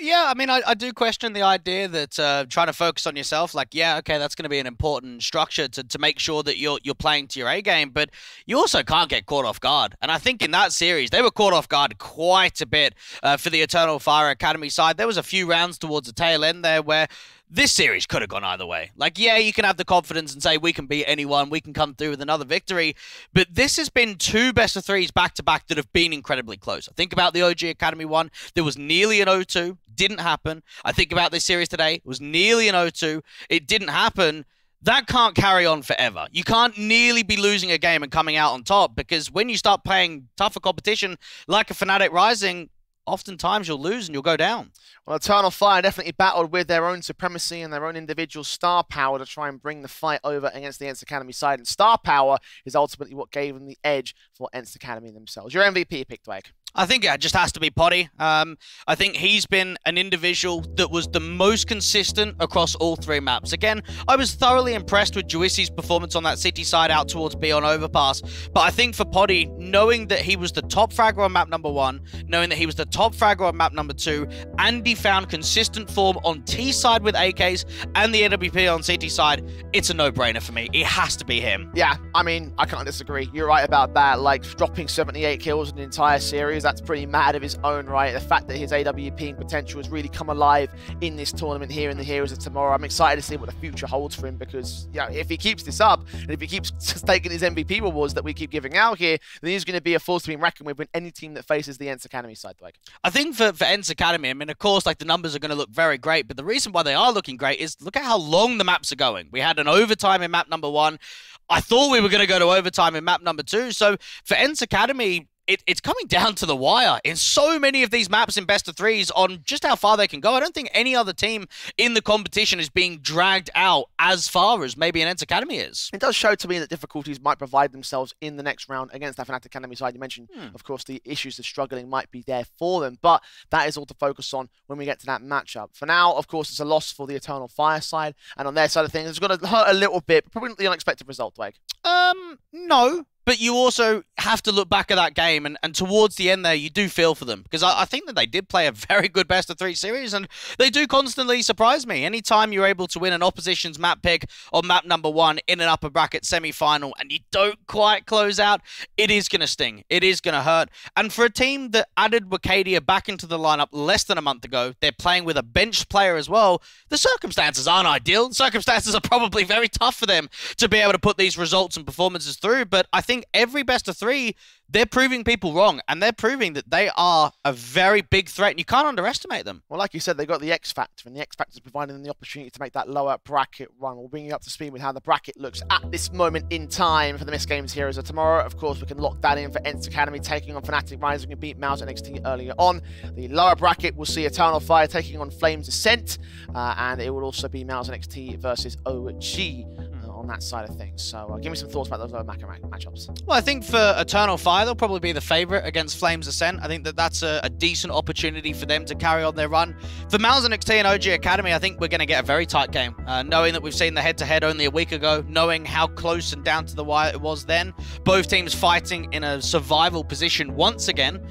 Yeah, I mean, I do question the idea that trying to focus on yourself, like, yeah, okay, that's going to be an important structure to make sure that you're playing to your A game, but you also can't get caught off guard. And I think in that series, they were caught off guard quite a bit for the Eternal Fire Academy side. There was a few rounds towards the tail end there where this series could have gone either way. Like, yeah, you can have the confidence and say we can beat anyone, we can come through with another victory, but this has been 2 best-of-3s back-to-back that have been incredibly close. I think about the OG Academy one, there was nearly an 0-2, didn't happen. I think about this series today, it was nearly an 0-2, it didn't happen. That can't carry on forever. You can't nearly be losing a game and coming out on top, because when you start playing tougher competition like a Fnatic Rising, oftentimes you'll lose and you'll go down. Well, Eternal Fire definitely battled with their own supremacy and their own individual star power to try and bring the fight over against the ENCE Academy side. And star power is ultimately what gave them the edge for ENCE Academy themselves. Your MVP pick, Dwight? I think it just has to be Potty. I think he's been an individual that was the most consistent across all 3 maps. Again, I was thoroughly impressed with Juicy's performance on that city side out towards B on Overpass. But I think for Potty, knowing that he was the top fragger on map number 1, knowing that he was the top fragger on map number 2, and he found consistent form on T side with AKs and the AWP on CT side, it's a no-brainer for me. It has to be him. Yeah, I mean, I can't disagree. You're right about that. Like, dropping 78 kills in an entire series, that's pretty mad of his own right. The fact that his AWPing potential has really come alive in this tournament here in the Heroes of Tomorrow. I'm excited to see what the future holds for him, because if he keeps this up, and if he keeps taking his MVP rewards that we keep giving out here, then he's going to be a force to be reckoned with any team that faces the ENCE Academy side. Like, I think for ENCE Academy, I mean, of course, like, the numbers are going to look very great, but the reason why they are looking great is look at how long the maps are going. We had an overtime in map number 1. I thought we were going to go to overtime in map number 2. So for ENCE Academy, it's coming down to the wire in so many of these maps in best-of-3s on just how far they can go. I don't think any other team in the competition is being dragged out as far as maybe an ENCE Academy is. It does show to me that difficulties might provide themselves in the next round against that Fnatic Academy side. You mentioned, of course, the issues of struggling might be there for them, but that is all to focus on when we get to that matchup. For now, of course, it's a loss for the Eternal Fire side, and on their side of things, it's going to hurt a little bit, but probably not the unexpected result, Wake. No. But you also have to look back at that game, and towards the end there, you do feel for them. Because I think that they did play a very good best-of-3 series, and they do constantly surprise me. Anytime you're able to win an opposition's map pick on map number 1 in an upper bracket semi-final, and you don't quite close out, it is going to sting. It is going to hurt. And for a team that added Wakadia back into the lineup less than a month ago, they're playing with a bench player as well, the circumstances aren't ideal. The circumstances are probably very tough for them to be able to put these results and performances through, but I think every best-of-3, they're proving people wrong, and they're proving that they are a very big threat, and you can't underestimate them. Well, like you said, they got the X Factor, and the X Factor is providing them the opportunity to make that lower bracket run. We'll bring you up to speed with how the bracket looks at this moment in time for the MistGames Heroes of Tomorrow. Of course, we can lock that in for ENCE Academy taking on Fnatic Rising and beat MOUZ NXT earlier on. The lower bracket will see Eternal Fire taking on Flames Ascent, and it will also be MOUZ NXT versus OG. On that side of things. So give me some thoughts about those lower matchups. Well, I think for Eternal Fire, they'll probably be the favourite against Flames Ascent. I think that that's a decent opportunity for them to carry on their run. For MOUZ NXT and OG Academy, I think we're going to get a very tight game. Knowing that we've seen the head-to-head only a week ago, knowing how close and down to the wire it was then, both teams fighting in a survival position once again,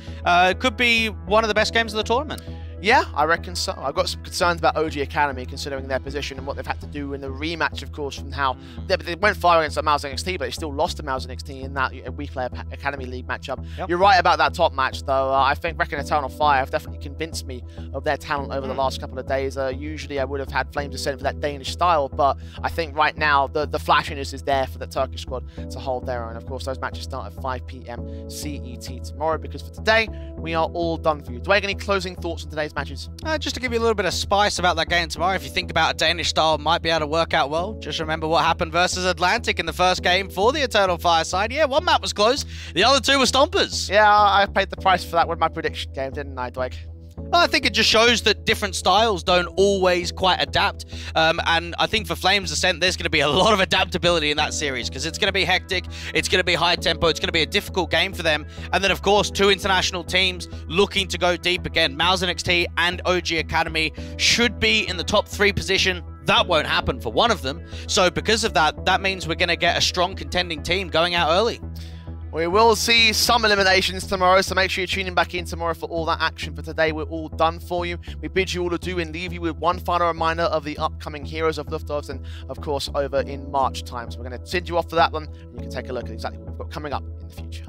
could be one of the best games of the tournament. Yeah, I reckon so. I've got some concerns about OG Academy considering their position and what they've had to do in the rematch, of course, from how they went far against MOUZ NXT, but they still lost to MOUZ NXT in that WePlay Academy League matchup. Yep. You're right about that top match, though. I reckon Eternal Fire have definitely convinced me of their talent over the last couple of days. Usually I would have had Flames Ascent for that Danish style, but I think right now the flashiness is there for the Turkish squad to hold their own. Of course, those matches start at 5 PM CET tomorrow, because for today, we are all done for you. Do I have any closing thoughts on today's matches? Just to give you a little bit of spice about that game tomorrow, if you think about a Danish style might be able to work out well, just remember what happened versus Atlantic in the first game for the Eternal Fire side. Yeah, one map was close, the other 2 were stompers. Yeah, I paid the price for that with my prediction game, didn't I, Dwight? Well, I think it just shows that different styles don't always quite adapt. And I think for Flames Ascent, there's going to be a lot of adaptability in that series, because it's going to be hectic, it's going to be high tempo, it's going to be a difficult game for them. And then, of course, 2 international teams looking to go deep again. MOUZ NXT and OG Academy should be in the top 3 position. That won't happen for one of them. So because of that, that means we're going to get a strong contending team going out early. We will see some eliminations tomorrow, so make sure you're tuning back in tomorrow for all that action. For today, we're all done for you. We bid you all adieu and leave you with one final reminder of the upcoming Heroes of Luftovs, and of course over in March time. So we're going to send you off for that one, and you can take a look at exactly what we've got coming up in the future.